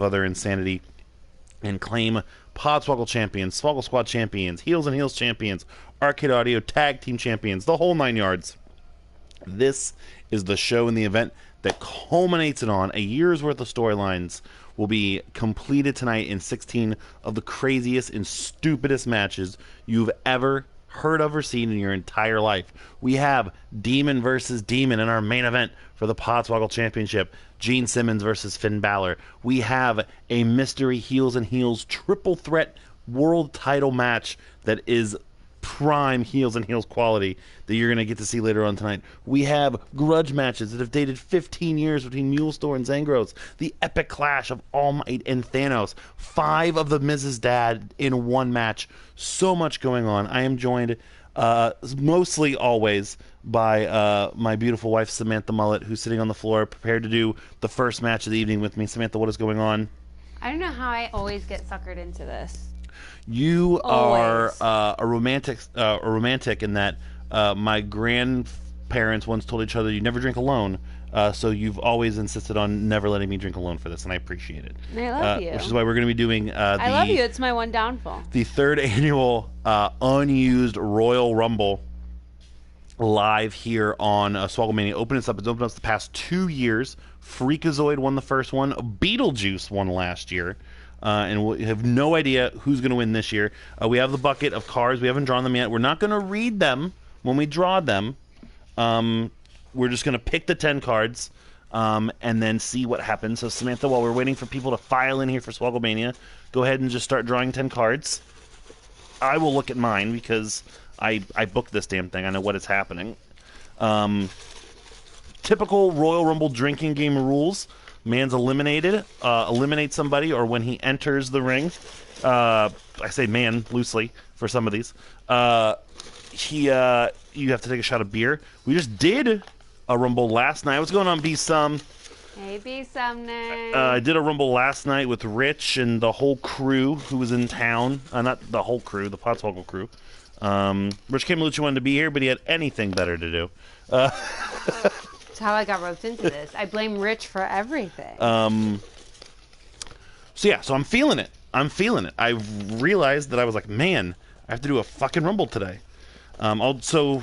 other insanity and claim Podswoggle champions, Swoggle Squad champions, Heels and Heels champions, Arcade Audio tag team champions, the whole 9 yards. This is the show and the event that culminates it on. A year's worth of storylines will be completed tonight in 16 of the craziest and stupidest matches you've ever heard of or seen in your entire life. We have Demon versus Demon in our main event for the Podswoggle Championship. Gene Simmons versus Finn Balor. We have a mystery Heels and Heels triple threat world title match that is prime Heels and Heels quality that you're going to get to see later on tonight. We have grudge matches that have dated 15 years between Mulestor and Zangros. The epic clash of All Might and Thanos. 5 of the Miz's Dad in one match. So much going on. I am joined mostly always by my beautiful wife Samantha Mullet, who's sitting on the floor prepared to do the first match of the evening with me. Samantha, what is going on? I don't know how I always get suckered into this. You are a romantic in that my grandparents once told each other you never drink alone. So you've always insisted on never letting me drink alone for this, and I appreciate it. I love you. Which is why we're going to be doing I love you. It's my one downfall. The 3rd annual unused Royal Rumble live here on SwoggleMania. It's opened up the past 2 years. Freakazoid won the first one. Beetlejuice won last year. And we have no idea who's going to win this year. We have the bucket of cards. We haven't drawn them yet. We're not going to read them when we draw them. We're just going to pick the 10 cards and then see what happens. So, Samantha, while we're waiting for people to file in here for SwoggleMania, go ahead and just start drawing 10 cards. I will look at mine because I booked this damn thing. I know what is happening. Typical Royal Rumble drinking game rules. Man's eliminated, eliminate somebody, or when he enters the ring, I say man loosely for some of these, you have to take a shot of beer. We just did a Rumble last night. What's going on, B-Sum? Hey, B-Sumner. I did a Rumble last night with Rich and the whole crew who was in town. Not the whole crew, the Podswoggle crew. Rich Camelucci wanted to be here, but he had anything better to do. That's how I got roped into this. I blame Rich for everything. So I'm feeling it. I realized that I was like, man, I have to do a fucking Rumble today. I'll go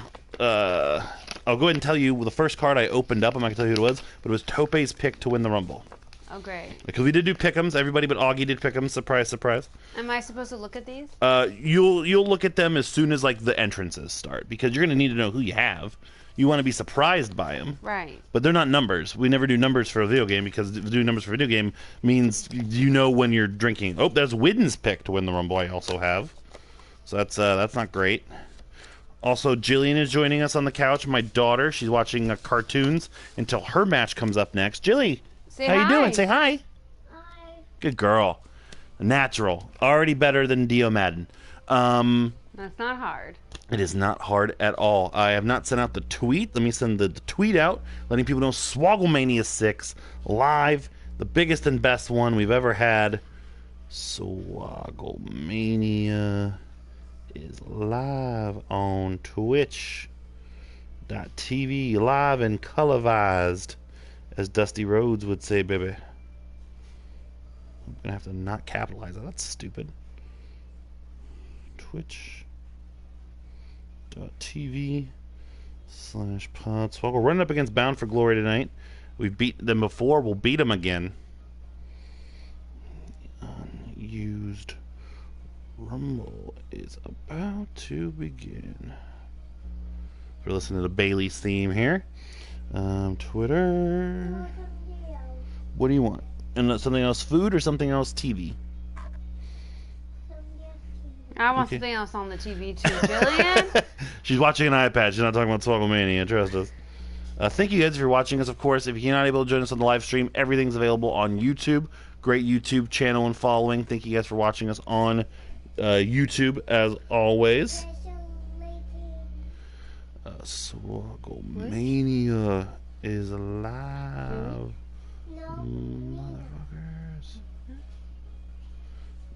ahead and tell you the first card I opened up. I'm not going to tell you who it was, but it was Tope's pick to win the Rumble. Oh, great. Because we did do pick'ems. Everybody but Augie did pick'ems. Surprise, surprise. Am I supposed to look at these? You'll look at them as soon as like the entrances start, because you're going to need to know who you have. You want to be surprised by them. Right. But they're not numbers. We never do numbers for a video game, because doing numbers for a video game means you know when you're drinking. Oh, that's Widden's pick to win the Rumble I also have. So that's not great. Also, Jillian is joining us on the couch. My daughter, she's watching cartoons until her match comes up next. Jilly, how you doing? Say hi. Hi. Good girl. Natural. Already better than Dio Madden. That's not hard. It is not hard at all. I have not sent out the tweet. Let me send the tweet out, letting people know SwoggleMania 6 live, the biggest and best one we've ever had. SwoggleMania is live on Twitch.tv, live and colorized, as Dusty Rhodes would say, baby. I'm gonna have to not capitalize that. That's stupid. Twitch.tv/Podswoggle. Running up against Bound for Glory tonight. We've beat them before. We'll beat them again. Unused Rumble is about to begin. We're listening to the Bailey's theme here. Twitter. What do you want? And something else food or something else TV? I want something else on the TV too, Jillian. She's watching an iPad. She's not talking about SwoggleMania. Trust us. Thank you guys for watching us, of course. If you're not able to join us on the live stream, everything's available on YouTube. Great YouTube channel and following. Thank you guys for watching us on YouTube, as always. SwoggleMania is live. Motherfuckers.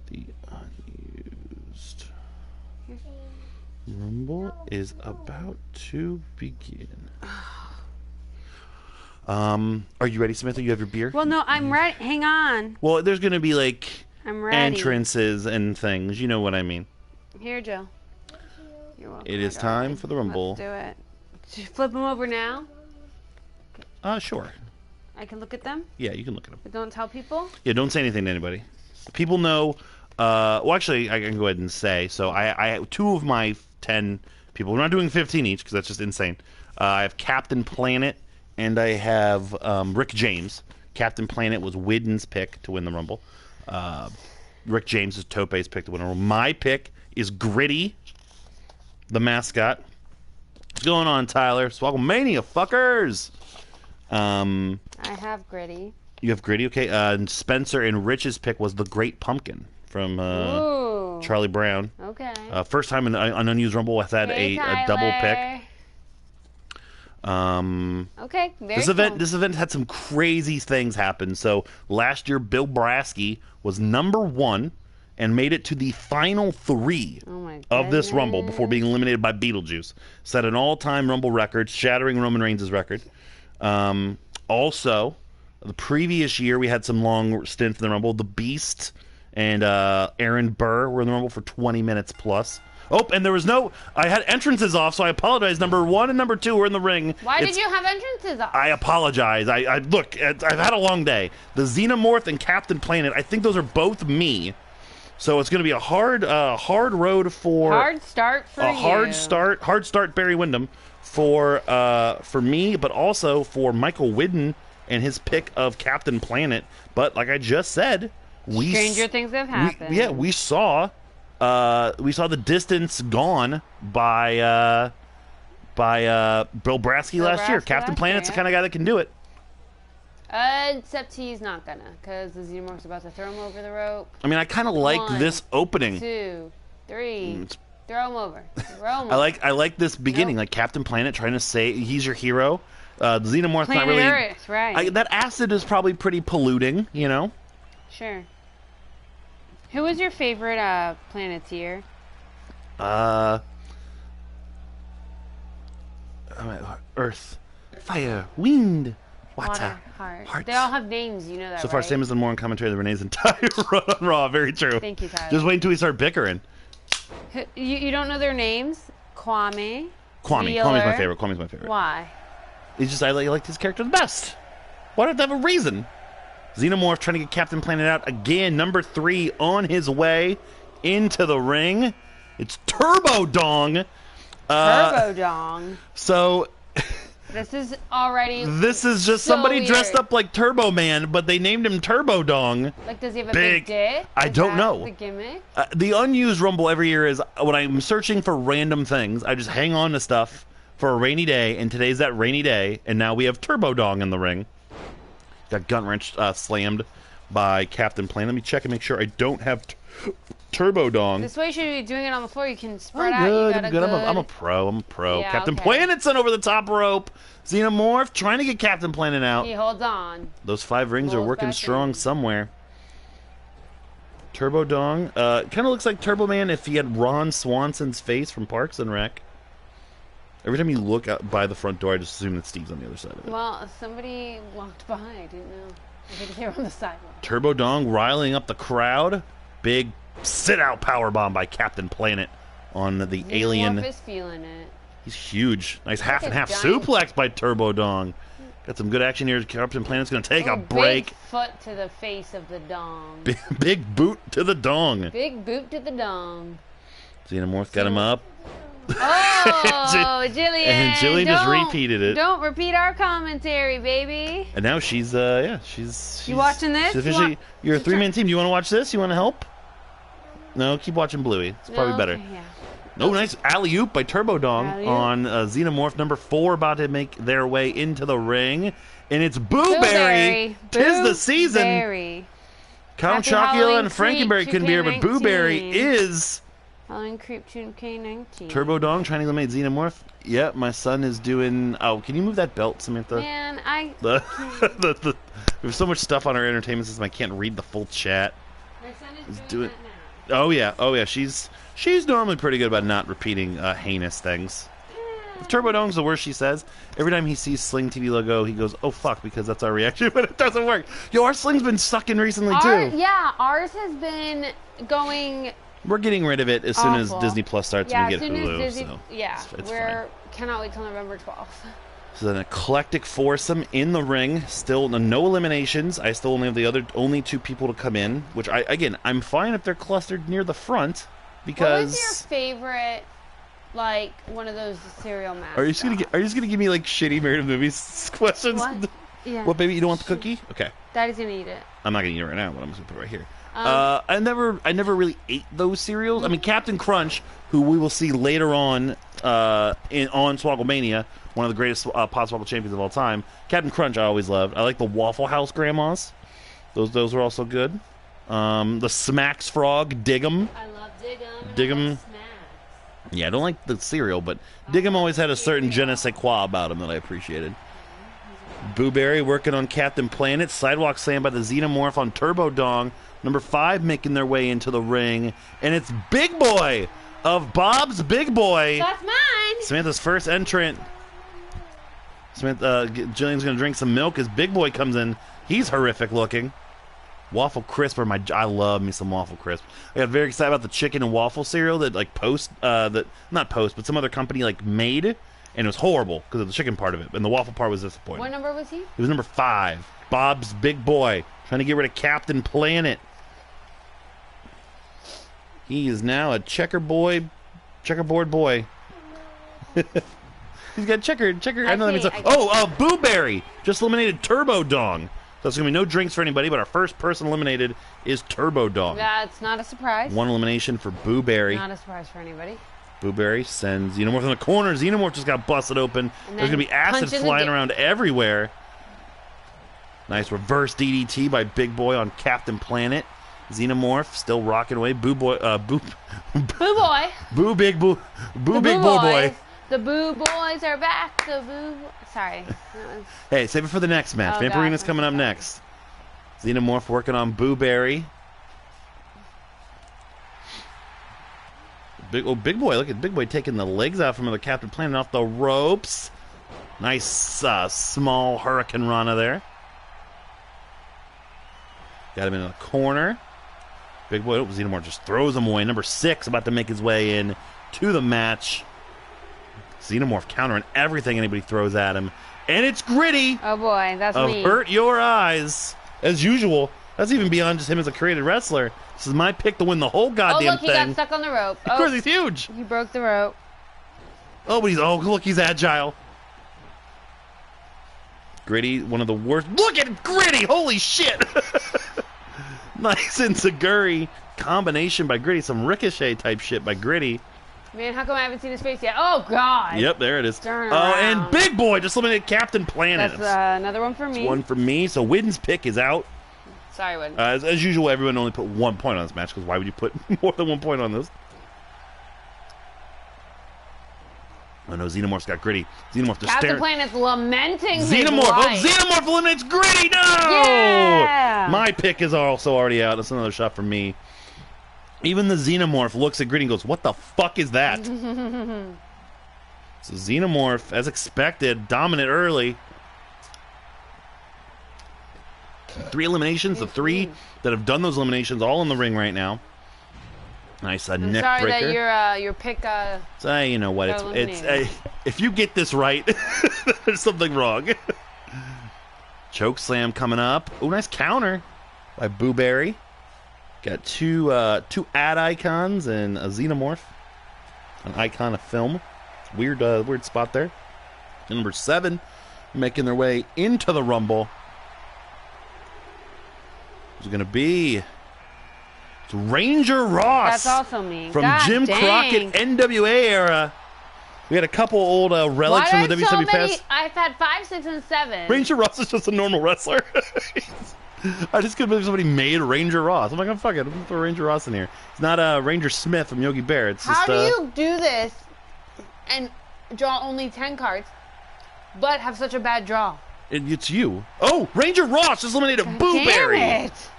The unused Rumble is about to begin. Are you ready, Samantha? You have your beer? Well, no, I'm ready. Hang on. Well, there's going to be, like, I'm ready. entrances and things. You know what I mean. Here, Joe. You're welcome. It is time for the Rumble. Let's do it. Should you flip them over now? Sure. I can look at them? Yeah, you can look at them. But don't tell people? Yeah, don't say anything to anybody. People know. Well, actually, I can go ahead and say. So I 2 of my 10 people. We're not doing 15 each because that's just insane. I have Captain Planet and I have Rick James. Captain Planet was Widden's pick to win the Rumble. Rick James is Tope's pick to win the Rumble. My pick is Gritty, the mascot. What's going on, Tyler? SwoggleMania, fuckers! I have Gritty. You have Gritty, okay. And Spencer and Rich's pick was the Great Pumpkin from Charlie Brown. Okay. First time an Unused Rumble has had a double pick. Okay, very this cool. event had some crazy things happen. So last year, Bill Brasky was #1 and made it to the final 3 of this Rumble before being eliminated by Beetlejuice. Set an all-time Rumble record, shattering Roman Reigns' record. Also, the previous year, we had some long stints in the Rumble. The Beast and Aaron Burr were in the Rumble for 20 minutes plus. Oh, and there was no... I had entrances off, so I apologize. #1 and #2 were in the ring. Why did you have entrances off? I apologize. Look, I've had a long day. The Xenomorph and Captain Planet, I think those are both me. So it's going to be a hard road for... Hard start for you. Hard start, Barry Windham, for me, but also for Michael Widden and his pick of Captain Planet. But like I just said, stranger things have happened. We saw the distance gone by Bill Brasky last year. Captain Planet's the kind of guy that can do it. Except he's not gonna, because the Xenomorph's about to throw him over the rope. I mean, I kind of like this opening. 2, 3, throw him over. I like this beginning, like Captain Planet trying to say he's your hero. The Xenomorph's not really. Earth, right? That acid is probably pretty polluting, you know. Sure. Who was your favorite Planeteer? Earth, fire, wind, water, heart. They all have names, you know that, So far, right? Sam is the more on commentary than Renee's entire run on Raw. Very true. Thank you, Tyler. Just wait until we start bickering. You don't know their names? Kwame. Kwame's my favorite. Kwame's my favorite. Why? It's just I liked his character the best. Why don't they have a reason? Xenomorph trying to get Captain Planet out again. #3 on his way into the ring. It's Turbo Dong. Turbo Dong. So this is already. This is just so somebody weird. dressed up like Turbo Man, but they named him Turbo Dong. Like, does he have a big dick? I don't know. The gimmick. The Unused Rumble every year is when I'm searching for random things. I just hang on to stuff for a rainy day, and today's that rainy day, and now we have Turbo Dong in the ring. Got Gun Wrench slammed by Captain Planet. Let me check and make sure I don't have Turbo Dong. This way you should be doing it on the floor. You can spread I'm out. good. You got I'm good. I'm a pro. Yeah, Captain okay. Planet sent over the top rope. Xenomorph trying to get Captain Planet out. He holds on. Those 5 rings are working strong somewhere. Turbo Dong. Kind of looks like Turbo Man if he had Ron Swanson's face from Parks and Rec. Every time you look out by the front door, I just assume that Steve's on the other side of it. Well, somebody walked by. I didn't know. I think they were on the sidewalk. Turbo Dong riling up the crowd. Big sit-out powerbomb by Captain Planet on the alien. Xenomorph is feeling it. He's huge. Nice half and half giant. suplex by Turbo Dong. Got some good action here. Captain Planet's going to take a break. Big foot to the face of the dong. Big boot to the dong. Big boot to the dong. Xenomorph got him up. Oh, Jillian. And Jillian just repeated it. Don't repeat our commentary, baby. And now she's You watching this? She's officially, you're a 3-man team. Do you want to watch this? You want to help? No, keep watching Bluey. It's probably better. Okay, yeah. Oh, nice alley-oop by Turbo Dong on Xenomorph #4 about to make their way into the ring. And it's Boo-Berry. Tis the season. Boo-Berry. Count Happy Chocula Halloween and Frankenberry couldn't be here, but 2K19. Boo-Berry is... Halloween Creep 2K19. Turbo Dong trying to eliminate Xenomorph. Yep, my son is doing... Oh, can you move that belt, Samantha? Man, There's so much stuff on our entertainment system, I can't read the full chat. My son is doing that now. Oh yeah. She's normally pretty good about not repeating heinous things. Turbo Dong's the worst, she says. Every time he sees Sling TV logo, he goes, "Oh fuck," because that's our reaction, but it doesn't work. Yo, our Sling's been sucking recently too. Yeah, ours has been going. We're getting rid of it as soon as Disney Plus starts and we get Hulu. Disney, so it's cannot wait till November 12th. So an eclectic foursome in the ring. Still no eliminations. I still only have only 2 people to come in, which I'm fine if they're clustered near the front because. What was your favorite? Like one of those cereal masks. Are you just gonna give me like shitty Married to Movies questions? What? Yeah. What, baby? You don't want the cookie? Okay. Daddy's gonna eat it. I'm not gonna eat it right now, but I'm just gonna put it right here. I never really ate those cereals. I mean, Captain Crunch, who we will see later on on SwoggleMania, one of the greatest Podswoggle champions of all time. Captain Crunch, I always loved. I like the Waffle House grandmas. Those were also good. The Smacks Frog, Dig 'em. I love Dig 'em. Dig 'em. Yeah, I don't like the cereal, but Dig 'em always had a certain je ne sais quoi about him that I appreciated. Booberry working on Captain Planet. Sidewalk slam by the Xenomorph on Turbo Dong. Number 5 making their way into the ring. And it's Big Boy of Bob's Big Boy. That's mine. Samantha's first entrant. Jillian's going to drink some milk as Big Boy comes in. He's horrific looking. Waffle Crisp I love me some Waffle Crisp. I got very excited about the chicken and waffle cereal that like but some other company like made, and it was horrible because of the chicken part of it, and the waffle part was disappointing. What number was he? He was number 5. Bob's Big Boy trying to get rid of Captain Planet. He is now a checkerboard boy. He's got checker. I know that means. Booberry just eliminated Turbo Dong. So there's going to be no drinks for anybody, but our first person eliminated is Turbo Dong. That's not a surprise. 1 elimination for Booberry. Not a surprise for anybody. Booberry sends Xenomorph in the corner. Xenomorph just got busted open. There's going to be acid flying around everywhere. Nice reverse DDT by Big Boy on Captain Planet. Xenomorph still rocking away. Boo Big Boy. The Boo Boys are back. Sorry. Hey, save it for the next match. Vampirina's coming up next. Xenomorph working on Booberry. Big Boy. Look at Big Boy taking the legs out from the Captain Planet off the ropes. Nice small Hurricane Rana there. Got him in the corner. Big Boy. Xenomorph just throws him away. Number 6 about to make his way in to the match. Xenomorph countering everything anybody throws at him. And it's Gritty. Oh boy, that's me. Hurt Your Eyes. As usual. That's even beyond just him as a created wrestler. This is my pick to win the whole goddamn thing. He got stuck on the rope. Of course, he's huge. He broke the rope. Look, he's agile. Gritty, one of the worst. Look at Gritty. Holy shit. Nice Enziguri combination by Gritty. Some Ricochet type shit by Gritty. Man, how come I haven't seen his face yet? Oh, God. Yep, there it is. Turn around. And Big Boy just eliminated Captain Planet. That's another one for me. That's one for me. So Widden's pick is out. Sorry, Widden. As usual, everyone only put 1 point on this match, because why would you put more than 1 point on this? Oh, no, Xenomorph's got Gritty. Xenomorph just Captain Planet's lamenting Xenomorph eliminates Gritty! No! Yeah! My pick is also already out. That's another shot from me. Even the Xenomorph looks at Gritty and goes, what the fuck is that? So Xenomorph, as expected, dominant early. 3 eliminations. The 3 that have done those eliminations all in the ring right now. Nice neck breaker. Sorry that your pick. So you know what? It's if you get this right, there's something wrong. Choke slam coming up. Oh, nice counter by Booberry. Got two ad icons and a Xenomorph, an icon of film. Weird spot there. And number 7 making their way into the Rumble. Who's going to be? It's Ranger Ross. That's also me. From Jim Crockett NWA era. We had a couple old relics from the WCW past. I've had 5, 6, and 7. Ranger Ross is just a normal wrestler. I just couldn't believe somebody made Ranger Ross. I'm like, fuck it. I'm going to put Ranger Ross in here. It's not Ranger Smith from Yogi Bear. It's just, how do you do this and draw only 10 cards, but have such a bad draw? It's you. Oh, Ranger Ross just eliminated Booberry. Damn it.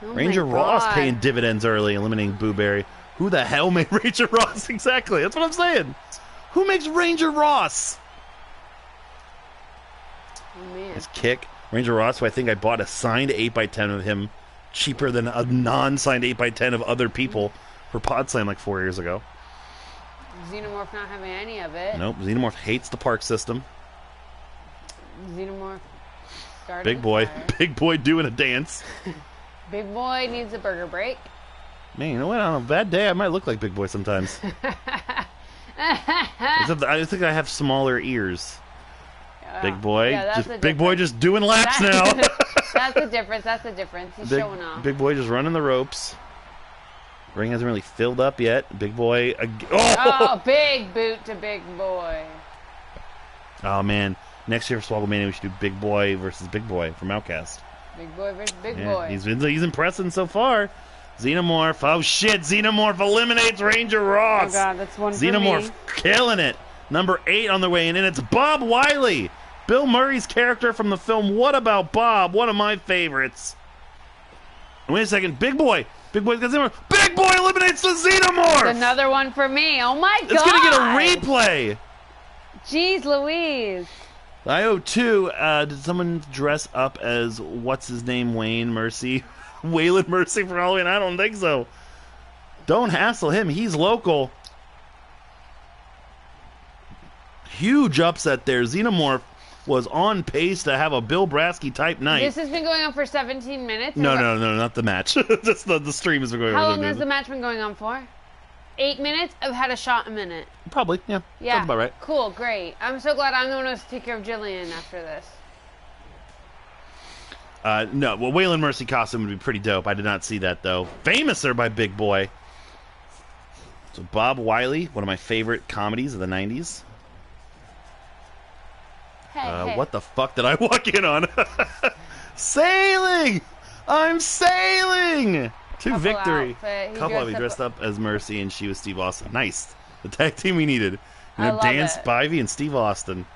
Oh Ranger Ross paying dividends early, eliminating Booberry. Who the hell made Ranger Ross? Exactly. That's what I'm saying. Who makes Ranger Ross? Oh, man. His kick. Ranger Ross, who I think I bought a signed 8x10 of him cheaper than a non-signed 8x10 of other people for Pod Slam like 4 years ago. Xenomorph not having any of it. Nope, Xenomorph hates the park system. Xenomorph starting Big boy. fire. Big boy doing a dance. Big boy needs a burger break. Man, you know what? On a bad day, I might look like Big Boy sometimes. Except I think I have smaller ears. Big boy, yeah, that's just the Big boy difference. just doing laps now. That's the difference. That's the difference. He's showing off. Big boy just running the ropes. Ring hasn't really filled up yet. Big boy, Oh, big boot to Big Boy. Oh man, next year for SwoggleMania we should do Big Boy versus Big Boy from Outcast. Big Boy versus Big Yeah, Boy. he's impressing so far. Xenomorph, oh shit, Xenomorph eliminates Ranger Ross. Oh god, that's one Xenomorph for me. killing it. Number 8 on the way in, and it's Bob Wiley. Bill Murray's character from the film What About Bob? One of my favorites. Wait a second, Big Boy's got Xenomorph. Big Boy eliminates the Xenomorph. Another one for me. Oh my god. It's gonna get a replay. Jeez Louise. I owe 2. Did someone dress up as what's his name? Wayne Mercy, Waylon Mercy for Halloween? I don't think so. Don't hassle him. He's local. Huge upset there. Xenomorph was on pace to have a Bill Brasky type night. This has been going on for 17 minutes? No, not the match. Just the stream has been going on. How long has the match been going on for? 8 minutes? I've had a shot a minute. Probably, yeah. Yeah. Sounds about right. Cool, great. I'm so glad I'm the one who has to take care of Jillian after this. No, well, Waylon Mercy costume would be pretty dope. I did not see that, though. Famouser by Big Boy. So Bob Wiley, one of my favorite comedies of the 90s. Hey. What the fuck did I walk in on? Sailing! I'm sailing! To victory. Couple of me dressed up as Mercy, and she was Steve Austin. Nice. The tag team we needed. You I know, love Dan it. Spivey and Steve Austin.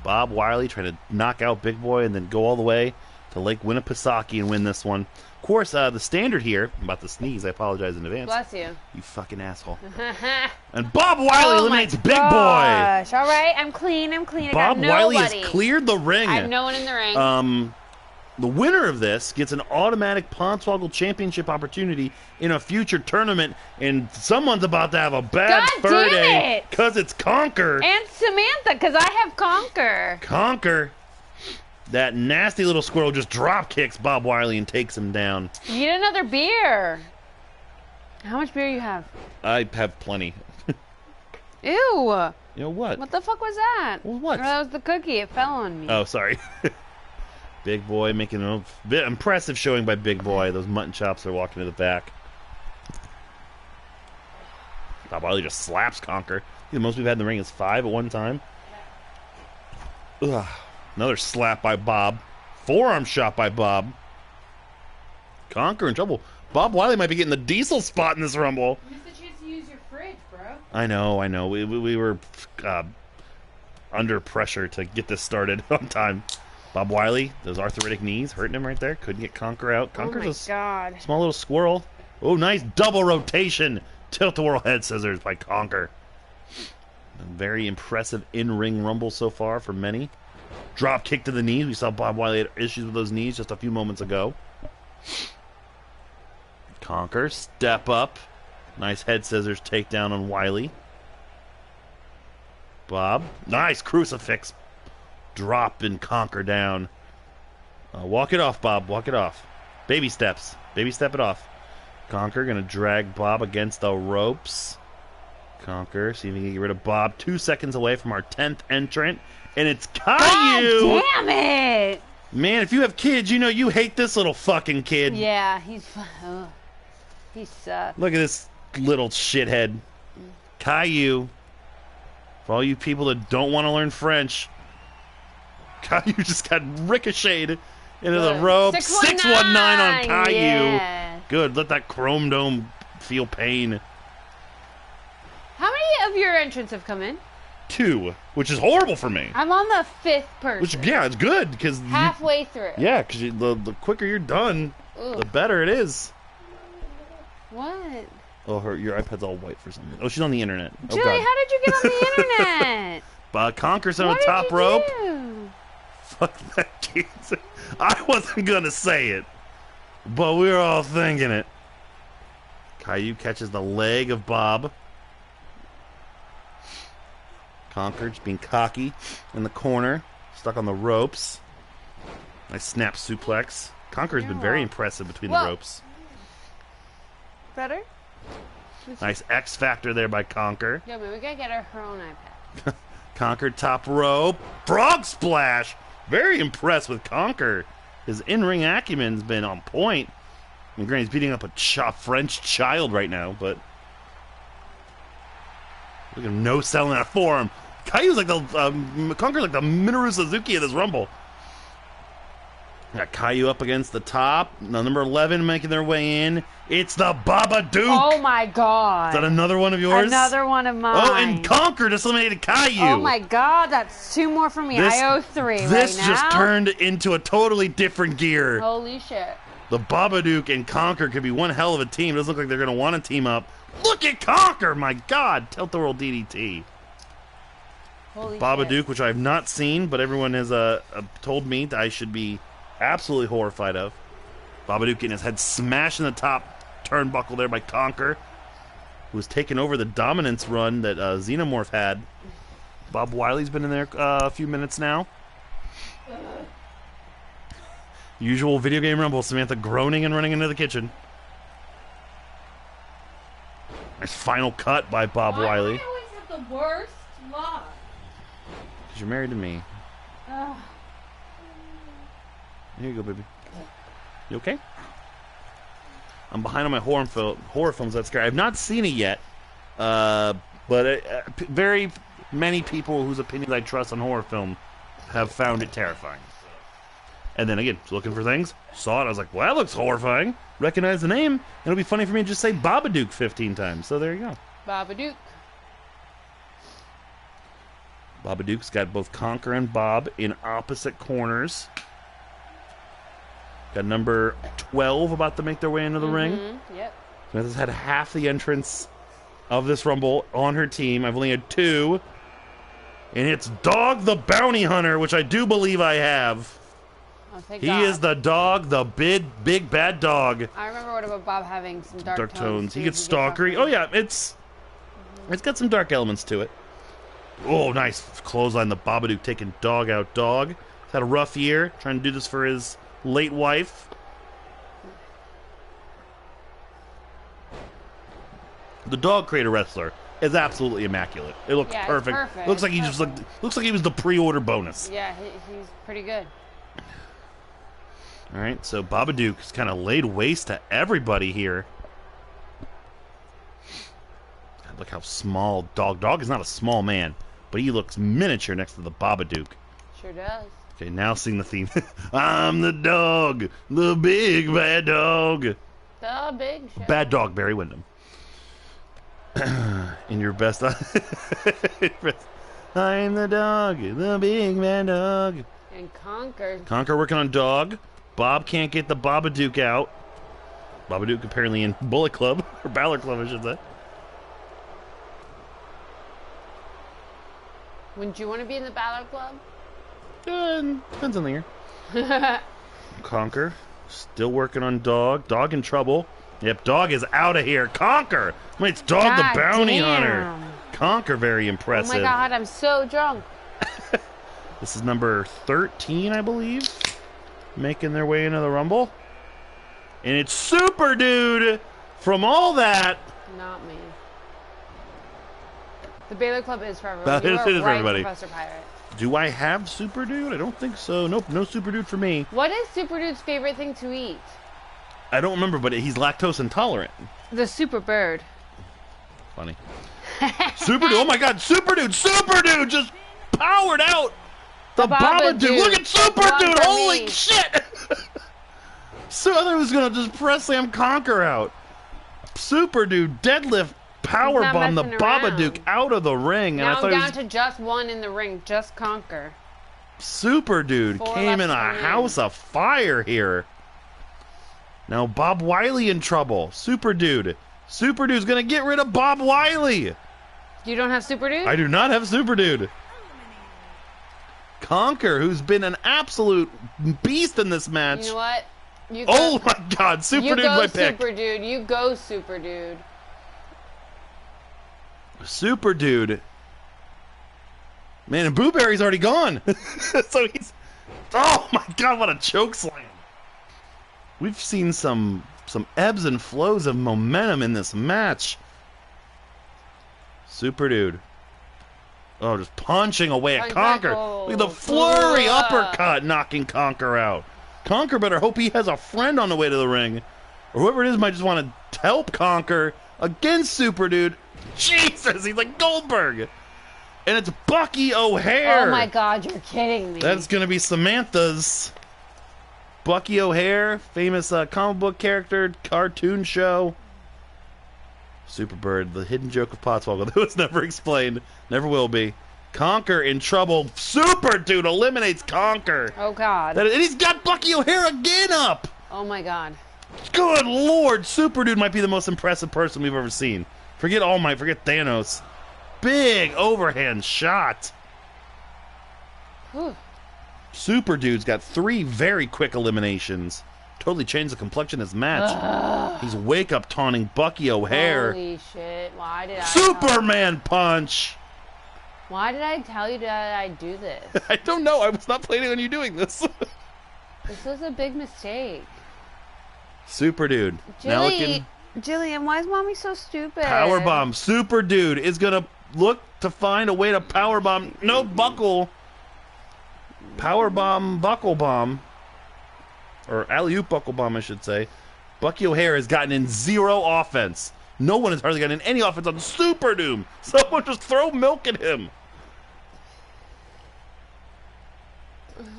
Bob Wiley trying to knock out Big Boy and then go all the way to Lake Winnipesaukee and win this one. Of course, the standard here, I'm about to sneeze, I apologize in advance. Bless you. You fucking asshole. And Bob Wiley eliminates Big Boy. Gosh. All right, I'm clean. I Bob got Wiley has nobody. cleared the ring. I have no one in the ring. The winner of this gets an automatic Podswoggle Championship opportunity in a future tournament, and someone's about to have a bad God fur damn day it! because it's Conquer. And Samantha, because I have Conquer. Conquer. That nasty little squirrel just drop kicks Bob Wiley and takes him down. You need another beer. How much beer you have? I have plenty. Ew. You know what? What the fuck was that? Well, what? Or that was the cookie. It fell on me. Oh, sorry. Big Boy making a bit impressive showing by Big Boy. Those mutton chops are walking to the back. Bob Wiley just slaps Conquer. The most we've had in the ring is 5 at one time. Ugh. Another slap by Bob. Forearm shot by Bob. Conquer in trouble. Bob Wiley might be getting the diesel spot in this Rumble. You missed a chance to use your fridge, bro. I know. We were under pressure to get this started on time. Bob Wiley, those arthritic knees hurting him right there. Couldn't get Conquer out. Conquer's God. a small little squirrel. Oh, nice double rotation. Tilt-a-whirl head scissors by Conquer. A very impressive in-ring Rumble so far for many. Drop kick to the knees. We saw Bob Wiley had issues with those knees just a few moments ago. Conquer, step up. Nice head scissors takedown on Wiley. Bob, nice crucifix. Drop and Conquer down. Walk it off, Bob. Walk it off. Baby steps. Baby step it off. Conquer gonna drag Bob against the ropes. Conquer, see if he can get rid of Bob. 2 seconds away from our 10th entrant. And it's Caillou! God damn it! Man, if you have kids, you know you hate this little fucking kid. Yeah, he sucks. Look at this little shithead. Caillou. For all you people that don't want to learn French, Caillou just got ricocheted into the rope. 619 on Caillou. Yes. Good, let that chrome dome feel pain. How many of your entrants have come in? 2, which is horrible for me. I'm on the 5th person. Which, yeah, it's good because Halfway through. yeah, because the quicker you're done, Ugh. the better it is. What? Oh, your iPad's all white for some reason. Oh, she's on the internet. Oh, Julie, God. how did you get on the internet? Conquer's on What the top did you rope. do? Fuck that kid. I wasn't going to say it, but we were all thinking it. Caillou catches the leg of Bob. Conquer's being cocky in the corner, stuck on the ropes. Nice snap suplex. Conquer's been very impressive between the ropes. Better? Nice X Factor there by Conquer. Yeah, but we gotta get her own iPad. Conquer top rope. Frog splash. Very impressed with Conquer. His in-ring acumen's been on point. And granted, he's beating up a French child right now, but look at him no-selling that forearm. Caillou's like the Conquer's like the Minoru Suzuki of this Rumble. Got Caillou up against the top. Now, number 11 making their way in. It's the Babadook. Oh my God! Is that another one of yours? Another one of mine. Oh, and Conquer just eliminated Caillou. Oh my God, that's 2 more for me. I owe 3 right now. This just turned into a totally different gear. Holy shit! The Babadook and Conquer could be one hell of a team. It doesn't look like they're going to want to team up. Look at Conquer! My God, Tilt-A-Whirl DDT. Holy Babadook, shit. which I have not seen, but everyone has told me that I should be absolutely horrified of. Babadook getting his head smashed in the top turnbuckle there by Conquer, who was taking over the dominance run that Xenomorph had. Bob Wiley's been in there a few minutes now. Usual video game rumble, Samantha groaning and running into the kitchen. Nice final cut by Bob Wiley. Why do I always have the worst luck? Because you're married to me. Here you go, baby. You okay? I'm behind on my horror films. That's scary. I've not seen it yet, but very many people whose opinions I trust on horror film have found it terrifying. And then again, looking for things, saw it. I was like, "Well, that looks horrifying." Recognize the name. It'll be funny for me to just say Babadook 15 times. So there you go. Babadook. Babadook's got both Conquer and Bob in opposite corners. Got number 12 about to make their way into the ring. Yep. Samantha's had half the entrance of this Rumble on her team. I've only had 2. And it's Dog the Bounty Hunter, which I do believe I have. Oh, thank He God. is the dog, the big bad dog. I remember what about Bob having some dark Tones. He gets He stalkery. Oh yeah, it's got some dark elements to it. Oh, nice clothesline. The Babadook taking dog out. Dog. He's had a rough year, trying to do this for his late wife. The dog creator wrestler is absolutely immaculate. It looks perfect. perfect. Looks like he just looks like he was the pre-order bonus. Yeah, he's pretty good. All right, so Babadook has kind of laid waste to everybody here. God, look how small Dog. Dog is not a small man, but he looks miniature next to the Babadook. Sure does. Okay, now sing the theme. I'm the dog, the big bad dog. The big show. Bad dog, Barry Windham. In your best. I'm the dog, the big bad dog. And Conquer. Conquer working on Dog. Bob can't get the Babadook out. Babadook apparently in Bullet Club, or Balor Club, I should say. Wouldn't you want to be in the Balor Club? Depends on the year. Conquer, still working on Dog. Dog in trouble. Yep, Dog is out of here. Conquer! Wait, it's Dog God the Bounty damn. Hunter. Conquer, very Oh impressive. my God, I'm so drunk. This is number 13, I believe. Making their way into the Rumble. And it's Super Dude from all that. Not me. The Balor Club is for everyone. That You is are for right, everybody. Professor Pirate. Do I have Super Dude? I don't think so. Nope, no Super Dude for me. What is Super Dude's favorite thing to eat? I don't remember, but he's lactose intolerant. The Super Bird. Funny. Super Dude, oh my God, Super Dude just powered out the Babadook. Look at Super Dude, holy shit! So I thought he was going to just press Sam Conquer out. Super Dude deadlift powerbomb the Babadook out of the ring. Now And I thought I'm down to just one in the ring, just Conquer. Super Dude 4 came in left a to house of fire here. Now Bob Wiley in trouble. Super Dude Super Dude's gonna get rid of Bob Wiley. You don't have Super Dude? I do not have Super Dude. Conquer, who's been an absolute beast in this match. You know what? You go, Oh my God, Super Dude's my pick. Super Dude. You go Super Dude. Super Dude. Man, and Boo Berry's already gone. So he's... Oh my God, what a choke slam. We've seen some ebbs and flows of momentum in this match. Super Dude. Oh, just punching away at Conquer. Look at the flurry uppercut knocking Conquer out. Conquer better hope he has a friend on the way to the ring. Or whoever it is might just want to help Conquer against Super Dude. Jesus, he's like Goldberg. And it's Bucky O'Hare. Oh my God, you're kidding me. That's going to be Samantha's. Bucky O'Hare, famous comic book character, cartoon show. Superbird, the hidden joke of Podswoggle that was never explained. Never will be. Conquer in trouble. Super Dude eliminates Conquer. Oh God. And he's got Bucky O'Hare again up. Oh my God. Good Lord. Super Dude might be the most impressive person we've ever seen. Forget All Might. Forget Thanos. Big overhand shot. Whew. Super Dude's got 3 very quick eliminations. Totally changed the complexion of his match. He's wake-up taunting Bucky O'Hare. Holy shit. Why did I... Superman punch! Why did I tell you that I'd do this? I don't know. I was not planning on you doing this. This was a big mistake. Super Dude. Now looking... Jillian, why is Mommy so stupid? Powerbomb. Super Dude is going to look to find a way to powerbomb. No, buckle. Powerbomb, buckle bomb. Or alley-oop buckle bomb, I should say. Bucky O'Hare has gotten in 0 offense. No one has hardly gotten in any offense on Super Doom. Someone just throw milk at him.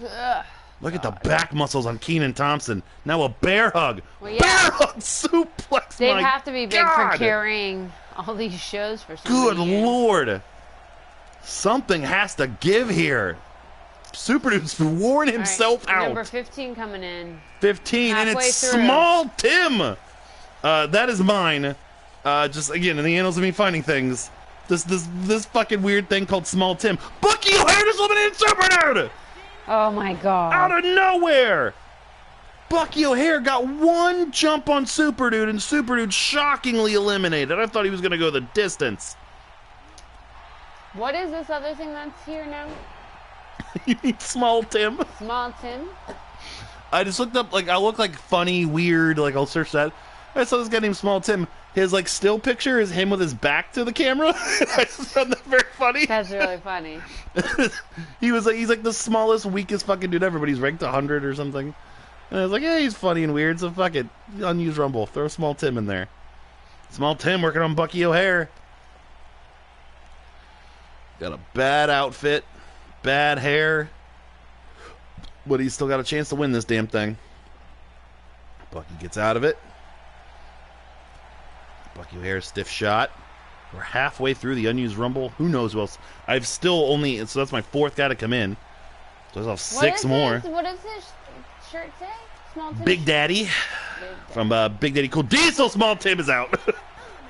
Ugh. Look at the back muscles on Keenan Thompson. Now a bear hug. Well, yeah. Bear hug suplex. They'd my have to be big God. for carrying all these shows for so Good many years. Lord. Something has to give here. Super Dude's worn himself All right, out. Number 15 coming in. 15, and Halfway it's through. Small Tim. That is mine. Just again in the annals of me finding things. This fucking weird thing called Small Tim. Bucky O'Hare just eliminated Super Dude Oh my God. out of nowhere. Bucky O'Hare got 1 jump on Super Dude, and Super Dude shockingly eliminated. I thought he was gonna go the distance. What is this other thing that's here now? You need Small Tim. Small Tim? I just looked up, like, I look like funny, weird, like, I'll search that. I saw this guy named Small Tim. His, like, still picture is him with his back to the camera. I just found that very funny. That's really funny. He's like the smallest, weakest fucking dude ever, but he's ranked 100 or something. And I was like, yeah, he's funny and weird, so fuck it. Unused Rumble. Throw Small Tim in there. Small Tim working on Bucky O'Hare. Got a bad outfit. Bad hair. But he's still got a chance to win this damn thing. Bucky gets out of it. Bucky O'Hare, stiff shot. We're halfway through the unused Rumble. Who knows who else? I've still only... So that's my 4th guy to come in. So I still have 6 more. What does this shirt say? Small Tim? Big Daddy. From Big Daddy Cool Diesel. Small Tim is out.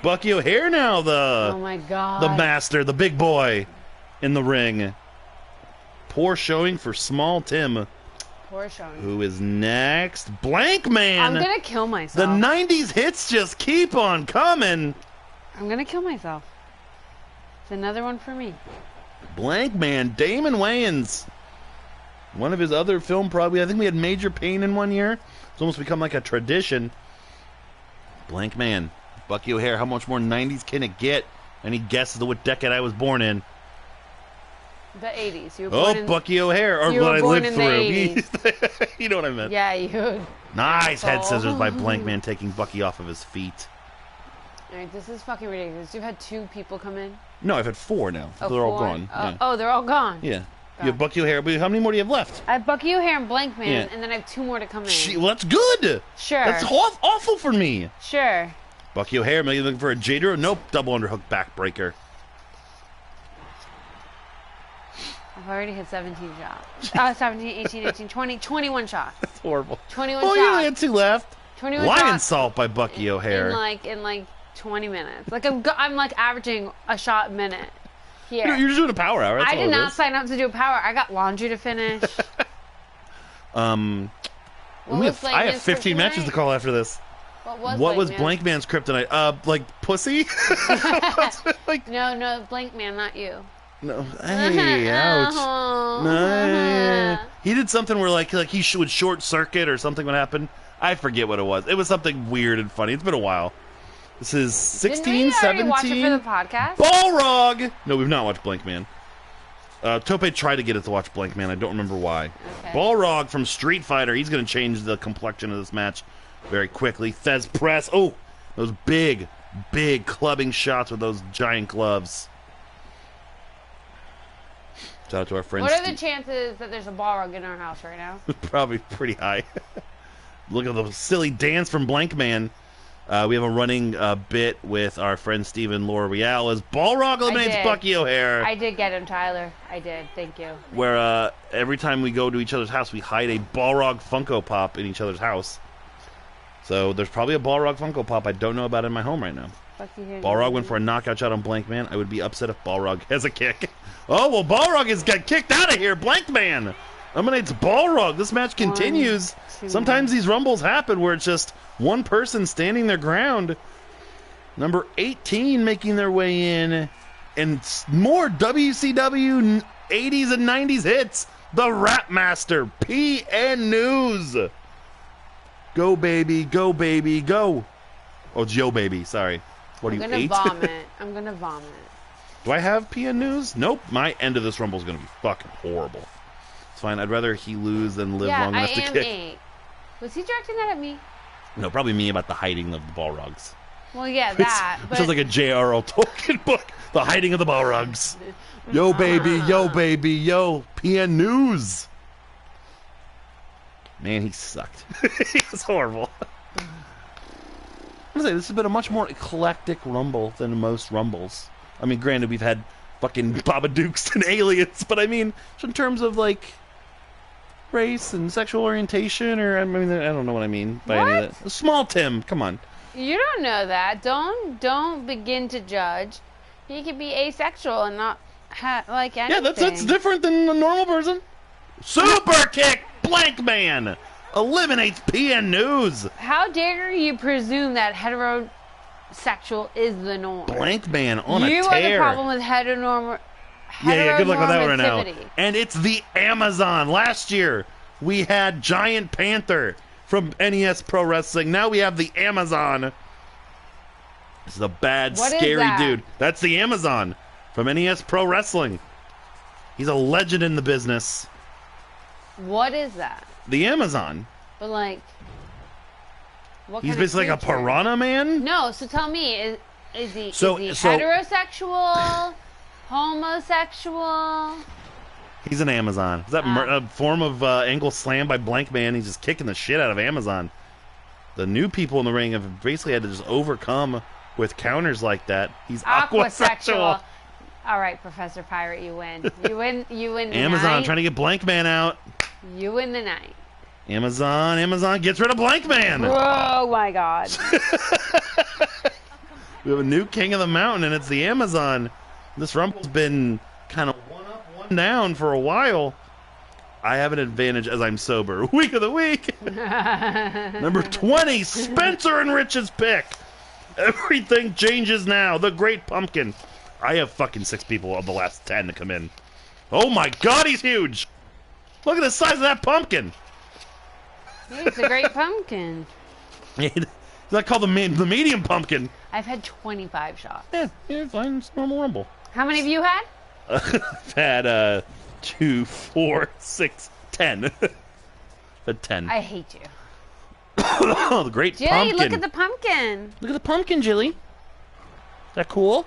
Bucky O'Hare now, Oh my God. the master, the big boy in the ring. Poor showing for Small Tim. Poor showing. Who is next? Blank Man. I'm gonna kill The myself. 90s hits just keep on coming. I'm gonna kill myself. It's another one for me. Blank Man, Damon Wayans. One of his other film probably. I think we had Major Pain in one year. It's almost become like a tradition. Blank Man. Bucky O'Hare, how much more 90s can it get? Any guesses to what decade I was born in? The 80s. You were born in... Bucky O'Hare, or you what were I born lived in the through. You know what I meant. Yeah, you... Nice head asshole. scissors by Blank Man, taking Bucky off of his feet. Alright, this is fucking ridiculous. You've had 2 people come in? No, I've had 4 now. Oh, They're all 4? gone. Yeah. Oh, they're all gone? Yeah. You have Bucky O'Hare, but how many more do you have left? I have Bucky O'Hare and Blank Man, Yeah. and then I have 2 more to come in. Well, that's good. Sure. That's awful for me. Sure. Bucky O'Hare, maybe looking for a Jadero. Nope, double underhook backbreaker. I've already hit 17 shots. 17, 18, 19, 20, 21 shots. That's horrible. 21 Oh, shots. you only had 2 left. 21 Lion shots. Salt by Bucky O'Hare. In like 20 minutes. Like I'm like averaging a shot a minute here. You're just doing a power hour. That's I all did it not is. sign up to do a power. I got laundry to finish. I have 15 matches to call after this. What was Blank Man's kryptonite? Like pussy? Like, no, Blank Man, not you. no. Hey, ouch. No. He did something where like he would short circuit or something would happen. I forget what it was. It was something weird and funny. It's been a while. This is 16, Didn't we already 17. watch it for the podcast? Balrog! No, we've not watched Blank Man. Tope tried to get us to watch Blank Man. I don't remember why. Okay. Balrog from Street Fighter. He's going to change the complexion of this match very quickly. Fez press. Oh, those big clubbing shots with those giant gloves. Shout out to our friends. What are the chances that there's a Balrog in our house right now? Probably pretty high. Look at the silly dance from Blank Man. We have a running bit with our friend Steven Laura Real as Balrog eliminates Bucky O'Hare. I did get him, Tyler. I did. Thank you. Where every time we go to each other's house, we hide a Balrog Funko Pop in each other's house. So there's probably a Balrog Funko Pop I don't know about in my home right now. Balrog went for a knockout shot on Blank Man. I would be upset if Balrog has a kick. Oh, well, Balrog has got kicked out of here. Blank Man eliminates Balrog. This match continues. 1, 2, Sometimes these rumbles happen where it's just one person standing their ground. Number 18 making their way in. And more WCW 80s and 90s hits. The Rap Master, PN News. Go, baby, go, baby, go. Oh, it's Yo Baby, sorry. What are you, 8? I'm gonna vomit. Do I have PN News? Nope. My end of this rumble is going to be fucking horrible. It's fine. I'd rather he lose than live long enough to kick. Yeah, I am 8. Was he directing that at me? No, probably me about the hiding of the Balrogs. Well, yeah, that. Which sounds like a J.R.R. Tolkien book. The hiding of the Balrogs. Yo, baby, yo, baby, yo. PN News. Man, he sucked. He was horrible. I'm gonna say this has been a much more eclectic rumble than most rumbles. I mean, granted, we've had fucking Babadooks and aliens, but I mean, in terms of like race and sexual orientation, or I mean, I don't know what I mean by any of that. Small Tim, come on. You don't know that. Don't begin to judge. He could be asexual and not like anything. Yeah, that's different than a normal person. Super kick, Blank Man eliminates PN News. How dare you presume that heterosexual is the norm? Blank Man on a tear. You are the problem with heteronormativity. Yeah, good luck with that one now. And it's the Amazon. Last year, we had Giant Panther from NES Pro Wrestling. Now we have the Amazon. This is a bad, scary dude. That's the Amazon from NES Pro Wrestling. He's a legend in the business. What is that? The Amazon. But like, what He's kind basically of like a piranha man? No, so tell me, is he So- heterosexual, homosexual? He's an Amazon. Is that a form of angle slam by Blank Man? He's just kicking the shit out of Amazon. The new people in the ring have basically had to just overcome with counters like that. He's aquasexual. All right, Professor Pirate, you win. You win the Amazon night. trying to get Blank Man out. You win the night. Amazon gets rid of Blank Man. Oh my God. We have a new king of the mountain, and it's the Amazon. This Rumble's been kind of one up, one down for a while. I have an advantage as I'm sober. Week of the week. Number 20, Spencer and Rich's pick. Everything changes now. The Great Pumpkin. I have fucking 6 people of the last 10 to come in. Oh my God, he's huge. Look at the size of that pumpkin. It's a great pumpkin. Is that called the medium pumpkin? I've had 25 shots. Yeah, fine. It's normal Rumble. How many have you had? I've had 2, 4, 6, 10. Had 10. I hate you. Oh, the Great Jilly, Pumpkin. look at the pumpkin. Look at the pumpkin, Jilly. Is that cool?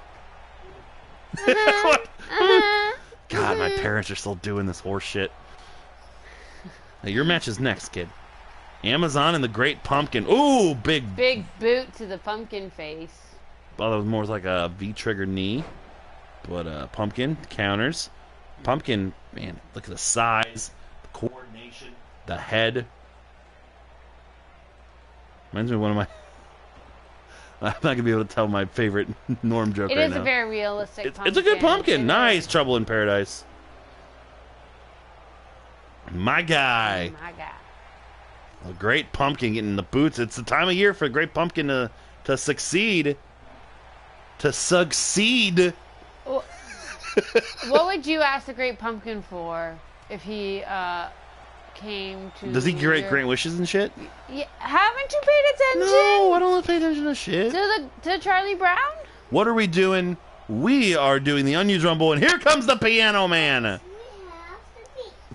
God, my parents are still doing this horse shit. Now, your match is next, kid. Amazon and the Great Pumpkin. Ooh, big boot to the pumpkin face. Well, that was more like a V-trigger knee. But Pumpkin counters. Pumpkin, man, look at the size, the coordination, the head. Reminds me of one of I'm not going to be able to tell my favorite Norm joke It right is now. a very realistic pumpkin. It's a good pumpkin. It Nice. is. Trouble in Paradise. My guy. My God. A great pumpkin getting the boots. It's the time of year for a great pumpkin to succeed. To succeed. What would you ask the Great Pumpkin for if he came to? Does he grant wishes and shit? Yeah, haven't you paid attention? No, I don't pay attention to shit. To Charlie Brown? What are we doing? We are doing the Unused Rumble, and here comes the Piano Man.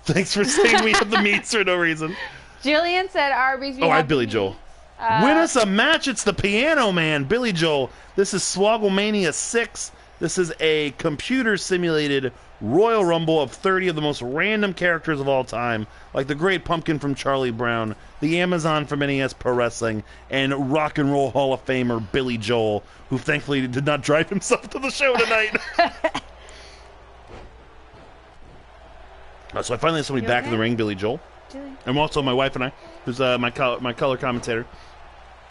Thanks for saying we have the meats for no reason. Jillian said Arby's. Oh, I had Billy Joel. Win us a match. It's the Piano Man, Billy Joel. This is SwoggleMania VI. This is a computer-simulated Royal Rumble of 30 of the most random characters of all time, like the Great Pumpkin from Charlie Brown, the Amazon from NES Pro Wrestling, and Rock and Roll Hall of Famer Billy Joel, who thankfully did not drive himself to the show tonight. So I finally have somebody back in the ring, Billy Joel. And also my wife and I, who's my color commentator,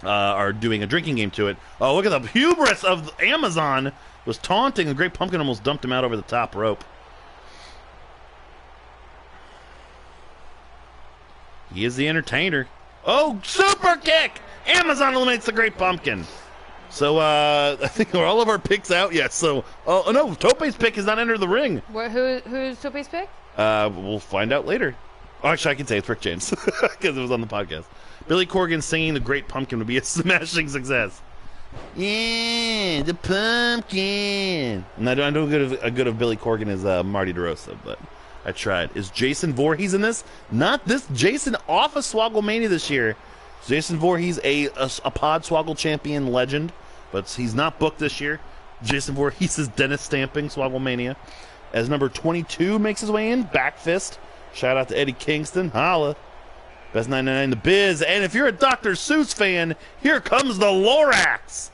are doing a drinking game to it. Oh, look at the hubris of Amazon. Was taunting. The Great Pumpkin almost dumped him out over the top rope. He is the entertainer. Oh, super kick! Amazon eliminates the Great Pumpkin. So, I think are all of our picks out? Yes. So, oh no, Tope's pick has not entered the ring. Who's Tope's pick? We'll find out later. Oh, actually, I can say it's Rick James because it was on the podcast. Billy Corgan singing The Great Pumpkin would be a smashing success. Yeah, the pumpkin. And I don't know a good of Billy Corgan as Marty DeRosa, but I tried. Is Jason Voorhees in this? Not this Jason off of SwoggleMania this year. Jason Voorhees, a Pod Swoggle champion legend, but he's not booked this year. Jason Voorhees is Dennis Stamping SwoggleMania. As number 22 makes his way in, Back Fist. Shout out to Eddie Kingston. Holla. Best 99 in the biz. And if you're a Dr. Seuss fan, here comes the Lorax.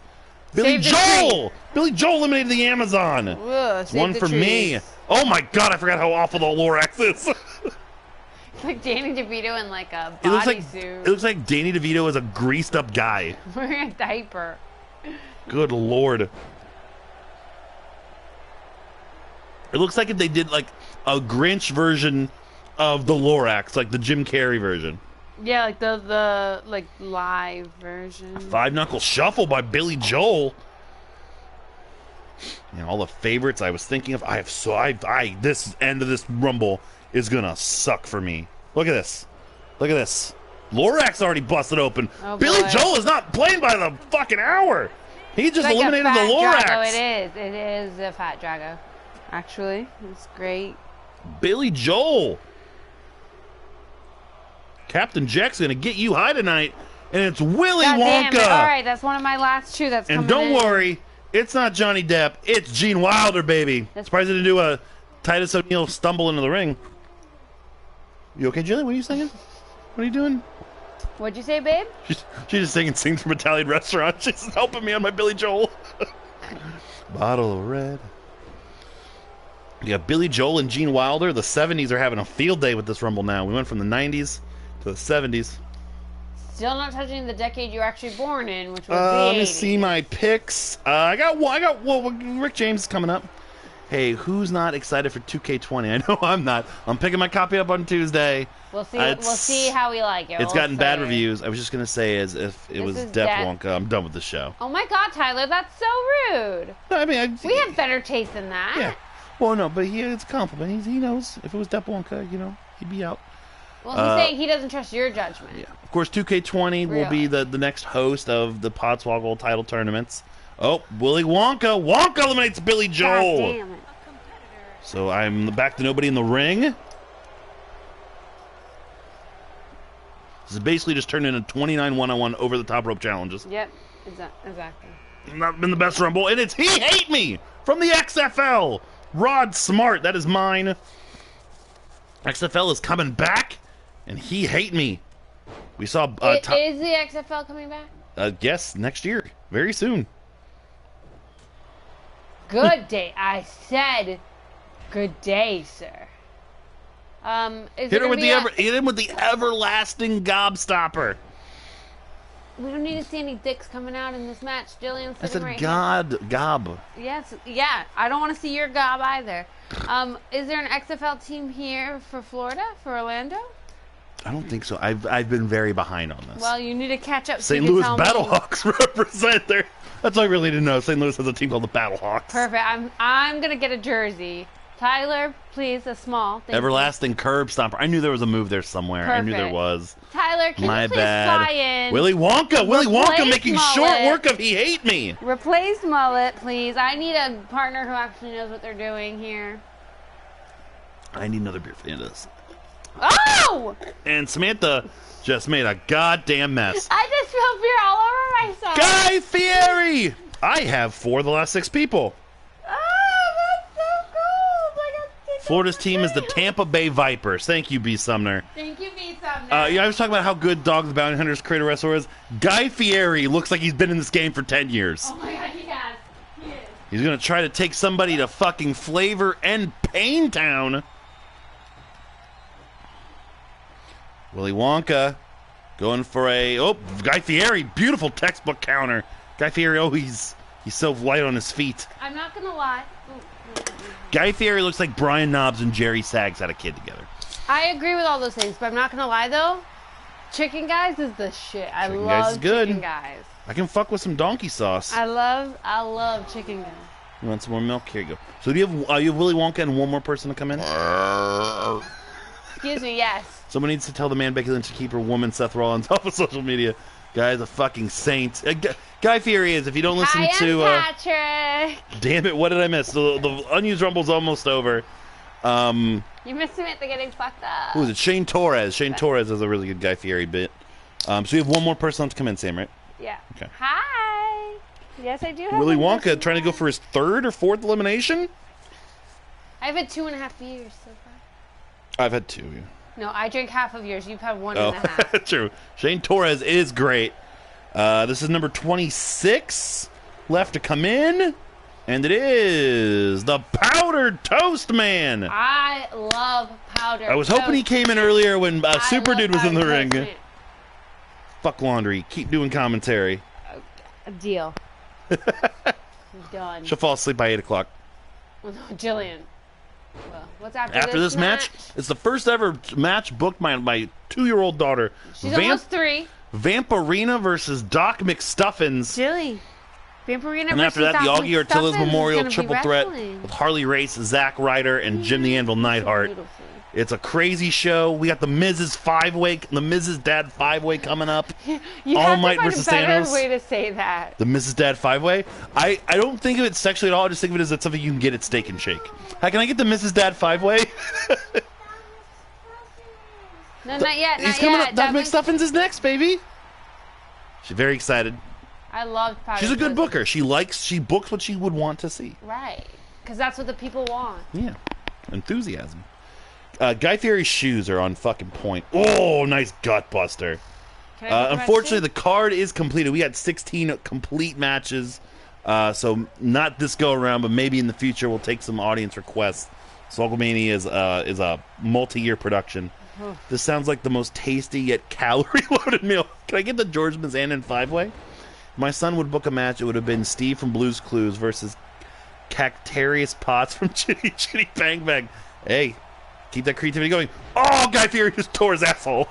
Billy Joel. Billy Joel eliminated the Amazon. Ugh, One for me. Oh my God, I forgot how awful the Lorax is. It's like Danny DeVito in like a It bodysuit. looks like Danny DeVito is a greased up guy. Wearing a diaper. Good Lord. It looks like if they did like a Grinch version of the Lorax, like the Jim Carrey version. Yeah, like the like live version. Five Knuckle Shuffle by Billy Joel. You know, all the favorites I was thinking of. This end of this Rumble is gonna suck for me. Look at this. Look at this. Lorax already busted open. Oh, Billy boy. Joel is not playing by the fucking hour. He just Like eliminated a the fat Lorax. Drago. It is a fat Drago. Actually, it's great. Billy Joel. Captain Jack's gonna get you high tonight, and it's Willy God damn Wonka. it. All right, that's one of my last two. That's And coming don't in. worry, it's not Johnny Depp. It's Gene Wilder, baby. Surprised they didn't do a Titus O'Neil stumble into the ring. You okay, Jillian? What are you singing? What are you doing? What'd you say, babe? She's just singing "Sings from Italian Restaurant." She's helping me on my Billy Joel. Bottle of red. You got Billy Joel and Gene Wilder. The 70s are having a field day with this Rumble now. We went from the 90s to the 70s. Still not touching the decade you were actually born in, which was the Let 80s. me see my picks. I got Rick James is coming up. Hey, who's not excited for 2K20? I know I'm not. I'm picking my copy up on Tuesday. We'll see how we like it. It's gotten bad reviews. I was just going to say as if it was Depp Wonka. I'm done with the show. Oh my God, Tyler, that's so rude. No, I mean, We have better taste than that. Yeah. Well, no, but it's a compliment. He knows if it was Depp Wonka, he'd be out. Well, he's saying he doesn't trust your judgment. Yeah. Of course, 2K20 will be the next host of the Podswoggle title tournaments. Oh, Willy Wonka. Wonka eliminates Billy Joel. God damn it. So I'm back to nobody in the ring. This is basically just turned into 29 one-on-one over-the-top rope challenges. Yep, exactly. Not been the best Rumble, and it's He Hate Me from the XFL. Rod Smart, that is mine. XFL is coming back, and He Hate Me. We saw... is the XFL coming back? Yes, next year. Very soon. Good day. I said good day, sir. Hit him with the everlasting gobstopper. We don't need to see any dicks coming out in this match. Jillian's I sitting said right gob. here. Yes, yeah. I don't want to see your gob either. Is there an XFL team here for Florida, for Orlando? I don't think so. I've been very behind on this. Well, you need to catch up. St. Louis Battlehawks represent there. That's all I really need to know. St. Louis has a team called the Battlehawks. Perfect. I'm gonna get a jersey. Tyler, please, a small. Thank Everlasting you. Curb Stomper. I knew there was a move there somewhere. Perfect. I knew there was. Tyler, can My you please bad. fly in? Willy Wonka. Willy Wonka Replace making Mullet. short work of He Hate Me. Replace Mullet, please. I need a partner who actually knows what they're doing here. I need another beer for the end of this. Oh! And Samantha just made a goddamn mess. I just spilled beer all over myself. Guy Fieri! I have 4 of the last 6 people. Oh, that's so cool. I got to take Florida's that team is the for Tampa Bay Vipers. Thank you, B. Sumner. Thank you, B. Sumner. Yeah, I was talking about how good Dog the Bounty Hunter's creator wrestler is. Guy Fieri looks like he's been in this game for 10 years. Oh my god, he has. He is. He's going to try to take somebody to fucking Flavor and Pain Town. Willy Wonka going for a... Oh, Guy Fieri, beautiful textbook counter. Guy Fieri, he's so light on his feet. I'm not going to lie. Guy Fieri looks like Brian Knobs and Jerry Sags had a kid together. I agree with all those things, but I'm not going to lie, though. Chicken Guys is the shit. I Chicken Guys love is good. Chicken Guys. I can fuck with some donkey sauce. I love Chicken Guys. You want some more milk? Here you go. So do you have Willy Wonka and one more person to come in? Excuse me, yes. Someone needs to tell the man Becky Lynch to keep her woman Seth Rollins off of social media. Guy's a fucking saint. Guy Fieri is. If you don't listen to... Patrick. Damn it, what did I miss? The Unused Rumble's almost over. You missed him at the getting fucked up. Who is it? Shane Torres. Shane Torres is a really good Guy Fieri bit. So we have one more person to come in, Sam, right? Yeah. Okay. Hi. Yes, I do have Willy one Wonka person trying to go for his 3rd or 4th elimination? I've had 2.5 years so far. I've had 2, yeah. No, I drank half of yours. You've had 1.5. True. Shane Torres is great. This is number 26 left to come in. And it is the Powdered Toast Man. I love powdered I was hoping he came in earlier when Super Dude was in the ring. Man. Fuck laundry. Keep doing commentary. A deal. Done. She'll fall asleep by 8 o'clock. Jillian. Well, what's After this match, it's the first ever match booked by my 2-year-old daughter. She's almost 3. Vampirina versus Doc McStuffins. Jilly. Vampirina And after that, the Doc Augie Artillas McStuffins Memorial is gonna Triple be Threat wrestling. with Harley Race, Zack Ryder, and Jim the Anvil Neidhart. Beautiful. It's a crazy show. We got the Mrs. 5-way, the Mrs. Dad 5-way coming up. You All have Might to find versus a better Thanos. way to say that. The Mrs. Dad 5-way. I don't think of it sexually at all. I just think of it as it's something you can get at Steak and Shake. How can I get the Mrs. Dad 5-way? No, not yet. He's Not coming yet. up. Doc McStuffins is next, baby. She's very excited. I love powdered She's a good toast. booker. She books what she would want to see. Right. Because that's what the people want. Yeah. Enthusiasm. Guy Fieri's shoes are on fucking point. Oh, nice gut buster. Can I book Unfortunately, the the card is completed. We had 16 complete matches. So not this go around, but maybe in the future we'll take some audience requests. SwoggleMania is a multi-year production. This sounds like the most tasty yet calorie-loaded meal. Can I get the George Mazanin 5-way? My son would book a match. It would have been Steve from Blue's Clues versus Cactarius Potts from Chitty Chitty Bang Bang. Hey, keep that creativity going. Oh, Guy Fieri just tore his asshole.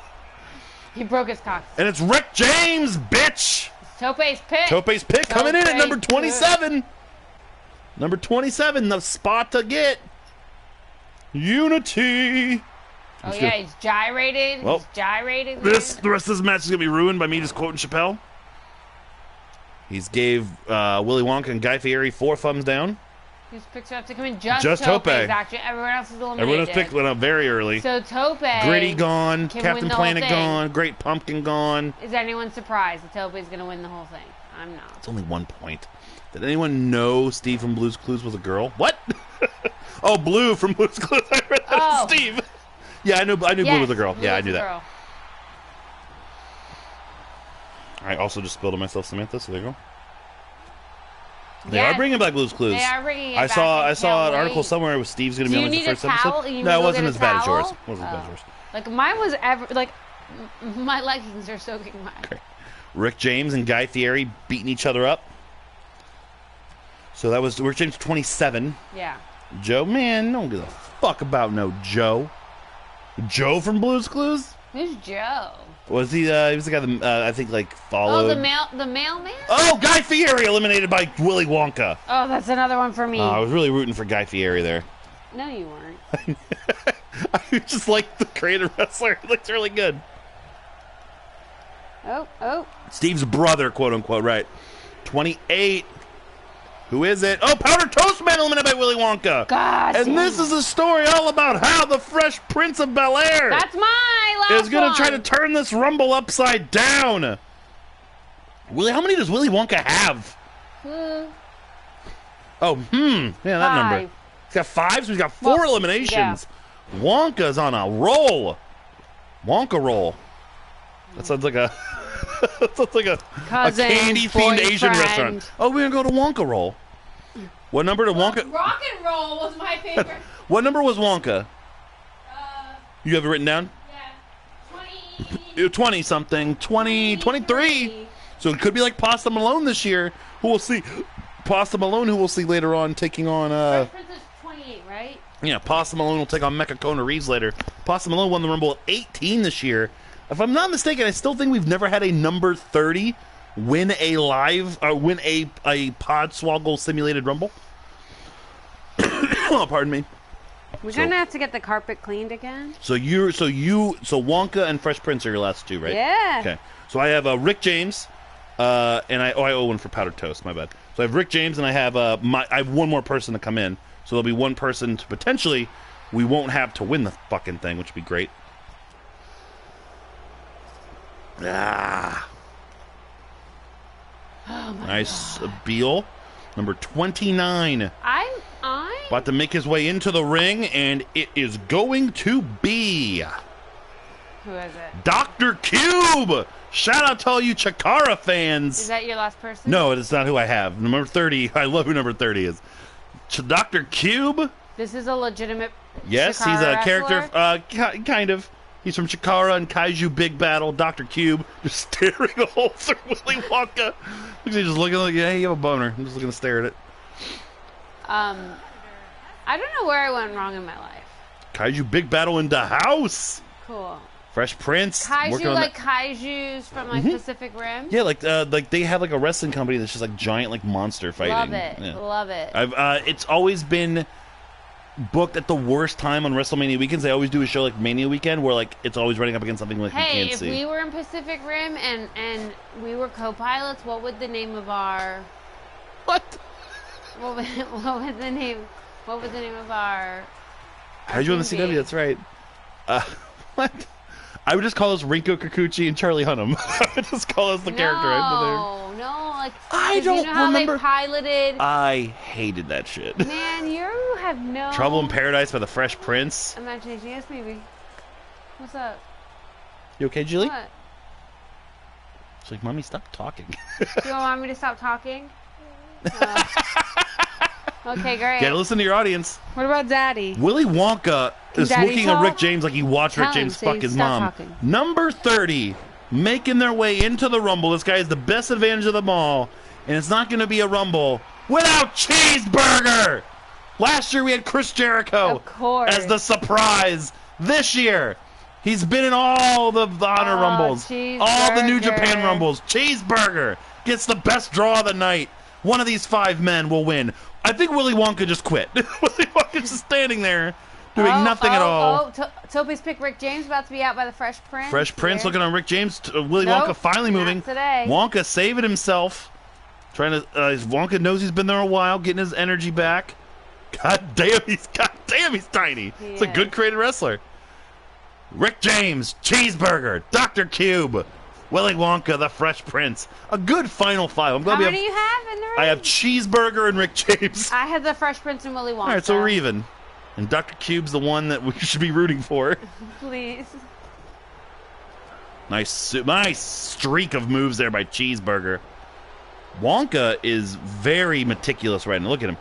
He broke his cock. And it's Rick James, bitch! Tope's pick. Tope's pick coming in at number Tope's 27. Number 27, the spot to get. Unity. Oh, yeah, he's gyrated. Well, He's gyrated. The rest of this match is going to be ruined by me just quoting Chappelle. He's gave Willy Wonka and Guy Fieri 4 thumbs down. Who's picked up to come in? Just Tope. Tope's, actually. Everyone else is eliminated. Everyone else picked went up very early. So Tope. Gritty gone. can Captain win the Planet whole thing. gone. Great Pumpkin gone. Is anyone surprised that Tope's going to win the whole thing? I'm not. It's only 1 point. Did anyone know Steve from Blue's Clues was a girl? What? Oh, Blue from Blue's Clues. I read that as Steve. Yeah, I knew Blue was a girl. Blue Yeah, I was knew a that. girl. I also just spilled on myself, Samantha, so there you go. They Yes, are bringing back Blue's Clues. They are bringing it I back. saw I saw an can't article wait. somewhere where Steve's going to Do be you on the need a first towel? episode. You No, it go wasn't get as a bad as yours. towel? It wasn't as bad as yours. Like, mine was ever, like, my leggings are soaking wet. Okay. Rick James and Guy Fieri beating each other up. So that was Rick James 27. Yeah. Joe, man, no one gives a fuck about no Joe. Joe from Blue's Clues? Who's Joe? Was he? He was the guy that I think like followed. Oh, the mailman. Oh, Guy Fieri eliminated by Willy Wonka. Oh, that's another one for me. I was really rooting for Guy Fieri there. No, you weren't. I just like the creative wrestler. He looks really good. Oh. Steve's brother, quote unquote, right? 28. Who is it? Oh, Powder Toast Man eliminated by Willy Wonka. God. And this is a story all about how the Fresh Prince of Bel-Air That's my last is going to try to one. turn this Rumble upside down. How many does Willy Wonka have? Yeah, that number. 5. He's got 5, so he's got 4 eliminations. Yeah. Wonka's on a roll. Wonka roll. That sounds like a Cousin, candy-themed Asian boyfriend. restaurant. Oh, we're going to go to Wonka roll. What number did Wonka... Rock and roll was my favorite. What number was Wonka? You have it written down? Yeah. 20-something. 23. So it could be like Pasta Malone this year, who we'll see. Pasta Malone, who we'll see later on, taking on... Fresh Prince is 28, right? Yeah, Pasta Malone will take on Mecha Kona Reeves later. Pasta Malone won the Rumble at 18 this year. If I'm not mistaken, I still think we've never had a number 30 win a Podswoggle simulated Rumble. Oh, pardon me. We're gonna have to get the carpet cleaned again. So Wonka and Fresh Prince are your last two, right? Yeah. Okay. So I have Rick James, and I owe one for Powdered Toast. My bad. So I have Rick James, and I have I have one more person to come in. So there'll be one person to potentially we won't have to win the fucking thing, which would be great. Oh Nice. Beal, number 29. I'm About to make his way into the ring, and it is going to be... Who is it? Dr. Cube! Shout out to all you Chikara fans. Is that your last person? No, it's not who I have. Number 30. I love who number 30 is. Dr. Cube? This is a legitimate Yes, Chikara he's a wrestler? character, kind of. He's from Chikara and Kaiju Big Battle. Dr. Cube just staring a hole through Willy Wonka. He's just looking like, yeah, you have a boner. I'm just looking to stare at it. I don't know where I went wrong in my life. Kaiju Big Battle in the house. Cool. Fresh Prince. working Kaiju, on like that. kaijus from like Pacific Rim. Yeah, like they have like a wrestling company that's just like giant like monster fighting. Love it. Yeah. Love it. It's always been booked at the worst time on WrestleMania weekends. They always do a show like Mania weekend where like it's always running up against something like Hey, you can't if see. we were in Pacific Rim and we were co-pilots, what would the name of our What? what would the name of our Kaiju on the team CW, be? that's right. What? I would just call us Rinko Kikuchi and Charlie Hunnam. I would just call us the character. No, like I 'cause don't you know how remember. they piloted. I hated that shit. Man, you have no Trouble in Paradise by the Fresh Prince. imagination. Yes, maybe. What's up? You okay, Julie? What? She's like, Mommy, stop talking. You don't want me to stop talking? Okay, great. Gotta listen to your audience. What about Daddy? Willy Wonka is Daddy looking at talk? Rick James like he watched Tell Rick him, James say, fuck his stop mom. talking. Number 30, making their way into the Rumble. This guy has the best advantage of them all, and it's not going to be a Rumble without Cheeseburger. Last year we had Chris Jericho Of course. as the surprise. This year, he's been in all the Honor Rumbles, all the New Japan Cheeseburger. Rumbles. Cheeseburger gets the best draw of the night. One of these 5 men will win. I think Willy Wonka just quit. Willy Wonka's just standing there doing nothing at all. Toby's pick Rick James about to be out by the Fresh Prince. Fresh Prince Here. looking on Rick James. Willy Nope, Wonka finally not moving. today. Wonka saving himself. Trying to. Wonka knows he's been there a while, getting his energy back. God damn, he's tiny. It's a good creative wrestler. Rick James, Cheeseburger, Dr. Cube, Willy Wonka, the Fresh Prince. A good final 5. I'm glad How we many have. do you have in the ring? I have Cheeseburger and Rick James. I have the Fresh Prince and Willy Wonka. All right, so we're even. And Dr. Cube's the one that we should be rooting for. Please. Nice streak of moves there by Cheeseburger. Wonka is very meticulous right now. Look at him.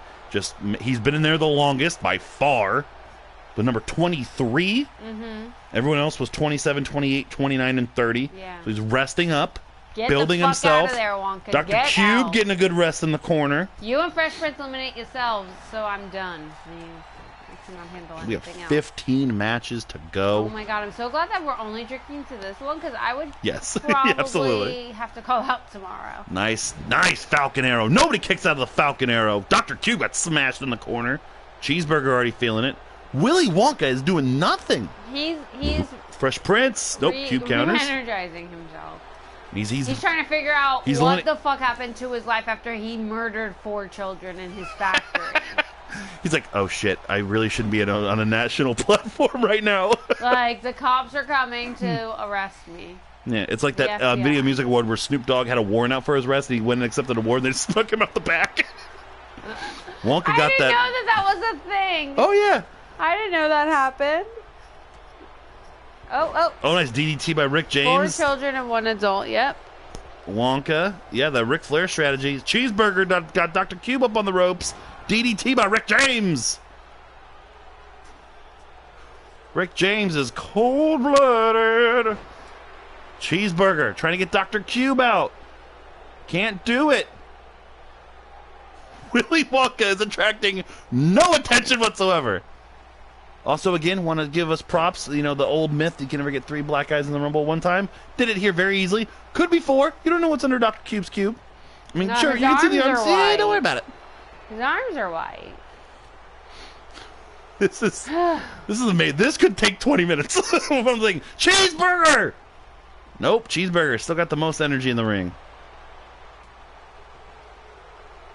He's been in there the longest by far. The number 23. Everyone else was 27, 28, 29, and 30. Yeah. So he's resting up. Get building the fuck himself. out of there, Wonka. Dr. Get Cube out. getting a good rest in the corner. You and Fresh Prince eliminate yourselves, so I'm done. I cannot handle We have anything else. 15 matches to go. Oh my god, I'm so glad that we're only drinking to this one, because I would Yes, probably absolutely. have to call out tomorrow. Nice Falcon Arrow. Nobody kicks out of the Falcon Arrow. Dr. Cube got smashed in the corner. Cheeseburger already feeling it. Willy Wonka is doing nothing. He's Fresh Prince. Nope, Cube counters. re-energizing himself. He's trying to figure out he's what the fuck happened to his life after he murdered 4 children in his factory. He's like, oh shit, I really shouldn't be on a national platform right now. Like, the cops are coming to arrest me. Yeah, it's like that FBI. Video Music Award where Snoop Dogg had a warrant out for his arrest and he went and accepted an award and they just snuck him out the back. Wonka I got didn't know that. that was a thing. Oh yeah. I didn't know that happened. Oh. Oh, nice DDT by Rick 4 James. children and 1 adult, yep. Wonka. Yeah, the Ric Flair strategy. Cheeseburger got Dr. Cube up on the ropes. DDT by Rick James. Rick James is cold-blooded. Cheeseburger trying to get Dr. Cube out. Can't do it. Willy Wonka is attracting no attention whatsoever. Also, again, want to give us props. You know, the old myth, you can never get 3 black guys in the Rumble one time. Did it here very easily. Could be 4. You don't know what's under Dr. Cube's cube. I mean, No, sure, his you can see the arms arms. are Yeah, white. don't worry about it. His arms are white. This is amazing. This could take 20 minutes. I'm thinking, Cheeseburger! Nope, Cheeseburger still got the most energy in the ring.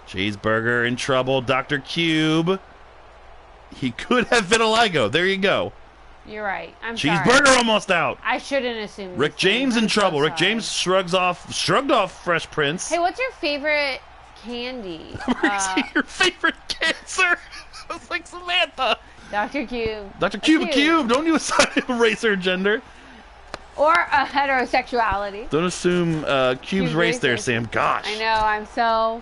Cheeseburger in trouble. Dr. Cube. He could have vitiligo. There you go. You're right. I'm Cheeseburger sorry. almost out. I shouldn't assume. Rick these things. James in I'm so trouble. Rick sorry. James shrugged off Fresh Prince. Hey, what's your favorite candy? Your favorite cancer? I was like, Samantha. Dr. Cube. Dr. Cube. Don't you assign race or gender. Or a heterosexuality. Don't assume Cube's race there, Sam. Gosh. I know. I'm so.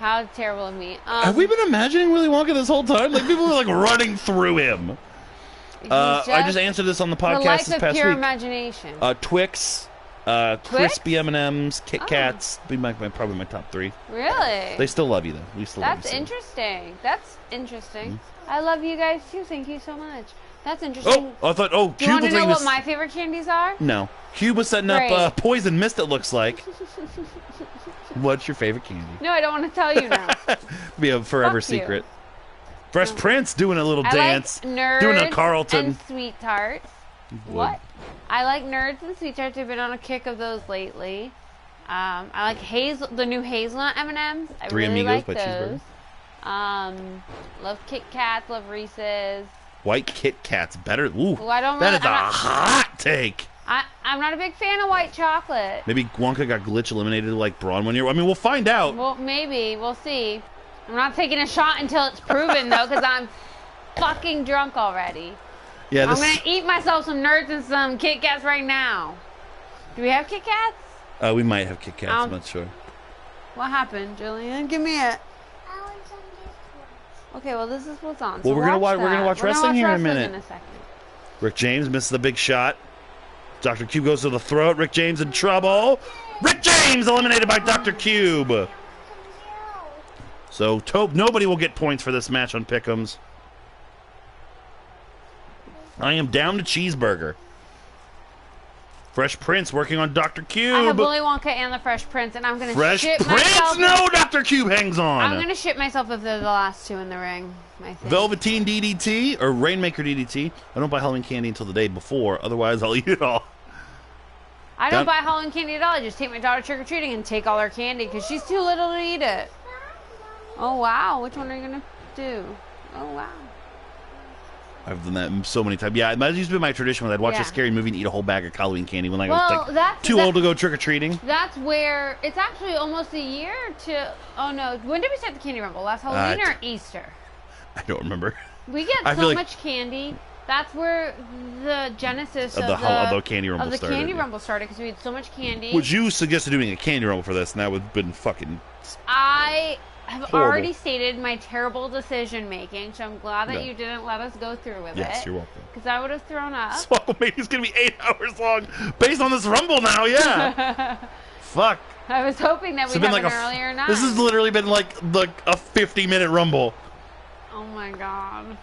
How terrible of me. Have we been imagining Willy Wonka this whole time? Like, people were like running through him. I just answered this on the the podcast life this of past pure week. imagination. Twix, crispy M&Ms, Kit Kats, be probably my top 3. Really? They still love you, though. We still love you. That's Sam. interesting. That's interesting. Mm-hmm. I love you guys too. Thank you so much. That's interesting. Oh, I thought, Do you Cube want was to know taking what this. my favorite candies are? No. Cube was setting Great. up Poison Mist, it looks like. What's your favorite candy? No, I don't want to tell you now. Be a forever Fuck you. secret. Fresh Prince doing a little dance. I like nerds doing a Carlton. and sweet tarts. What? I like nerds and sweet tarts. I've been on a kick of those lately. I like the new hazelnut M&Ms. I 3 really Amigos like by those. Cheeseburger. Love Kit Kats. Love Reese's. White Kit Kats better. Ooh, Ooh, I don't that really- is a I'm not- hot take. I'm not a big fan of white chocolate. Maybe Wonka got glitch eliminated like Braun one year. I mean, we'll find out. Well, maybe. We'll see. I'm not taking a shot until it's proven, though, because I'm fucking drunk already. Yeah, I'm this. going to eat myself some nerds and some Kit Kats right now. Do we have Kit Kats? We might have Kit Kats. I'm not sure. What happened, Julian? Give me it. Okay, well, this is what's on. Well, so we're gonna watch that. wrestling here in a wrestling minute. In a second. Rick James misses the big shot. Dr. Cube goes to the throat. Rick James in trouble. Rick James eliminated by Dr. Cube. So nobody will get points for this match on Pick'ems. I am down to Cheeseburger. Fresh Prince working on Dr. Cube. I have Willy Wonka and the Fresh Prince, and I'm going to Fresh shit Prince? myself. No, Dr. Cube hangs on. I'm going to shit myself if they're the last 2 in the ring, I think. Velveteen DDT or Rainmaker DDT. I don't buy Halloween candy until the day before. Otherwise, I'll eat it all. I don't buy Halloween candy at all. I just take my daughter trick-or-treating and take all her candy because she's too little to eat it. Oh, wow. Which one are you going to do? Oh, wow. I've done that so many times. Yeah, that used to be my tradition when I'd watch a scary movie and eat a whole bag of Halloween candy when I was like too old to go trick-or-treating. That's where it's actually almost a year to... Oh, no. When did we start the Candy Rumble? Last Halloween or Easter? I don't remember. We get so much candy. That's where the genesis of the Candy Rumble started. Candy Rumble started because we had so much candy. Would you suggest doing a Candy Rumble for this, and that would have been fucking... I have horrible. already stated my terrible decision making, so I'm glad that you didn't let us go through with it. Yes, you're welcome. Because I would have thrown up. SwoggleMania is going to be 8 hours long based on this Rumble now, yeah. fuck? I was hoping that we'd have an earlier night. This has literally been like a 50-minute Rumble. Oh my god.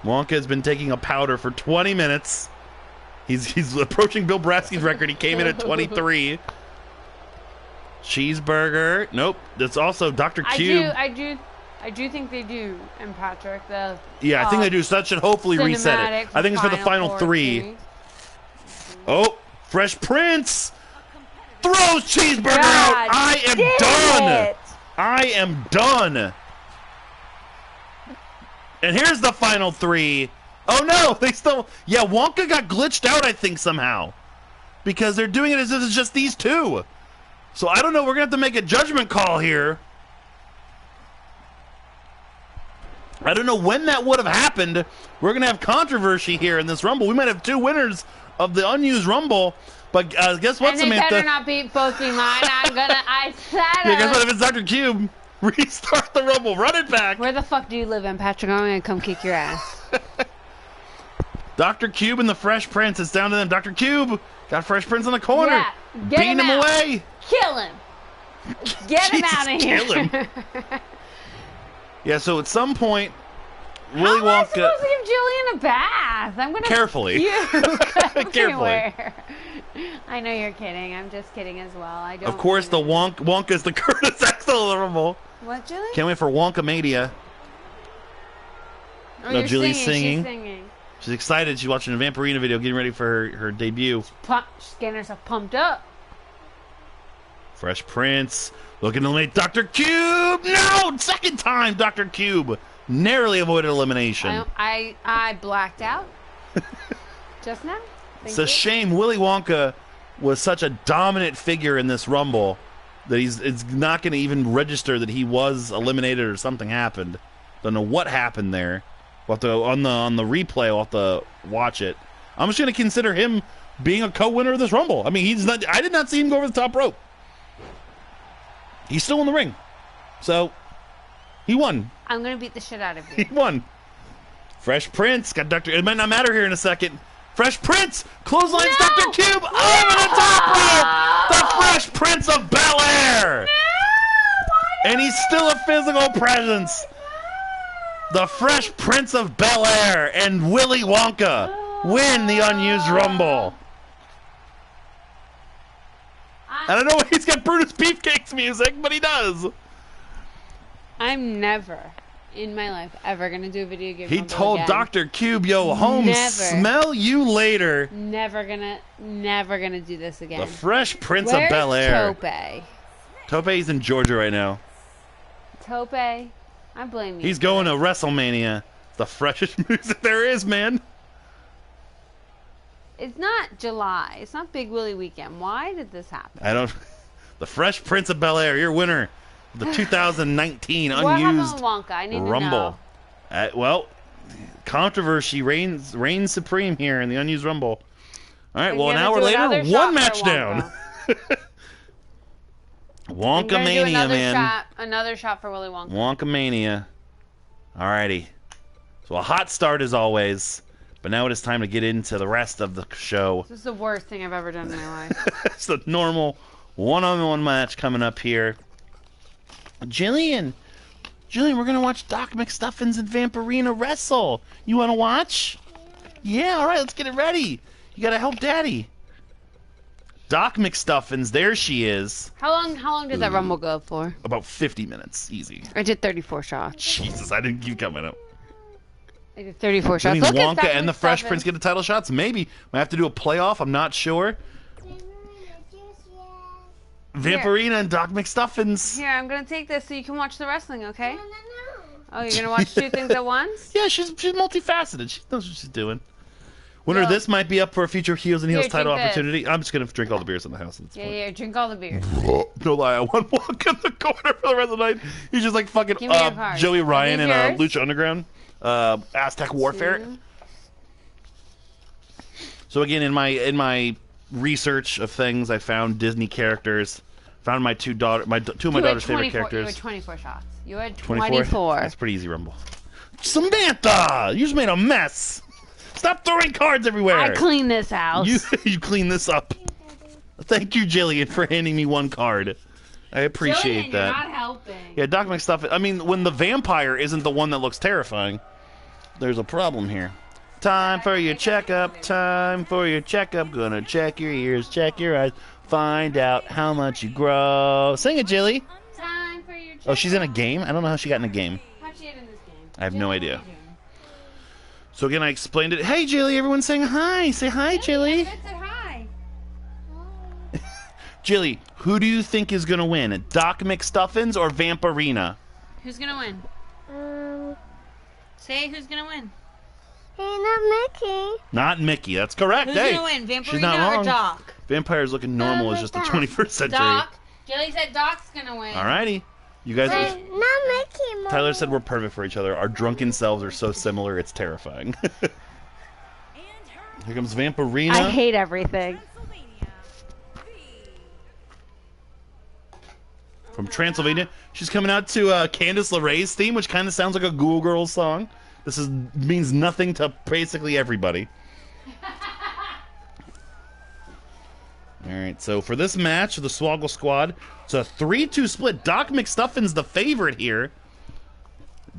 Wonka has been taking a powder for 20 minutes. He's approaching Bill Brasky's record. He came in at 23. Cheeseburger. Nope. That's also Dr. Cube. I do think they do, and Patrick, yeah, I think they do. So that should hopefully reset it. I think it's for the final three. Oh, Fresh Prince throws Cheeseburger out. I am done. I am done. And here's the final three. Oh no, they still... Yeah, Wonka got glitched out, I think, somehow. Because they're doing it as if it's just these two. So I don't know, we're going to have to make a judgment call here. I don't know when that would have happened. We're going to have controversy here in this Rumble. We might have two winners of the unused Rumble. But guess what, Samantha? And they better not both be mine. I said it. Yeah, guess what? If it's Dr. Cube, restart the Rumble. Run it back. Where the fuck do you live in, Patrick? I'm going to come kick your ass. Dr. Cube and the Fresh Prince. It's down to them. Dr. Cube got Fresh Prince in the corner. Yeah, beating him away. Kill him. Get him out of here. Kill him. Yeah, so at some point, Willy Wonka... How am I supposed to give Jillian a bath? I'm going to... Carefully. Carefully. I know you're kidding. I'm just kidding as well. I don't. Of course, the Wonka's the Curtis Axel of the Rumble. What, Julie? Can't wait for WonkaMania. Oh, no, Julie's singing. She's singing. She's excited. She's watching a Vampirina video, getting ready for her debut. She's getting herself pumped up. Fresh Prince looking to eliminate Dr. Cube. No! Second time, Dr. Cube narrowly avoided elimination. I blacked out just now. It's a shame. Willy Wonka was such a dominant figure in this Rumble that it's not going to even register that he was eliminated or something happened. Don't know what happened there. We'll have to, on the replay, we'll have to watch it. I'm just going to consider him being a co-winner of this Rumble. I mean, he's not. I did not see him go over the top rope. He's still in the ring, so he won. I'm going to beat the shit out of you. He won. Fresh Prince got Dr. It might not matter here in a second. Fresh Prince clotheslines Dr. Cube over the top rope. The Fresh Prince of Bel-Air. And he's still a physical presence. The Fresh Prince of Bel-Air and Willy Wonka win the unused Rumble. I don't know why he's got Brutus Beefcake's music, but he does. I'm never in my life ever gonna do a video game. He told again. Dr. Cube, yo, Holmes, never. Smell you later. Never gonna do this again. The Fresh Prince Where's of Bel-Air. Tope? Tope's in Georgia right now. Tope, I blame you. He's going to WrestleMania. The freshest music there is, man. It's not July. It's not Big Willie weekend. Why did this happen? I don't. The Fresh Prince of Bel-Air, your winner. The 2019 what happened unused with Wonka? I need Rumble. To know. Well, controversy reigns supreme here in the unused Rumble. All right, well, an hour later, one match down. WonkaMania, man. Another shot for Willy Wonka. WonkaMania. All righty. So a hot start as always, but now it is time to get into the rest of the show. This is the worst thing I've ever done in my life. It's the normal one-on-one match coming up here. Jillian, we're going to watch Doc McStuffins and Vampirina wrestle. You want to watch? Yeah, all right, let's get it ready. You got to help Daddy. Doc McStuffins, there she is. How long did that Rumble go for? About 50 minutes, easy. I did 34 shots. Jesus, I didn't keep coming up. I did 34 shots. Look Wonka and the Fresh Prince get the title shots? Maybe. Might have to do a playoff, I'm not sure. Vampirina and Doc McStuffins. Here, I'm going to take this so you can watch the wrestling, okay? No. Oh, you're going to watch two things at once? Yeah, she's multifaceted. She knows what she's doing. Winner, this might be up for a future Heels and Heels title opportunity. I'm just going to drink all the beers in the house. Yeah, drink all the beers. No lie, I want Wonka in the corner for the rest of the night. He's just like fucking Joey Ryan in Lucha Underground. Aztec Warfare. So again, in my research of things, I found Disney characters. Found two of my daughter's favorite characters. You had 24 shots. You had 24. That's pretty easy, Rumble. Samantha, you just made a mess. Stop throwing cards everywhere. I clean this house. You clean this up. Thank you, Jillian, for handing me one card. I appreciate Jillian, that. You're not helping. Yeah, Doc McStuffins. I mean, when the vampire isn't the one that looks terrifying, there's a problem here. Time for your checkup. Time for your checkup. Gonna check your ears, check your eyes, find out how much you grow. Sing it, Jilly. Time for your checkup. Oh, she's in a game? I don't know how she got in a game. How'd she get in this game? I have no idea. So again, I explained it. Hey, Jilly, everyone's saying hi. Say hi, Jilly. I said hi. Jilly, who do you think is going to win? Doc McStuffins or Vampirina? Who's gonna win? Say who's gonna win. Hey, not Mickey. Not Mickey. That's correct. Who's hey, gonna win? Vampirina she's not wrong. or Doc? Vampires looking normal is just the Doc. 21st century. Doc. Jilly said Doc's gonna win. Alrighty. You guys... Hey, not Mickey, Mom. Tyler said we're perfect for each other. Our drunken selves are so similar, it's terrifying. Here comes Vampirina. I hate everything. From Transylvania. She's coming out to Candice LeRae's theme, which kind of sounds like a Ghoul Girls song. This means nothing to basically everybody. Alright, so for this match, the Swoggle Squad, it's a 3-2 split. Doc McStuffin's the favorite here.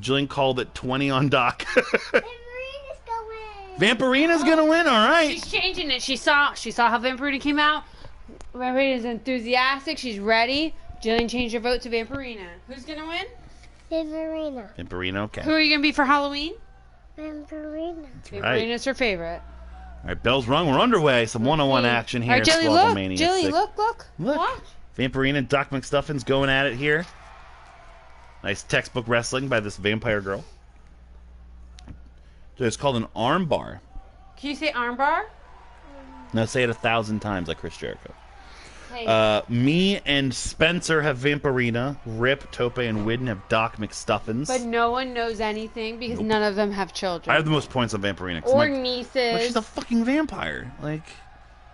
Jillian called it 20 on Doc. Vampirina's going. Vampirina's gonna win, alright. She's changing it. She saw how Vampirina came out. Vampirina's enthusiastic. She's ready. Jillian changed her vote to Vampirina. Who's gonna win? Vampirina. Vampirina, okay. Who are you gonna be for Halloween? Vampirina. Right. Vampirina's her favorite. Alright, bell's rung. We're underway. Some one-on-one action here. All right, Jilly, look. SwoggleMania Jilly, VI. look. Look. Watch. Vampirina and Doc McStuffin's going at it here. Nice textbook wrestling by this vampire girl. It's called an arm bar. Can you say armbar? Now say it 1,000 times like Chris Jericho. Hey. Me and Spencer have Vampirina. Rip, Tope, and Widden have Doc McStuffins. But no one knows anything because none of them have children. I have the most points on Vampirina. 'cause Or I'm like, nieces. but she's a fucking vampire. Like,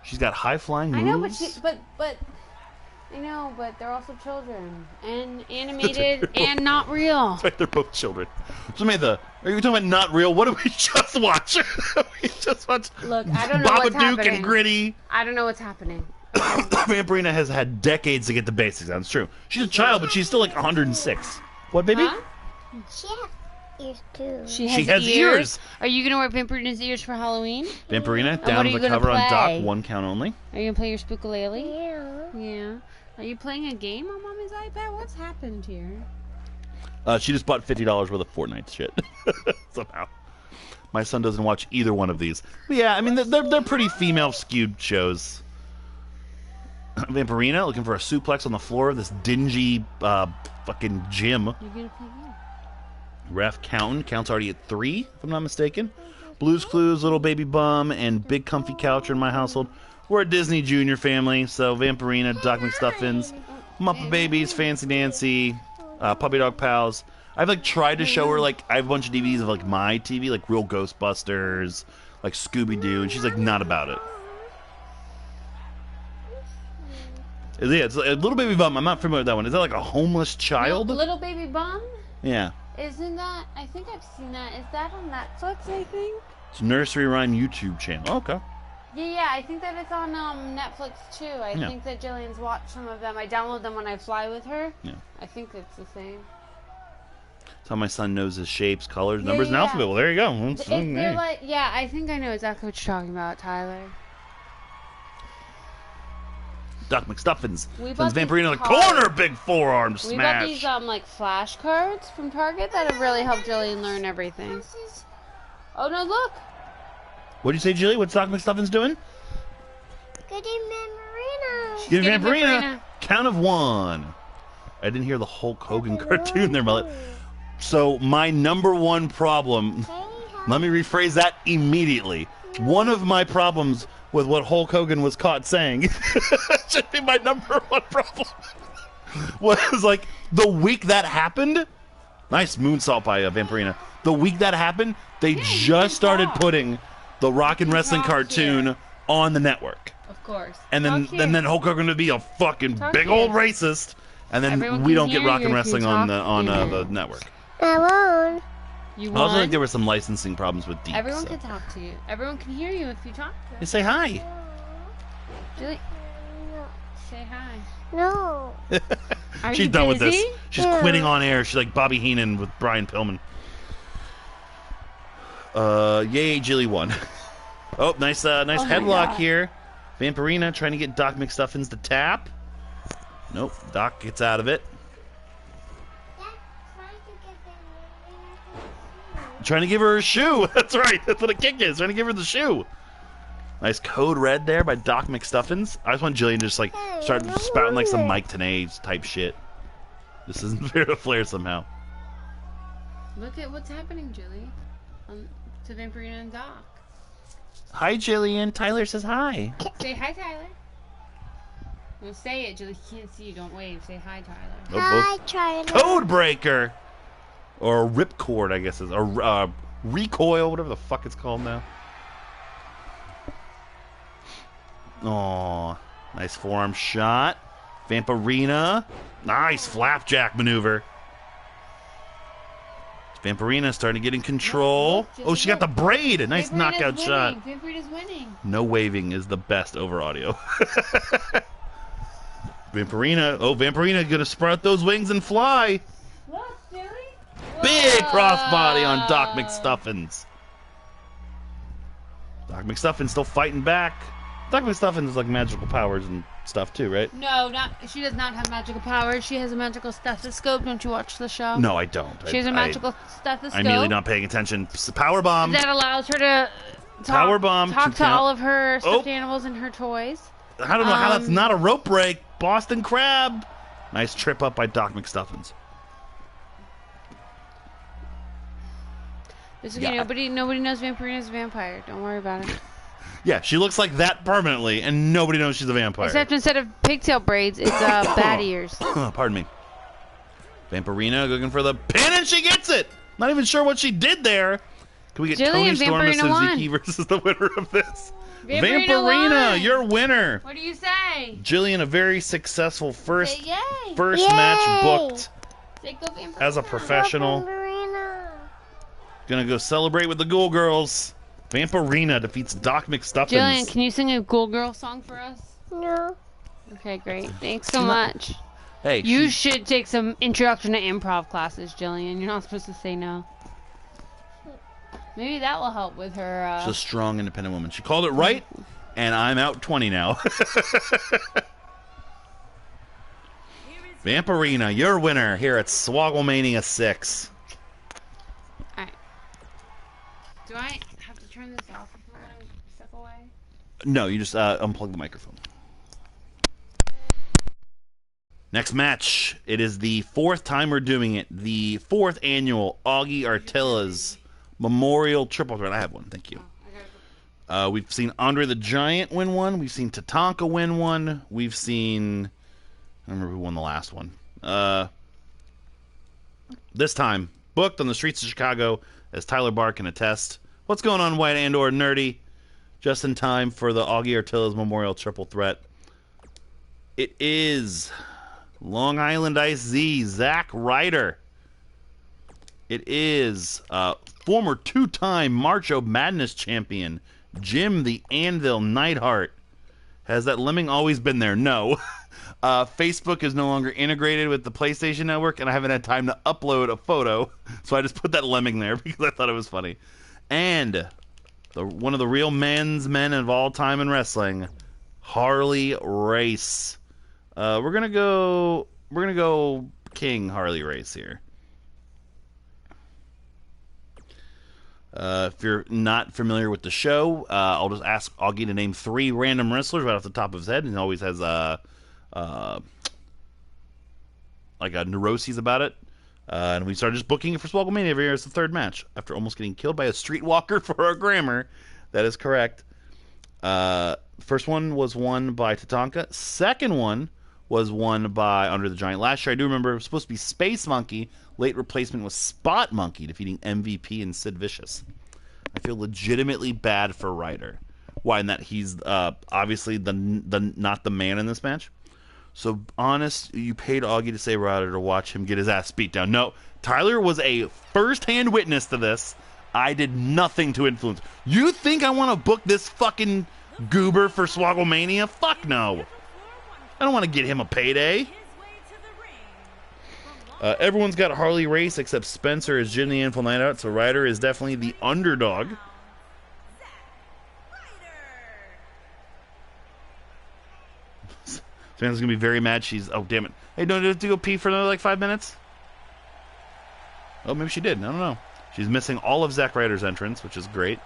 she's got high-flying moves. I know, but I know, but they're also children and animated and not real. Right, they're both children. So, Samantha, are you talking about not real? What did we just watch? We just watched Look, I don't know what's Babadook happening. and Gritty. I don't know what's happening. Vampirina has had decades to get the basics down. It's true. She's a child, but she's still like 106. What, baby? Huh? She has ears too. She She has has ears. ears. Are you gonna wear Vampirina's ears for Halloween? Vampirina what down are on you the gonna cover on play? Doc, 1 count only. Are you gonna play your Spookalele? Yeah. Yeah. Are you playing a game on Mommy's iPad? What's happened here? She just bought $50 worth of Fortnite shit. Somehow. My son doesn't watch either one of these. But yeah, I mean, they're pretty female-skewed shows. Vampirina looking for a suplex on the floor of this dingy fucking gym. You're gonna play game. Ref counts already at 3, if I'm not mistaken. Blues Clues, Little Baby Bum, and Big Comfy Couch are in my household. We're a Disney Junior family, so Vampirina, Doc McStuffins, Muppet Babies, Fancy Nancy, Puppy Dog Pals. I've like tried to show her like I have a bunch of DVDs of like my TV, like Real Ghostbusters, like Scooby Doo, and she's like not about it. Yeah, it's a Little Baby Bum. I'm not familiar with that one. Is that like a homeless child? Little Baby Bum? Yeah. Isn't that? I think I've seen that. Is that on Netflix? I think. It's Nursery Rhyme YouTube channel. Okay. Yeah, I think that it's on Netflix too. I Yeah. think that Jillian's watched some of them. I download them when I fly with her. Yeah. I think it's the same. That's how my son knows his shapes, colors, numbers, and yeah. alphabet. Well, there you go. It's- They're hey. like, yeah, I think I know exactly what you're talking about, Tyler. Doc McStuffins We sends bought these Vampirina in the cards. corner. Big forearm We smash. got these like flashcards from Target that have really helped Jillian learn everything. Oh no, look! What'd you say, Jilly? What's Doc McStuffins doing? Good Vampirina. Get getting Vampirina. Vampirina. Count of 1. I didn't hear the Hulk Hogan cartoon there, but so my number one problem. Let me rephrase that immediately. One of my problems with what Hulk Hogan was caught saying should be my number one problem. Was like the week that happened. Nice moonsault by Vampirina. The week that happened, they just started putting the Rock and Wrestling cartoon on the network. Of course. And then Hulk Hogan would be a fucking Talk big here. old racist, and then Everyone we can don't get hear Rock you and if you Wrestling on talk the here. network. I won't. You I also won. think there were some licensing problems with Deep. Everyone so. can talk to you. Everyone can hear you if you talk to They them. say hi. Jilly, say hi. No. Are She's you done with this. busy? She's Yeah. quitting on air. She's like Bobby Heenan with Brian Pillman. Yay, Jilly won. Oh, nice my headlock God. here. Vampirina trying to get Doc McStuffins to tap. Nope, Doc gets out of it. Trying to give her a shoe. That's right. That's what a kick is. Trying to give her the shoe. Nice code red there by Doc McStuffins. I just want Jillian to just like start spouting like some Mike Tenay type shit. This isn't fair to Flair somehow. Look at what's happening, Julie. To Vampirina and Doc. Hi, Jillian. Tyler says hi. Say hi, Tyler. Well, say it, Julie. He can't see you. Don't wave. Say hi, Tyler. Hi, Tyler. Code breaker. Or ripcord, I guess is. Or recoil, whatever the fuck it's called now. Oh, nice forearm shot. Vampirina. Nice flapjack maneuver. Vampirina starting to get in control. Oh, she got the braid. A nice Vampirina's knockout winning. shot. Vampirina's winning. No waving is the best over audio. Vampirina. Oh, Vampirina gonna sprout those wings and fly. Look, Julie. Big crossbody on Doc McStuffins. Doc McStuffins still fighting back. Doc McStuffins is like magical powers and stuff too, right? No, not. She does not have magical powers. She has a magical stethoscope. Don't you watch the show? No, I don't. She has a magical stethoscope. I'm immediately not paying attention. Power bomb. that allows her to Power bomb, talk two to count. all of her stuffed Oh. animals and her toys. I don't know how that's not a rope break. Boston Crab. Nice trip up by Doc McStuffins. It's okay. Yeah. Nobody knows Vampirina's a vampire. Don't worry about it. Yeah, she looks like that permanently, and nobody knows she's a vampire. Except instead of pigtail braids, it's bat ears. Pardon me. Vampirina looking for the pin, and she gets it. Not even sure what she did there. Can we get Jillian, Tony Storm and Vampirina won. Suzuki versus the winner of this? Vampirina won. your winner. What do you say? Jillian, a very successful first Say yay. first Yay. match booked Say go Vampirina. as a professional. Vampirina. Gonna go celebrate with the Ghoul Girls. Vampirina defeats Doc McStuffins. Jillian, can you sing a Ghoul Girl song for us? No. Okay, great. Thanks so much. Hey, You should take some introduction to improv classes, Jillian. You're not supposed to say no. Maybe that will help with her. she's a strong, independent woman. She called it right, and I'm out 20 now. Vampirina, your winner here at SwoggleMania VI. Alright. Do I have to turn this off before I step away? No, you just unplug the microphone. Next match. It is the fourth time we're doing it. The fourth annual Augie Artilla's Memorial Triple Threat. I have one. Thank you. We've seen Andre the Giant win one. We've seen Tatanka win one. We've seen... I don't remember who won the last one. This time, booked on the streets of Chicago, as Tyler Barr can attest. What's going on, White and or Nerdy? Just in time for the Augie Artilla's Memorial Triple Threat. It is Long Island Ice Z, Zack Ryder. It is former two-time Marcho Madness champion, Jim the Anvil Neidhart. Has that lemming always been there? No. Facebook is no longer integrated with the PlayStation Network, and I haven't had time to upload a photo, so I just put that lemming there because I thought it was funny. And one of the real men of all time in wrestling, Harley Race. We're gonna go King Harley Race here. If you're not familiar with the show, I'll just ask Augie to name 3 random wrestlers right off the top of his head, and he always has like a neuroses about it. And we started just booking it for SwoggleMania every year as the third match after almost getting killed by a streetwalker for our grammar. That is correct. First one was won by Tatanka. Second one was won by Andre the Giant. Last year, I do remember it was supposed to be Space Monkey. Late replacement was Spot Monkey, defeating MVP and Sid Vicious. I feel legitimately bad for Ryder. Why? In that he's obviously the not the man in this match. So, honest, you paid Augie to say Ryder to watch him get his ass beat down. No, Tyler was a first-hand witness to this. I did nothing to influence. You think I want to book this fucking goober for SwoggleMania? Fuck no. I don't want to get him a payday. Everyone's got Harley Race except Spencer is Jim the Anvil Nightheart, so Ryder is definitely the underdog. Samantha's going to be very mad. She's... Oh, damn it. Hey, don't you have to go pee for another, like, 5 minutes? Oh, maybe she did. I don't know. She's missing all of Zack Ryder's entrance, which is great.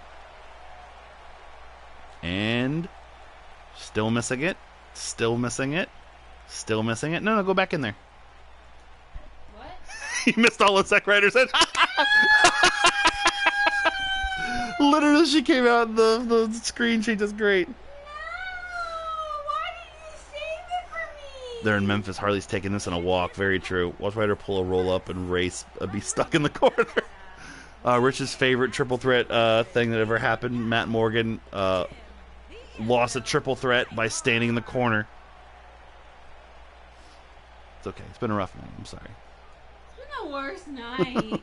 And... Still missing it. Still missing it. Still missing it. No, go back in there. What? You missed all of Zack Ryder's entrance. Literally, she came out in the screen. She does great. They're in Memphis. Harley's taking this in a walk. Very true. Watch Ryder pull a roll up and Race be stuck in the corner. Rich's favorite triple threat thing that ever happened. Matt Morgan lost a triple threat by standing in the corner. It's okay. It's been a rough night. I'm sorry. It's been the worst night.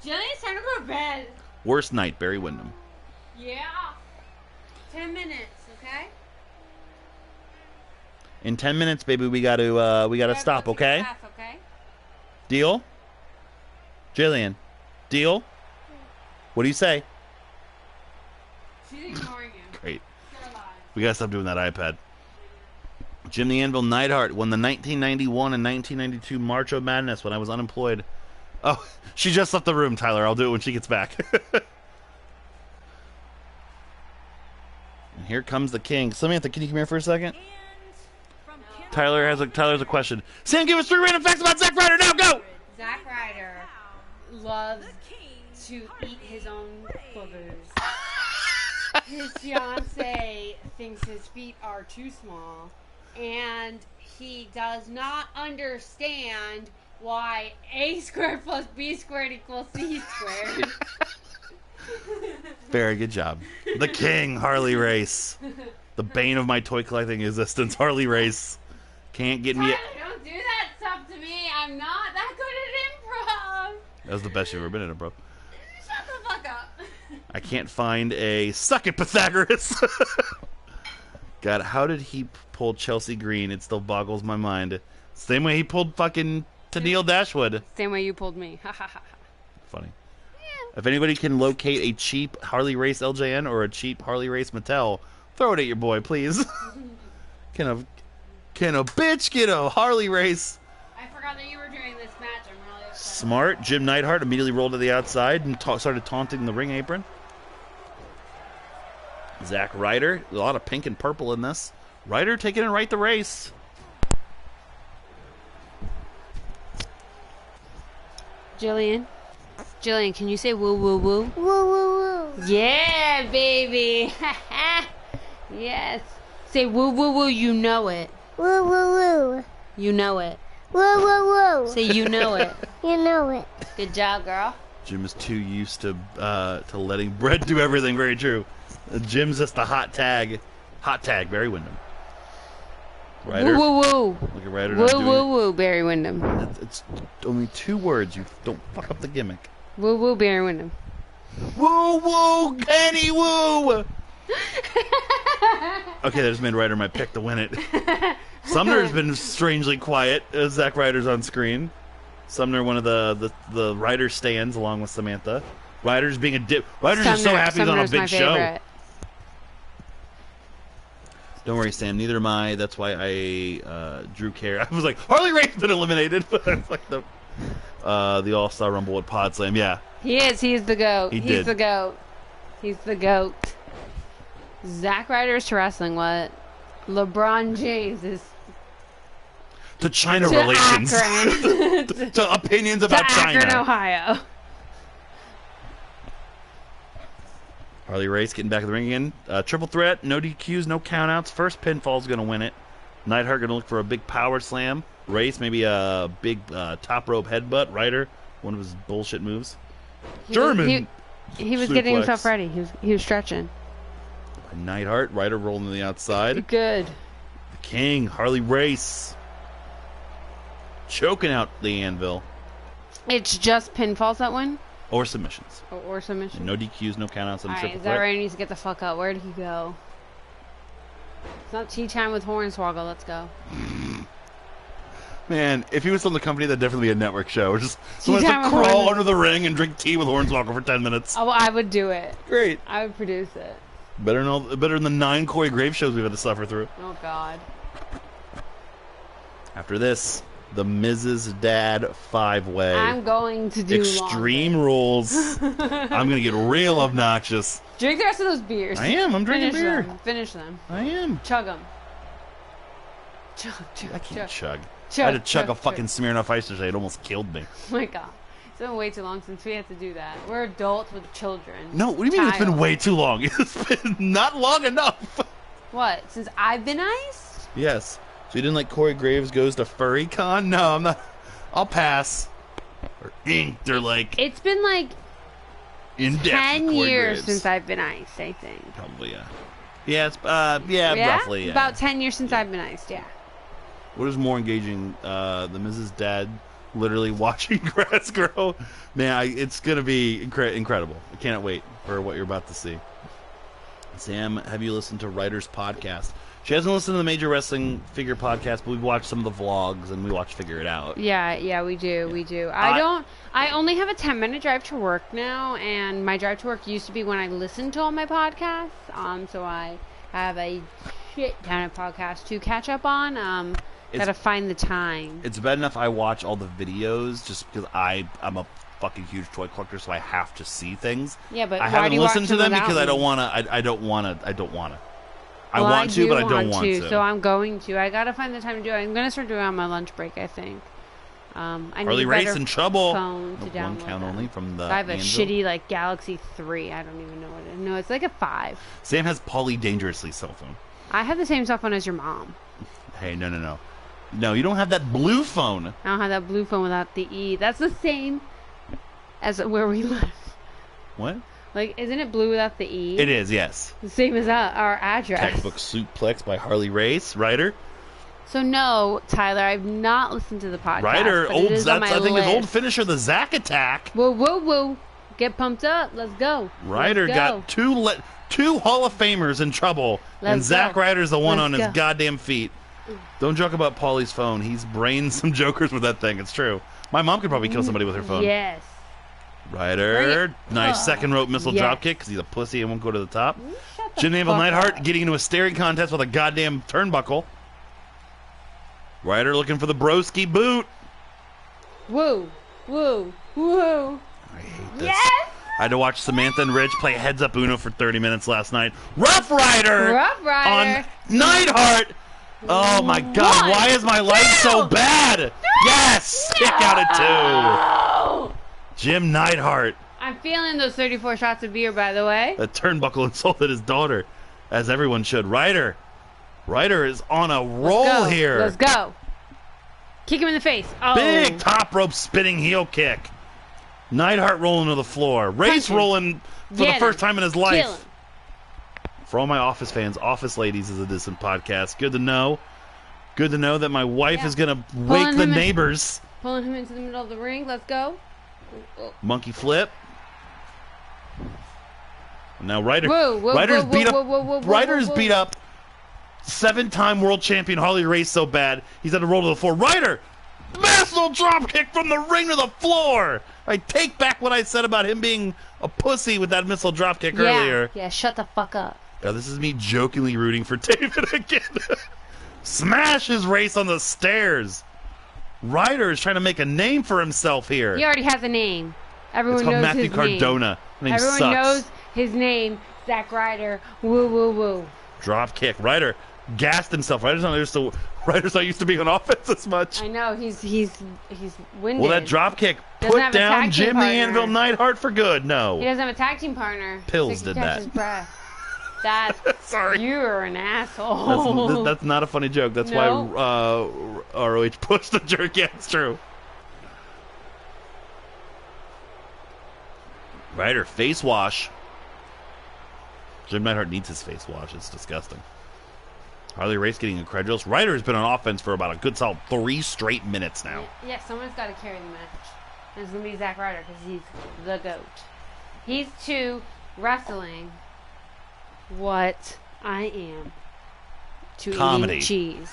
Jillian's time to go to bed. Worst night, Barry Windham. Yeah. 10 minutes, okay? In 10 minutes, baby, we gotta stop, okay? Half, okay? Deal? Jillian, deal? What do you say? She's ignoring you. Great. We gotta stop doing that iPad. Jim the Anvil Neidhart won the 1991 and 1992 March of Madness when I was unemployed. Oh, she just left the room, Tyler. I'll do it when she gets back. And here comes the king. Samantha, can you come here for a second? Tyler's a question. Sam, give us 3 random facts about Zack Ryder. Now go! Zack Ryder loves to eat his own boogers. His fiance thinks his feet are too small, and he does not understand why A squared plus B squared equals C squared. Very good job. The king, Harley Race. The bane of my toy collecting existence, Harley Race. Can't get me... Tyler, don't do that stuff to me. I'm not that good at improv. That was the best you've ever been in it, bro. Shut the fuck up. I can't find a... Suck it, Pythagoras! God, how did he pull Chelsea Green? It still boggles my mind. Same way he pulled fucking Tennille Dashwood. Same way you pulled me. Ha ha ha. Funny. If anybody can locate a cheap Harley Race LJN or a cheap Harley Race Mattel, throw it at your boy, please. Can a bitch get a Harley Race? I forgot that you were doing this match. I'm really upset. Smart. Jim Neidhart immediately rolled to the outside and started taunting the ring apron. Zack Ryder. A lot of pink and purple in this. Ryder taking it right the race. Jillian, can you say woo woo woo? Woo woo woo. Yeah, baby. Yes. Say woo woo woo. You know it. Woo woo woo. You know it. Woo woo woo. Say you know it. You know it. Good job, girl. Jim is too used to letting Brett do everything. Very true. Jim's just the hot tag. Hot tag, Barry Windham. Ryder. Woo woo woo. Look at Ryder. Woo woo woo, Barry Windham. It's only 2 words. You don't fuck up the gimmick. Woo woo, Barry Windham. Woo woo, Kenny woo. Okay, that just made Ryder my pick to win it. Sumner's been strangely quiet as Zack Ryder's on screen. Sumner, one of the Ryder stands along with Samantha. Ryder's being a dip. Ryder's just so happy he's on a big show. Don't worry, Sam. Neither am I. That's why I drew care. I was like, Harley Race's been eliminated. It's like the All-Star Rumble at Pod Slam. Yeah. He is. He's the GOAT. He's the GOAT. He's the GOAT. Zack Ryder's to wrestling what LeBron James is to China to relations. Akron. to opinions about to China. Akron, Ohio. Harley Race getting back in the ring again. Triple threat, no DQs, no countouts. First pinfall's going to win it. Neidhart going to look for a big power slam. Race, maybe a big top rope headbutt. Ryder, one of his bullshit moves. German. He was suplex. getting himself ready. He was stretching. Neidhart, Ryder rolling to the outside. Good. The king, Harley Race. Choking out the Anvil. It's just pinfalls that win? Or submissions. Or submission. And no DQs, no countouts on Alright, triple is that threat. right? He needs to get the fuck out. Where did he go? It's not tea time with Hornswoggle. Let's go. Man, if he was on the company, that'd definitely be a network show. Just Tea someone has time to with crawl Horns- under the ring and drink tea with Hornswoggle for 10 minutes. Oh, I would do it. Great. I would produce it. Better than the 9 Corey Graves shows we've had to suffer through. Oh, God. After this, the Mrs. Dad 5-way. I'm going to do Extreme longer. Rules. I'm going to get real obnoxious. Drink the rest of those beers. I am. I'm drinking Finish beer. Them. Finish them. I am. Chug them. Chug, chug, I can't chug. Chug, I had to chug chug, a fucking chug. Smirnoff Ice today. It almost killed me. Oh, my God. It's been way too long since we had to do that. We're adults with children. No, what do you mean it's been Child. way too long? It's been not long enough. What? Since I've been iced? Yes. So you didn't like Corey Graves goes to FurryCon? No, I'm not. I'll pass. Or inked or like It's been like in depth. 10 years since I've been iced, I think. Probably, yeah. Yeah, it's, roughly, yeah. About 10 years since I've been iced, yeah. What is more engaging, the Mrs. Dad literally watching grass grow? Man, it's going to be incredible. I cannot wait for what you're about to see. Sam, have you listened to Ryder's podcast? She hasn't listened to the Major Wrestling Figure podcast, but we've watched some of the vlogs and we watched Figure It Out. Yeah, we do. I only have a 10-minute drive to work now, and my drive to work used to be when I listened to all my podcasts. So I have a shit ton of podcasts to catch up on. Gotta find the time. It's bad enough I watch all the videos just because I'm a fucking huge toy collector, so I have to see things. Yeah, but I why haven't do you listened watch to them without because I me? don't want to. I don't want to. I Well, want to, do but I don't want to. So I'm going to. I gotta find the time to do it. I'm gonna start doing it on my lunch break, I think. I Harley need a Race better in trouble. phone to Nope, download one count that. only from the. I have a Anvil. shitty like Galaxy 3. I don't even know what it is. No, it's like a 5. Sam has Pauly Dangerously cell phone. I have the same cell phone as your mom. Hey, no. No, you don't have that blue phone. I don't have that blue phone without the E. That's the same as where we live. What? Like, isn't it blue without the E? It is, yes. The same as our address. Textbook Suplex by Harley Race. Ryder. So no, Tyler, I've not listened to the podcast. Ryder, but it is on my I think his list. old finisher, the Zack Attack. Whoa. Get pumped up. Let's go. Ryder Let's go. got two Hall of Famers in trouble, and Let's Zack go. Ryder's the one Let's on his go. goddamn feet. Don't joke about Paulie's phone. He's brained some jokers with that thing. It's true. My mom could probably kill somebody with her phone. Yes. Ryder, nice second rope missile Yes. drop kick because he's a pussy and won't go to the top. Shut the Jim Naval fuck Neidhart up. getting into a staring contest with a goddamn turnbuckle. Ryder looking for the broski boot. Woo. I hate this. Yes. I had to watch Samantha and Rich play heads up Uno for 30 minutes last night. Rough Rider Rough Rider. on Neidhart. Oh my God! One, Why is my life so two, bad? Yes, kick out at 2. Oh! Jim Neidhart. I'm feeling those 34 shots of beer, by the way. A turnbuckle insulted his daughter, as everyone should. Ryder is on a roll Go. here. Let's go. Kick him in the face. Oh. Big top rope spinning heel kick. Neidhart rolling to the floor. Race Punch him. rolling for Get the him. first time in his Kill life. him. For all my Office fans, Office Ladies is a decent podcast. Good to know. Good to know that my wife Yeah. is going to wake the him in. neighbors. Pulling him into the middle of the ring. Let's go. Monkey flip. Now Ryder. Whoa, Ryder's whoa, beat up. whoa, whoa, whoa, whoa, Ryder's whoa. beat up. 7-time world champion Harley Race so bad he's had to roll to the floor. Ryder, massive drop kick from the ring to the floor. I take back what I said about him being a pussy with that missile drop kick earlier. Yeah, shut the fuck up. Now, this is me jokingly rooting for David again. Smash his Race on the stairs. Ryder is trying to make a name for himself here. He already has a name. Everyone It's called knows Matthew his Cardona. name. Name Everyone sucks. knows his name. Zack Ryder. Woo. Drop kick. Ryder gassed himself. Ryder's not used to being on offense as much. I know he's winded. Well, that drop kick Doesn't put have a down tag team Jim the partner. Anvil Neidhart for good. He No. doesn't have a tag team partner. Pills So he did can that. catch his breath. That's Sorry. You're an asshole. That's not a funny joke. That's No. why ROH pushed the jerk. Yeah, it's true. Ryder face wash. Jim Neidhart needs his face wash. It's disgusting. Harley Race getting incredulous. Ryder has been on offense for about a good solid 3 straight minutes now. Yeah, someone's got to carry the match. And it's going to be Zack Ryder because he's the GOAT. He's to wrestling what I am. to Comedy. eating cheese.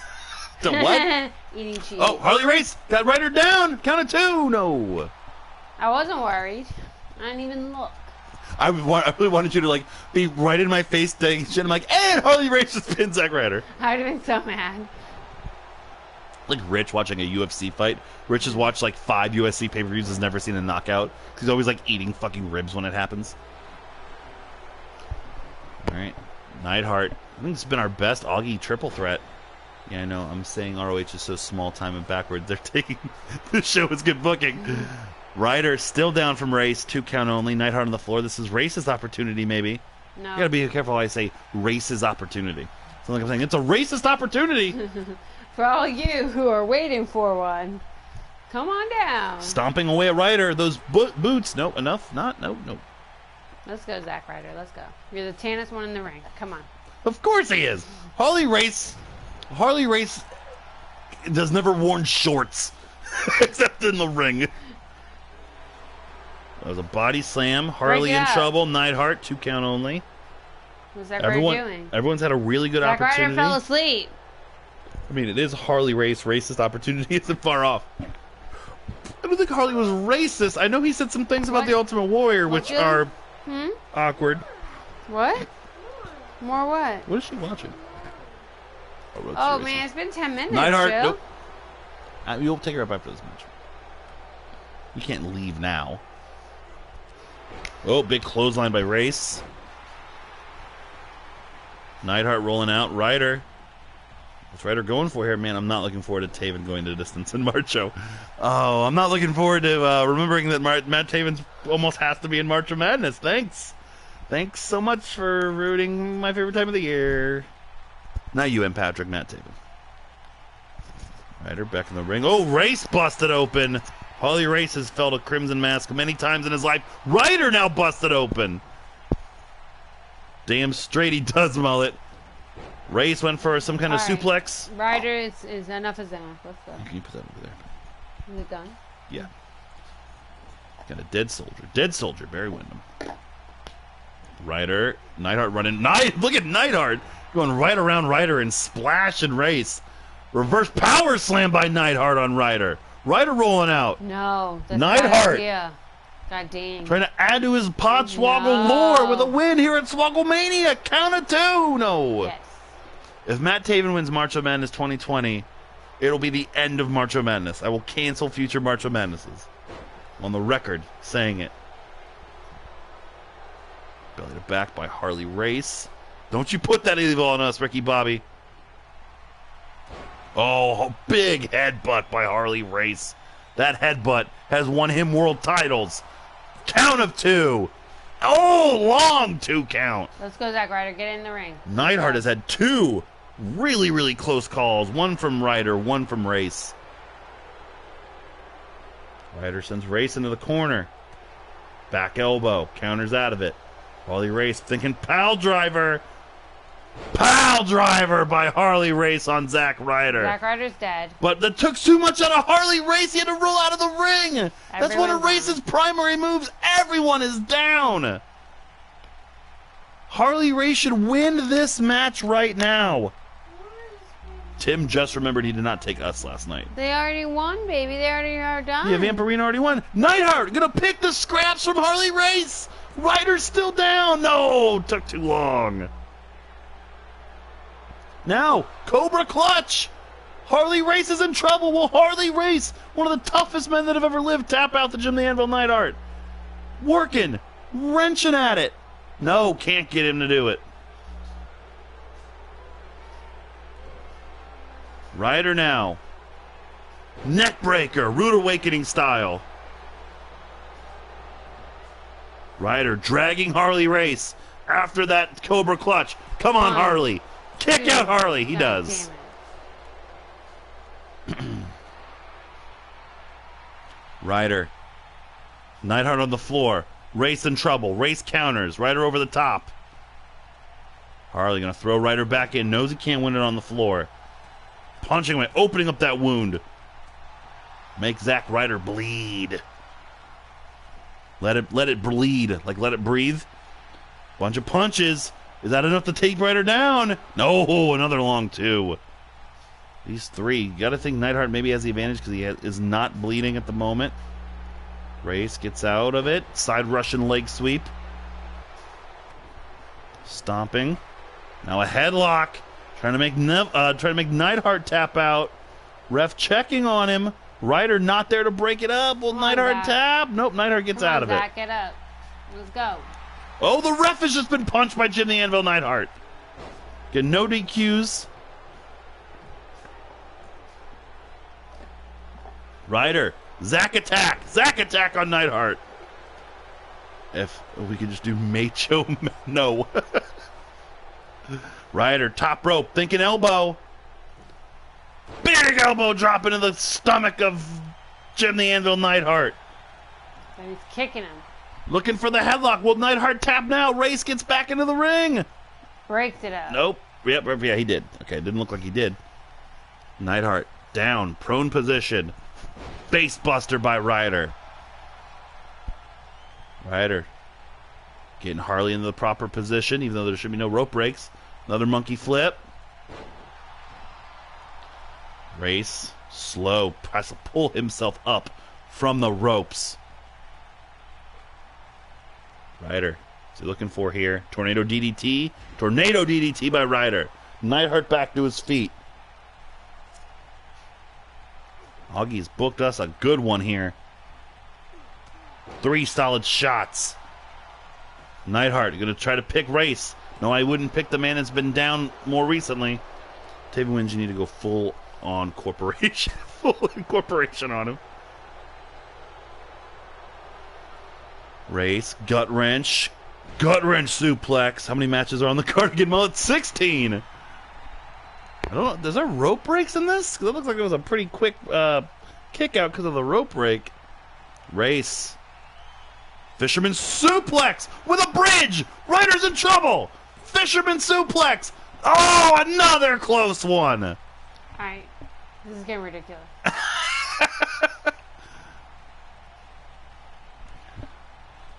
The what? Eating cheese. Oh, Harley Race got Ryder down. Count of 2. No. I wasn't worried. I didn't even look. I really wanted you to like be right in my face saying shit. I'm like, and Harley Race just pinned Zack Ryder. I'd have been so mad. Like Rich watching a UFC fight. Rich has watched like 5 UFC pay-per-views, has never seen a knockout. He's always like eating fucking ribs when it happens. All right, Neidhart. I think it's been our best Augie triple threat. Yeah, I know. I'm saying ROH is so small time and backwards. They're taking the show is good booking. Ryder still down from Race, 2 count only. Neidhart on the floor. This is Race's opportunity, maybe. No. You gotta be careful how I say Race's opportunity. So like I'm saying, it's a racist opportunity. For all you who are waiting for one, come on down. Stomping away at Ryder. Those boots. Nope, enough. Not. Nope. Let's go, Zack Ryder. Let's go. You're the tannest one in the ring. Come on. Of course he is. Harley Race does never worn shorts except in the ring. That was a body slam. Harley in trouble. Neidhart, 2 count only. What's Zack Ryder doing? Everyone's had a really good Zack opportunity. Ryder fell asleep. I mean, it is Harley Race. Racist opportunity isn't far off. I don't think Harley was racist. I know he said some things about the Ultimate Warrior, which are awkward. What? More what? What is she watching? Oh man, it's been 10 minutes. Neidhart, Jill. nope. You'll take her up after this match. You can't leave now. Oh, big clothesline by Race. Neidhart rolling out. Ryder. What's Ryder going for here? Man, I'm not looking forward to Taven going to the distance in Marcho. Oh, I'm not looking forward to remembering that Matt Taven almost has to be in March of Madness. Thanks. Thanks so much for rooting my favorite time of the year. Not you and Patrick, Matt Taven. Ryder back in the ring. Oh, Race busted open. Harley Race has felt a crimson mask many times in his life. Ryder now busted open. Damn straight he does mullet. Race went for some kind of suplex. Ryder is enough is enough. Let's go. Can you put that over there? Is it done? Yeah. Got a dead soldier. Dead soldier, Barry Windham. Ryder. Neidhart running. Look at Neidhart going right around Ryder and splash and Race. Reverse power slam by Neidhart on Ryder. Ryder rolling out. No. That's Neidhart. Yeah. God dang. Trying to add to his Podswoggle lore with a win here at SwoggleMania. Count of 2. No. Yes. If Matt Taven wins March of Madness 2020, it'll be the end of March of Madness. I will cancel future March of Madnesses. On the record, saying it. Belly to back by Harley Race. Don't you put that evil on us, Ricky Bobby. Oh, a big headbutt by Harley Race. That headbutt has won him world titles. Count of 2. Oh, long 2 count. Let's go, Zack Ryder. Get in the ring. Neidhart has had 2 really, really close calls. One from Ryder, one from Race. Ryder sends Race into the corner. Back elbow. Counters out of it. Harley Race thinking pile driver. Pile driver by Harley Race on Zack Ryder. Zack Ryder's dead. But that took too much out of Harley Race. He had to roll out of the ring. That's one of Race's primary moves. Everyone is down. Harley Race should win this match right now. Tim just remembered he did not take us last night. They already won, baby. They already are done. Yeah, Vampirina already won. Neidhart gonna pick the scraps from Harley Race. Ryder's still down. No, took too long. Now, Cobra Clutch. Harley Race is in trouble. Will Harley Race, one of the toughest men that have ever lived, tap out the Jim the Anvil Neidhart? Working, wrenching at it. No, can't get him to do it. Ryder now. Neckbreaker, Rude Awakening style. Ryder dragging Harley Race after that Cobra Clutch. Come on, Harley. Kick out Harley. He does. Ryder. Neidhart on the floor. Race in trouble. Race counters. Ryder over the top. Harley going to throw Ryder back in. Knows he can't win it on the floor. Punching away. Opening up that wound. Make Zack Ryder bleed. Let it bleed. Like let it breathe. Bunch of punches. Is that enough to take Ryder down? No, another long 2. These 3. You got to think Neidhart maybe has the advantage because he is not bleeding at the moment. Race gets out of it. Side Russian leg sweep. Stomping. Now a headlock. Trying to make Neidhart tap out. Ref checking on him. Ryder not there to break it up. Will Neidhart tap? Nope, Neidhart gets out of it. Zach, get up. Let's go. Oh, the ref has just been punched by Jim the Anvil Neidhart. Get no DQs. Ryder. Zach attack. Zach attack on Neidhart. If we could just do Macho. No. Ryder, top rope, thinking elbow. Big elbow drop into the stomach of Jim the Anvil Neidhart. And he's kicking him. Looking for the headlock. Will Neidhart tap now? Race gets back into the ring. Breaks it up. Nope. Yep, yeah, he did. Okay, didn't look like he did. Neidhart down, prone position. Face buster by Ryder. Ryder getting Harley into the proper position, even though there should be no rope breaks. Another monkey flip. Race, slow, has to pull himself up from the ropes. Ryder, what's he looking for here? Tornado DDT. Tornado DDT by Ryder. Neidhart back to his feet. Augie's booked us a good one here. 3 solid shots. Neidhart going to try to pick Race. No, I wouldn't pick the man that's been down more recently. Taven wins, you need to go full on corporation. Full incorporation on him. Race, gut wrench. Gut wrench suplex. How many matches are on the card again? Well, it's 16. I don't know. Is there rope breaks in this? 'Cause it looks like it was a pretty quick kick out because of the rope break. Race. Fisherman suplex with a bridge. Ryder's in trouble. Fisherman suplex. Oh, another close one. All right. This is getting ridiculous.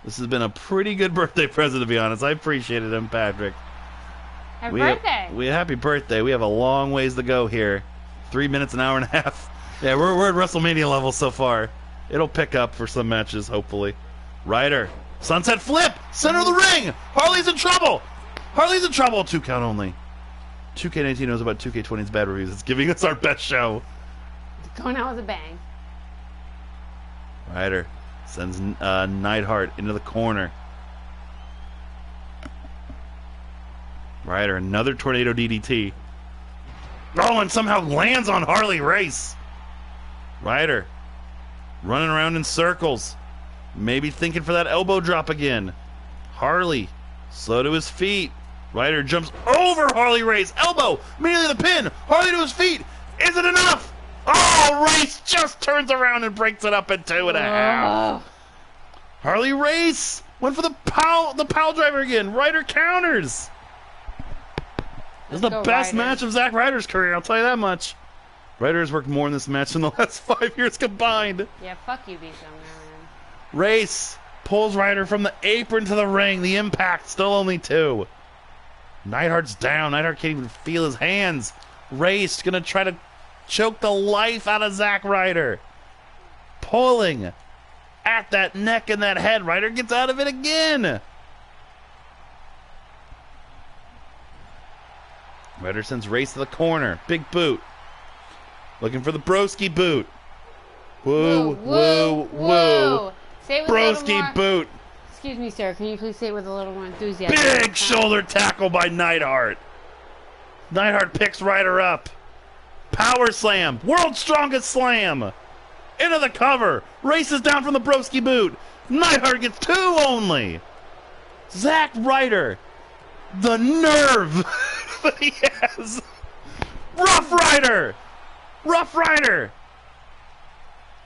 This has been a pretty good birthday present, to be honest. I appreciated him, Patrick. Happy birthday. Happy birthday. We have a long ways to go here. 3 minutes, an hour and a half. Yeah, we're at WrestleMania level so far. It'll pick up for some matches, hopefully. Ryder. Sunset flip. Center of the ring. Harley's in trouble. Harley's in trouble. 2 count only. 2K19 knows about 2K20's bad reviews. It's giving us our best show. It's going out with a bang. Ryder sends Neidhart into the corner. Ryder, another tornado DDT. Oh, and somehow lands on Harley Race. Ryder running around in circles. Maybe thinking for that elbow drop again. Harley, slow to his feet. Ryder jumps over Harley Race. Elbow, immediately the pin. Harley to his feet. Is it enough? Oh, Race just turns around and breaks it up at 2.5. Harley Race went for the pile driver again. Ryder counters. This is the best match of Zack Ryder's career, I'll tell you that much. Ryder has worked more in this match than the last 5 years combined. Yeah, fuck you, Bichon, man. Race pulls Ryder from the apron to the ring. The impact, still only 2. Neidhart's down. Neidhart can't even feel his hands. Race gonna try to choke the life out of Zack Ryder. Pulling at that neck and that head. Ryder gets out of it again. Ryder sends Race to the corner. Big boot. Looking for the broski boot. Woo, woo, woo. Say it with broski boot. Excuse me, sir. Can you please say it with a little more enthusiasm? Big shoulder tackle by Neidhart. Neidhart picks Ryder up. Power slam. World's strongest slam. Into the cover. Races down from the broski boot. Neidhart gets 2 only. Zack Ryder. The nerve that he has. Rough Ryder. Rough Ryder.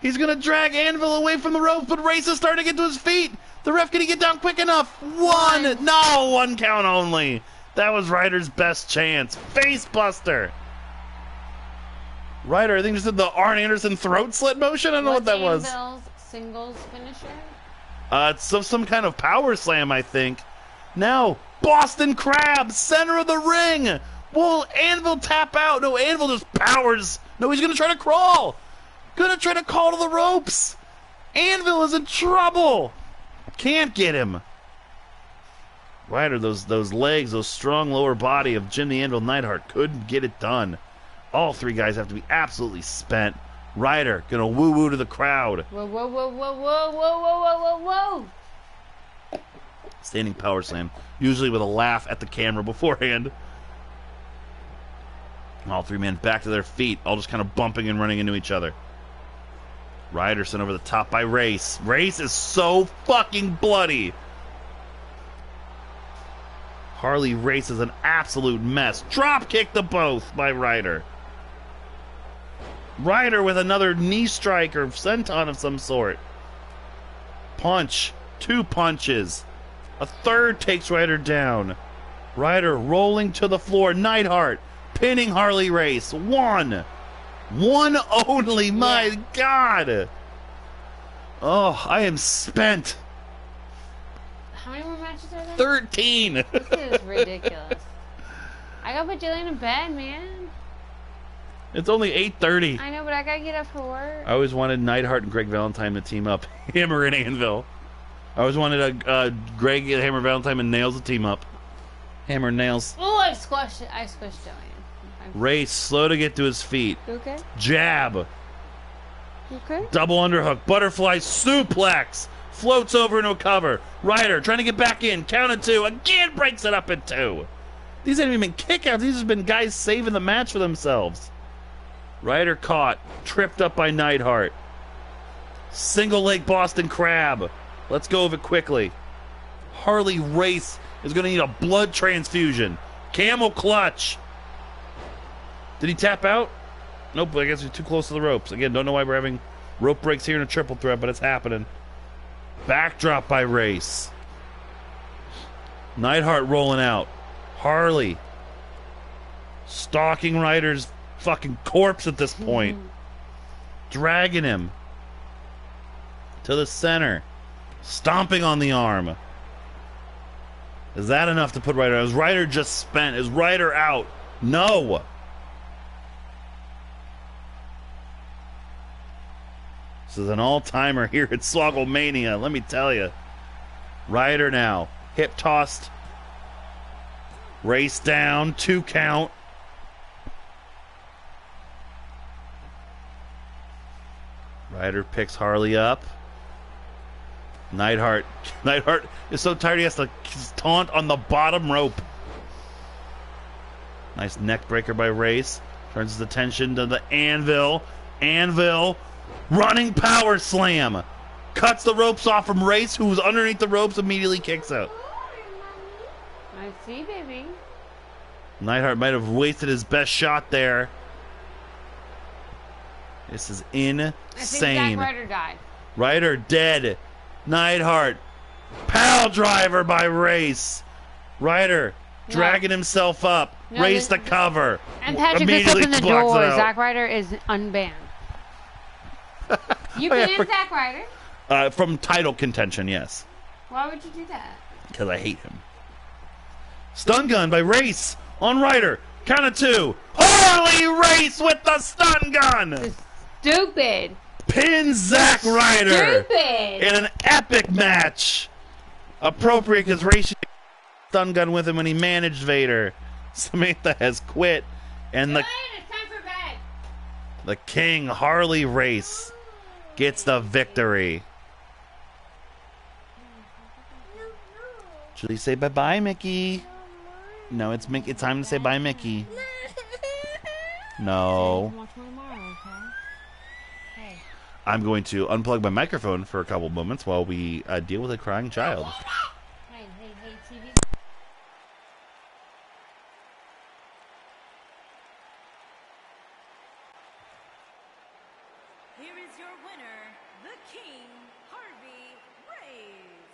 He's going to drag Anvil away from the ropes, but Race is starting to get to his feet. The ref, can he get down quick enough? 1. No, 1 count only. That was Ryder's best chance. Face buster. Ryder, I think, just did the Arn Anderson throat slit motion. I don't know what that was. Anvil's singles finisher? It's some kind of power slam, I think. Now, Boston Crab, center of the ring. Will Anvil tap out? No, Anvil just powers. No, he's going to try to crawl. Going to try to call to the ropes. Anvil is in trouble. Can't get him. Ryder, those legs, those strong lower body of Jim the Anvil Neidhart couldn't get it done. All three guys have to be absolutely spent. Ryder gonna woo-woo to the crowd. Whoa, whoa, whoa, whoa, whoa, whoa, whoa, whoa, whoa. Standing power slam, usually with a laugh at the camera beforehand. All three men back to their feet, all just kind of bumping and running into each other. Ryder sent over the top by Race. Race is so fucking bloody. Harley Race is an absolute mess. Drop kick to both by Ryder. Ryder with another knee strike or senton of some sort. Punch. 2 punches. A third takes Ryder down. Ryder rolling to the floor. Neidhart pinning Harley Race. 1. 1 only. My God. Oh, I am spent. How many more matches are there? 13. This is ridiculous. I gotta put Jillian in bed, man. It's only 8:30. I know, but I gotta get up for work. I always wanted Neidhart and Greg Valentine to team up. Hammer and Anvil. I always wanted Greg, Hammer, Valentine, and Nails to team up. Hammer and Nails. Oh, I squashed Jillian. Race, slow to get to his feet. Okay. Jab. Okay. Double underhook. Butterfly suplex. Floats over into a cover. Ryder trying to get back in. Count of 2. Again breaks it up in 2. These haven't even been kickouts. These have been guys saving the match for themselves. Ryder caught. Tripped up by Neidhart. Single leg Boston Crab. Let's go of it quickly. Harley Race is going to need a blood transfusion. Camel clutch. Did he tap out? Nope, I guess he's too close to the ropes. Again, don't know why we're having rope breaks here in a triple threat, but it's happening. Backdrop by Race. Neidhart rolling out. Harley stalking Ryder's fucking corpse at this point. Dragging him to the center. Stomping on the arm. Is that enough to put Ryder out? Is Ryder just spent? Is Ryder out? No. This is an all-timer here at SwoggleMania, let me tell you. Ryder now. Hip tossed. Race down. 2 count. Ryder picks Harley up. Neidhart is so tired he has to taunt on the bottom rope. Nice neck breaker by Race. Turns his attention to the Anvil. Anvil. Running power slam. Cuts the ropes off from Race, who was underneath the ropes, immediately kicks out. I see, baby. Neidhart might have wasted his best shot there. This is insane. I think Zack Ryder died. Ryder dead. Neidhart. Pal driver by Race. Ryder dragging himself up. No, Race the cover. And Patrick just Immediately opened the blocks door. it out. Zack Ryder is unbanned. You banned Zack Ryder? From title contention, yes. Why would you do that? Because I hate him. Stun gun by Race on Ryder. Count of 2. Harley Race with the stun gun. Stupid. Pins Zack Ryder Stupid. in an epic match. Appropriate because Race used stun gun with him when he managed Vader. Samantha has quit, and It's time for bed. the King Harley Race gets the victory. Should he say bye-bye, Mickey? No, it's Mickey. It's time to say bye, Mickey. No. Watch more tomorrow, okay? Hey. I'm going to unplug my microphone for a couple moments while we deal with a crying child. Hey, TV. Here is your winner, the King, Harvey Race.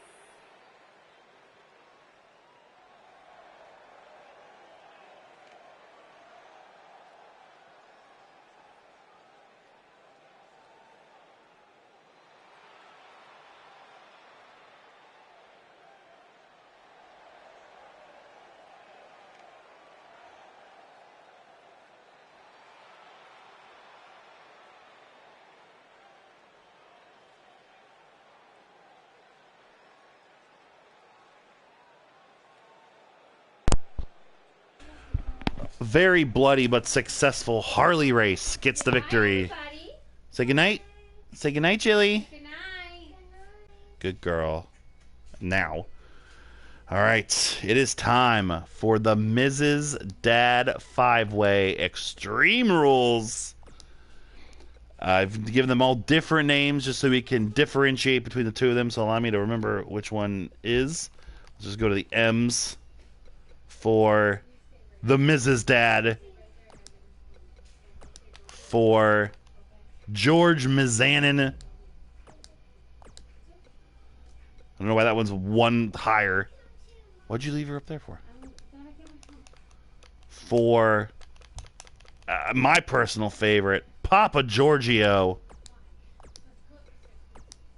very bloody but successful Harley race gets the victory. Bye, everybody. Say goodnight. Say goodnight, Jilly. Good night. Good girl. Now. All right. It is time for the Mrs. Dad 5-Way Extreme Rules. I've given them all different names just so we can differentiate between the two of them. So allow me to remember which one is. Let's just go to the M's for the Mrs. Dad. For George Mizanin. I don't know why that one's one higher. What'd you leave her up there for? For my personal favorite, Papa Giorgio.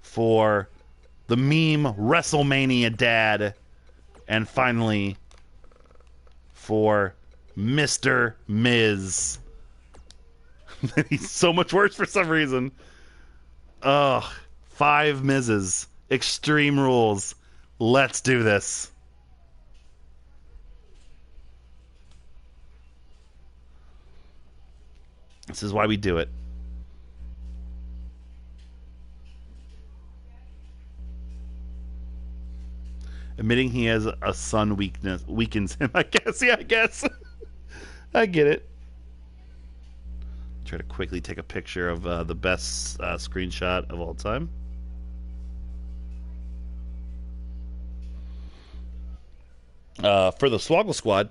For the meme WrestleMania Dad. And finally, for Mr. Miz. He's so much worse for some reason. Ugh. 5 Miz's. Extreme Rules. Let's do this. This is why we do it. Admitting he has a son weakness weakens him, I guess. Yeah, I guess. I get it. Try to quickly take a picture of the best screenshot of all time. For the Swoggle Squad,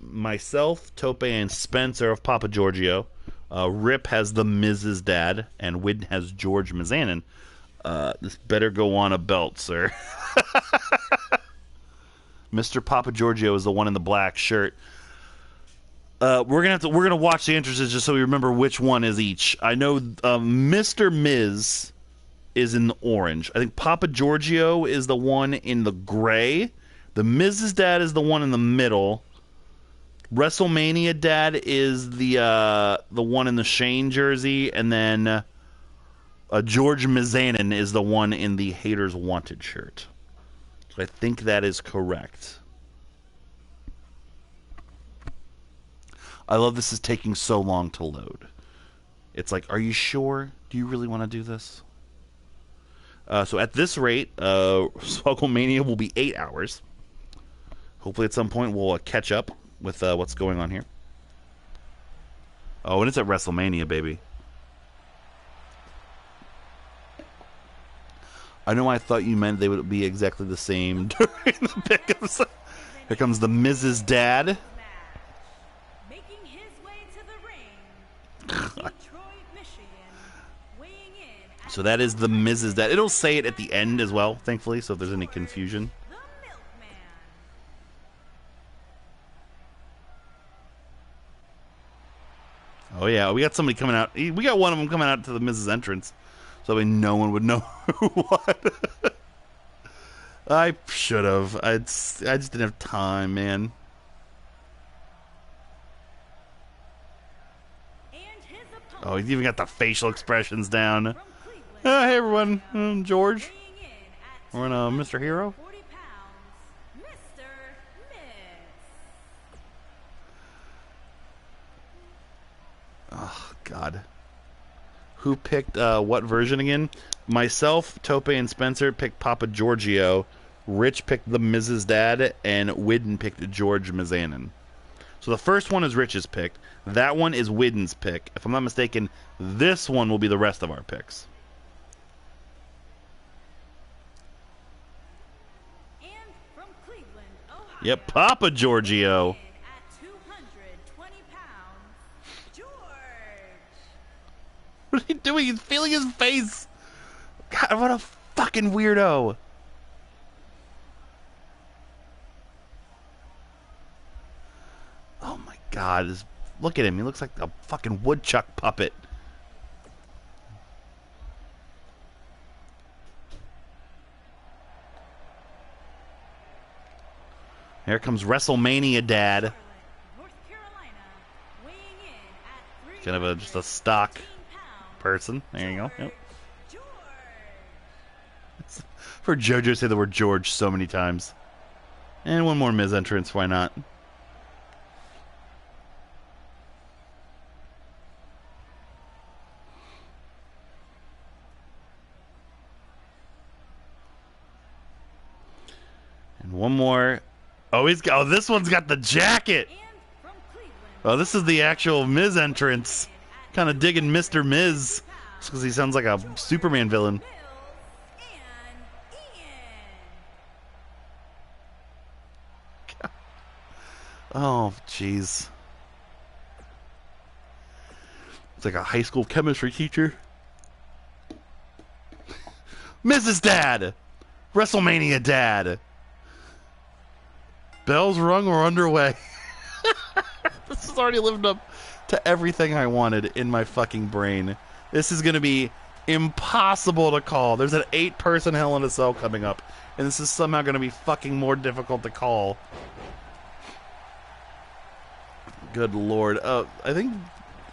myself, Tope, and Spencer of Papa Giorgio. Rip has the Mrs. Dad, and Widden has George Mizanin. This better go on a belt, sir. Mr. Papa Giorgio is the one in the black shirt. We're gonna watch the entrances just so we remember which one is each. I know Mr. Miz is in the orange. I think Papa Giorgio is the one in the gray. The Mrs. Dad is the one in the middle. WrestleMania Dad is the one in the Shane jersey, and then George Mizanin is the one in the Haters Wanted shirt. So I think that is correct. I love this is taking so long to load. It's like, are you sure? Do you really want to do this? So at this rate, SwoggleMania will be 8 hours. Hopefully at some point we'll catch up with what's going on here. Oh, and it's at WrestleMania, baby. I know I thought you meant they would be exactly the same during the pickups. Here comes the Mrs. Dad. Making his way to the ring, Detroit, Michigan, weighing in at So that is the Mrs. Dad. It'll say it at the end as well, thankfully, so if there's any confusion. the Milkman. Oh yeah, we got somebody coming out. We got one of them coming out to the Mrs. entrance, so that way no one would know who won. I should have. I just didn't have time, man. And his Oh, opponent he's even got the facial expressions down. from Cleveland, Hey everyone, I'm George. weighing in at We're in Mr. Hero. 40 pounds, Mr. Miz. Oh God. Who picked what version again? Myself, Tope, and Spencer picked Papa Giorgio. Rich picked the Mrs. Dad, and Widden picked George Mizanin. So the first one is Rich's pick. That one is Widden's pick. If I'm not mistaken, this one will be the rest of our picks. And from Cleveland, Ohio. Yep, Papa Giorgio. At 220 pounds, George. What is he doing? He's feeling his face. God, what a fucking weirdo. Oh my God. Look at him. He looks like a fucking woodchuck puppet. Here comes WrestleMania Dad. North Carolina, weighing in at Kind of just a stock 315 pounds, person. There you go. Yep. George. For JoJo to say the word George so many times. And one more Miz entrance, why not? One more. Oh, this one's got the jacket. And from Cleveland, Oh, this is the actual Miz entrance. Kind of digging Mr. Miz. Just because he sounds like a Superman villain. Mills and Ian. Oh, jeez. It's like a high school chemistry teacher. Mrs. Dad! WrestleMania Dad! Bells rung, we're underway. This has already lived up to everything I wanted in my fucking brain. This is going to be impossible to call. There's an 8-person Hell in a Cell coming up, and this is somehow going to be fucking more difficult to call. Good lord. I think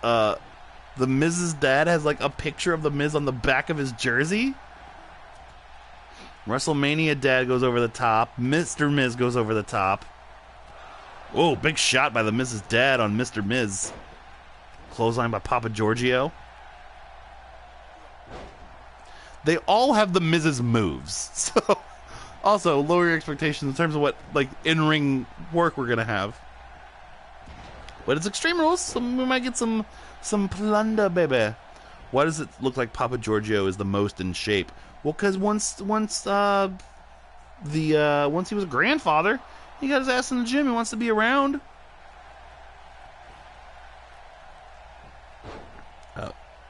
the Miz's dad has like a picture of the Miz on the back of his jersey. WrestleMania Dad goes over the top. Mr. Miz goes over the top. Oh, big shot by the Miz's dad on Mr. Miz. Clothesline by Papa Giorgio. They all have the Miz's moves. So, also, lower your expectations in terms of what like in-ring work we're going to have. But it's Extreme Rules, so we might get some plunder, baby. Why does it look like Papa Giorgio is the most in shape? Well, because once he was a grandfather, he got his ass in the gym. He wants to be around.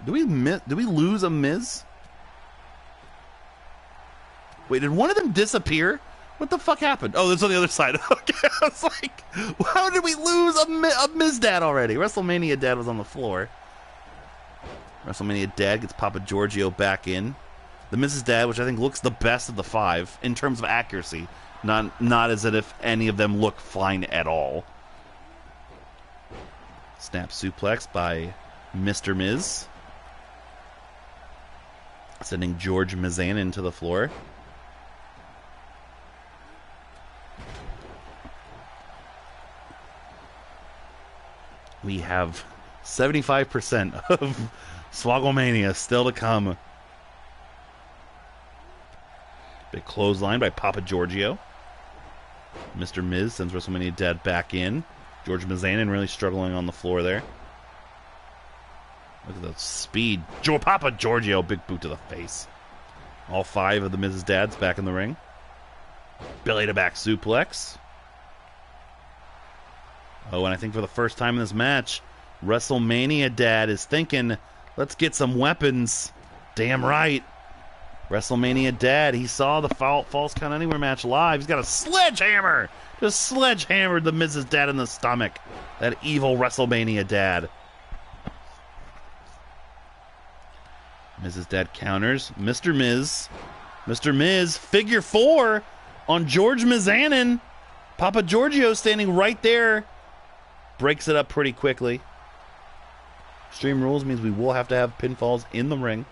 Do we lose a Miz? Wait, did one of them disappear? What the fuck happened? Oh, it's on the other side. Okay, I was like, how did we lose a Miz Dad already? WrestleMania Dad was on the floor. WrestleMania Dad gets Papa Giorgio back in. The Miz's Dad, which I think looks the best of the 5 in terms of accuracy. Not as if any of them look fine at all. Snap suplex by Mr. Miz. Sending George Mizanin to the floor. We have 75% of SwoggleMania still to come. Big clothesline by Papa Giorgio. Mr. Miz sends WrestleMania Dad back in. George Mizanin really struggling on the floor there. Look at the speed. Papa Giorgio, big boot to the face. All 5 of the Miz's Dads back in the ring. Belly to back suplex. Oh, and I think for the first time in this match, WrestleMania Dad is thinking, let's get some weapons. Damn right. WrestleMania Dad, he saw the False Count Anywhere match live. He's got a sledgehammer. Just sledgehammered the Miz's Dad in the stomach. That evil WrestleMania Dad. Miz's Dad counters. Mr. Miz. Mr. Miz, figure 4 on George Mizanin. Papa Giorgio standing right there. Breaks it up pretty quickly. Extreme Rules means we will have to have pinfalls in the ring.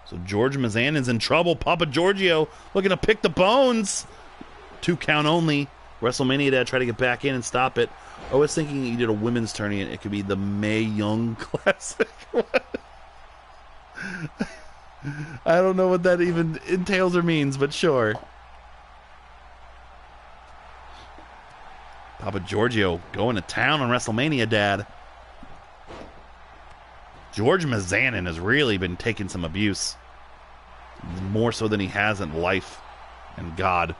So George Mizanin's in trouble. Papa Giorgio looking to pick the bones. 2 count only. WrestleMania Dad try to get back in and stop it. I was thinking you did a women's tournament. It could be the Mae Young Classic. I don't know what that even entails or means, but sure. Papa Giorgio going to town on WrestleMania Dad. George Mizanin has really been taking some abuse. More so than he has in life and God.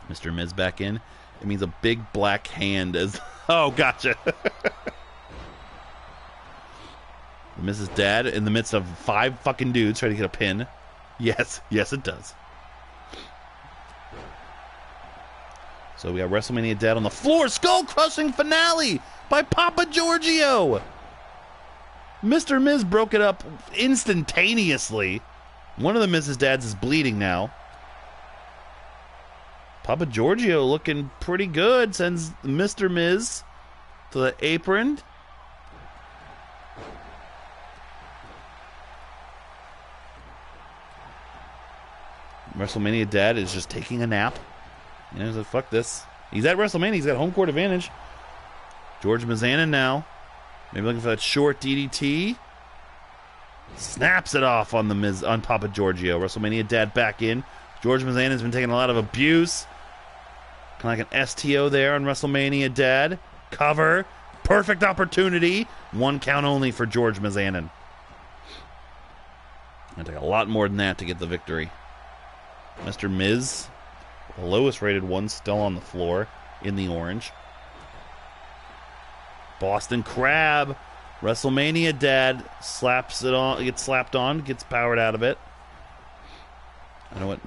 Mr. Miz back in. It means a big black hand as... Oh, gotcha. Mrs. Dad in the midst of 5 fucking dudes trying to get a pin. Yes, yes it does. So we got WrestleMania Dad on the floor. Skull-crushing finale by Papa Giorgio. Mr. Miz broke it up instantaneously. One of the Miz's Dads is bleeding now. Papa Giorgio looking pretty good. Sends Mr. Miz to the apron. WrestleMania Dad is just taking a nap. You know, he's like, fuck this. He's at WrestleMania. He's got home court advantage. George Mizanin now. Maybe looking for that short DDT. Snaps it off on the Miz, on Papa Giorgio. WrestleMania Dad back in. George Mizanin's been taking a lot of abuse. Kind of like an STO there on WrestleMania Dad. Cover. Perfect opportunity. 1 count only for George Mizanin. Going to take a lot more than that to get the victory. Mr. Miz, the lowest rated one, still on the floor in the orange. Boston Crab. WrestleMania Dad slaps it on, gets slapped on, gets powered out of it. I know what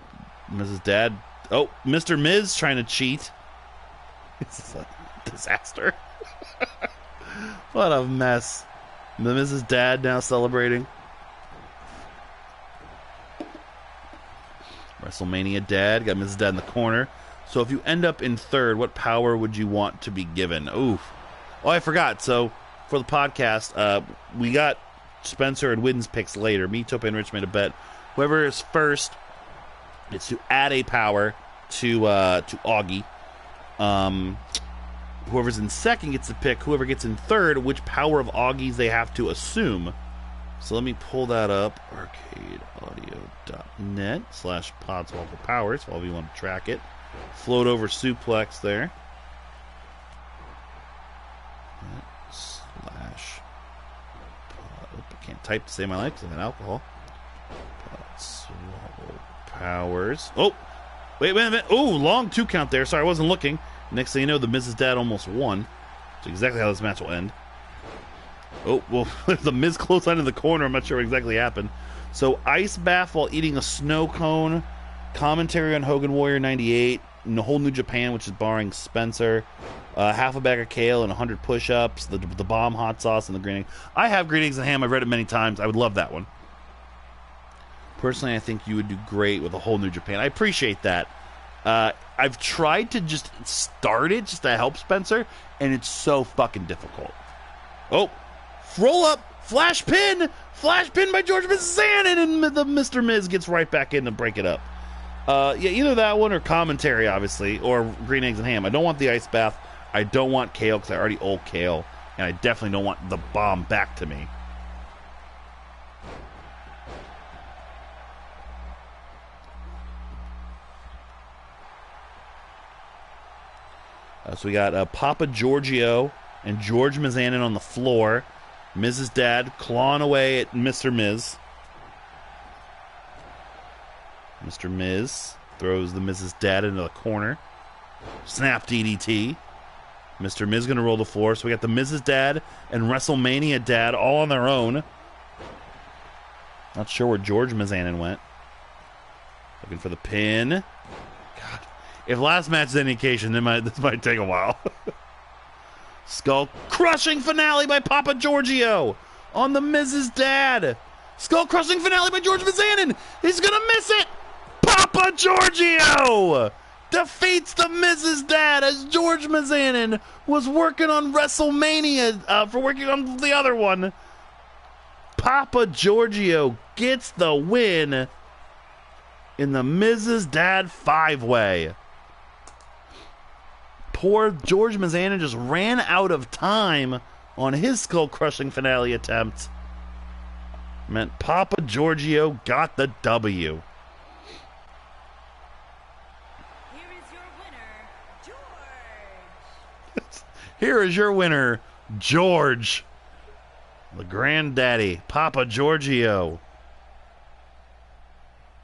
Mrs. Dad. Oh, Mr. Miz trying to cheat. This is a disaster. What a mess. The Mrs. Dad now celebrating. WrestleMania Dad got Mrs. Dad in the corner. So if you end up in third, what power would you want to be given? Oof. Oh, I forgot. So for the podcast, we got Spencer and Wynn's picks later. Me, Tope, and Rich made a bet. Whoever is first, it's to add a power to Augie. Whoever's in second gets to pick whoever gets in third, which power of Augie's they have to assume. So let me pull that up. arcadeaudio.net/podswoggle if you want to track it. Float over suplex there. I can't type to save my life because I have alcohol. Podswoggle Powers. Oh! Wait a minute. Oh, long 2 count there. Sorry, I wasn't looking. Next thing you know, the Mrs. Dad almost won. That's exactly how this match will end. Oh, well, the Miz clothesline in the corner. I'm not sure what exactly happened. So, ice bath while eating a snow cone. Commentary on Hogan Warrior 98. And the whole New Japan, which is barring Spencer. Half a bag of kale and 100 push-ups. The bomb hot sauce and the green egg. I have green eggs and ham. I've read it many times. I would love that one. Personally, I think you would do great with a whole New Japan. I appreciate that. I've tried to just start it just to help Spencer, and it's so fucking difficult. Oh, roll up, flash pin by George Mizanin, and the Mr. Miz gets right back in to break it up. Yeah, either that one or commentary, obviously, or green eggs and ham. I don't want the ice bath. I don't want kale because I already owe kale, and I definitely don't want the bomb back to me. So we got Papa Giorgio and George Mizanin on the floor. Mrs. Dad clawing away at Mr. Miz. Mr. Miz throws the Mrs. Dad into the corner. Snap DDT. Mr. Miz going to roll the floor. So we got the Mrs. Dad and WrestleMania Dad all on their own. Not sure where George Mizanin went. Looking for the pin. God. If last match is any indication, this might take a while. Skull crushing finale by Papa Giorgio on the Mrs. Dad. Skull crushing finale by George Mizanin. He's going to miss it. Papa Giorgio defeats the Mrs. Dad as George Mizanin was working on WrestleMania for working on the other one. Papa Giorgio gets the win in the Mrs. Dad 5-way. Poor George Mizanin just ran out of time on his skull-crushing finale attempt. Meant Papa Giorgio got the W. Here is your winner, George. Here is your winner, George. The granddaddy, Papa Giorgio.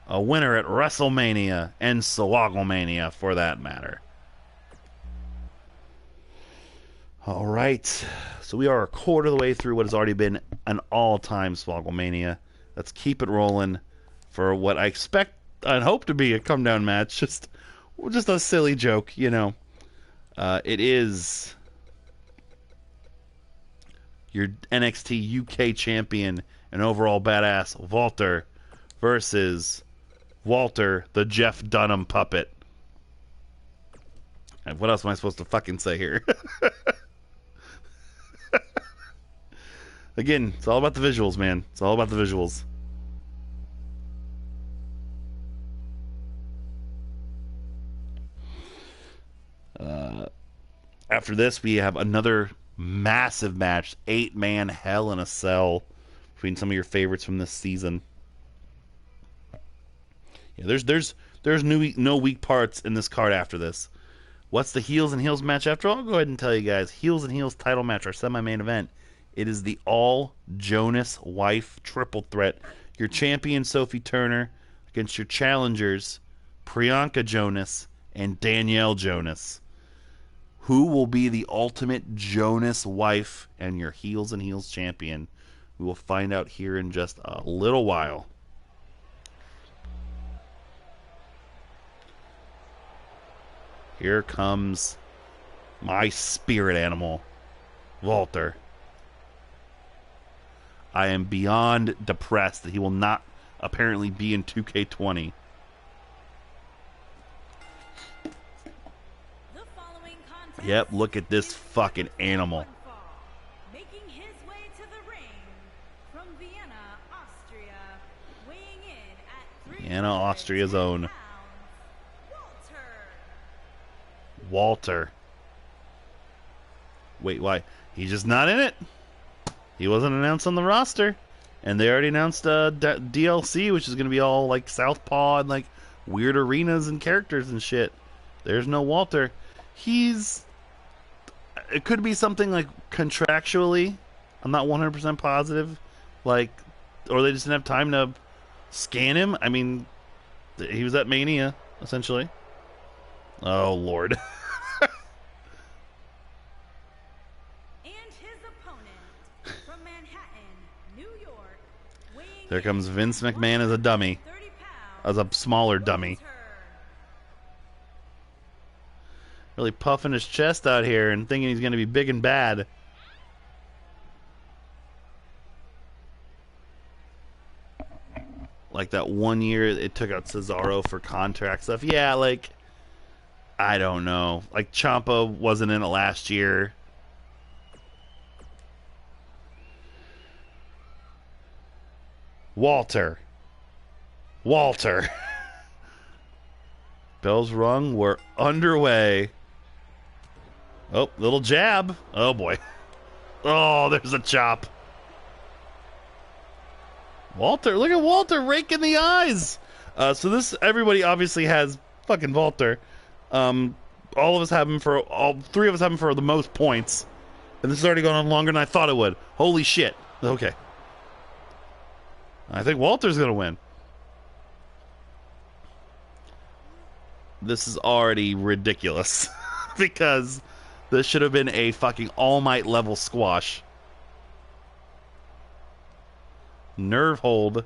A winner at WrestleMania and SwoggleMania, for that matter. All right. So we are a quarter of the way through what has already been an all-time SwoggleMania. Let's keep it rolling for what I expect and hope to be a come-down match. Just a silly joke, you know. It is your NXT UK champion and overall badass Walter versus Walter, the Jeff Dunham puppet. And what else am I supposed to fucking say here? Again, it's all about the visuals, man. It's all about the visuals. After this, we have another massive match. 8-man Hell in a Cell. between some of your favorites from this season. Yeah, there's no weak parts in this card after this. What's the heels and heels match after all? I'll go ahead and tell you guys. Heels and heels title match, our semi-main event. It is the all Jonas wife triple threat. Your champion Sophie Turner against your challengers Priyanka Jonas and Danielle Jonas. Who will be the ultimate Jonas wife and your heels and heels champion? We will find out here in just a little while. Here comes my spirit animal, Walter. I am beyond depressed that he will not apparently be in 2K20. Yep, look at this fucking animal. Making his way to the ring from Vienna, Austria, weighing in at Vienna, Austria's own pounds, Walter. Wait, why? He's just not in it. He wasn't announced on the roster. And they already announced DLC, which is going to be all like Southpaw and like weird arenas and characters and shit. There's no Walter. It could be something like contractually. I'm not 100% positive. Like, or they just didn't have time to scan him. I mean, he was at Mania, essentially. Oh, Lord. And his opponent from Manhattan, New York, weighing There comes in Vince McMahon as a dummy. 30 As pounds, a smaller dummy. Walter. Really puffing his chest out here and thinking he's going to be big and bad. Like that one year it took out Cesaro for contract stuff. Yeah, like, I don't know. Like, Ciampa wasn't in it last year. Walter. Bells rung. We're underway. Oh, little jab. Oh, boy. Oh, there's a chop. Walter. Look at Walter raking the eyes. So this, everybody obviously has fucking Walter. All three of us have him for the most points. And this is already going on longer than I thought it would. Holy shit. Okay. I think Walter's going to win. This is already ridiculous. Because this should have been a fucking All Might level squash. Nerve hold.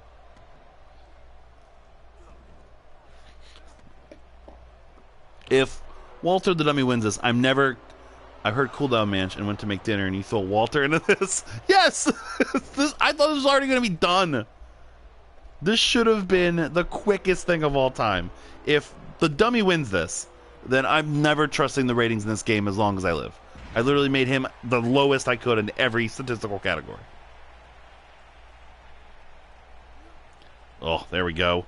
If Walter the dummy wins this, I heard Cooldown Manch and went to make dinner and you throw Walter into this. Yes! I thought this was already going to be done. This should have been the quickest thing of all time. If the dummy wins this, then I'm never trusting the ratings in this game as long as I live. I literally made him the lowest I could in every statistical category. Oh, there we go.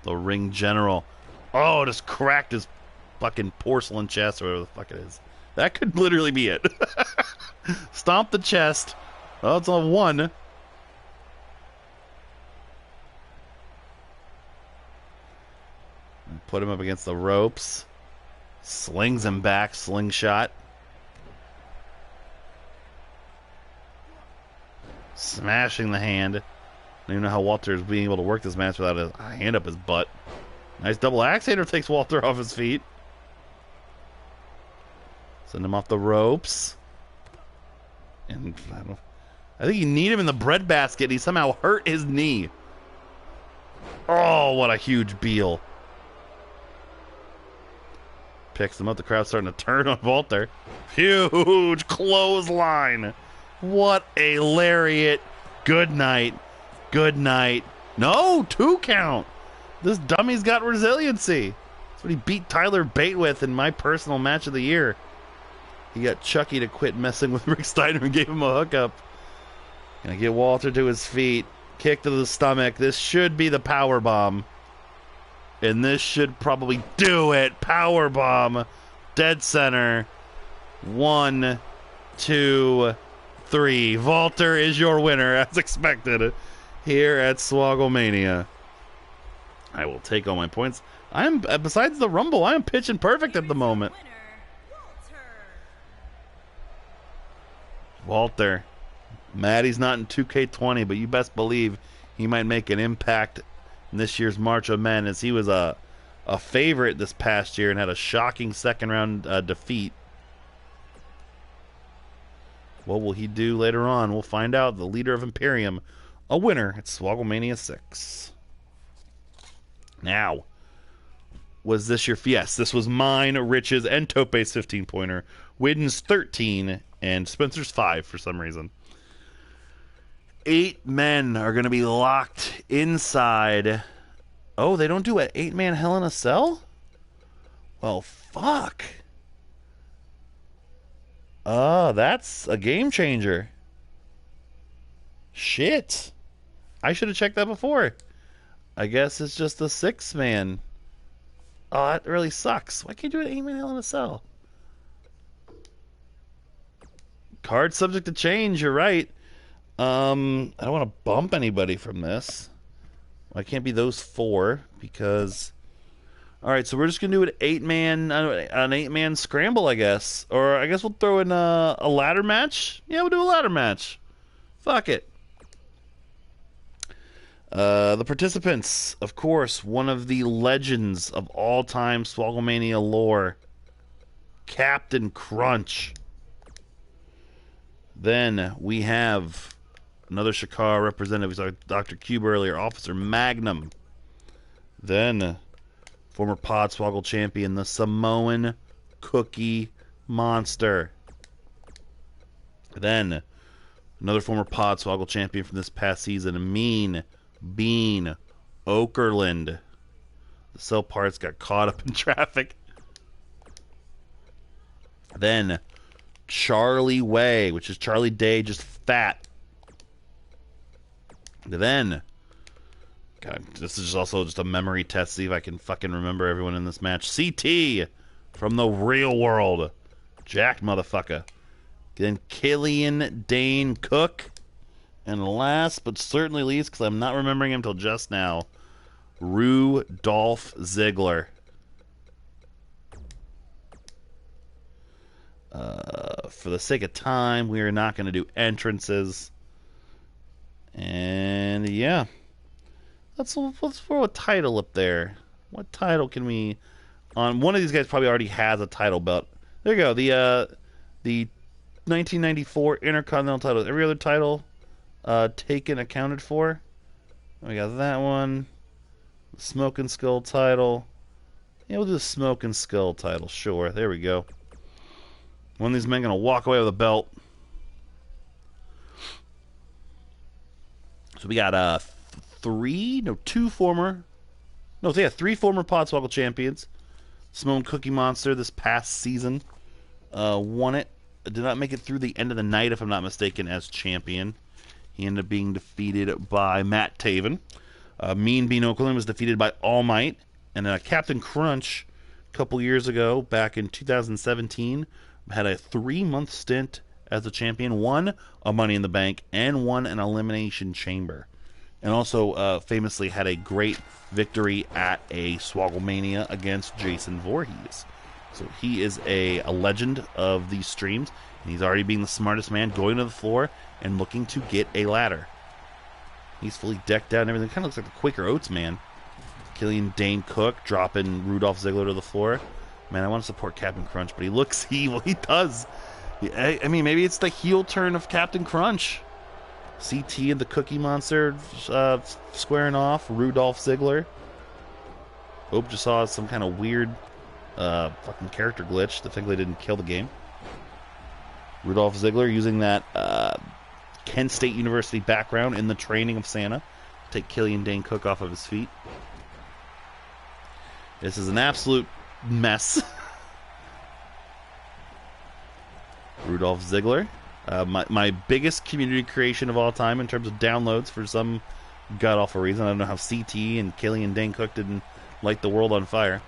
The ring general. Oh, just cracked his fucking porcelain chest or whatever the fuck it is. That could literally be it. Stomp the chest. Oh, it's on one. Put him up against the ropes. Slings him back. Slingshot. Smashing the hand. I don't even know how Walter is being able to work this match without a hand up his butt. Nice double axe handle takes Walter off his feet. Send him off the ropes. And I think he kneed him in the breadbasket. He somehow hurt his knee. Oh, what a huge Beal. Picks him up. The crowd's starting to turn on Walter. Huge clothesline. What a lariat. Good night. Good night. No, 2 count. This dummy's got resiliency. That's what he beat Tyler Bate with in my personal match of the year. He got Chucky to quit messing with Rick Steiner and gave him a hookup. Gonna get Walter to his feet. Kick to the stomach. This should be the power bomb. And this should probably do it. Power bomb. Dead center. 1, 2, 3. Walter is your winner, as expected, here at SwoggleMania. I will take all my points. I am, besides the Rumble, I am pitching perfect at the moment. Walter. Maddie's not in 2K20, but you best believe he might make an impact in this year's March of Men, as he was a favorite this past year and had a shocking second-round defeat. What will he do later on? We'll find out. The leader of Imperium, a winner at SwoggleMania VI. Now, was this your... Yes, this was mine, Rich's, and Tope's 15-pointer. Widden's 13, and Spencer's 5 for some reason. 8 men are going to be locked inside. Oh, they don't do an 8-man Hell in a Cell? Well, fuck. That's a game changer. Shit. I should have checked that before. I guess it's just a 6-man. Oh, that really sucks. Why can't you do an 8-man Hell in a Cell? Card subject to change, you're right. I don't want to bump anybody from this. Well, I can't be those 4 because... Alright, so we're just going to do an 8-man scramble, I guess. Or I guess we'll throw in a ladder match. Yeah, we'll do a ladder match. Fuck it. The participants, of course, one of the legends of all-time SwoggleMania lore, Captain Crunch. Then we have another Shakar representative. We saw Dr. Cube earlier, Officer Magnum. Then former Podswoggle champion, the Samoan Cookie Monster. Then another former Podswoggle champion from this past season, Mean Bean Okerlund. The cell parts got caught up in traffic. Then Charlie Way, which is Charlie Day, just fat. Then, God, this is also just a memory test, see if I can fucking remember everyone in this match. CT from the real world, jacked motherfucker. Then Killian Dane Cook. And last but certainly least, because I'm not remembering him till just now, Rudolph Ziggler. For the sake of time, we are not going to do entrances. And yeah, let's throw a title up there. What title can we? On one of these guys probably already has a title belt. There you go. The 1994 Intercontinental title. Every other title taken accounted for. We got that one. The Smoke and Skull title. Yeah, we'll do the Smoke and Skull title. Sure. There we go. One of these men gonna walk away with a belt. So we got three former Podswoggle champions. Samoan Cookie Monster this past season won it. Did not make it through the end of the night, if I'm not mistaken, as champion. He ended up being defeated by Matt Taven. Mean Bean Oakland was defeated by All Might. And Captain Crunch, a couple years ago, back in 2017, had a 3-month stint as a champion, won a Money in the Bank, and won an Elimination Chamber. And also famously had a great victory at a SwoggleMania against Jason Voorhees. So he is a legend of these streams, and he's already being the smartest man, going to the floor and looking to get a ladder. He's fully decked out and everything. Kind of looks like the Quaker Oats man. Killian Dane Cook dropping Rudolph Ziggler to the floor. Man, I want to support Captain Crunch, but he looks evil. He does. I mean, maybe it's the heel turn of Captain Crunch. CT and the Cookie Monster squaring off. Rudolph Ziggler. Hope just saw some kind of weird fucking character glitch that thankfully didn't kill the game. Rudolph Ziggler using that Kent State University background in the training of Santa. Take Killian Dane Cook off of his feet. This is an absolute mess. Rudolph Ziggler. My biggest community creation of all time in terms of downloads for some god-awful reason. I don't know how CT and Killian Dane Cook didn't light the world on fire.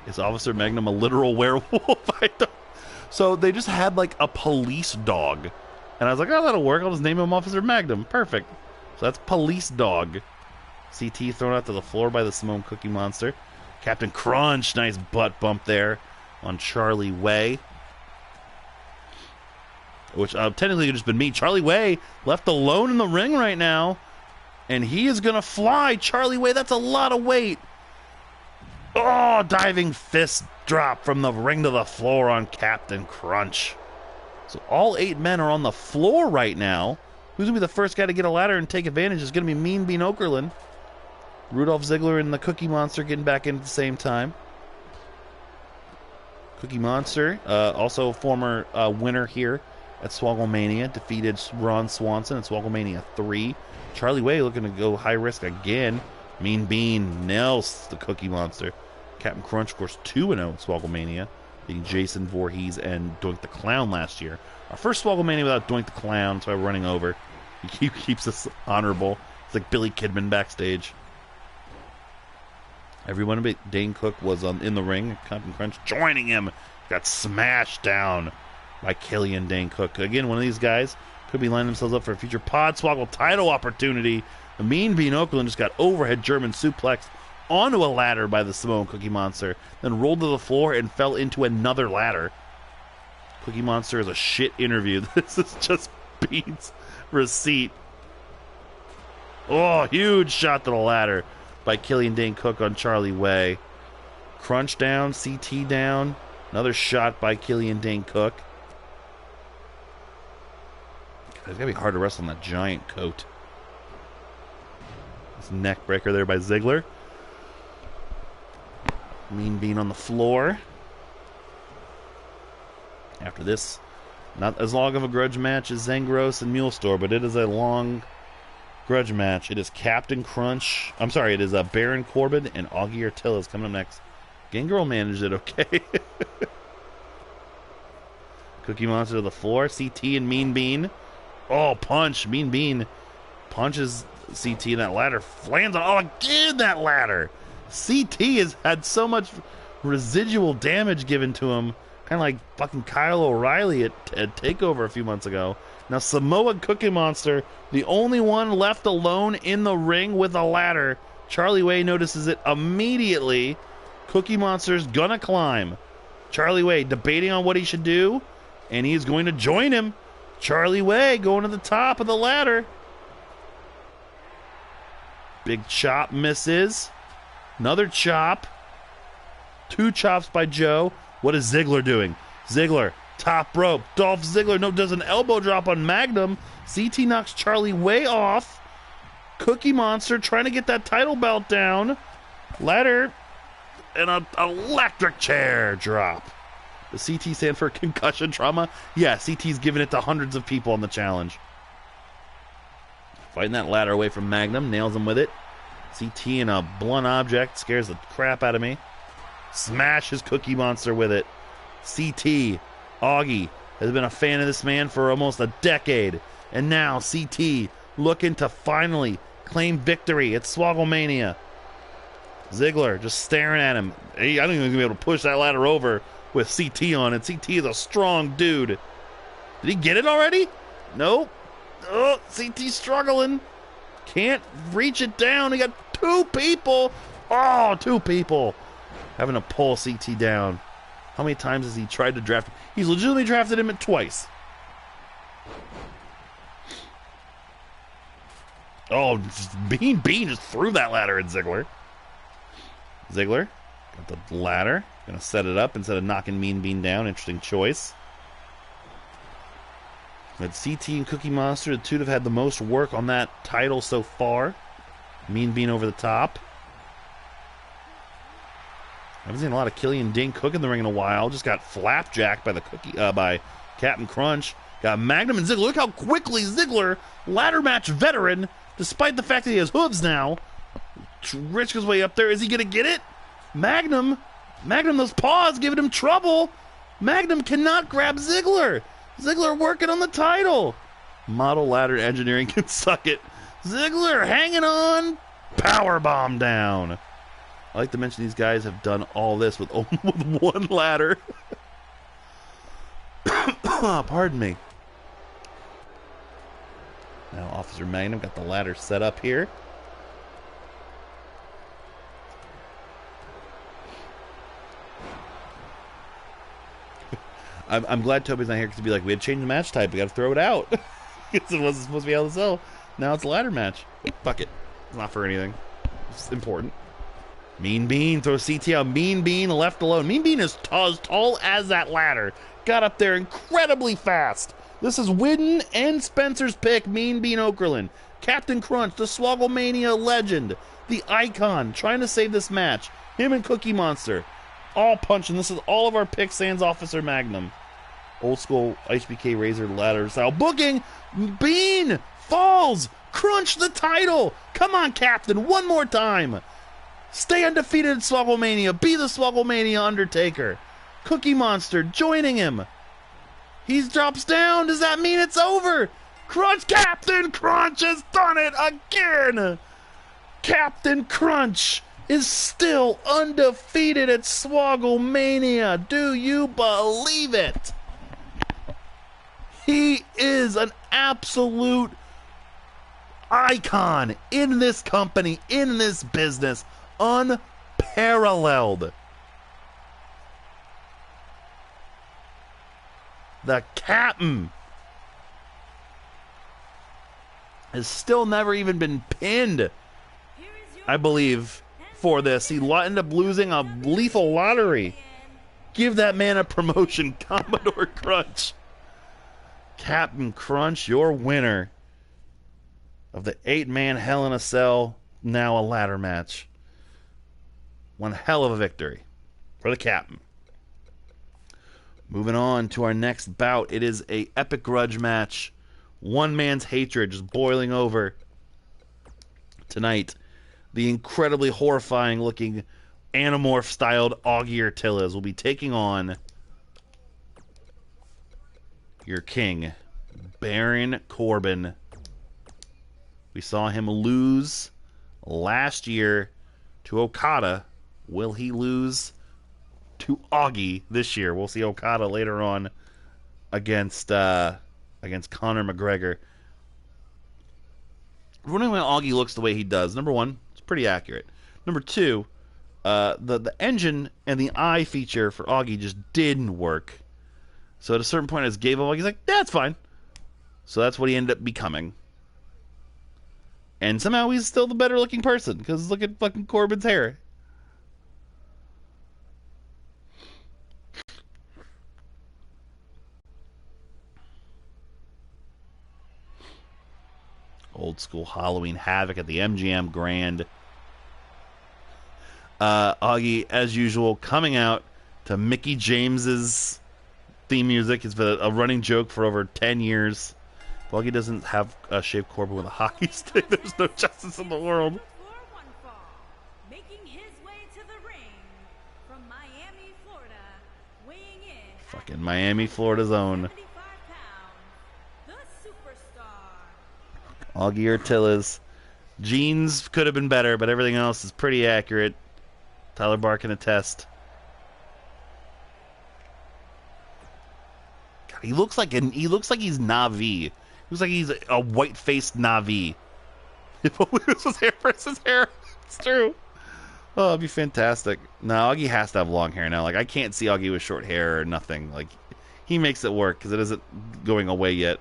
Is Officer Magnum a literal werewolf? So they just had like a police dog And I was like, oh, that'll work. I'll just name him Officer Magnum. Perfect. So that's Police Dog. CT thrown out to the floor by the Simone Cookie Monster. Captain Crunch, nice butt bump there on Charlie Way. Which technically could have just been me. Charlie Way left alone in the ring right now. And he is going to fly. Charlie Way, that's a lot of weight. Oh, diving fist drop from the ring to the floor on Captain Crunch. So all 8 men are on the floor right now. Who's going to be the first guy to get a ladder and take advantage? It's going to be Mean Bean Okerlund. Rudolph Ziggler and the Cookie Monster getting back in at the same time. Cookie Monster, also a former winner here at SwoggleMania, defeated Ron Swanson at SwoggleMania 3. Charlie Way looking to go high risk again. Mean Bean nails the Cookie Monster. Captain Crunch, of course, 2-0 at SwoggleMania, beating Jason Voorhees and Doink the Clown last year. Our first SwoggleMania without Doink the Clown, so I'm running over. He keeps us honorable. It's like Billy Kidman backstage. Everyone but Dane Cook was in the ring. Captain Crunch joining him. Got smashed down by Killian Dane Cook. Again, one of these guys could be lining themselves up for a future Podswoggle title opportunity. The Mean Bean Okerlund just got overhead German suplex onto a ladder by the Simone Cookie Monster, then rolled to the floor and fell into another ladder. Cookie Monster is a shit interview. This is just Bean's receipt. Oh, huge shot to the ladder by Killian Dane Cook on Charlie Way. Crunch down, CT down. Another shot by Killian Dane Cook. It's gotta be hard to wrestle in that giant coat. This neck breaker there by Ziggler. Mean Bean on the floor. After this, not as long of a grudge match as Zangros and Mule Store, but it is a long grudge match. It is Captain Crunch. I'm sorry, it is Baron Corbin and Augie Artillas coming up next. Gangrel managed it okay. Cookie Monster to the floor. CT and Mean Bean. Oh, punch. Mean Bean punches CT in that ladder. Lands on, oh, again, that ladder. CT has had so much residual damage given to him. Kind of like fucking Kyle O'Reilly at TakeOver a few months ago. Now, Samoa Cookie Monster, the only one left alone in the ring with a ladder. Charlie Way notices it immediately. Cookie Monster's gonna climb. Charlie Way debating on what he should do, and he's going to join him. Charlie Way going to the top of the ladder. Big chop misses. Another chop. 2 chops by Joe. What is Ziggler doing? Ziggler, top rope. Dolph Ziggler does an elbow drop on Magnum. CT knocks Charlie Way off. Cookie Monster trying to get that title belt down. Ladder and an electric chair drop. The CT stand for concussion trauma? Yeah, CT's giving it to hundreds of people on the challenge. Fighting that ladder away from Magnum. Nails him with it. CT in a blunt object. Scares the crap out of me. Smashes Cookie Monster with it. CT, Augie, has been a fan of this man for almost a decade. And now CT looking to finally claim victory at SwoggleMania. Ziggler just staring at him. I don't think he's going to be able to push that ladder over with CT on it. CT is a strong dude. Did he get it already? Nope. Oh, CT struggling. Can't reach it down. He got 2 people. Oh, 2 people having to pull CT down. How many times has he tried to draft? He's legitimately drafted him twice. Oh, Bean just threw that ladder at Ziggler. Ziggler got the ladder. Gonna set it up instead of knocking Mean Bean down. Interesting choice. But CT and Cookie Monster, the two have had the most work on that title so far. Mean Bean over the top. I haven't seen a lot of Killian Dane Cook in the ring in a while. Just got flapjacked by by Captain Crunch. Got Magnum and Ziggler. Look how quickly Ziggler, ladder match veteran, despite the fact that he has hooves now, Rich his way up there. Is he going to get it? Magnum, those paws giving him trouble. Magnum cannot grab Ziggler. Ziggler working on the title. Model Ladder Engineering can suck it. Ziggler hanging on. Powerbomb down. I like to mention these guys have done all this with one ladder. Pardon me. Now Officer Magnum got the ladder set up here. I'm glad Toby's not here because he'd be like, we had to change the match type. We got to throw it out. Because it wasn't supposed to be LSL. Now it's a ladder match. Fuck it. It's not for anything. It's important. Mean Bean throws CT out. Mean Bean left alone. Mean Bean is as tall as that ladder. Got up there incredibly fast. This is Widden and Spencer's pick. Mean Bean Okerlund. Captain Crunch, the SwoggleMania legend. The icon. Trying to save this match. Him and Cookie Monster. All punching. This is all of our picks sans Officer Magnum. Old school HBK Razor ladder style booking. Bean falls. Crunch the title. Come on, Captain. One more time. Stay undefeated at SwoggleMania. Be the SwoggleMania Undertaker. Cookie Monster joining him. He drops down. Does that mean it's over? Crunch. Captain Crunch has done it again. Captain Crunch is still undefeated at SwoggleMania. Do you believe it? He is an absolute icon in this company, in this business, unparalleled. The captain has still never even been pinned, I believe, for this. He ended up losing a lethal lottery. Give that man a promotion, Commodore Crunch. Captain Crunch, your winner of the 8-man Hell in a Cell, now a ladder match. One hell of a victory for the captain. Moving on to our next bout. It is a epic grudge match. One man's hatred just boiling over tonight. The incredibly horrifying looking Animorph styled Augie Ortiz will be taking on your king, Baron Corbin. We saw him lose last year to Okada. Will he lose to Augie this year? We'll see Okada later on against Conor McGregor. I'm wondering why Augie looks the way he does. Number one, it's pretty accurate. Number two, the engine and the eye feature for Augie just didn't work. So at a certain point, I just gave up. He's like, that's fine. So that's what he ended up becoming. And somehow he's still the better looking person. Because look at fucking Corbin's hair. Old school Halloween Havoc at the MGM Grand. Augie, as usual, coming out to Mickey James's theme music. It's been a running joke for over 10 years. If Augie doesn't have a shaved Corbin with a hockey stick, there's no justice in the world. Making his way to the ring from Miami, Florida, weighing in Fucking Miami, Florida's own 75 pounds, the superstar. Augie Ortiz. Jeans could have been better, but everything else is pretty accurate. Tyler Barr can attest. God, he looks like he's Navi. He looks like he's a white-faced Navi. If only this was hair versus hair. It's true. Oh, it'd be fantastic. No, Augie has to have long hair now. Like, I can't see Augie with short hair or nothing. Like, he makes it work because it isn't going away yet.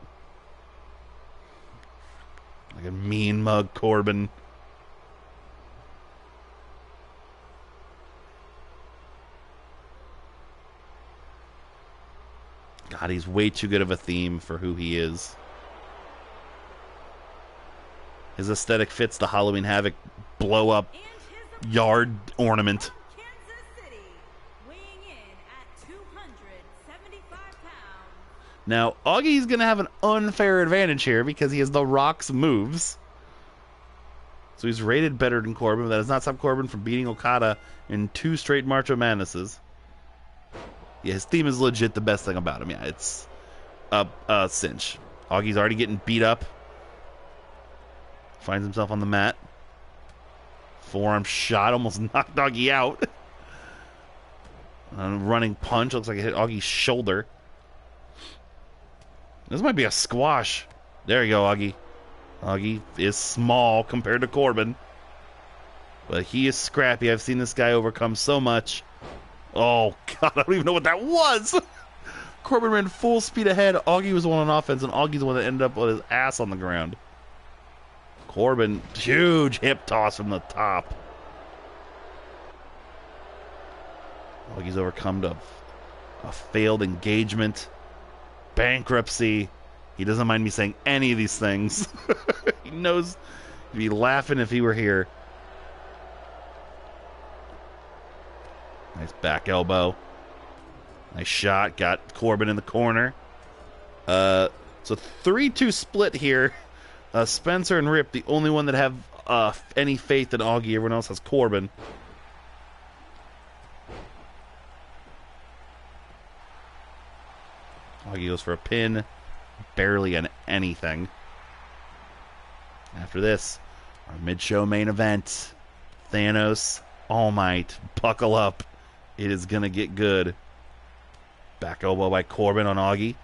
Like a mean mug Corbin. God, he's way too good of a theme for who he is. His aesthetic fits the Halloween Havoc blow-up yard ornament. Kansas City, weighing in at 275 pounds. Now, Augie's going to have an unfair advantage here because he has The Rock's moves. So he's rated better than Corbin, but that does not stop Corbin from beating Okada in 2 straight March Madnesses. Yeah, his theme is legit the best thing about him. Yeah, it's a cinch. Augie's already getting beat up. Finds himself on the mat. Forearm shot, almost knocked Augie out. A running punch, looks like it hit Augie's shoulder. This might be a squash. There you go, Augie. Augie is small compared to Corbin, but he is scrappy. I've seen this guy overcome so much. Oh, God, I don't even know what that was. Corbin ran full speed ahead. Augie was the one on offense, and Augie's the one that ended up with his ass on the ground. Corbin, huge hip toss from the top. Augie's overcome a failed engagement, bankruptcy. He doesn't mind me saying any of these things. He knows he'd be laughing if he were here. Nice back elbow. Nice shot. Got Corbin in the corner. So 3-2 split here. Spencer and Rip, the only one that have any faith in Augie. Everyone else has Corbin. Augie goes for a pin. Barely an anything. After this, our mid-show main event. Thanos, All Might, buckle up. It is going to get good. Back elbow by Corbin on Augie.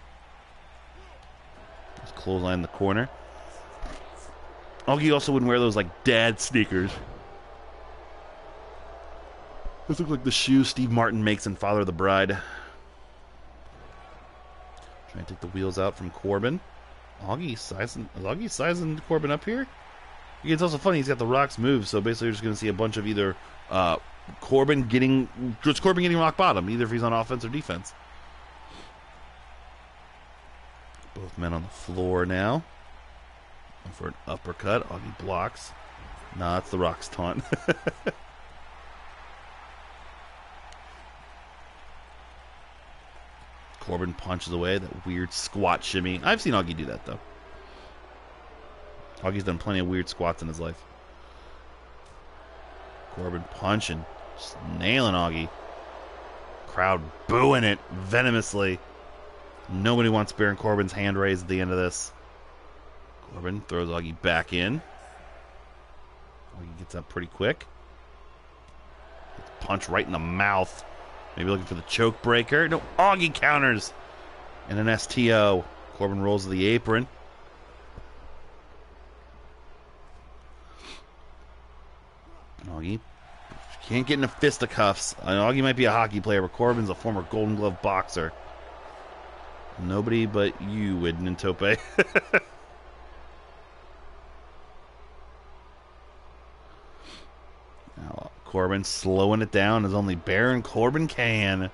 Just clothesline in the corner. Augie also wouldn't wear those like dad sneakers. Those look like the shoes Steve Martin makes in Father of the Bride. Trying to take the wheels out from Corbin. Is Augie sizing Corbin up here? It's also funny, he's got the Rock's move, so basically you're just going to see a bunch of either Corbin getting rock bottom, either if he's on offense or defense. Both men on the floor now. And for an uppercut, Augie blocks. Nah, it's the Rock's taunt. Corbin punches away, that weird squat shimmy. I've seen Augie do that, though. Augie's done plenty of weird squats in his life. Corbin punching, just nailing Augie. Crowd booing it venomously. Nobody wants Baron Corbin's hand raised at the end of this. Corbin throws Augie back in. Augie gets up pretty quick. Gets punched right in the mouth. Maybe looking for the choke breaker. No, Augie counters. And an STO. Corbin rolls to the apron. Augie can't get into fisticuffs. Augie might be a hockey player, but Corbin's a former Golden Glove boxer. Nobody but you, Widden Tope. Now, Corbin slowing it down as only Baron Corbin can.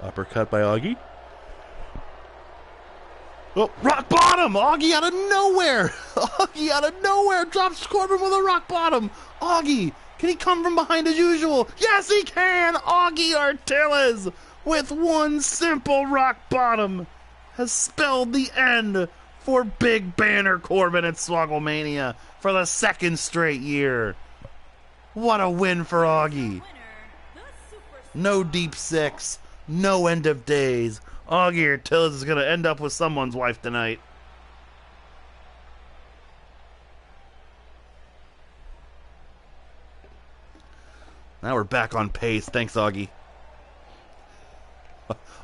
Uppercut by Augie. Oh, rock bottom! Augie out of nowhere! Augie out of nowhere drops Corbin with a rock bottom! Augie, can he come from behind as usual? Yes, he can! Augie Artillas, with one simple rock bottom, has spelled the end for Big Banner Corbin at SwoggleMania for the second straight year. What a win for Augie. No deep six, no end of days. Augie Artillas is going to end up with someone's wife tonight. Now we're back on pace. Thanks, Augie.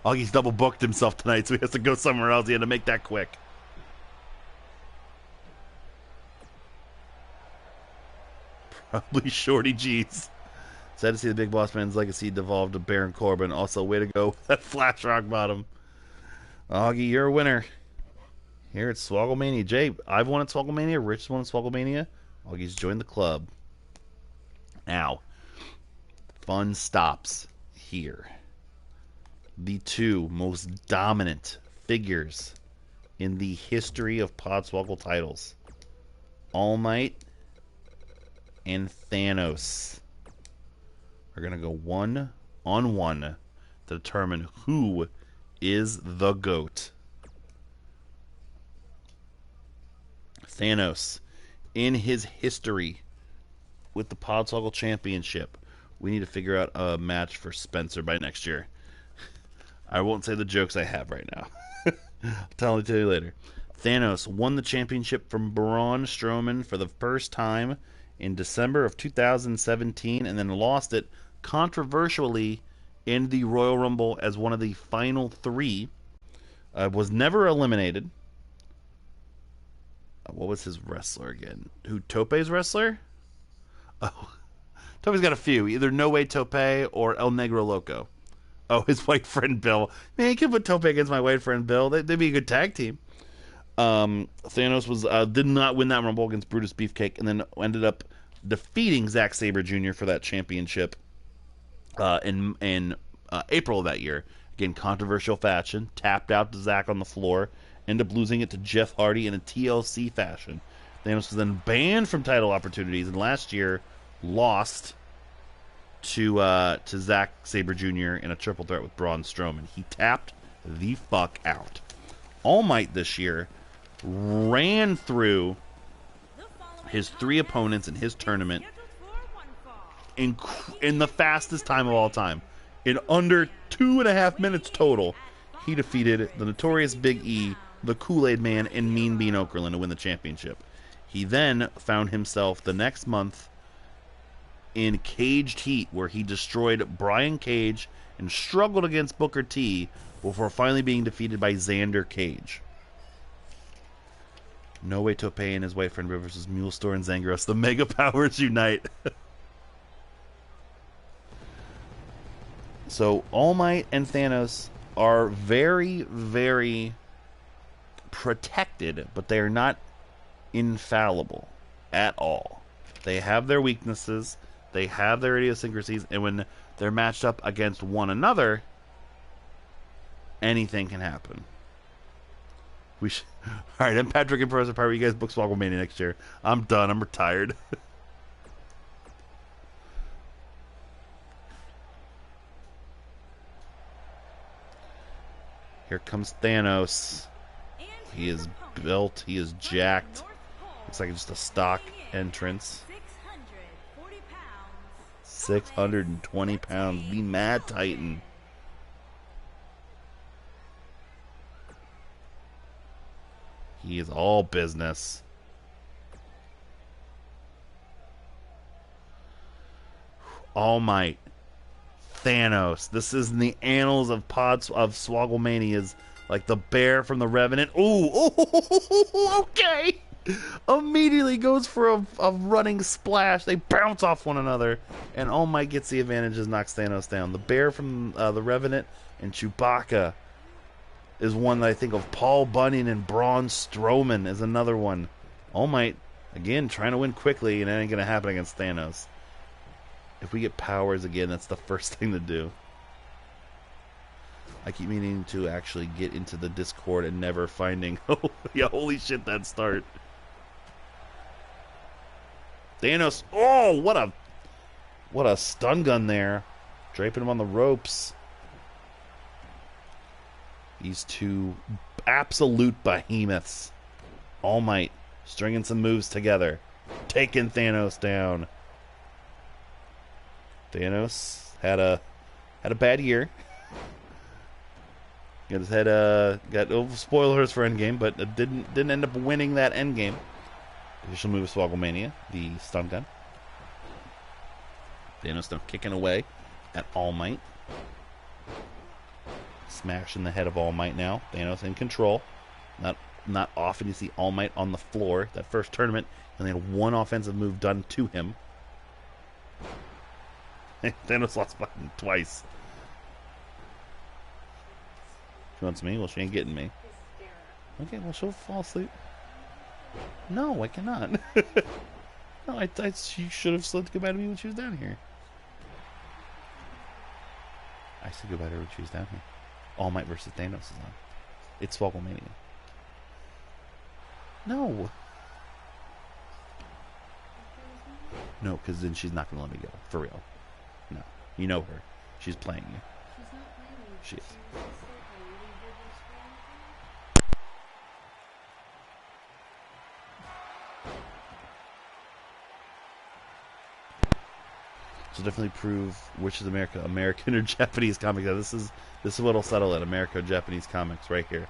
Augie's double booked himself tonight, so he has to go somewhere else. He had to make that quick. Probably Shorty G's. Sad to see the Big Boss Man's legacy devolve to Baron Corbin. Also, way to go. That flash rock bottom. Augie, you're a winner. Here at SwoggleMania. Jay, I've won at SwoggleMania. Rich's won at SwoggleMania. Augie's joined the club. Now, fun stops here. The two most dominant figures in the history of Podswoggle titles. All Might and Thanos are going to go 1-on-1 to determine who is the GOAT. Thanos, in his history with the Podswoggle Championship, we need to figure out a match for Spencer by next year. I won't say the jokes I have right now. I'll tell you later. Thanos won the championship from Braun Strowman for the first time in December of 2017 and then lost it controversially in the Royal Rumble as one of the final three Was never eliminated. What was his wrestler again? Who, Tope's wrestler? Oh, Tope's got a few. Either No Way Tope or El Negro Loco. Oh, his white friend Bill. Man, you could put Tope against my white friend Bill. They'd be a good tag team. Thanos was did not win that Rumble against Brutus Beefcake, and then ended up defeating Zack Sabre Jr. for that championship in April of that year. Again, controversial fashion. Tapped out to Zack on the floor. Ended up losing it to Jeff Hardy in a TLC fashion. Thanos was then banned from title opportunities, and last year lost to Zack Sabre Jr. in a triple threat with Braun Strowman. He tapped the fuck out. All Might this year ran through his 3 opponents in his tournament in the fastest time of all time. In under 2.5 minutes total, he defeated the Notorious Big E, the Kool-Aid Man, and Mean Bean Okerlund to win the championship. He then found himself the next month in Caged Heat, where he destroyed Brian Cage and struggled against Booker T before finally being defeated by Xander Cage. No Way Tope and his white friend versus Mule Store and Zangaros. The Mega Powers unite. So All Might and Thanos are very, very protected, but they are not infallible at all. They have their weaknesses, they have their idiosyncrasies, and when they're matched up against one another, anything can happen. All right, I'm Patrick and Professor Pirate. You guys book SwoggleMania next year. I'm done. I'm retired. Here comes Thanos. He is built. He is jacked. Looks like just a stock entrance. 620 pounds. The Mad Titan. He is all business. All Might. Thanos. This is in the annals of SwoggleManias, like the bear from the Revenant. Ooh, okay. Immediately goes for a running splash. They bounce off one another, and All Might gets the advantages, knocks Thanos down. The bear from the Revenant and Chewbacca is one that I think of. Paul Bunyan and Braun Strowman is another one. All Might, again, trying to win quickly, and it ain't going to happen against Thanos. If we get powers again, that's the first thing to do. I keep meaning to actually get into the Discord and never finding... Oh, yeah, holy shit, that start. Thanos... Oh, what a stun gun there. Draping him on the ropes. These two absolute behemoths. All Might stringing some moves together. Taking Thanos down. Thanos had a bad year. Got his head got spoilers for Endgame, but didn't end up winning that Endgame. Official move of SwoggleMania, the stun gun. Thanos now kicking away at All Might. Smashing the head of All Might now. Thanos in control. Not often you see All Might on the floor. That first tournament, and they had one offensive move done to him. Thanos lost by him twice. She wants me? Well, she ain't getting me. Okay, well, she'll fall asleep. No, I cannot. No, she should have said goodbye to me when she was down here. I said goodbye to her when she was down here. All Might versus Thanos is on. It's SwoggleMania. No. No, because then she's not going to let me go. For real. No. You know her. She's playing you. She's not playing you. She is. So definitely prove which is American or Japanese comics. This is what'll settle it. America or Japanese comics right here.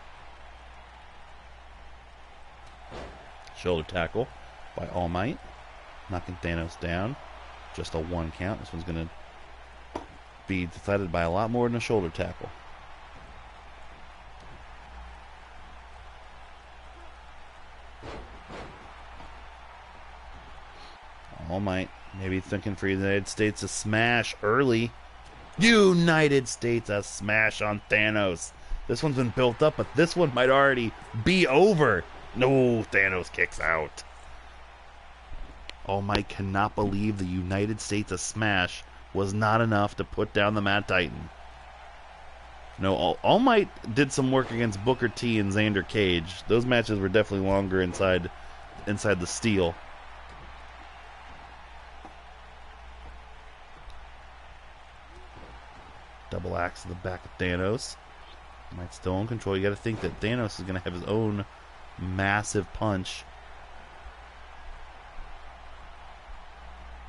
Shoulder tackle by All Might, knocking Thanos down. Just a 1 count. This one's gonna be decided by a lot more than a shoulder tackle. All Might maybe thinking for the United States a smash early. United States a smash on Thanos. This one's been built up, but this one might already be over. No, Thanos kicks out. All Might cannot believe the United States a smash was not enough to put down the Mad Titan. No, All Might did some work against Booker T and Xander Cage. Those matches were definitely longer inside the steel. Double axe to the back of Thanos. Might still in control. You got to think that Thanos is going to have his own massive punch.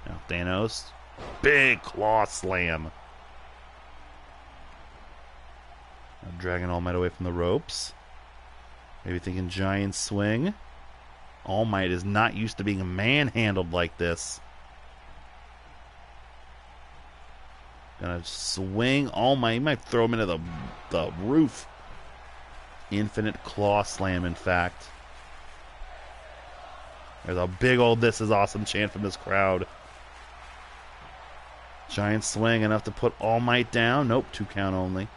Now Thanos, big claw slam. Now dragging All Might away from the ropes. Maybe thinking giant swing. All Might is not used to being manhandled like this. Gonna swing All Might. He might throw him into the roof. Infinite claw slam, in fact. There's a big old "This is awesome" chant from this crowd. Giant swing, enough to put All Might down. Nope, 2 count only.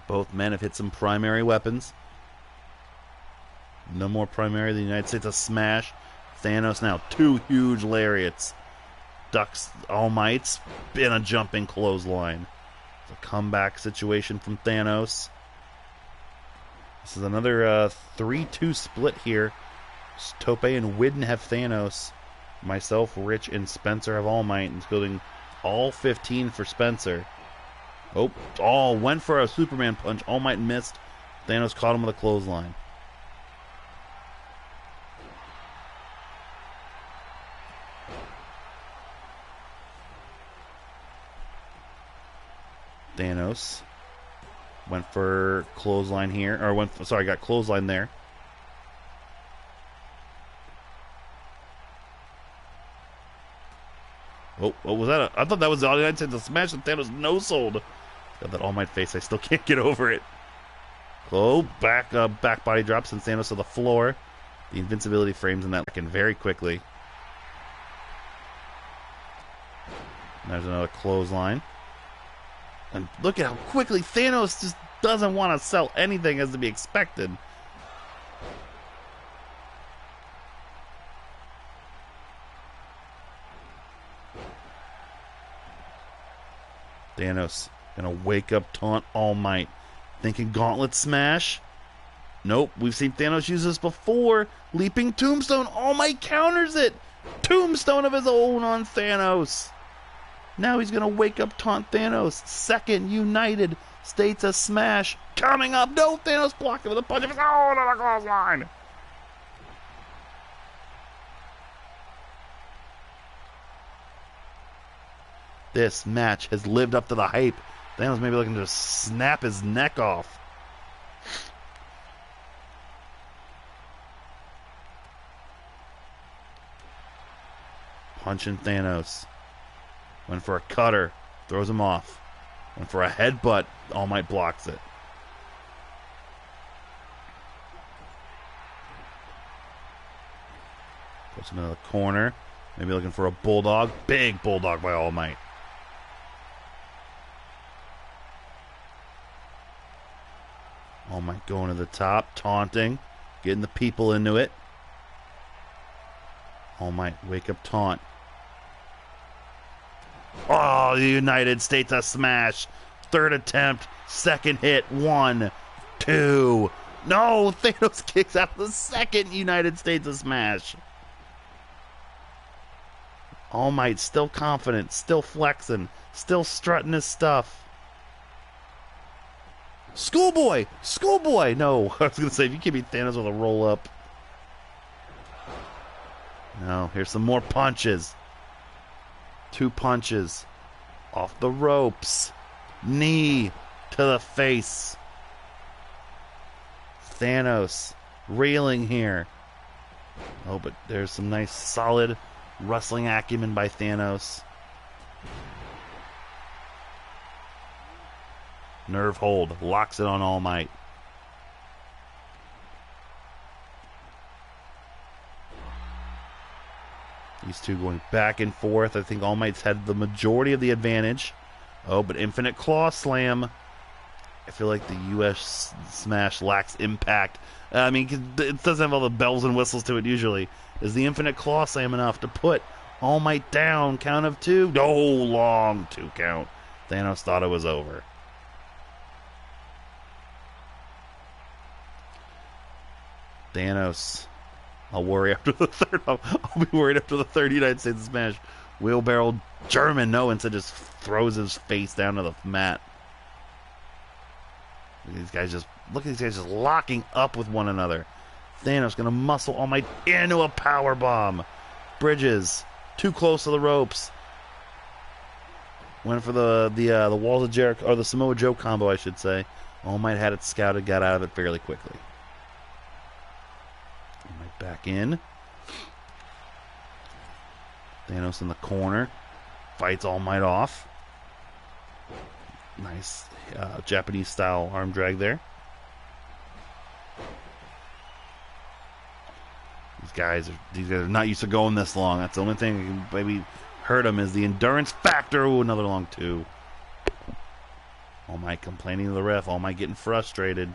Both men have hit some primary weapons. No more primary. The United States a smash. Thanos now 2 huge lariats. Ducks All Might's in a jumping clothesline. It's a comeback situation from Thanos. This is another 3-2 split here. Tope and Widden have Thanos. Myself, Rich, and Spencer have All Might. And building all 15 for Spencer. Oh, went for a Superman punch. All Might missed. Thanos caught him with a clothesline. Thanos went for clothesline here, or got clothesline there. Oh, what was that? I thought that was the United States to smash, and Thanos no-sold. Got that All Might face. I still can't get over it. Oh, back body drop sends Thanos to the floor. The invincibility frames in that second very quickly. There's another clothesline. And look at how quickly Thanos just doesn't want to sell anything as to be expected. Thanos gonna wake up, taunt All Might. Thinking gauntlet smash. Nope, we've seen Thanos use this before. Leaping tombstone. All Might counters it. Tombstone of his own on Thanos. Now he's going to wake up, taunt Thanos. Second United States a smash. Coming up. No, Thanos blocked it with a punch of his own on the clothesline. This match has lived up to the hype. Thanos may be looking to snap his neck off. Punching Thanos. Went for a cutter. Throws him off. Went for a headbutt. All Might blocks it. Puts him in the corner. Maybe looking for a bulldog. Big bulldog by All Might. All Might going to the top. Taunting. Getting the people into it. All Might wake up taunt. Oh, the United States a smash. Third attempt. Second hit. 1, 2. No, Thanos kicks out the second United States a smash. All Might still confident. Still flexing. Still strutting his stuff. Schoolboy! Schoolboy! No, I was going to say, if you can beat Thanos with a roll up. No, here's some more punches. 2 punches. Off the ropes. Knee to the face. Thanos reeling here. Oh, but there's some nice solid wrestling acumen by Thanos. Nerve hold. Locks it on All Might. These two going back and forth. I think All Might's had the majority of the advantage. Oh, but Infinite Claw Slam. I feel like the U.S. Smash lacks impact. I mean, it doesn't have all the bells and whistles to it usually. Is the Infinite Claw Slam enough to put All Might down? Count of two? No, long 2 count. Thanos thought it was over. Thanos. I'll worry after the third. I'll be worried after the third United States Smash. Wheelbarrow German. No, instead just throws his face down to the mat. Look at these guys just locking up with one another. Thanos gonna muscle All Might into a power bomb. Bridges too close to the ropes. Went for the Walls of Jericho, or the Samoa Joe combo, I should say. All Might had it scouted, got out of it fairly quickly. All Might back in. Thanos in the corner. Fights All Might off. Nice Japanese style arm drag there. These guys are not used to going this long. That's the only thing that can maybe hurt them is the endurance factor. Ooh, another long 2. All Might complaining to the ref. All Might getting frustrated.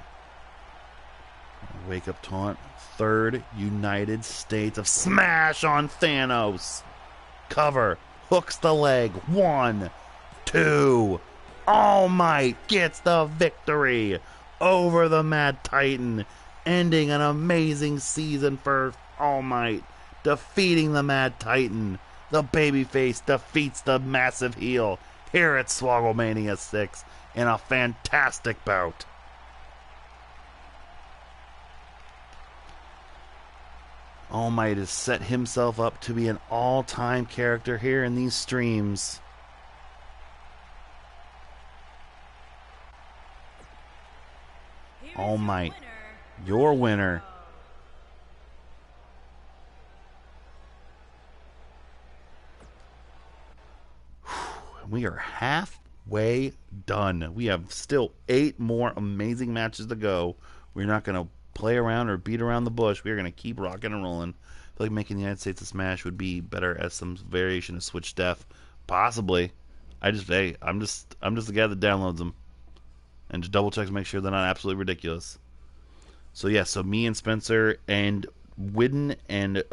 Wake up taunt. Third United States of Smash on Thanos. Cover. Hooks the leg. 1, 2. All Might gets the victory over the Mad Titan, ending an amazing season for All Might, defeating the Mad Titan. The babyface defeats the massive heel here at SwoggleMania VI in a fantastic bout. All Might has set himself up to be an all-time character here in these streams. All Might, your winner. We are halfway done. We have still 8 more amazing matches to go. We're not going to play around or beat around the bush. We're going to keep rocking and rolling. I feel like making the United States a Smash would be better as some variation of Switch Def. Possibly. I'm just the guy that downloads them. And just double check to make sure they're not absolutely ridiculous. So yeah, so me and Spencer and Widden and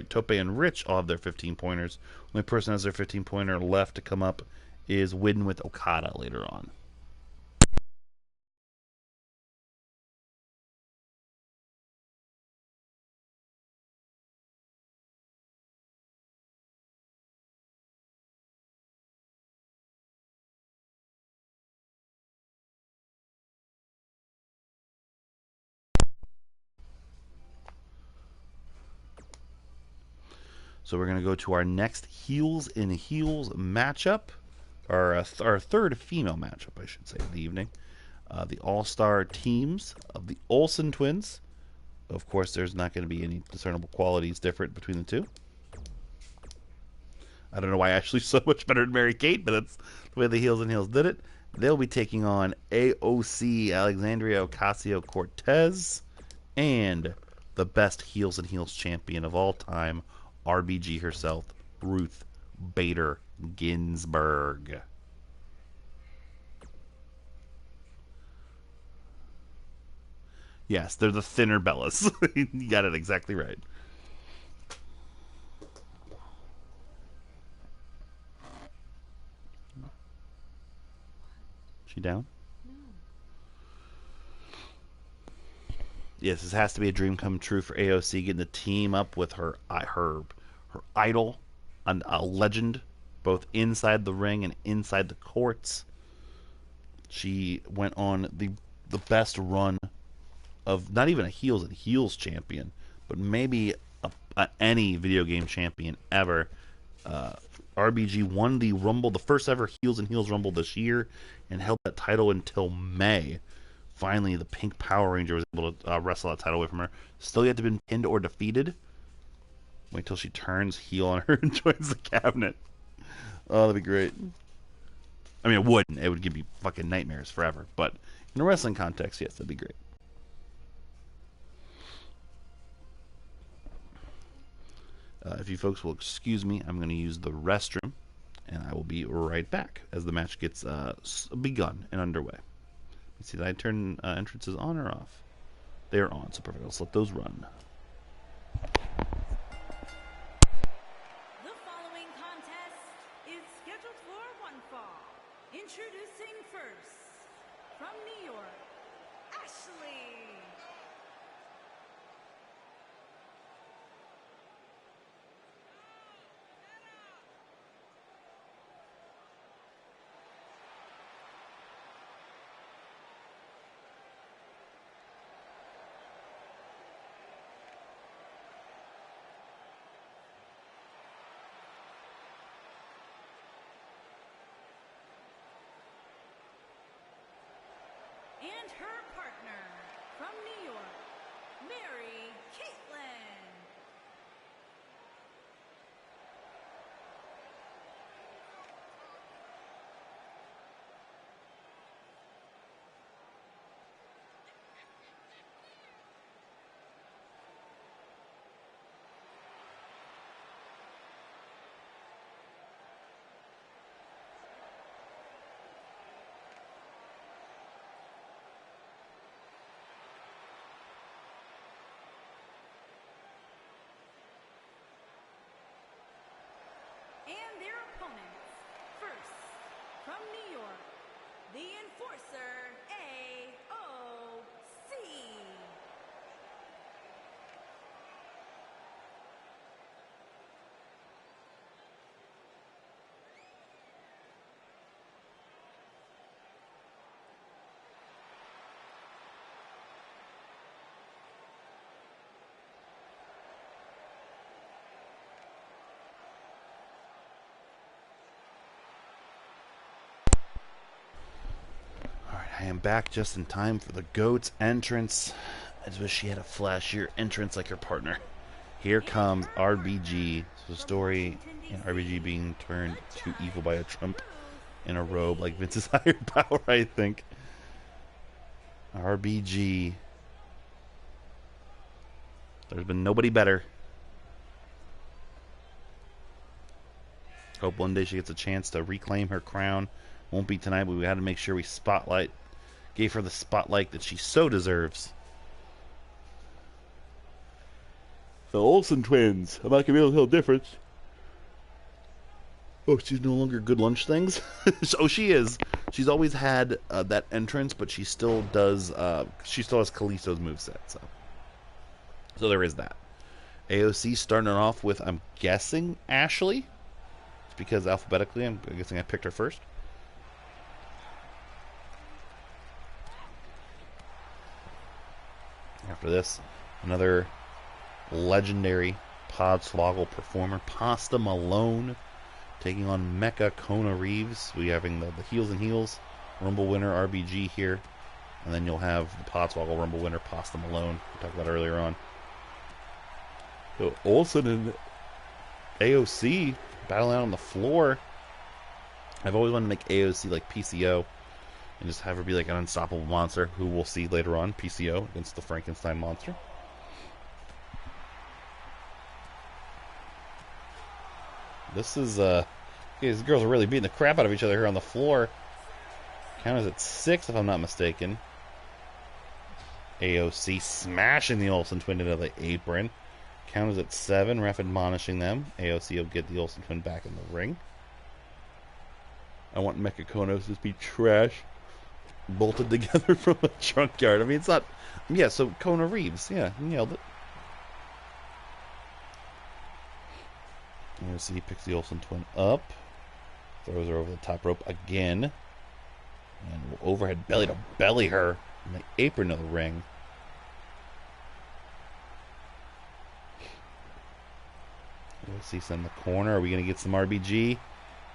Tope and Rich all have their 15 pointers. Only person has their 15 pointer left to come up is Widden with Okada later on. So we're going to go to our next Heels in Heels matchup, or our third female matchup, I should say, of the evening. The all-star teams of the Olsen twins. Of course, there's not going to be any discernible qualities different between the two. I don't know why Ashley's so much better than Mary Kate, but that's the way the Heels in Heels did it. They'll be taking on AOC, Alexandria Ocasio-Cortez, and the best Heels in Heels champion of all time, RBG herself, Ruth Bader Ginsburg. Yes, they're the thinner Bellas. You got it exactly right. She down? No. Yes, this has to be a dream come true for AOC, getting to team up with her idol, a legend, both inside the ring and inside the courts. She went on the best run of not even a Heels and Heels champion, but maybe any video game champion ever. RBG won the Rumble, the first ever Heels and Heels Rumble this year, and held that title until May. Finally, the Pink Power Ranger was able to wrestle that title away from her. Still yet to be pinned or defeated. Wait till she turns heel on her and joins the cabinet. Oh, that'd be great. I mean, it wouldn't. It would give you fucking nightmares forever. But in a wrestling context, yes, that'd be great. If you folks will excuse me, I'm going to use the restroom, and I will be right back as the match gets begun and underway. Let's see, did I turn entrances on or off? They are on, so perfect. Let's let those run. The following contest is scheduled for one fall. Introducing first, from New York, Ashley. And her partner, from New York, Mary Caitlin. And their opponents, first, from New York, the Enforcer, AOC. I am back just in time for the GOAT's entrance. I just wish she had a flashier entrance like her partner. Here comes RBG. So the story in RBG being turned to evil by a Trump in a robe like Vince's higher power, I think. RBG. There's been nobody better. Hope one day she gets a chance to reclaim her crown. Won't be tonight, but we had to make sure we gave her the spotlight that she so deserves. The Olsen twins. I'm not gonna be able to tell the difference. Oh, she's no longer good lunch things. Oh, she is. She's always had that entrance, but she still does. She still has Kalisto's moveset. So there is that. AOC starting it off with, I'm guessing, Ashley. It's because alphabetically, I'm guessing I picked her first. After this, another legendary Podswoggle performer, Pasta Malone, taking on Mecha Kona Reeves. We having the Heels and Heels Rumble winner RBG here, and then you'll have the Podswoggle Rumble winner Pasta Malone we talked about earlier on. So Olsen and AOC battling out on the floor. I've always wanted to make AOC like PCO and just have her be like an unstoppable monster, who we'll see later on, PCO, against the Frankenstein monster. This is, these girls are really beating the crap out of each other here on the floor. Count is at 6, if I'm not mistaken. AOC smashing the Olsen twin into the apron. Count is at 7, ref admonishing them. AOC will get the Olsen twin back in the ring. I want Mecha Konos to just be trash. Bolted together from a junkyard. I mean, it's not... Yeah, so Kona Reeves. Yeah, he nailed it. AOC picks the Olsen twin up. Throws her over the top rope again. And overhead belly to belly her in the apron of the ring. AOC's in the corner. Are we going to get some RBG?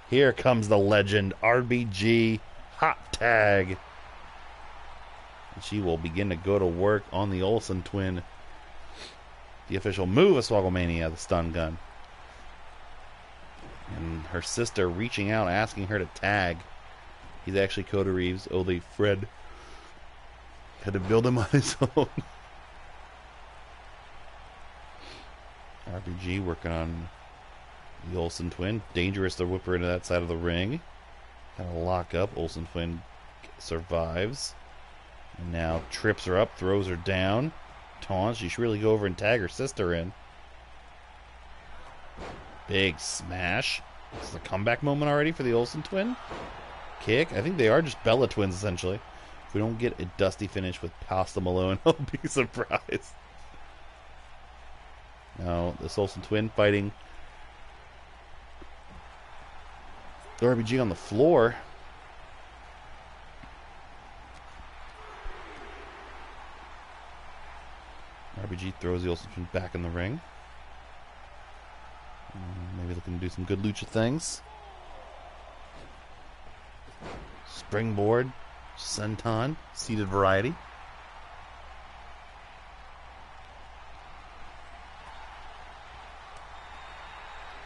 Here comes the legend, RBG. Hot tag. And she will begin to go to work on the Olsen twin. The official move of SwoggleMania, the stun gun. And her sister reaching out, asking her to tag. He's actually Coda Reeves. Only Fred had to build him on his own. RBG working on the Olsen twin. Dangerous to whip her into that side of the ring. Kind of lock up. Olsen twin survives. And now trips her up, throws her down. Taunts. She should really go over and tag her sister in. Big smash. This is a comeback moment already for the Olsen twin. Kick. I think they are just Bella twins, essentially. If we don't get a dusty finish with Pasta Malone, I'll be surprised. Now, this Olsen twin fighting the RBG on the floor. RBG throws the Olsen twin back in the ring. Maybe looking to do some good lucha things. Springboard, senton, seated variety.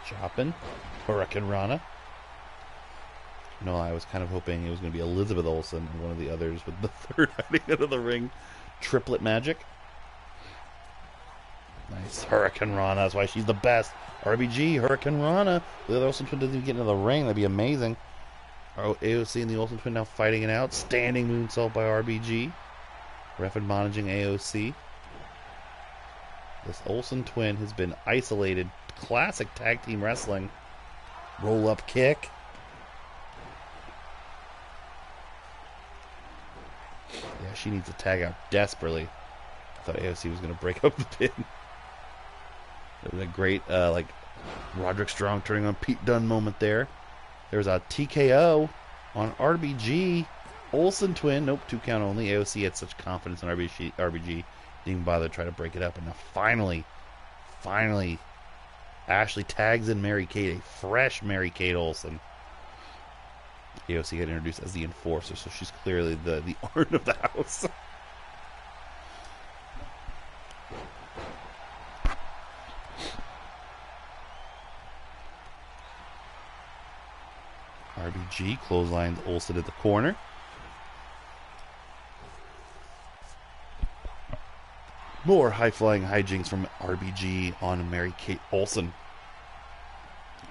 Chopping, Hurricane Rana. No, I was kind of hoping it was going to be Elizabeth Olsen and one of the others with the third hiding out of the ring. Triplet magic. Nice Hurricane Rana. That's why she's the best. RBG, Hurricane Rana. The other Olsen twin doesn't even get into the ring. That'd be amazing. AOC and the Olsen twin now fighting it out. Standing moonsault by RBG. Ref admonishing AOC. This Olsen twin has been isolated. Classic tag team wrestling. Roll up kick. Yeah, she needs to tag out desperately. I thought AOC was going to break up the pin. It was a great, Roderick Strong turning on Pete Dunne moment there. There's a TKO on RBG. Olsen twin. Nope, 2 count only. AOC had such confidence in RBG. Didn't even bother to try to break it up. And now finally, Ashley tags in Mary Kate. A fresh Mary Kate Olsen. AOC got introduced as the enforcer, so she's clearly the art of the house. RBG clotheslines Olsen at the corner. More high-flying hijinks from RBG on Mary Kate Olsen.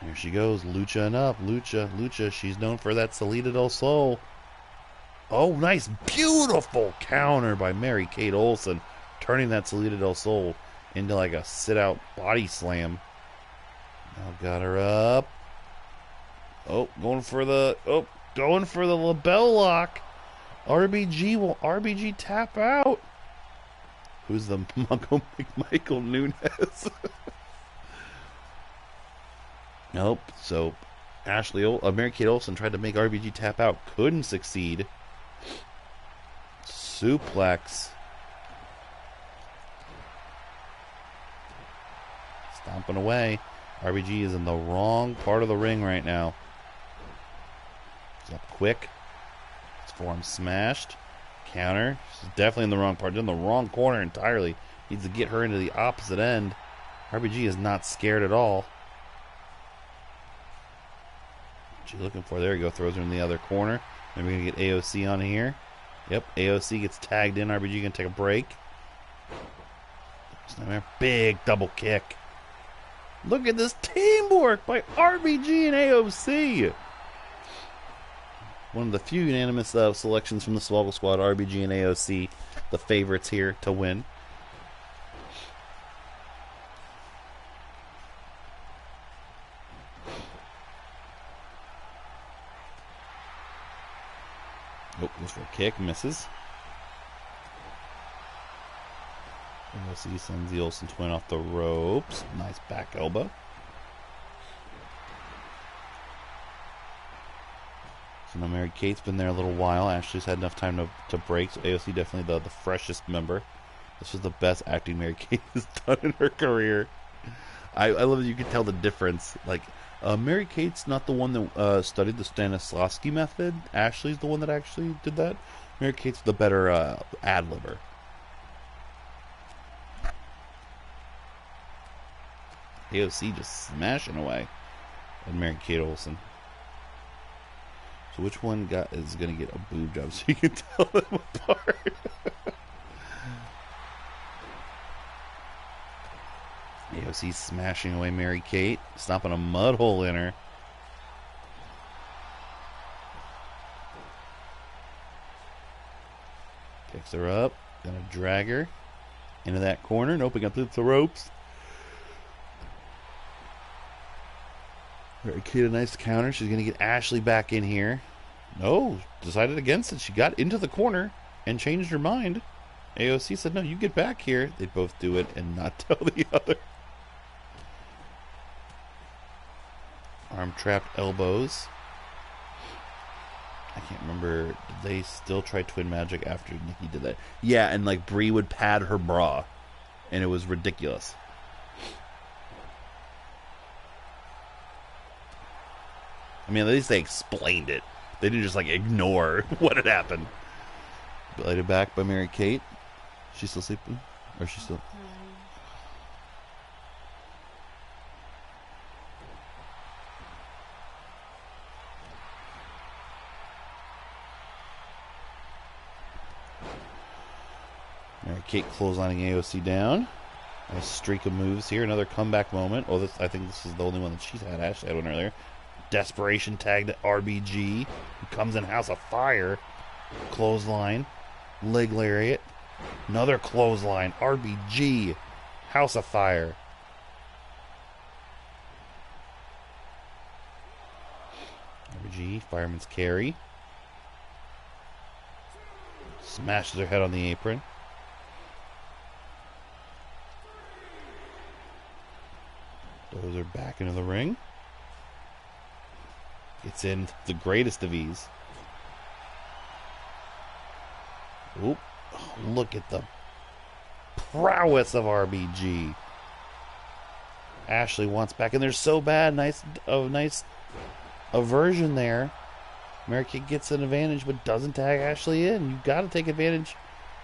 Here she goes, luchaing up, lucha. She's known for that Salida del Sol. Oh, nice, beautiful counter by Mary Kate Olsen, turning that Salida del Sol into like a sit-out body slam. Now got her up. Oh, going for the label lock. RBG, will RBG tap out? Who's the Michael Nunez? Nope. So Mary Kate Olsen tried to make RBG tap out, couldn't succeed. Suplex. Stomping away. RBG is in the wrong part of the ring right now. It's up quick. His forearm smashed. Counter. She's definitely in the wrong part. In the wrong corner entirely. Needs to get her into the opposite end. RBG is not scared at all. What's she looking for? There you go. Throws her in the other corner. Maybe we're going to get AOC on here. Yep. AOC gets tagged in. RBG going to take a break. Big double kick. Look at this teamwork by RBG and AOC. One of the few unanimous selections from the Swoggle Squad, RBG and AOC, the favorites here to win. Oh, goes for a kick, misses. AOC sends the Olsen twin off the ropes. Nice back elbow. So now Mary Kate's been there a little while. Ashley's had enough time to break. So AOC definitely the freshest member. This was the best acting Mary Kate has done in her career. I love that you can tell the difference. Like, Mary Kate's not the one that studied the Stanislavski method. Ashley's the one that actually did that. Mary Kate's the better ad-libber. AOC just smashing away at Mary Kate Olsen. So which one is going to get a boob job so you can tell them apart? AOC smashing away Mary Kate, stomping a mud hole in her. Picks her up, gonna drag her into that corner and opening up the ropes. Mary Kate, a nice counter. She's gonna get Ashley back in here. No, decided against it. She got into the corner and changed her mind. AOC said, no, you get back here. They both do it and not tell the other. Arm trapped elbows. I can't remember. Did they still try Twin Magic after Nikki did that? Yeah, and like Brie would pad her bra. And it was ridiculous. I mean, at least they explained it. They didn't just like ignore what had happened. Bladed back by Mary Kate. She's still sleeping? Or is she still... Mary Kate clotheslining AOC down. Nice streak of moves here. Another comeback moment. Oh, I think this is the only one that she's had. Ashley had one earlier. Desperation tag to RBG. Who comes in House of Fire. Clothesline. Leg lariat. Another clothesline. RBG. House of Fire. RBG. Fireman's carry. Smashes her head on the apron. Throws her back into the ring. Gets in the greatest of ease. Oop. Look at the prowess of RBG. Ashley wants back in there so bad. Nice aversion there. Mary Kate gets an advantage but doesn't tag Ashley in. You got to take advantage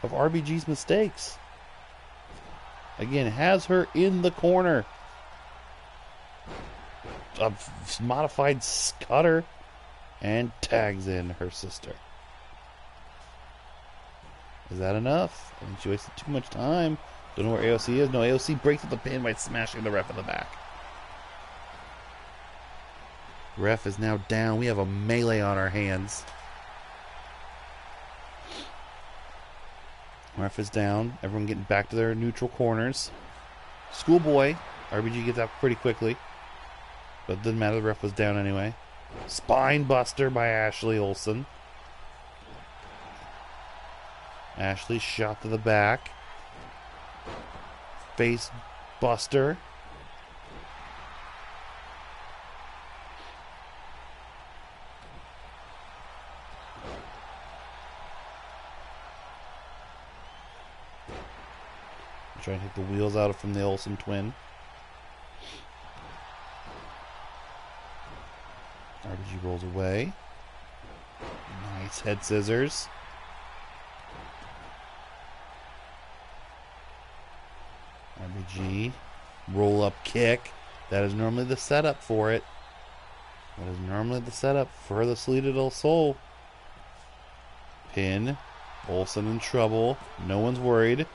of RBG's mistakes. Again, has her in the corner. A modified scutter and tags in her sister. Is that enough? I think she wasted too much time. Don't know where AOC is. No, AOC breaks up the pin by smashing the ref in the back. Ref is now down. We have a melee on our hands. Ref is down. Everyone getting back to their neutral corners. Schoolboy. RBG gets out pretty quickly. But it didn't matter. The ref was down anyway. Spine buster by Ashley Olsen. Ashley shot to the back. Face buster. Trying to take the wheels out from the Olsen twin. RBG rolls away. Nice head scissors. RBG roll up kick. That is normally the setup for it. That is normally the setup for the Sleated Old Soul. Pin. Olsen in trouble. No one's worried.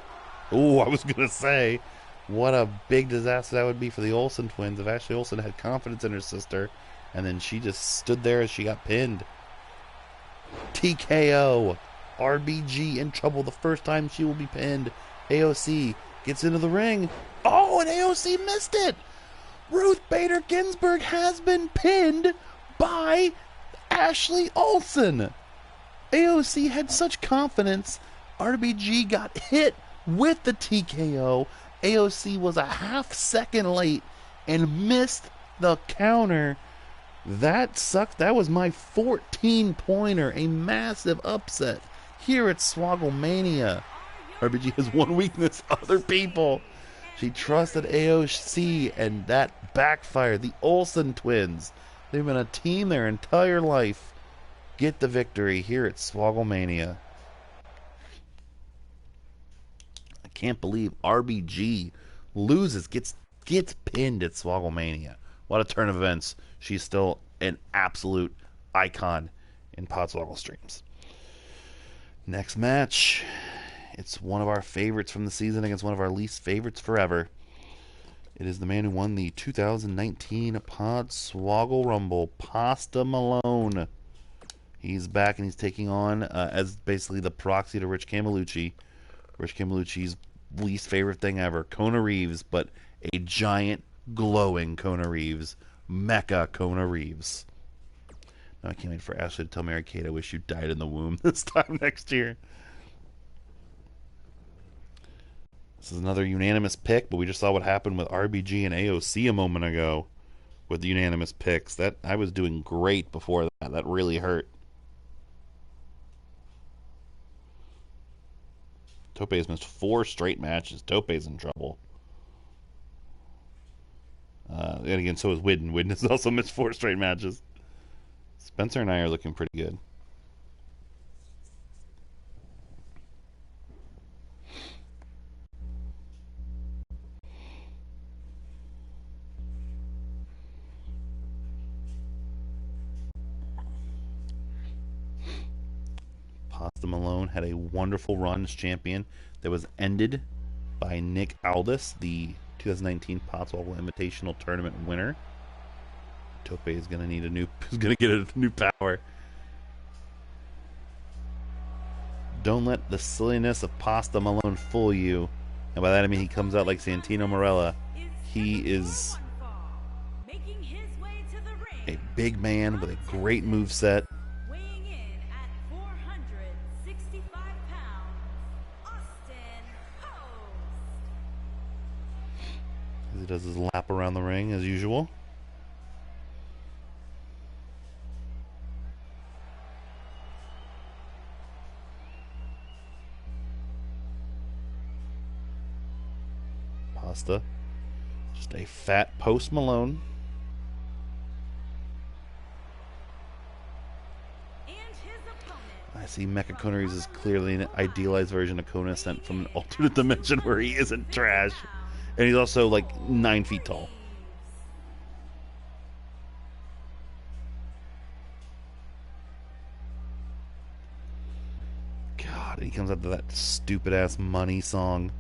Ooh, I was going to say, what a big disaster that would be for the Olsen twins if Ashley Olsen had confidence in her sister and then she just stood there as she got pinned. TKO. RBG in trouble the first time she will be pinned. AOC gets into the ring. Oh, and AOC missed it. Ruth Bader Ginsburg has been pinned by Ashley Olsen. AOC had such confidence. RBG got hit with the TKO. AOC was a half second late and missed the counter. That sucked. That was my 14-pointer. A massive upset here at SwoggleMania. RBG has one weakness: other people. She trusted AOC, and that backfired. The Olsen twins, they've been a team their entire life, get the victory here at SwoggleMania. I can't believe RBG loses, gets pinned at SwoggleMania. What a turn of events. She's still an absolute icon in Podswoggle streams. Next match. It's one of our favorites from the season against one of our least favorites forever. It is the man who won the 2019 Pod Swoggle Rumble, Pasta Malone. He's back and he's taking on, as basically the proxy to Rich Camelucci. Rich Camelucci's least favorite thing ever, Kona Reeves, but a giant, glowing Kona Reeves. Mecha Kona Reeves. Now I can't wait for Ashley to tell Mary Kate I wish you died in the womb this time next year. This is another unanimous pick, but we just saw what happened with RBG and AOC a moment ago with the unanimous picks. That I was doing great before that. That really hurt. Tope's missed 4 straight matches. Tope's in trouble. And again, so is Widden. Widden has also missed 4 straight matches. Spencer and I are looking pretty good. Pasta Malone had a wonderful run as champion that was ended by Nick Aldis, the 2019 Potswoggle Invitational Tournament winner. Tope is going to need a new. Is going to get a new power. Don't let the silliness of Pasta Malone fool you, and by that I mean he comes out like Santino Marella. He is a big man with a great moveset. Weighing in at 465 pounds, Austin Post. He does his lap around the ring as usual. Pasta, just a fat Post Malone. I see Mecha Kona Reeves is clearly an idealized version of Kona sent from an alternate dimension where he isn't trash. And he's also like 9 feet tall. God, and he comes out to that stupid ass Money song.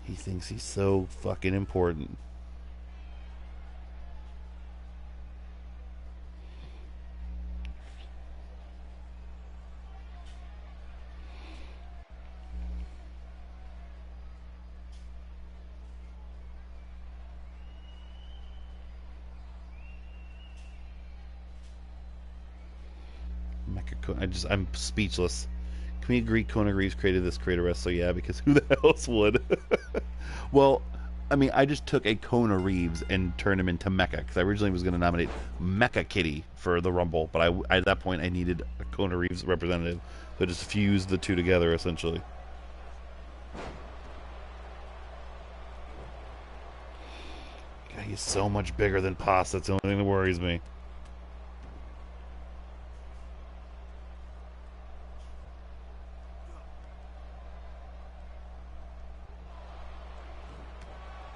He thinks he's so fucking important. I'm speechless. Can we agree Kona Reeves created this creator wrestler? Yeah, because who the hell else would? Well, I mean, I just took a Kona Reeves and turned him into Mecha, because I originally was going to nominate Mecha Kitty for the Rumble, but at that point I needed a Kona Reeves representative, so I just fused the two together, essentially. God, he's so much bigger than Pasta, that's the only thing that worries me.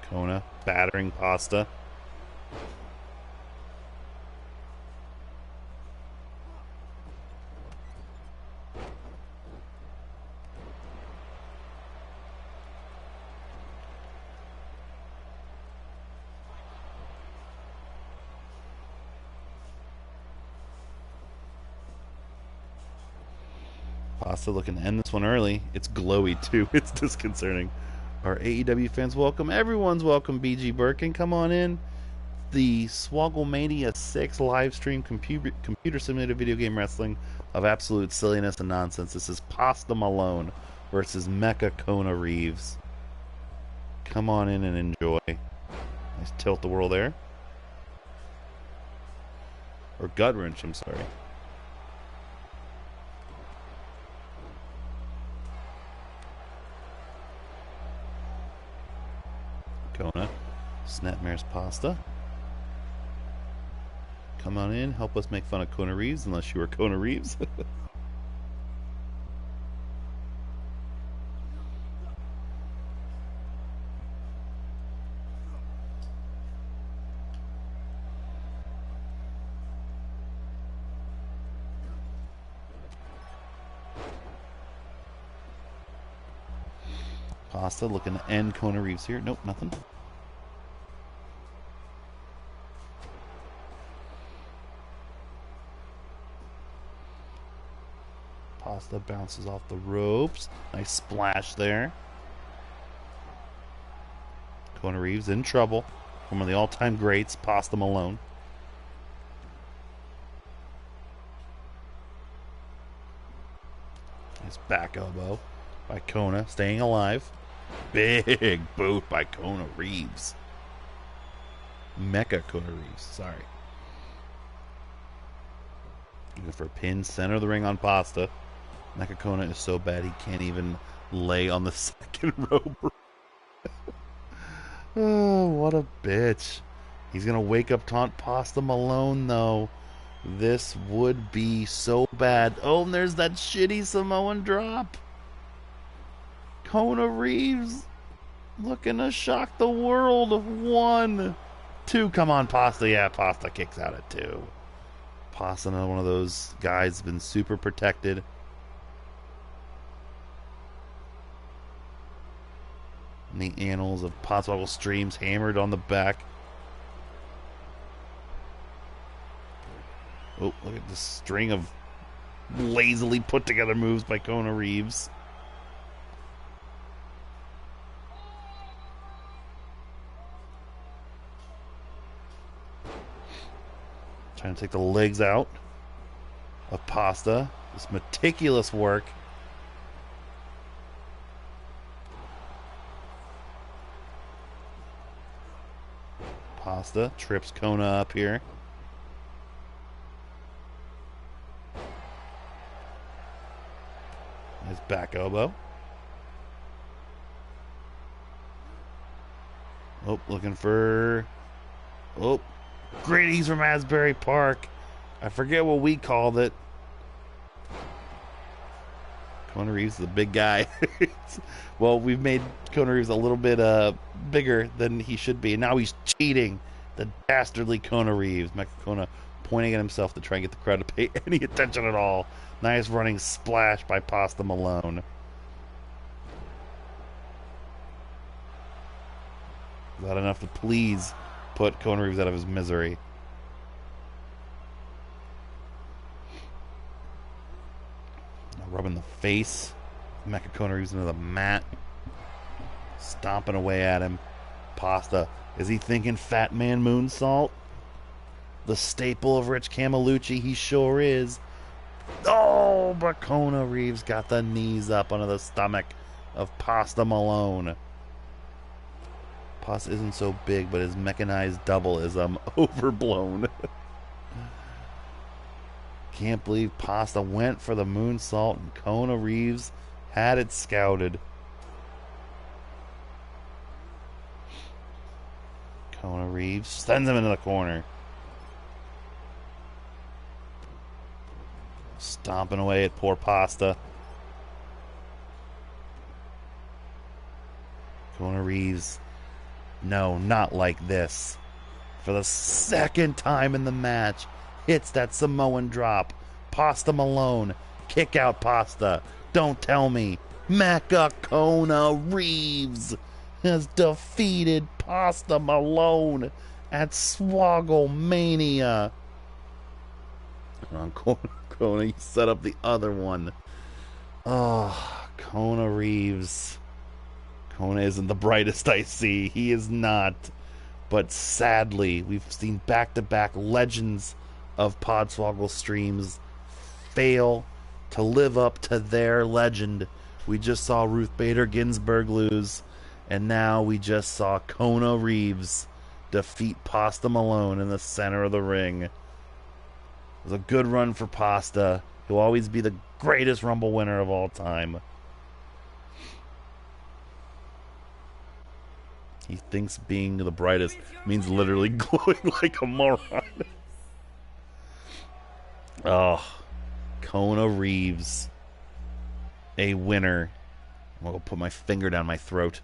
Kona battering Pasta. Pasta looking to end this one early. It's glowy too. It's disconcerting. Our AEW fans, welcome. Everyone's welcome. BG Birkin, come on in. The SwoggleMania VI live stream computer simulated video game wrestling of absolute silliness and nonsense. This is Pasta Malone versus Mecha Kona Reeves. Come on in and enjoy. Nice tilt the world there. Or gut wrench, I'm sorry. Kona, Snapmare's Pasta. Come on in, help us make fun of Kona Reeves, unless you were Kona Reeves. Pasta looking to end Kona Reeves here. Nope, nothing. Pasta bounces off the ropes. Nice splash there. Kona Reeves in trouble. One of the all-time greats, Pasta Malone. Nice back elbow by Kona, staying alive. Big boot by Kona Reeves. Mecha Kona Reeves, sorry. Looking for a pin, center of the ring on Pasta. Mecha Kona is so bad he can't even lay on the second rope. Oh, what a bitch. He's going to wake up taunt Pasta Malone, though. This would be so bad. Oh, and there's that shitty Samoan drop. Kona Reeves looking to shock the world. 1, 2. Come on, Pasta. Yeah, Pasta kicks out at 2. Pasta, another one of those guys, been super protected. In the annals of Podswoggle streams, hammered on the back. Oh, look at this string of lazily put together moves by Kona Reeves. Trying to take the legs out of Pasta. This meticulous work. Pasta trips Kona up here. His back elbow. Oh, looking for... Oh, greetings from Asbury Park. I forget what we called it. Kona Reeves is a big guy. Well, we've made Kona Reeves a little bit bigger than he should be. And now he's cheating. The dastardly Kona Reeves. Mecha Kona pointing at himself to try and get the crowd to pay any attention at all. Nice running splash by Pasta Malone. Is that enough to please put Kona Reeves out of his misery? Now rubbing the face. Mecha Kona Reeves into the mat. Stomping away at him. Pasta. Is he thinking Fat Man Moonsault? The staple of Rich Camelucci, he sure is. Oh, but Kona Reeves got the knees up under the stomach of Pasta Malone. Pasta isn't so big, but his mechanized double is overblown. Can't believe Pasta went for the moonsault and Kona Reeves had it scouted. Kona Reeves sends him into the corner. Stomping away at poor Pasta. Kona Reeves. No, not like this. For the second time in the match, hits that Samoan drop. Pasta Malone. Kick out Pasta. Don't tell me. Mecha Kona Reeves has defeated Pasta Malone at SwoggleMania. On Kona, you set up the other one. Oh, Kona Reeves. Kona isn't the brightest I see. He is not. But sadly, we've seen back-to-back legends of Podswoggle streams fail to live up to their legend. We just saw Ruth Bader Ginsburg lose, and now we just saw Kona Reeves defeat Pasta Malone in the center of the ring. It was a good run for Pasta. He'll always be the greatest Rumble winner of all time. He thinks being the brightest means literally glowing like a moron. Oh, Kona Reeves, a winner. I'm going to put my finger down my throat.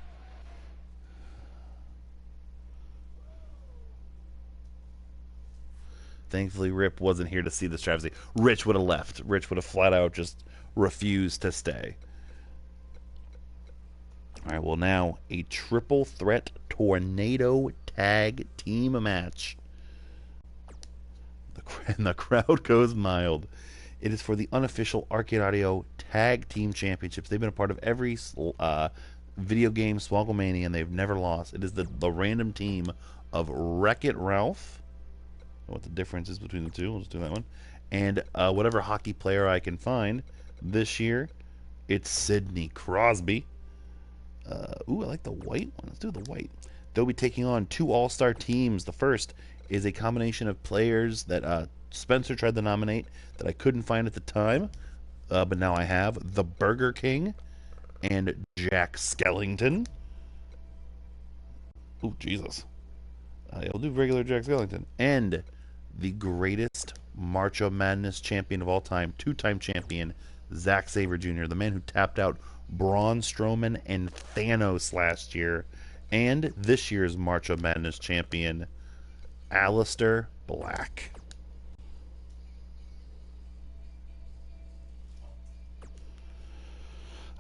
Thankfully, Rip wasn't here to see this travesty. Rich would have left. Rich would have flat out just refused to stay. All right, well, now a triple threat tornado tag team match. And the crowd goes mild. It is for the unofficial Arcade Audio Tag Team Championships. They've been a part of every video game SwoggleMania, and they've never lost. It is the random team of Wreck-It Ralph. What the difference is between the two, we'll just do that one. And whatever hockey player I can find. This year, it's Sidney Crosby. Ooh, I like the white one. Let's do the white. They'll be taking on two all-star teams. The first is a combination of players that Spencer tried to nominate that I couldn't find at the time, but now I have. The Burger King and Jack Skellington. Ooh, Jesus. I'll do regular Jack Skellington. And the greatest March of Madness champion of all time, two-time champion, Zack Sabre Jr., the man who tapped out Braun Strowman and Thanos last year, and this year's March of Madness champion, Aleister Black.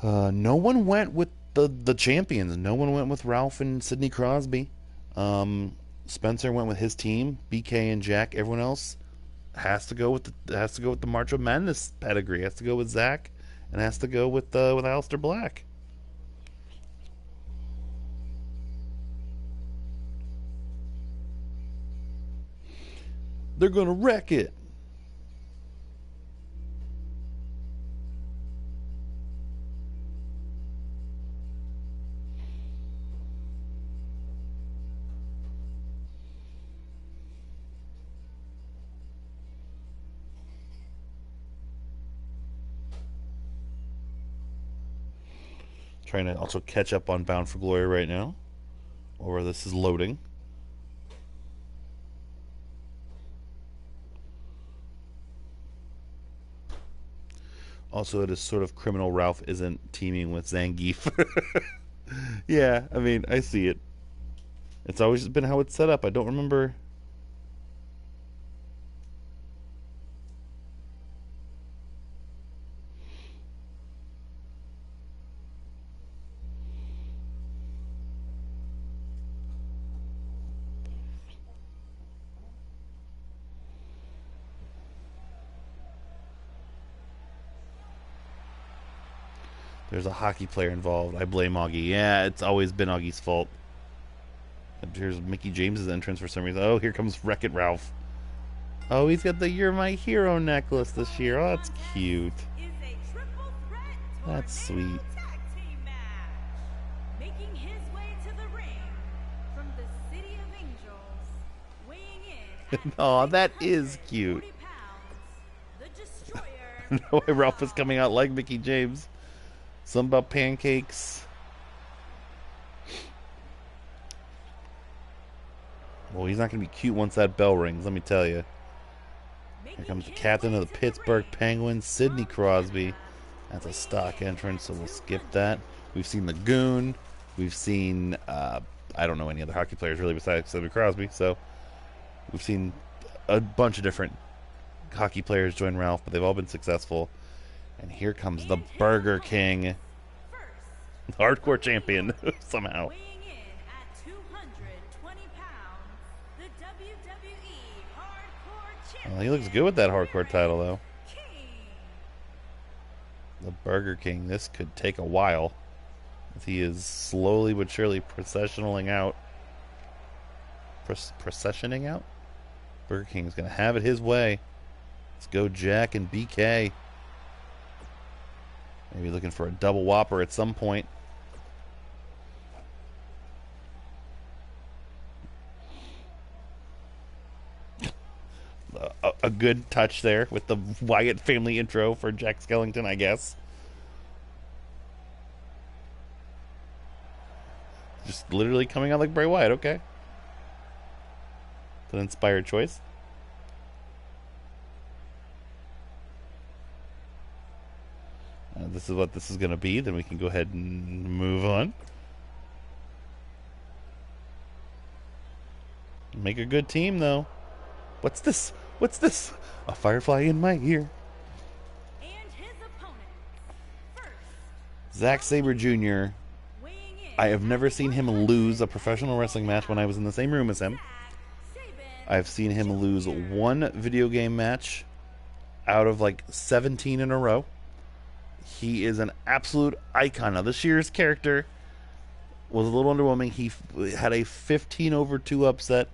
No one went with the champions. No one went with Ralph and Sidney Crosby. Spencer went with his team, BK and Jack. Everyone else has to go with the March of Madness pedigree. Has to go with Zach, and has to go with Aleister Black. They're gonna wreck it. Trying to also catch up on Bound for Glory right now, or this is loading. Also, it is sort of criminal Ralph isn't teaming with Zangief. Yeah, I mean, I see it. It's always been how it's set up. I don't remember. There's a hockey player involved. I blame Augie. Yeah, it's always been Augie's fault. Here's Mickey James's entrance for some reason. Oh, here comes Wreck-It Ralph. Oh, he's got the You're My Hero necklace this year. Oh, that's cute. That's sweet. Making his way to the ring from the City of Angels, weighing in at Oh, that is cute. 40 pounds, the Destroyer. No way Ralph is coming out like Mickey James. Something about pancakes. Well, he's not going to be cute once that bell rings, let me tell you. Here comes the captain of the Pittsburgh Penguins, Sidney Crosby. That's a stock entrance, so we'll skip that. We've seen the Goon. We've seen, I don't know any other hockey players really besides Sidney Crosby, so we've seen a bunch of different hockey players join Ralph, but they've all been successful. And here comes the Burger King, hardcore champion, somehow. Weighing in at 220 pounds, the WWE Hardcore Champion. Well, he looks good with that hardcore title, though. King. The Burger King. This could take a while. He is slowly but surely processioning out. Processioning out? Burger King's going to have it his way. Let's go Jack and BK. Maybe looking for a double whopper at some point. A good touch there with the Wyatt family intro for Jack Skellington, I guess. Just literally coming out like Bray Wyatt, okay. It's an inspired choice. This is what this is going to be. Then we can go ahead and move on. Make a good team, though. What's this? What's this? A firefly in my ear. And his opponent, first, Zack Sabre Jr. weighing I have never seen him lose a professional wrestling match when I was in the same room as him. I've seen him lose one video game match out of like 17 in a row. He is an absolute icon. Now, this year's character was a little underwhelming. He had a 15-over-2 upset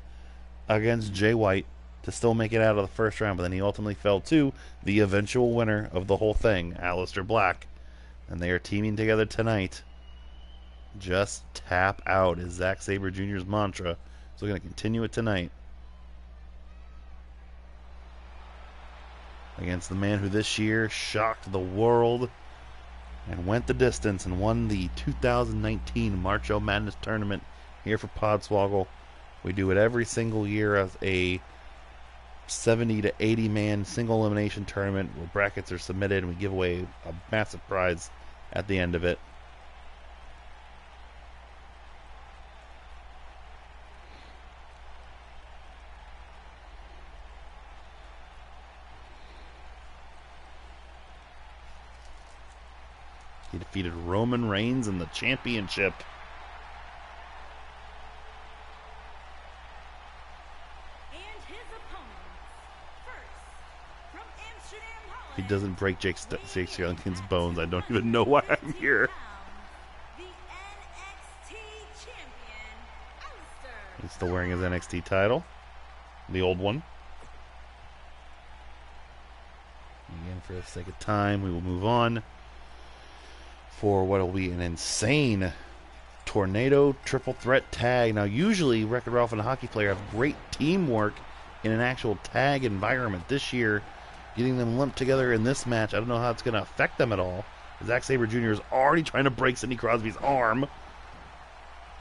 against Jay White to still make it out of the first round, but then he ultimately fell to the eventual winner of the whole thing, Aleister Black. And they are teaming together tonight. Just tap out is Zack Sabre Jr.'s mantra. So we're going to continue it tonight against the man who this year shocked the world and went the distance and won the 2019 Marcho Madness tournament here for Podswoggle. We do it every single year as a 70 to 80 man single elimination tournament where brackets are submitted and we give away a massive prize at the end of it. He defeated Roman Reigns in the championship. And his opponents, first, from Amsterdam, Holland, He doesn't break Jake Skellington's bones. I don't even know why I'm here. the NXT champion, Aleister. He's still wearing his NXT title. The old one. Again, for the sake of time, we will move on for what will be an insane tornado triple threat tag. Now, usually Wreck-It Ralph and a hockey player have great teamwork in an actual tag environment. This year, getting them lumped together in this match, I don't know how it's going to affect them at all. Zack Sabre Jr. is already trying to break Sidney Crosby's arm.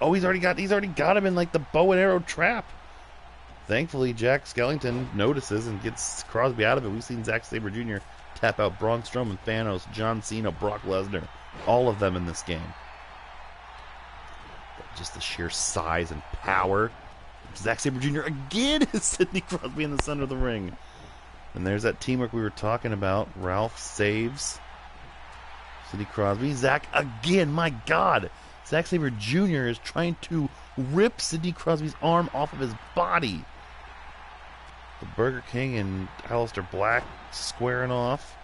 Oh, he's already got him in like the bow and arrow trap. Thankfully, Jack Skellington notices and gets Crosby out of it. We've seen Zack Sabre Jr. tap out Braun Strowman, Thanos, John Cena, Brock Lesnar. All of them in this game. But just the sheer size and power. Zack Sabre Jr. again is Sidney Crosby in the center of the ring. And there's that teamwork we were talking about. Ralph saves Sidney Crosby. Zack again, my God. Zack Sabre Jr. is trying to rip Sidney Crosby's arm off of his body. The Burger King and Aleister Black squaring off.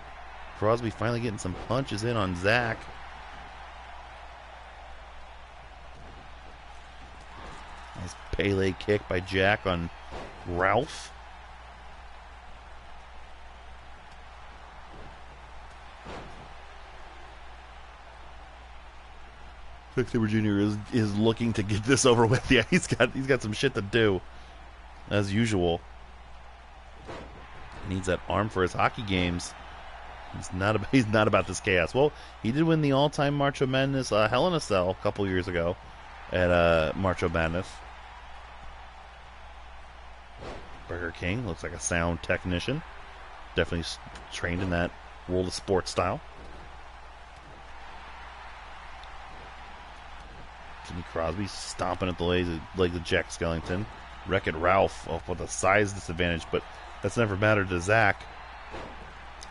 Crosby finally getting some punches in on Zack. Nice Pele kick by Jack on Ralph. Zack Sabre Jr. is looking to get this over with. Yeah, he's got some shit to do, as usual. He needs that arm for his hockey games. He's not about this chaos. Well, he did win the all-time Marcho Madness Hell in a Cell a couple years ago at Marcho Madness. Burger King looks like a sound technician. Definitely trained in that World of Sports style. Sidney Crosby stomping at the legs of Jack Skellington. Wreck-It Ralph with a size disadvantage, but that's never mattered to Zack.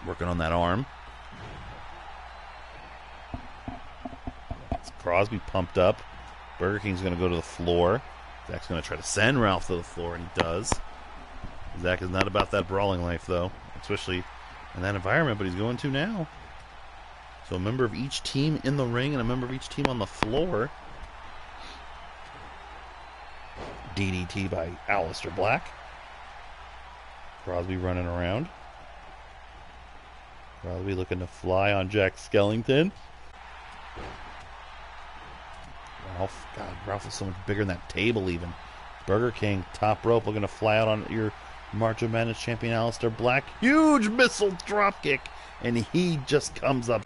Working on that arm. It's Crosby pumped up. Burger King's going to go to the floor. Zack's going to try to send Ralph to the floor, and he does. Zack is not about that brawling life, though, especially in that environment, but he's going to now. So a member of each team in the ring and a member of each team on the floor. DDT by Aleister Black. Crosby running around. Crosby looking to fly on Jack Skellington. Ralph is so much bigger than that table even. Burger King, top rope, looking to fly out on your March of Madness champion Aleister Black. Huge missile dropkick, and he just comes up.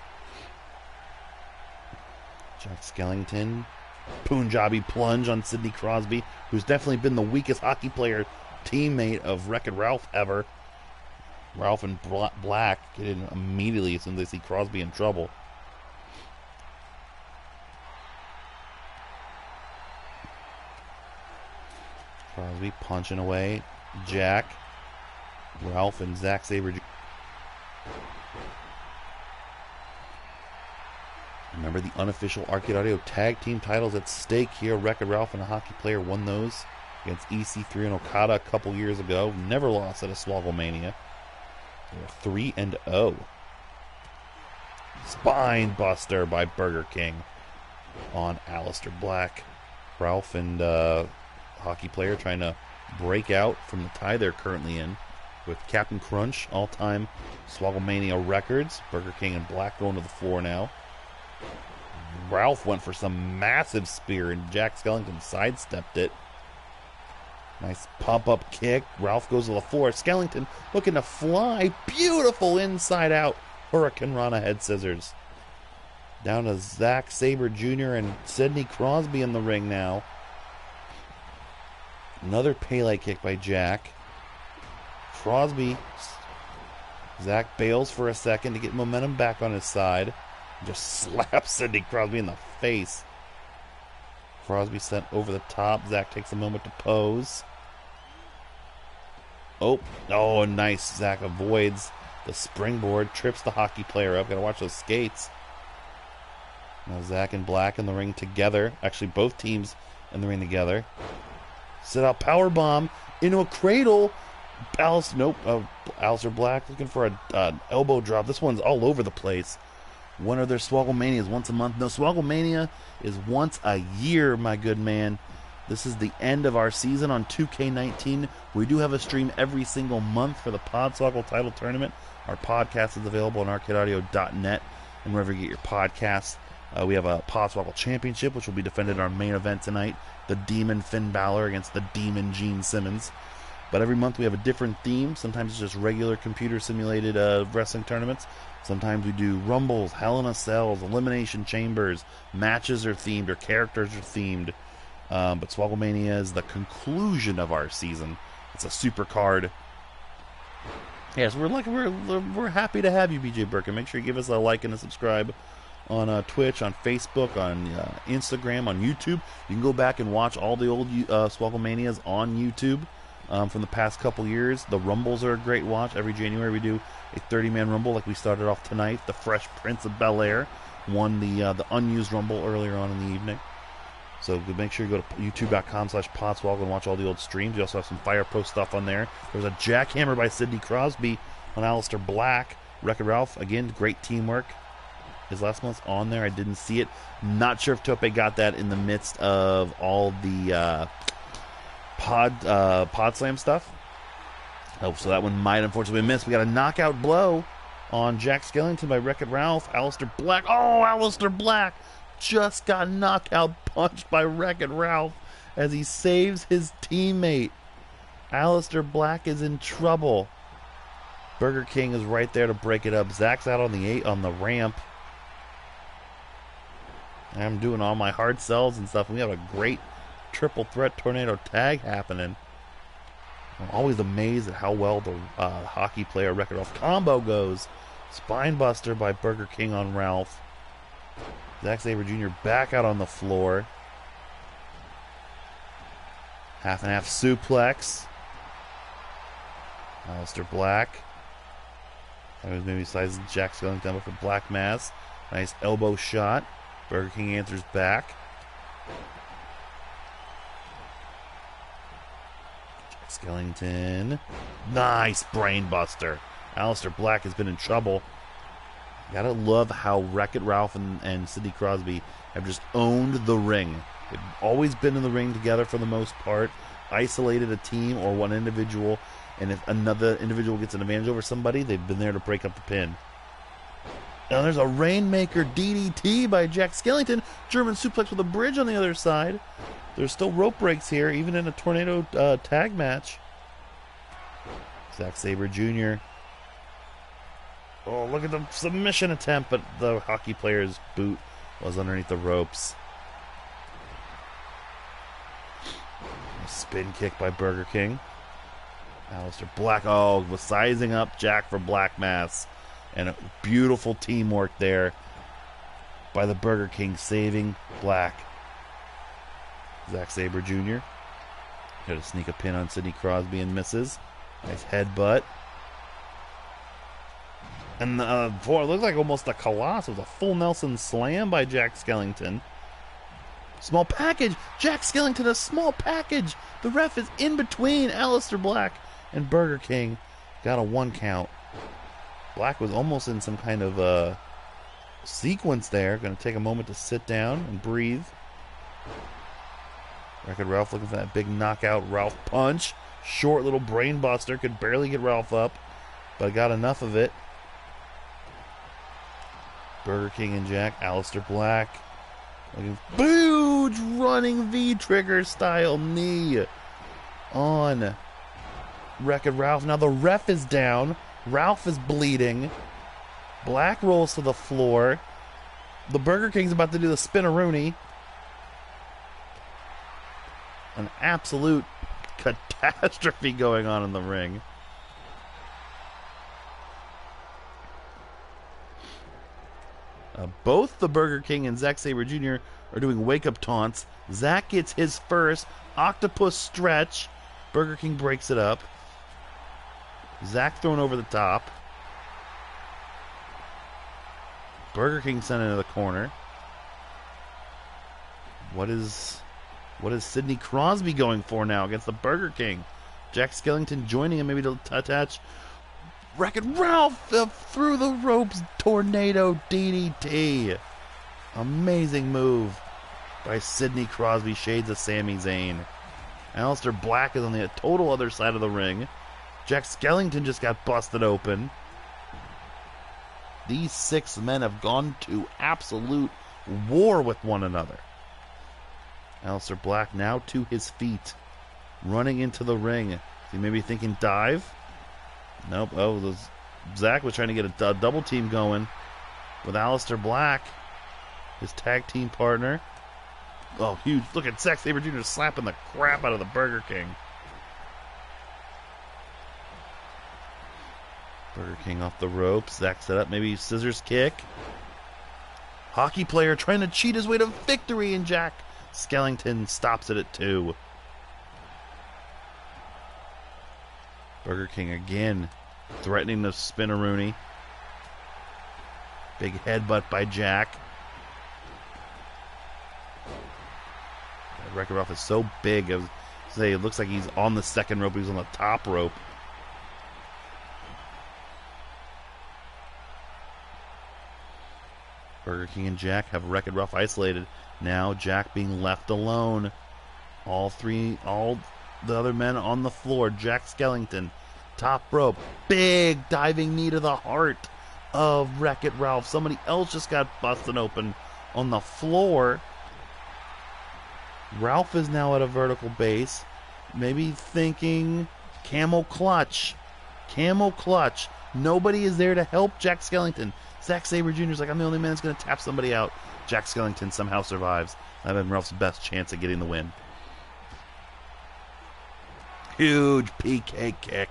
Jack Skellington, Punjabi plunge on Sidney Crosby, who's definitely been the weakest hockey player teammate of Wreck-It Ralph ever. Ralph and Black get in immediately as soon as they see Crosby in trouble. Crosby punching away. Jack, Ralph, and Zack Sabre. Remember the unofficial Arcade Audio tag team titles at stake here. Wreck-It Ralph and a Hockey Player won those against EC3 and Okada a couple years ago. Never lost at a SwoggleMania. They were 3-0. Spine Buster by Burger King on Aleister Black. Ralph and Hockey Player trying to break out from the tie they're currently in with Captain Crunch, all-time SwoggleMania records. Burger King and Black going to the floor now. Ralph went for some massive spear and Jack Skellington sidestepped it. Nice pump-up kick. Ralph goes to the floor. Skellington looking to fly. Beautiful inside-out Hurricane Rana head scissors. Down to Zack Sabre Jr. and Sidney Crosby in the ring now. Another Pele kick by Jack. Crosby. Zack bails for a second to get momentum back on his side. Just slaps Sidney Crosby in the face. Crosby sent over the top. Zack takes a moment to pose. Oh, nice. Zack avoids the springboard, trips the Hockey Player up. Gotta watch those skates. Now Zack and Black in the ring together. Actually, both teams in the ring together. Sit out power bomb into a cradle. Aleister Black looking for an elbow drop. This one's all over the place. When are their SwoggleManias? Once a month? No, SwoggleMania is once a year, my good man. This is the end of our season on 2K19. We do have a stream every single month for the Podswoggle title tournament. Our podcast is available on arcadeaudio.net and wherever you get your podcasts. We have a Podswoggle Championship, which will be defended in our main event tonight. The Demon Finn Balor against the Demon Gene Simmons. But every month we have a different theme. Sometimes it's just regular computer-simulated wrestling tournaments. Sometimes we do Rumbles, Hell in a Cells, Elimination Chambers. Matches are themed or characters are themed. But SwoggleMania is the conclusion of our season. It's a super card. Yes, we're happy to have you, BJ Birkin. Make sure you give us a like and a subscribe on Twitch, on Facebook, on Instagram, on YouTube. You can go back and watch all the old SwoggleManias on YouTube from the past couple years. The Rumbles are a great watch. Every January we do a 30-man Rumble like we started off tonight. The Fresh Prince of Bel-Air won the unused Rumble earlier on in the evening. So make sure you go to youtube.com/Podswoggle and watch all the old streams. We also have some Fire Pro stuff on there. There was a jackhammer by Sidney Crosby on Aleister Black. Wreck-It Ralph, again, great teamwork. His last one's on there. I didn't see it. Not sure if Tope got that in the midst of all the Pod Slam stuff. Oh, so that one might unfortunately be missed. We got a knockout blow on Jack Skellington by Wreck-It Ralph. Aleister Black. Oh, Aleister Black just got knockout punched by Wreck-It Ralph as he saves his teammate. Aleister Black is in trouble. Burger King is right there to break it up. Zach's out on the ramp. I'm doing all my hard sells and stuff. And we have a great triple threat tornado tag happening. I'm always amazed at how well the Hockey Player Wreck-It Ralph combo goes. Spine Buster by Burger King on Ralph. Zack Sabre Jr. back out on the floor. Half and half suplex. Aleister Black. I was maybe sizing Jack Skellington with a black mass. Nice elbow shot. Burger King answers back. Jack Skellington. Nice brain buster. Aleister Black has been in trouble. Gotta love how Wreck-It Ralph and Sidney Crosby have just owned the ring. They've always been in the ring together for the most part, isolated a team or one individual, and if another individual gets an advantage over somebody, they've been there to break up the pin. Now there's a Rainmaker DDT by Jack Skellington. German suplex with a bridge on the other side. There's still rope breaks here, even in a tornado tag match. Zack Sabre Jr. Oh, look at the submission attempt, but the Hockey Player's boot was underneath the ropes. A spin kick by Burger King. Aleister Black, was sizing up Jack for Black Mass. And a beautiful teamwork there by the Burger King, saving Black. Zack Sabre Jr. Got to sneak a pin on Sidney Crosby and misses. Nice headbutt. And boy, it looked like almost a Colossus. It was a full Nelson slam by Jack Skellington. Small package. Jack Skellington, a small package. The ref is in between Aleister Black and Burger King. Got a 1 count. Black was almost in some kind of sequence there. Going to take a moment to sit down and breathe. Wreck-It Ralph looking for that big knockout Ralph punch. Short little brain buster. Could barely get Ralph up, but got enough of it. Burger King and Jack. Aleister Black. Huge running V-trigger style knee on Wreck-It Ralph. Now the ref is down. Ralph is bleeding. Black rolls to the floor. The Burger King's about to do the spin-a-rooney. An absolute catastrophe going on in the ring. Both the Burger King and Zack Sabre Jr. are doing wake-up taunts. Zack gets his first octopus stretch. Burger King breaks it up. Zack thrown over the top. Burger King sent into the corner. What is Sidney Crosby going for now against the Burger King? Jack Skellington joining him maybe to attach. Wreck-It Ralph through the ropes, tornado DDT. Amazing move by Sidney Crosby, shades of Sami Zayn. Aleister Black is on the total other side of the ring. Jack Skellington just got busted open. These 6 men have gone to absolute war with one another. Aleister Black now to his feet, running into the ring. Is he maybe thinking dive? Nope. Oh, Zack was trying to get a double team going with Aleister Black, his tag team partner. Oh, huge. Look at Zack Sabre Jr. slapping the crap out of the Burger King. Burger King off the ropes. Zack set up, maybe scissors kick. Hockey player trying to cheat his way to victory, and Jack Skellington stops it at 2. Burger King again threatening to spin a Rooney. Big headbutt by Jack. Wreck-It Ralph is so big. I was say it looks like he's on the second rope. He's on the top rope. Burger King and Jack have Wreck-It Ralph isolated. Now Jack being left alone. All the other men on the floor. Jack Skellington, top rope. Big diving knee to the heart of Wreck-It Ralph. Somebody else just got busted open on the floor. Ralph is now at a vertical base. Maybe thinking camel clutch. Camel clutch. Nobody is there to help Jack Skellington. Zack Sabre Jr. is like, I'm the only man that's going to tap somebody out. Jack Skellington somehow survives. That'd been Ralph's best chance at getting the win. Huge PK kick.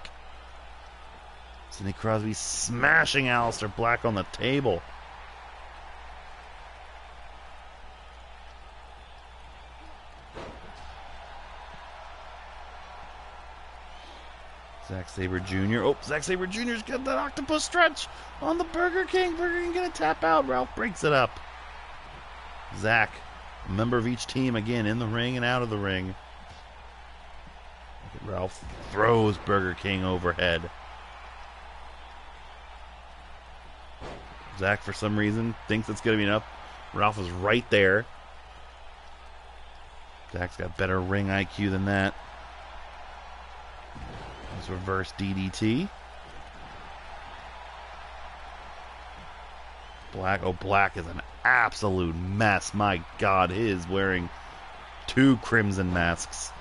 Sidney Crosby smashing Aleister Black on the table. Zack Sabre Jr. Oh, Zack Sabre Jr.'s got that octopus stretch on the Burger King. Burger King gonna tap out. Ralph breaks it up. Zack, a member of each team, again in the ring and out of the ring. Ralph throws Burger King overhead. Zack, for some reason, thinks it's gonna be enough. Ralph is right there. Zack's got better ring IQ than that. Reverse DDT. Black. Oh, Black is an absolute mess. My God, he is wearing 2 crimson masks.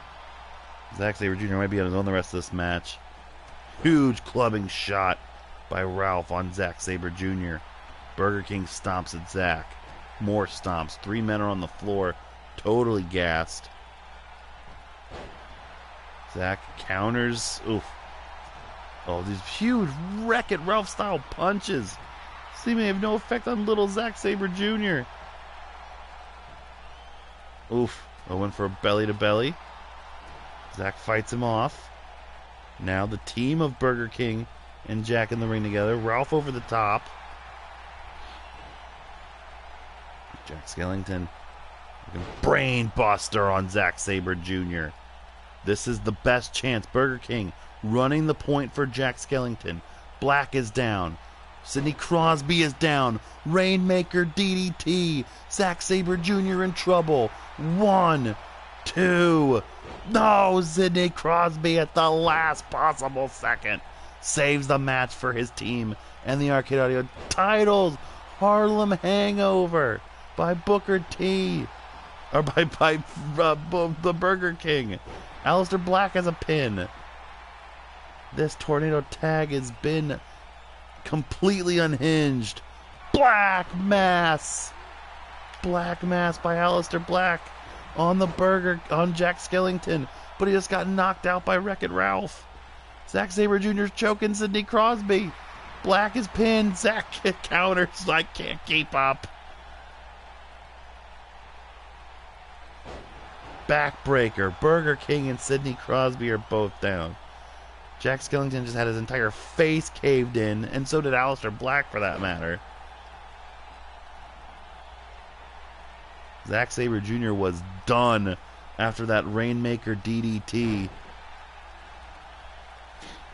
Zack Sabre Jr. might be on his own the rest of this match. Huge clubbing shot by Ralph on Zack Sabre Jr. Burger King stomps at Zack. More stomps. 3 men are on the floor, totally gassed. Zack counters. Oof. Oh, these huge Wreck-It Ralph style punches seemingly have no effect on little Zack Sabre Jr. Oof. I went for a belly to belly. Zack fights him off. Now the team of Burger King and Jack in the ring together. Ralph over the top. Jack Skellington. Brain buster on Zack Sabre Jr. This is the best chance. Burger King running the point for Jack Skellington. Black is down. Sidney Crosby is down. Rainmaker DDT. Zack Sabre Jr. in trouble. 1, 2. No, Sidney Crosby at the last possible second saves the match for his team and the Arcade Audio titles. Harlem Hangover by Booker T. Or by the Burger King. Aleister Black has a pin. This tornado tag has been completely unhinged. Black Mass. Black Mass by Aleister Black on Jack Skellington. But he just got knocked out by Wreck-It Ralph. Zack Sabre Jr.'s choking Sidney Crosby. Black is pinned. Zack counters. I can't keep up. Backbreaker. Burger King and Sidney Crosby are both down. Jack Skellington just had his entire face caved in, and so did Aleister Black for that matter. Zack Sabre Jr. was done after that Rainmaker DDT.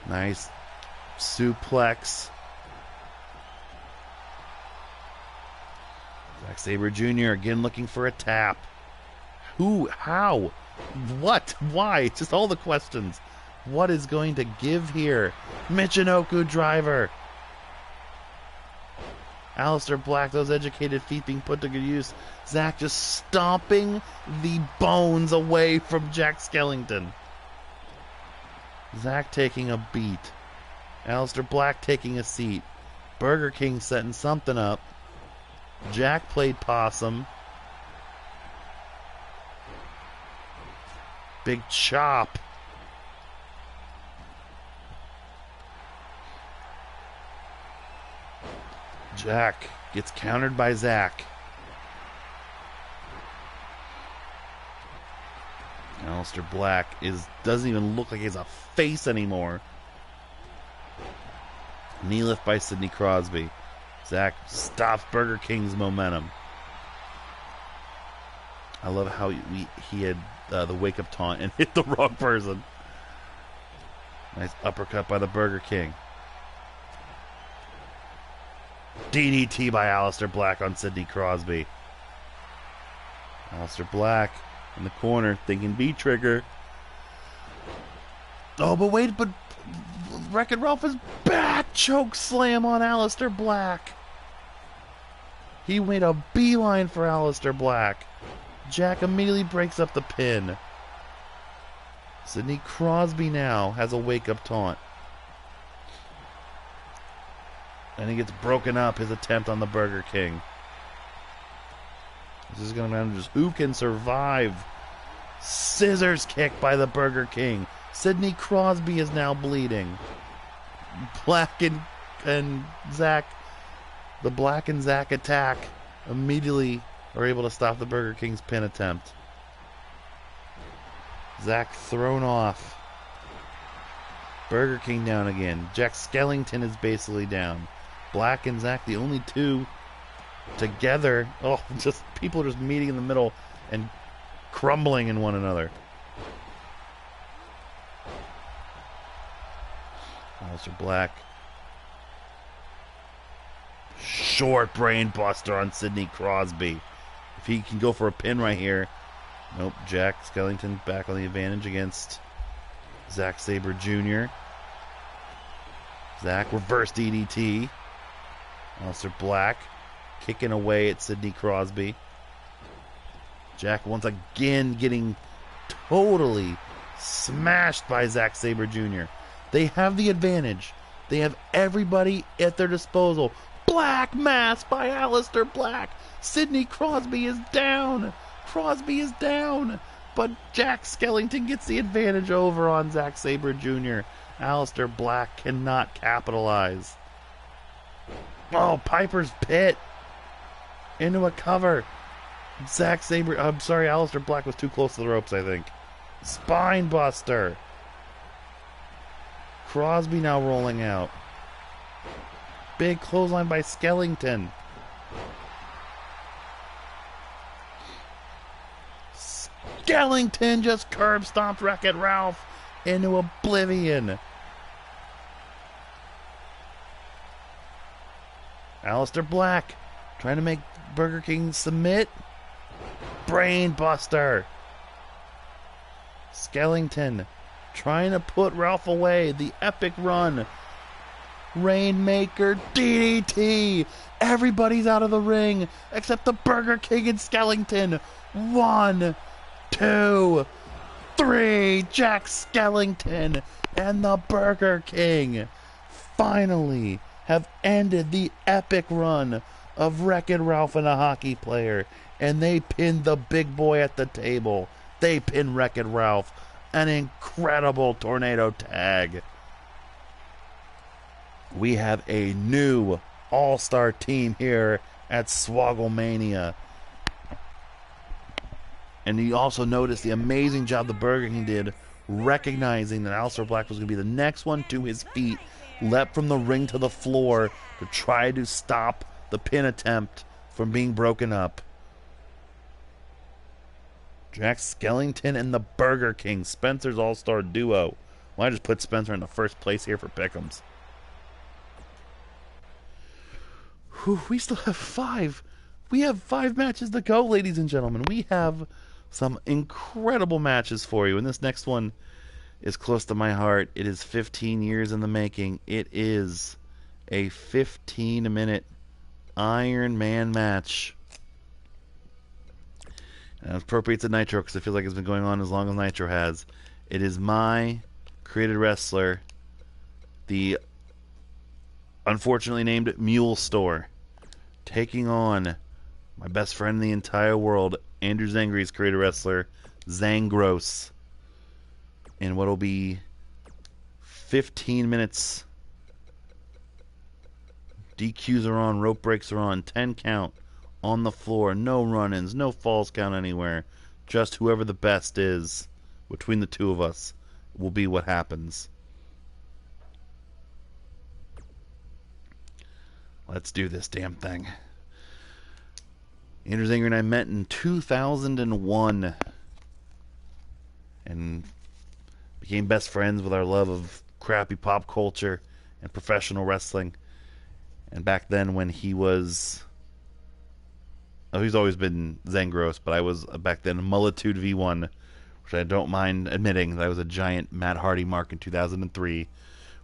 Nice suplex. Zack Sabre Jr. again looking for a tap. Who? How? What? Why? Just all the questions. What is going to give here? Michinoku driver. Aleister Black, those educated feet being put to good use. Zack just stomping the bones away from Jack Skellington. Zack taking a beat. Aleister Black taking a seat. Burger King setting something up. Jack played possum. Big chop. Jack gets countered by Zack. Aleister Black doesn't even look like he's a face anymore. Knee lift by Sidney Crosby. Zack stops Burger King's momentum. I love how he had the wake-up taunt and hit the wrong person. Nice uppercut by the Burger King. DDT by Aleister Black on Sidney Crosby. Aleister Black in the corner thinking B-trigger. Oh, but wait, but Wreck-It Ralph is back! Choke slam on Aleister Black. He made a beeline for Aleister Black. Jack immediately breaks up the pin. Sidney Crosby now has a wake-up taunt. And he gets broken up, his attempt on the Burger King. This is going to be just who can survive. Scissors kick by the Burger King. Sidney Crosby is now bleeding. Black and Zack, the Black and Zack attack immediately are able to stop the Burger King's pin attempt. Zack thrown off. Burger King down again. Jack Skellington is basically down. Black and Zack, the only two together. Oh, just people just meeting in the middle and crumbling in one another. Aleister Black. Short brain buster on Sidney Crosby. If he can go for a pin right here. Nope, Jack Skellington back on the advantage against Zack Sabre Jr. Zack reverse DDT. Aleister Black kicking away at Sidney Crosby. Jack once again getting totally smashed by Zack Sabre Jr. They have the advantage. They have everybody at their disposal. Black Mass by Aleister Black. Sidney Crosby is down. Crosby is down. But Jack Skellington gets the advantage over on Zack Sabre Jr. Aleister Black cannot capitalize. Oh, Piper's Pit. Into a cover. Aleister Black was too close to the ropes, I think. Spine buster. Crosby now rolling out. Big clothesline by Skellington. Skellington just curb stomped Wreck-It Ralph into oblivion. Aleister Black trying to make Burger King submit. Brain Buster. Skellington trying to put Ralph away. The epic run. Rainmaker DDT. Everybody's out of the ring except the Burger King and Skellington. 1, 2, 3. Jack Skellington and the Burger King finally have ended the epic run of Wreck-It Ralph and a hockey player, and they pinned the big boy at the table. They pinned Wreck-It Ralph. An incredible tornado tag. We have a new all-star team here at SwoggleMania. And you also notice the amazing job the Burger King did recognizing that Aleister Black was going to be the next one to his feet, leapt from the ring to the floor to try to stop the pin attempt from being broken up. Jack Skellington and the Burger King, Spencer's all-star duo. Well, I just put Spencer in the first place here for Pick'ems. We still have 5. We have 5 matches to go, ladies and gentlemen. We have some incredible matches for you, and this next one is close to my heart. It is 15 years in the making. It is a 15-minute Iron Man match. And it's appropriate to Nitro because it feels like it's been going on as long as Nitro has. It is my created wrestler, the unfortunately named Mule Store, taking on my best friend in the entire world, Andrew Zangri's created wrestler, Zangros, in what will be 15 minutes. DQs are on, rope breaks are on, 10 count on the floor, no run-ins, no falls count anywhere. Just whoever the best is between the two of us will be what happens. Let's do this damn thing. Andrew Zanger and I met in 2001 and became best friends with our love of crappy pop culture and professional wrestling. And back then when he was... Oh, he's always been Zangros, but I was back then Mullitude V1, which I don't mind admitting that I was a giant Matt Hardy mark in 2003.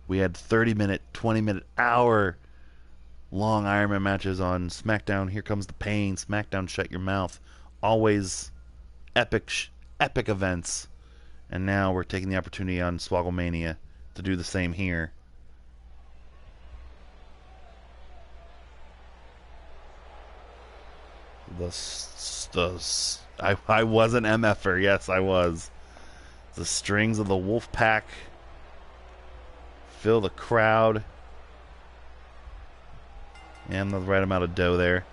We had 30-minute, 20-minute, hour-long Iron Man matches on SmackDown. Here Comes the Pain, SmackDown Shut Your Mouth. Always epic events. And now we're taking the opportunity on SwoggleMania to do the same here. I was an MFer. Yes, I was. The strings of the Wolf Pack fill the crowd. Yeah, I'm the right amount of dough there.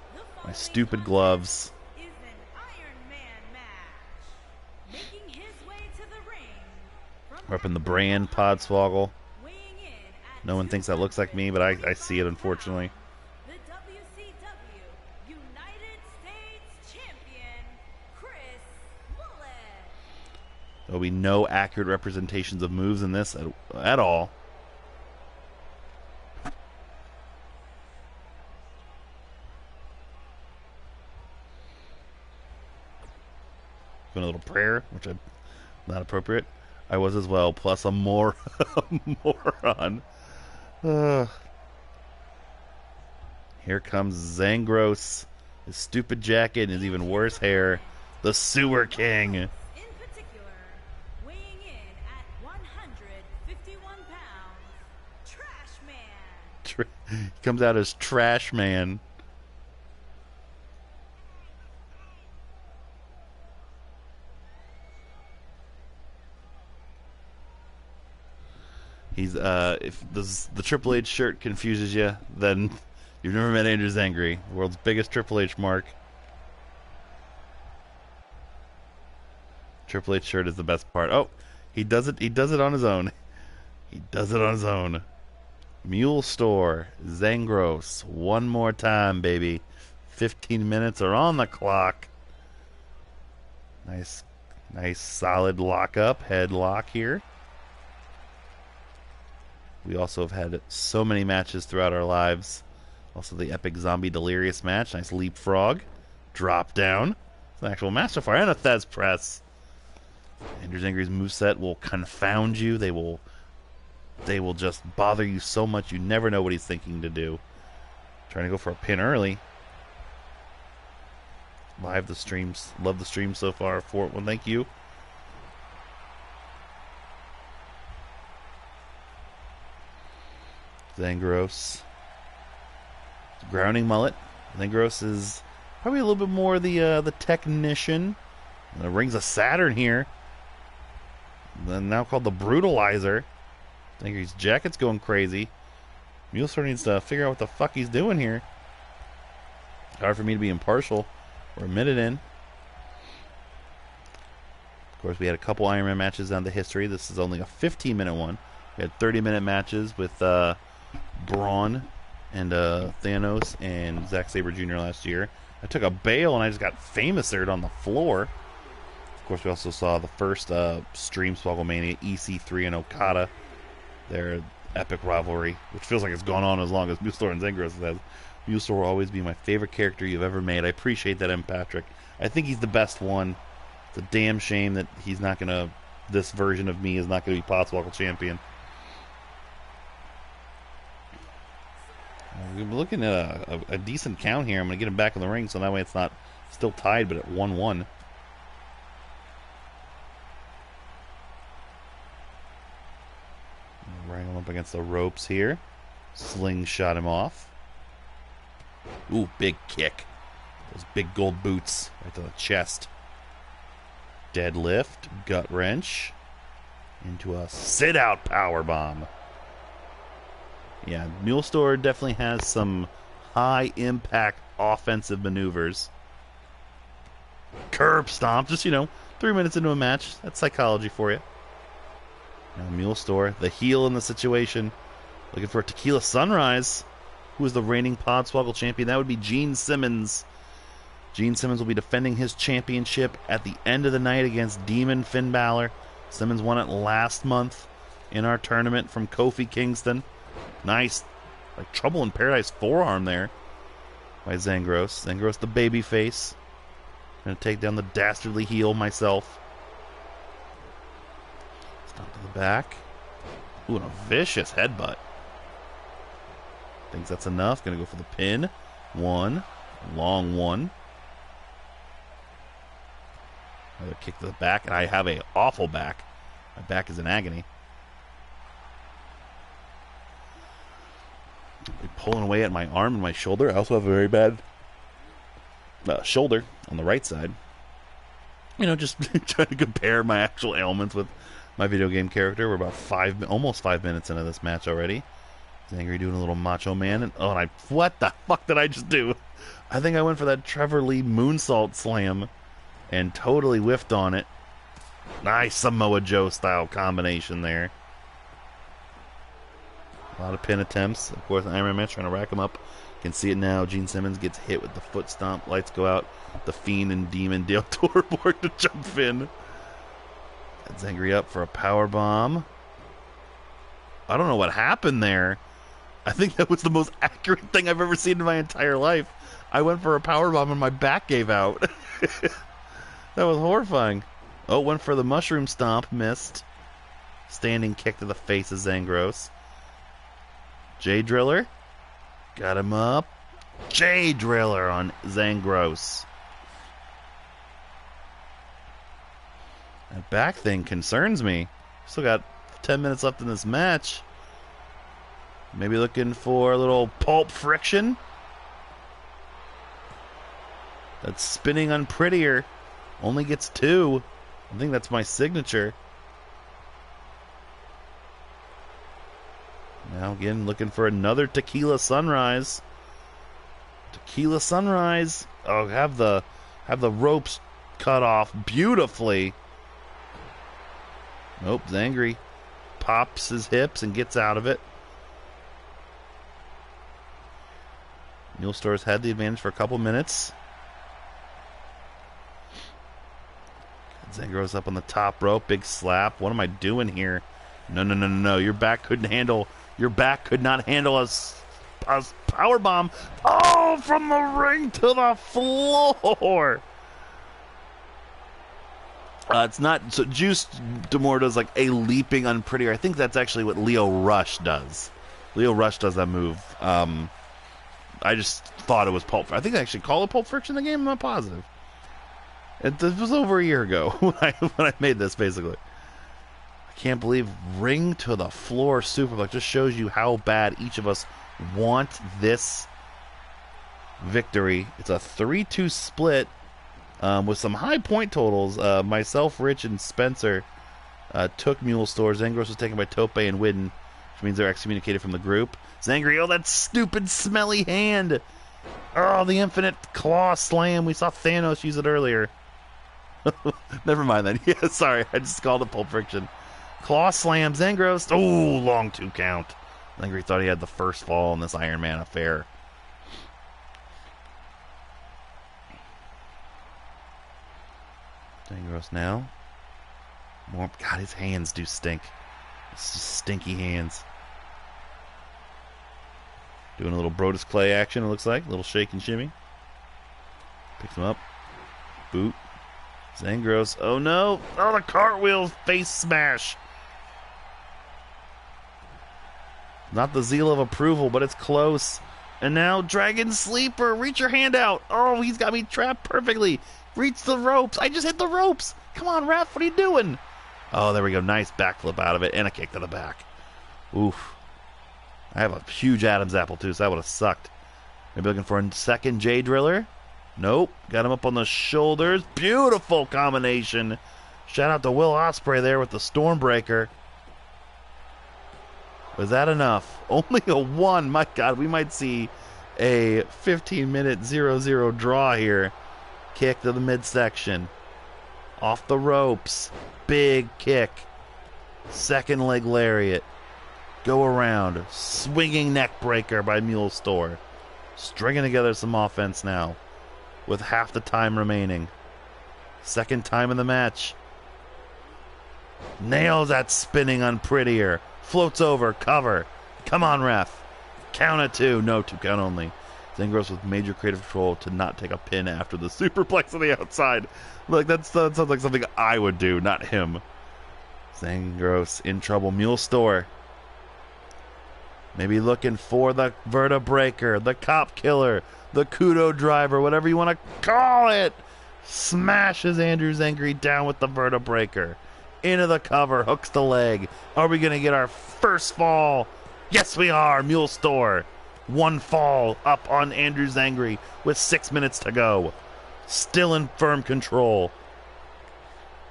My stupid gloves. Is an Iron Man match. Making his way to the ring. We're up in the brand pod Swoggle. Weighing in at No one thinks that looks like me, but I see it, unfortunately. the WCW United States Champion, Chris Mullet. There'll be no accurate representations of moves in this at all. Doing a little prayer, which I'm not appropriate. I was as well, plus a moron. Here comes Zangros, his stupid jacket and his even worse hair, the Sewer King. In particular, weighing in at 151 pounds, Trash Man. He comes out as Trash Man. He's if the Triple H shirt confuses you, then you've never met Andrew Zangri, world's biggest Triple H mark. Triple H shirt is the best part. Oh, he does it on his own. He does it on his own. Mule Store, Zangros, one more time, baby. 15 minutes are on the clock. Nice solid lockup, headlock here. We also have had so many matches throughout our lives. Also the epic zombie delirious match. Nice leapfrog. Drop down. It's an actual master fire and a Thez press. Andrew Zangry's moveset will confound you. They will just bother you so much you never know what he's thinking to do. Trying to go for a pin early. Love the streams so far. Fort one, thank you. Zangros. Grounding mullet. Zangros is probably a little bit more the technician. The Rings of Saturn here. Then now called the Brutalizer. Zangry's jacket's going crazy. Mulestar needs to figure out what the fuck he's doing here. Hard for me to be impartial. We're a minute in. Of course, we had a couple Iron Man matches down the history. This is only a 15-minute one. We had 30-minute matches with Braun and Thanos and Zack Sabre Jr. last year. I took a bail and I just got famousered on the floor. Of course, we also saw the first stream SwoggleMania, EC3 and Okada. Their epic rivalry, which feels like it's gone on as long as Mulestar and Zangros has. Mulestar will always be my favorite character you've ever made. I appreciate that, M. Patrick. I think he's the best one. It's a damn shame that he's not going to... This version of me is not going to be Podswoggle champion. We're looking at a decent count here. I'm going to get him back in the ring, so that way it's not still tied, but at 1-1. Bring him up against the ropes here. Slingshot him off. Ooh, big kick. Those big gold boots right to the chest. Deadlift, gut wrench. Into a sit-out powerbomb. Yeah, Mulestar definitely has some high-impact offensive maneuvers. Curb stomp, just, 3 minutes into a match. That's psychology for you. Now Mulestar, the heel in the situation, looking for a Tequila Sunrise. Who is the reigning Podswoggle champion? That would be Gene Simmons. Gene Simmons will be defending his championship at the end of the night against Demon Finn Balor. Simmons won it last month in our tournament from Kofi Kingston. Nice, like Trouble in Paradise forearm there by Zangros. Zangros the baby face. Gonna take down the dastardly heel myself. Stop to the back. Ooh, and a vicious headbutt. Thinks that's enough. Gonna go for the pin. One. Long one. Another kick to the back. And I have a awful back. My back is in agony. Pulling away at my arm and my shoulder. I also have a very bad shoulder on the right side. Just trying to compare my actual ailments with my video game character. We're about almost 5 minutes into this match already. Zangry doing a little Macho Man. And what the fuck did I just do? I think I went for that Trevor Lee moonsault slam and totally whiffed on it. Nice Samoa Joe style combination there. A lot of pin attempts. Of course, Iron Man match trying to rack him up. You can see it now. Gene Simmons gets hit with the foot stomp. Lights go out. The Fiend and Demon Dale Torborg to jump in. Got Zangry up for a power bomb. I don't know what happened there. I think that was the most accurate thing I've ever seen in my entire life. I went for a power bomb and my back gave out. That was horrifying. Oh, went for the mushroom stomp. Missed. Standing kick to the face of Zangros. J Driller. Got him up. J Driller on Zangros. That back thing concerns me. Still got 10 minutes left in this match. Maybe looking for a little pulp friction. That spinning unprettier only gets 2. I think that's my signature. Now again, looking for another Tequila Sunrise. Tequila Sunrise. Oh, have the ropes cut off beautifully. Nope, Zangry pops his hips and gets out of it. Mule Store's had the advantage for a couple minutes. Zangros up on the top rope. Big slap. What am I doing here? No. Your back couldn't handle. Your back could not handle a power bomb. Oh, from the ring to the floor. It's not so. Juice D'Amore does like a leaping unprettier. I think that's actually what Leo Rush does. Leo Rush does that move. I just thought it was Pulp. I think they actually call it Pulp Friction in the game. I'm not positive. It was over a year ago when I made this. Basically, I can't believe ring to the floor superplex. Just shows you how bad each of us want this victory. It's a 3-2 split. With some high point totals, myself, Rich, and Spencer took Mule Store. Zangros was taken by Tope and Widden, which means they're excommunicated from the group. Zangri, oh, that stupid, smelly hand! Oh, the infinite claw slam. We saw Thanos use it earlier. Never mind then. Yeah, sorry, I just called it Pulp Friction. Claw slam, Zangros. Oh, long 2 count. Zangri thought he had the first fall in this Iron Man affair. Zangros now. More. God, his hands do stink. It's just stinky hands. Doing a little Brodus Clay action, it looks like. A little shake and shimmy. Picks him up. Boot. Zangros. Oh no! Oh, the cartwheel face smash! Not the zeal of approval, but it's close. And now, Dragon Sleeper! Reach your hand out! Oh, he's got me trapped perfectly! Reach the ropes! I just hit the ropes! Come on, ref, what are you doing? Oh, there we go. Nice backflip out of it, and a kick to the back. Oof. I have a huge Adam's apple, too, so that would have sucked. Maybe looking for a second J Driller. Nope. Got him up on the shoulders. Beautiful combination. Shout out to Will Ospreay there with the Stormbreaker. Was that enough? Only a 1. My God, we might see a 15-minute 0-0 draw here. Kick to the midsection. Off the ropes. Big kick. Second leg lariat. Go around. Swinging neck breaker by Mule Store. Stringing together some offense now. With half the time remaining. Second time in the match. Nails that spinning unprettier. Floats over. Cover. Come on, ref. Count at 2. No, 2 count only. Zangros with major creative control to not take a pin after the superplex on the outside. Like that sounds like something I would do, not him. Zangros in trouble. Mule Store. Maybe looking for the Vertebreaker, the Cop Killer, the Kudo Driver, whatever you want to call it. Smashes Andrew Zangri down with the Vertebreaker. Into the cover, hooks the leg. Are we going to get our first fall? Yes, we are. Mule Store. 1 fall up on Andrew Zangri with 6 minutes to go. Still in firm control.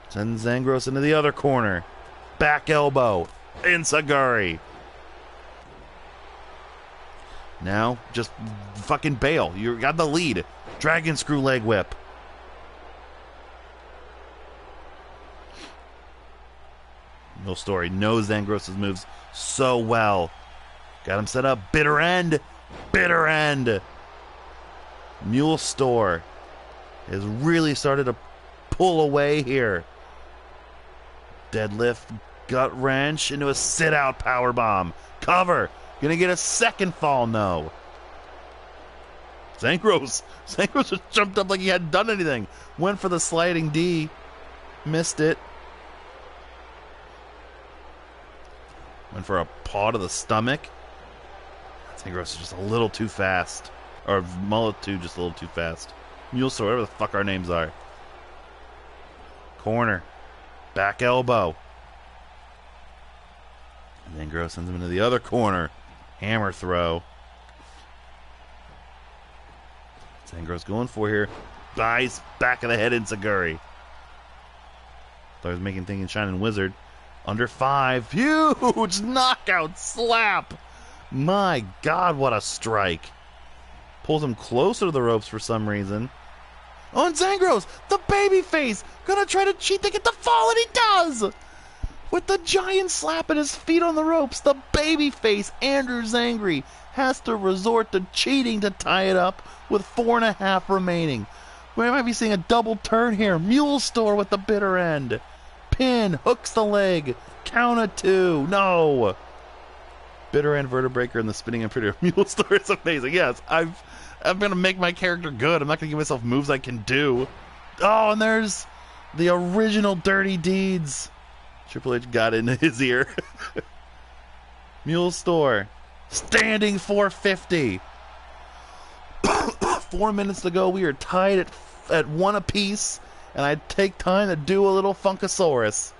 Sends Zangros into the other corner. Back elbow. Insaguri. Now, just fucking bail. You got the lead. Dragon Screw leg whip. No story. Knows Zangros' moves so well. Got him set up. Bitter end. Bitter end. Mule Store has really started to pull away here. Deadlift, gut wrench into a sit-out powerbomb. Cover. Gonna get a second fall, no. Zangros just jumped up like he hadn't done anything. Went for the sliding D. Missed it. Went for a paw to the stomach. Zangros is just a little too fast. Or Mullet 2 just a little too fast. Mule Store, whatever the fuck our names are. Corner. Back elbow. And Zangros sends him into the other corner. Hammer throw. Zangros going for here. Nice back of the head Insaguri. Thought he was making thinking Shining Wizard. Under 5. Huge knockout slap. My God, what a strike. Pulls him closer to the ropes for some reason. Oh, and Zangros, the baby face, gonna try to cheat to get the fall, and he does. with the giant slap at his feet on the ropes. The babyface Andrew Zangri has to resort to cheating to tie it up with 4.5 remaining. We might be seeing a double turn here. Mule Store with the bitter end. Pin, hooks the leg. Count of 2. No. Bitter end vertebraker and the spinning inferior. Mule Store is amazing. Yes, I'm going to make my character good. I'm not going to give myself moves I can do. Oh, and there's the original Dirty Deeds. Triple H got into his ear. Mule Store. Standing 450. 4 minutes to go. We are tied at 1 apiece. And I take time to do a little Funkasaurus.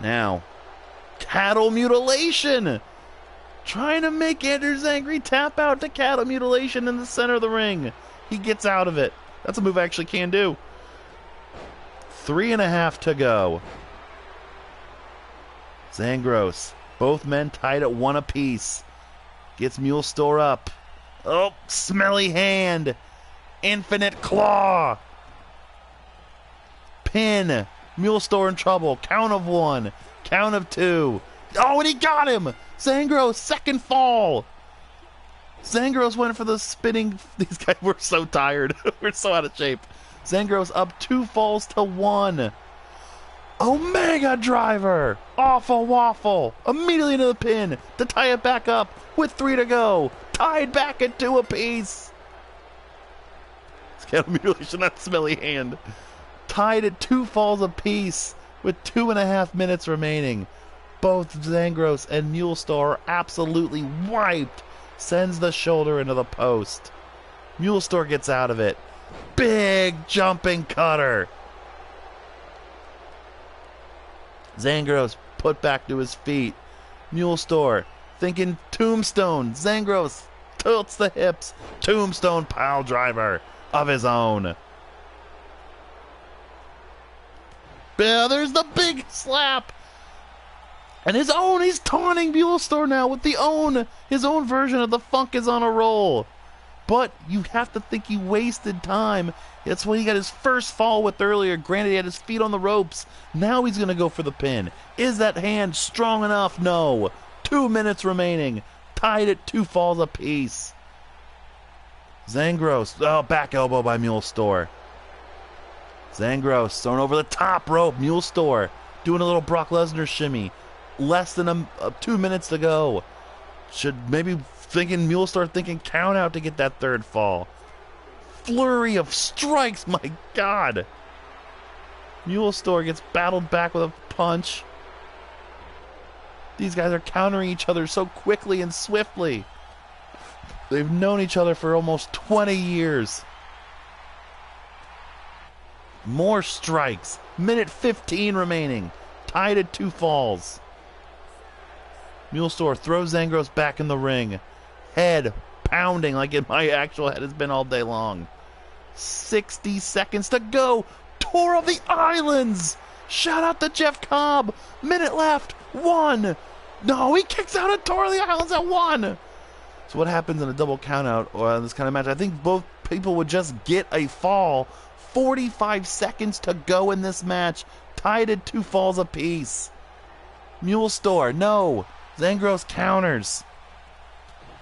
Now, cattle mutilation. Trying to make Andrew Zangri tap out to cattle mutilation in the center of the ring. He gets out of it. That's a move I actually can do. 3.5 to go. Zangros. Both men tied at 1 apiece. Gets Mule Store up. Oh, smelly hand. Infinite claw. Pin. Mule Store in trouble. Count of 1. Count of 2. Oh, and he got him. Zangros, second fall. Zangros went for the spinning. These guys were so tired. We're so out of shape. Zangros up 2 falls to 1. Omega Driver. Awful waffle. Immediately into the pin to tie it back up with 3 to go. Tied back at 2 apiece. Scale mutilation, that smelly hand. Tied at 2 falls apiece with 2.5 minutes remaining. Both Zangros and Mule Store are absolutely wiped. Sends the shoulder into the post. Mule Store gets out of it. Big jumping cutter. Zangros put back to his feet. Mule Store thinking tombstone. Zangros tilts the hips. Tombstone pile driver of his own. There's the big slap. And his own, he's taunting Mule Store now with his own version of the Funk is on a roll. But you have to think he wasted time. That's what he got his first fall with earlier. Granted, he had his feet on the ropes. Now he's going to go for the pin. Is that hand strong enough? No. 2 minutes remaining. Tied at 2 falls apiece. Zangros. Oh, back elbow by Mule Store. Zangros thrown over the top rope. Mule Store doing a little Brock Lesnar shimmy. Less than 2 minutes to go. Should maybe Mule Store thinking count out to get that 3rd fall. Flurry of strikes, my God. Mule Store gets battled back with a punch. These guys are countering each other so quickly and swiftly. They've known each other for almost 20 years. More strikes. Minute 15 remaining. Tied at 2 falls. Mule Store throws Zangros back in the ring. Head pounding like my actual head has been all day long. 60 seconds to go. Tour of the Islands. Shout out to Jeff Cobb. Minute left. 1. No, he kicks out a Tour of the Islands at 1. So what happens in a double countout or this kind of match? I think both people would just get a fall. 45 seconds to go in this match. Tied at 2 falls apiece. Mule Store, no. Zangros counters.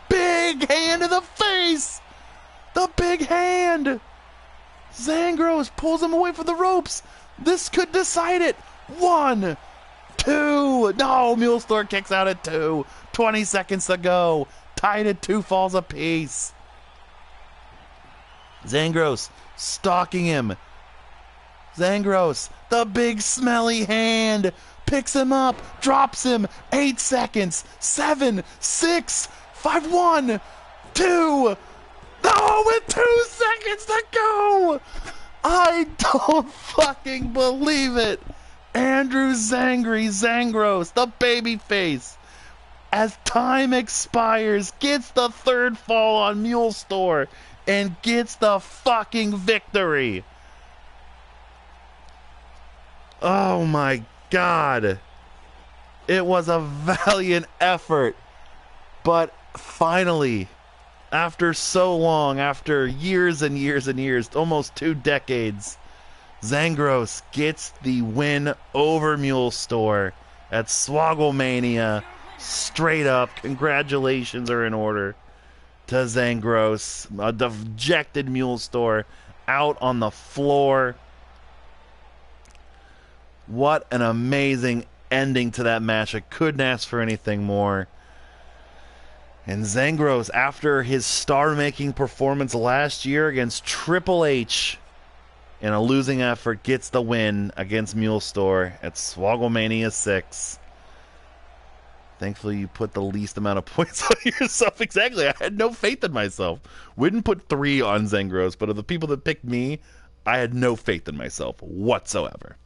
Big hand to the face. The big hand. Zangros pulls him away from the ropes. This could decide it. 1, 2. No, Mule Store kicks out at 2. 20 seconds to go. Tied at 2 falls apiece. Zangros stalking him. Zangros, the big smelly hand, picks him up, drops him. 8 seconds. 7, 6, 5, 1, 2. No, with 2 seconds to go. I don't fucking believe it. Andrew Zangros, the babyface, as time expires, gets the 3rd fall on Mule Store and gets the fucking victory. Oh my God. It was a valiant effort. But finally, after so long, after years and years and years, almost 2 decades, Zangros gets the win over Mule Store at SwoggleMania. Straight up, congratulations are in order to Zangros. A dejected Mule Store out on the floor. What an amazing ending to that match. I couldn't ask for anything more. And Zangros, after his star-making performance last year against Triple H in a losing effort, gets the win against Mule Store at SwoggleMania VI. Thankfully, you put the least amount of points on yourself. Exactly. I had no faith in myself. Wouldn't put 3 on Zangros, but of the people that picked me, I had no faith in myself whatsoever.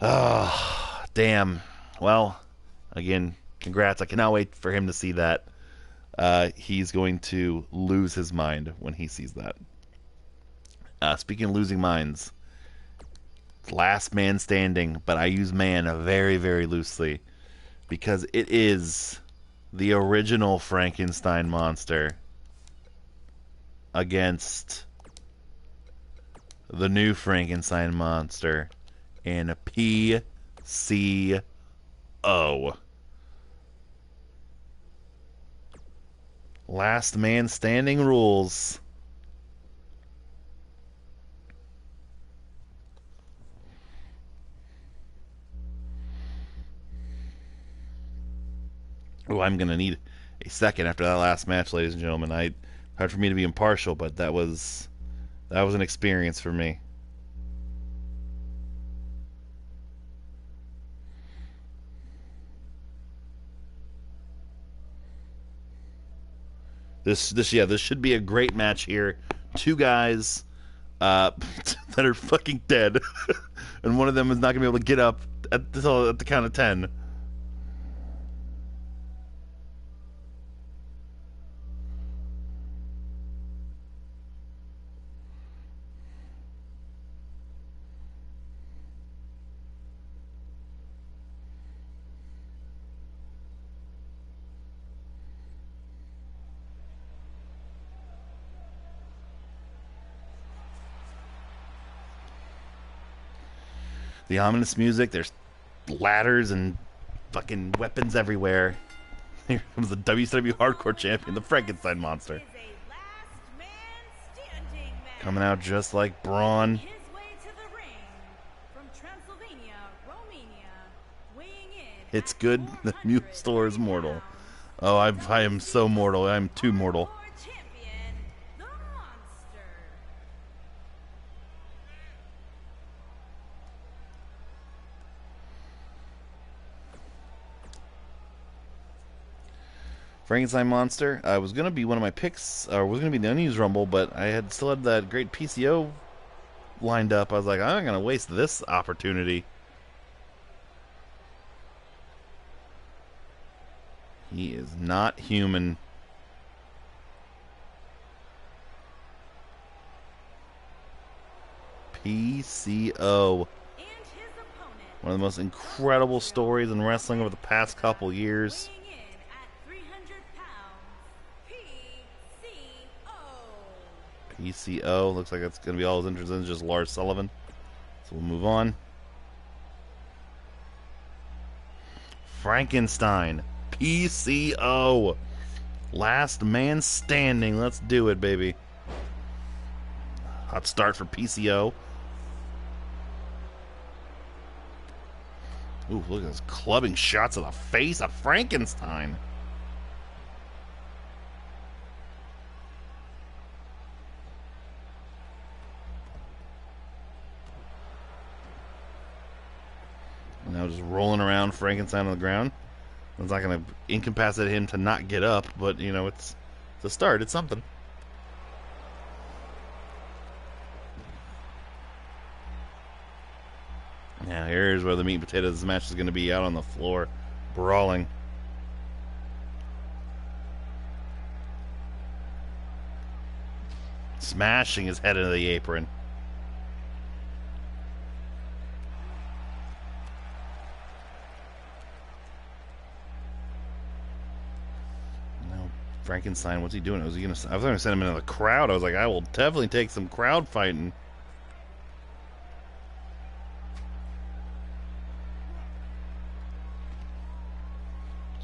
Oh, damn. Well, again, congrats. I cannot wait for him to see that. He's going to lose his mind when he sees that. Speaking of losing minds, last man standing, but I use man very, very loosely because it is the original Frankenstein monster against the new Frankenstein monster in PCO. Last man standing rules. Oh, I'm going to need a second after that last match, ladies and gentlemen. Hard for me to be impartial, but that was an experience for me. This should be a great match here. 2 guys that are fucking dead, and one of them is not gonna be able to get up at the count of 10. The ominous music, there's ladders and fucking weapons everywhere. Here comes the WCW Hardcore Champion, the Frankenstein Monster. Coming out just like Braun. It's good that Mule Store is mortal. Oh, I am so mortal. I'm too mortal. Frankenstein Monster was going to be one of my picks, or was going to be the Unused Rumble, but I still had that great PCO lined up. I was like, I'm not going to waste this opportunity. He is not human. PCO. One of the most incredible stories in wrestling over the past couple years. PCO. Looks like it's going to be all his interested in, just Lars Sullivan. So we'll move on. Frankenstein. PCO. Last man standing. Let's do it, baby. Hot start for PCO. Ooh, look at those clubbing shots of the face of Frankenstein. Now just rolling around Frankenstein on the ground. It's not going to incapacitate him to not get up, but, you know, it's a start. It's something. Now here's where the meat and potatoes of this match is going to be, out on the floor, brawling. Smashing his head into the apron. Frankenstein, what's he doing? I was going to send him into the crowd. I was like, I will definitely take some crowd fighting.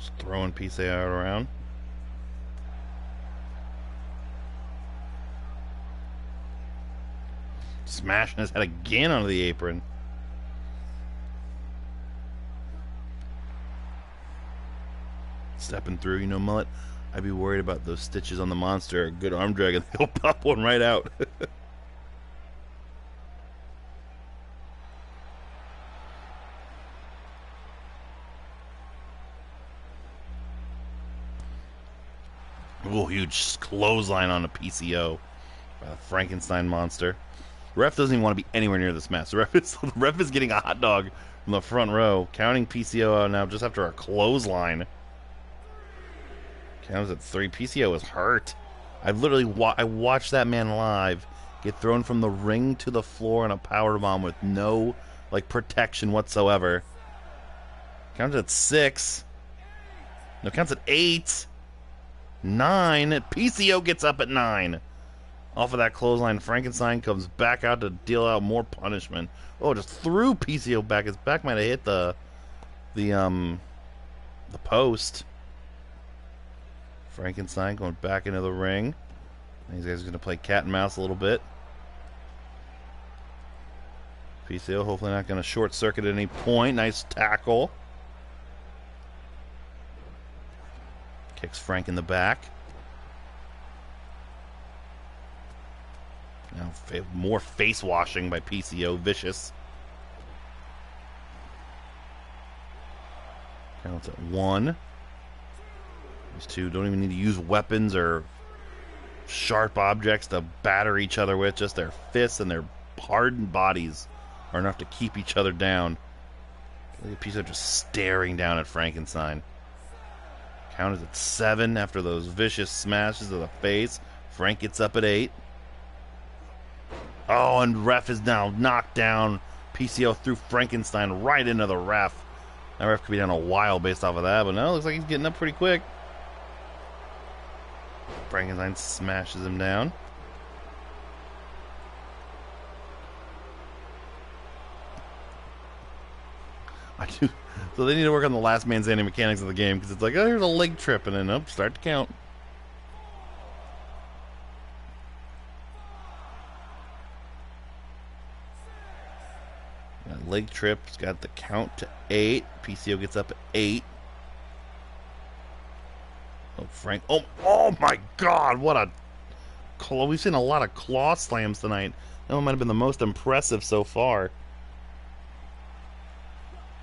Just throwing PCO around. Smashing his head again onto the apron. Stepping through, you know, Mullet. I'd be worried about those stitches on the monster. A good arm drag, and he'll pop one right out. Oh, huge clothesline on a PCO by the Frankenstein monster. Ref doesn't even want to be anywhere near this match. The ref is getting a hot dog from the front row, counting PCO out now just after a clothesline. Counts at 3. PCO is hurt. I've literally I watched that man live get thrown from the ring to the floor in a power bomb with no protection whatsoever. Counts at 6. No, counts at 8. 9. PCO gets up at 9. Off of that clothesline, Frankenstein comes back out to deal out more punishment. Oh, just threw PCO back. His back might have hit the post. Frankenstein going back into the ring. These guys are going to play cat and mouse a little bit. PCO hopefully not going to short circuit at any point. Nice tackle. Kicks Frank in the back. Now more face washing by PCO. Vicious. Counts at 1. These two don't even need to use weapons or sharp objects to batter each other with. Just their fists and their hardened bodies are enough to keep each other down. Look at PCO just staring down at Frankenstein. Counted at 7 after those vicious smashes to the face. Frank gets up at 8. Oh, and ref is now knocked down. PCO threw Frankenstein right into the ref. That ref could be down a while based off of that, but no, looks like he's getting up pretty quick. Frankenstein smashes him down. So they need to work on the last man standing mechanics of the game, because it's like, oh, here's a leg trip, and then up, start to count. Leg trip's got the count to 8. PCO gets up at 8. Oh, Frank. Oh my God. What a claw. We've seen a lot of claw slams tonight. That one might have been the most impressive so far.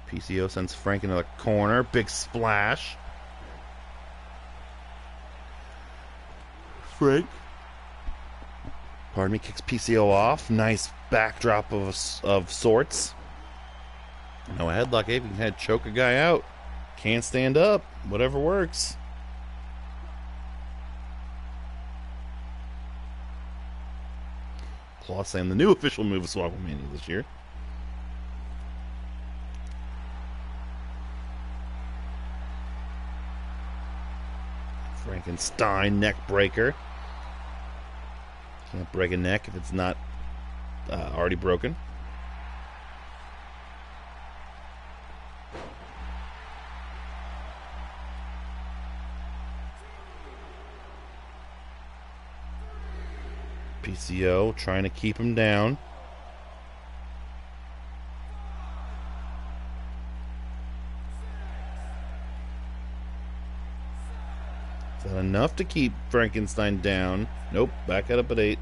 PCO sends Frank into the corner. Big splash. Frank. Pardon me. Kicks PCO off. Nice backdrop of sorts. No headlock. If you can head choke a guy out. Can't stand up. Whatever works. Claw slam, the new official move of SwoggleMania this year. Frankenstein neck breaker. Can't break a neck if it's not already broken. PCO trying to keep him down. Is that enough to keep Frankenstein down? Nope, back it up at 8.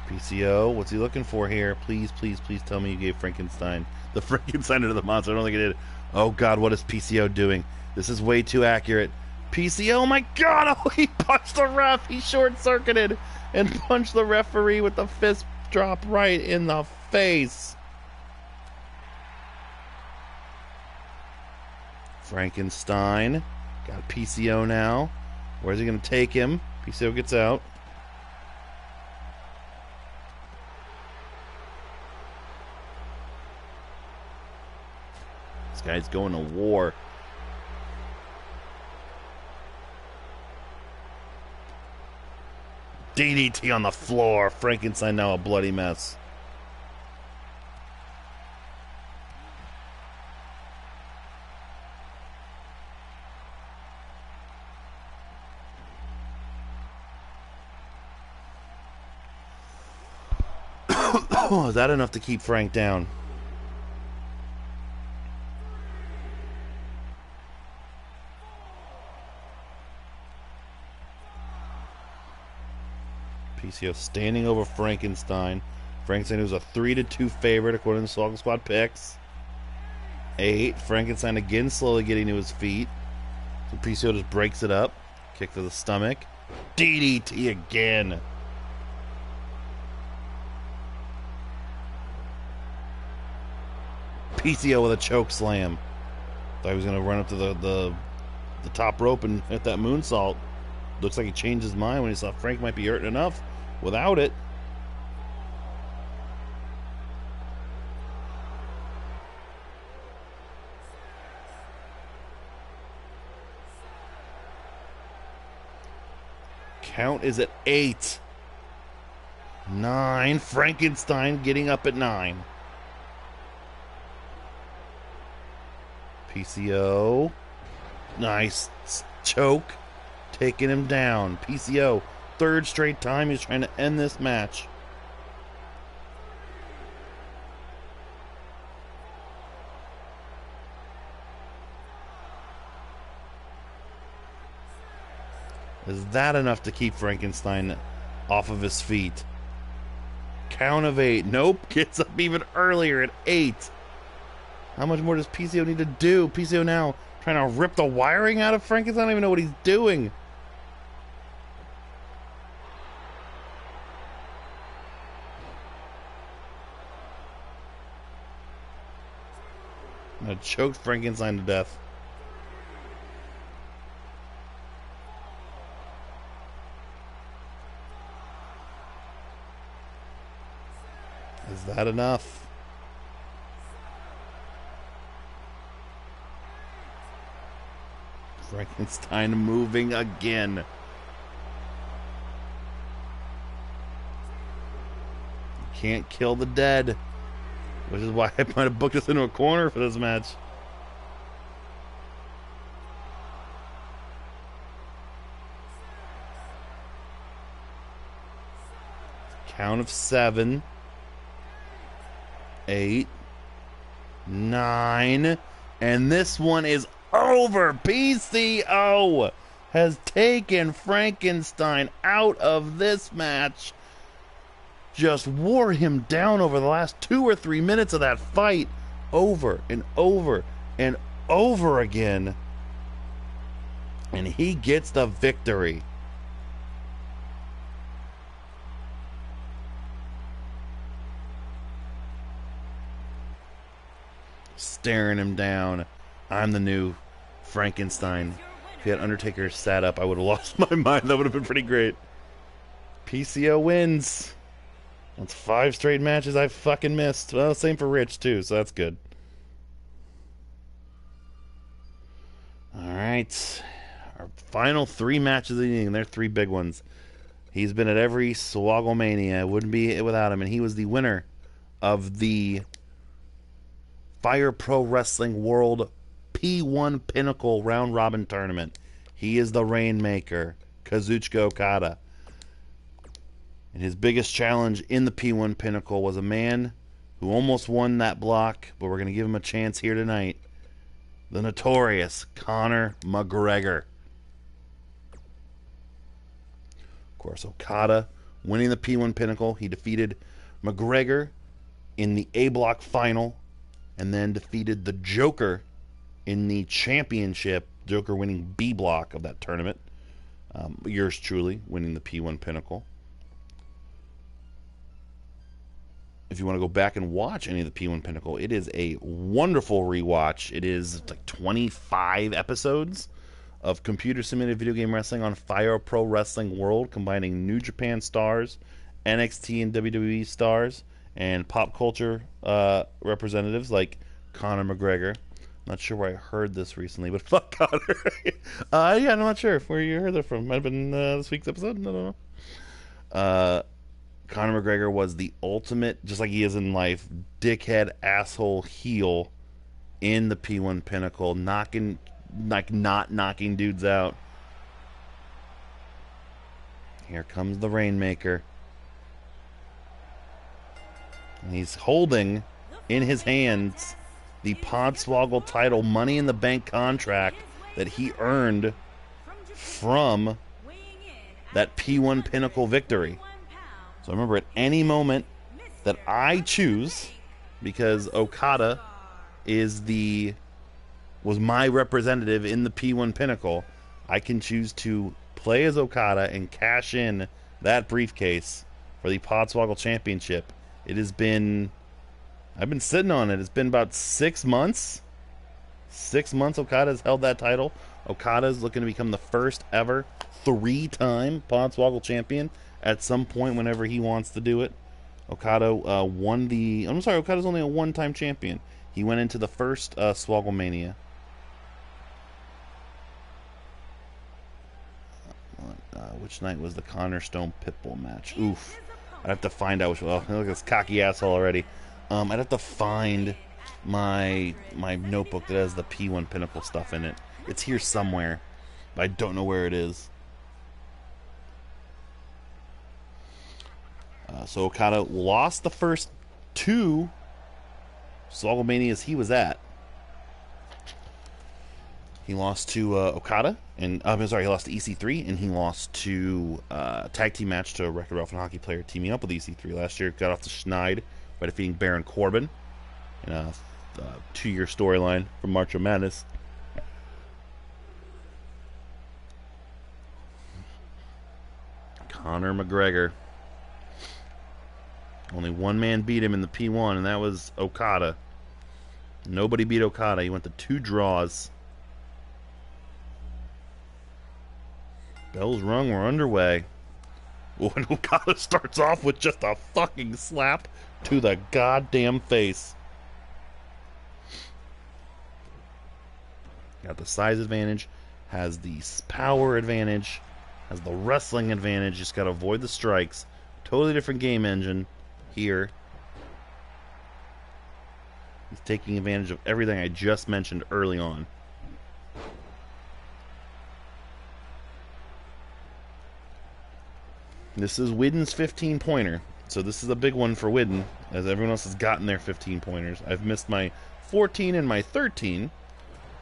PCO, what's he looking for here? Please, please, please tell me you gave Frankenstein the Frankenstein to the monster. I don't think it did. Oh God, what is PCO doing? This is way too accurate. PCO, oh my God! Oh, he punched the ref. He short-circuited and punched the referee with the fist drop right in the face. Frankenstein got PCO now. Where's he going to take him? PCO gets out. This guy's going to war. DDT on the floor. Frankenstein now a bloody mess. Oh, is that enough to keep Frank down? PCO standing over Frankenstein. Frankenstein was a 3-2 favorite according to Swoggle Squad picks. 8. Frankenstein again slowly getting to his feet. So PCO just breaks it up. Kick to the stomach. DDT again. PCO with a choke slam. Thought he was going to run up to the top rope and hit that moonsault. Looks like he changed his mind when he saw Frank might be hurting enough without it. Count is at 8. 9. Frankenstein getting up at 9. PCO. Nice choke. Taking him down. PCO. 3rd straight time he's trying to end this match. Is that enough to keep Frankenstein off of his feet? Count of 8. Nope. Gets up even earlier at 8. How much more does PCO need to do? PCO now trying to rip the wiring out of Frankenstein. I don't even know what he's doing. I choked Frankenstein to death. Is that enough? Frankenstein moving again. Can't kill the dead. Which is why I might have booked us into a corner for this match. Count of 7. 8. 9. And this one is over. PCO has taken Frankenstein out of this match. Just wore him down over the last 2 or 3 minutes of that fight. Over and over and over again. And he gets the victory. Staring him down. I'm the new Frankenstein. If he had Undertaker sat up, I would have lost my mind. That would have been pretty great. PCO wins. That's 5 straight matches I fucking missed. Well, same for Rich, too, so that's good. Alright. Our final 3 matches of the evening. They're 3 big ones. He's been at every SwoggleMania. It wouldn't be it without him. And he was the winner of the Fire Pro Wrestling World P1 Pinnacle Round Robin Tournament. He is the Rainmaker, Kazuchika Okada. And his biggest challenge in the P1 Pinnacle was a man who almost won that block, but we're going to give him a chance here tonight. The notorious Conor McGregor. Of course, Okada winning the P1 Pinnacle. He defeated McGregor in the A block final and then defeated the Joker in the championship. Joker winning B block of that tournament. Yours truly winning the P1 Pinnacle. If you want to go back and watch any of the P1 Pinnacle, it is a wonderful rewatch. It is like 25 episodes of computer simulated video game wrestling on Fire Pro Wrestling World, combining New Japan stars, NXT and WWE stars, and pop culture representatives like Conor McGregor. Not sure where I heard this recently, but fuck Conor. Yeah, I'm not sure where you heard that from. Might have been this week's episode. I don't know. Conor McGregor was the ultimate, just like he is in life, dickhead, asshole, heel in the P1 Pinnacle, knocking, like not knocking dudes out. Here comes the Rainmaker. And he's holding in his hands the Podswoggle title Money in the Bank contract that he earned from that P1 Pinnacle victory. So remember, at any moment that I choose, because Okada was my representative in the P1 Pinnacle, I can choose to play as Okada and cash in that briefcase for the Podswoggle Championship. It has been, I've been sitting on it. It's been about 6 months. 6 months Okada's held that title. Okada's looking to become the first ever 3-time Podswoggle champion at some point whenever he wants to do it. Okada won the... I'm sorry, Okada's only a 1-time champion. He went into the first SwoggleMania. Which night was the Connor Stone Pitbull match? Oof. I'd have to find out which one. Oh, look at this cocky asshole already. I'd have to find my notebook that has the P1 Pinnacle stuff in it. It's here somewhere, but I don't know where it is. So Okada lost the first 2 SwoggleManias he was at. He lost to Okada, and I'm sorry, he lost to EC3, and he lost to tag team match to a Record Ralph and Hockey player teaming up with EC3 last year. Got off to Schneid by defeating Baron Corbin in a 2-year storyline from March of Madness. Conor McGregor. Only one man beat him in the P1, and that was Okada. Nobody beat Okada. He went to 2 draws. Bells rung, we're underway. When Okada starts off with just a fucking slap to the goddamn face. Got the size advantage, has the power advantage, has the wrestling advantage, just gotta avoid the strikes. Totally different game engine here. He's taking advantage of everything I just mentioned early on. This is Widden's 15-pointer. So this is a big one for Widden, as everyone else has gotten their 15-pointers. I've missed my 14 and my 13.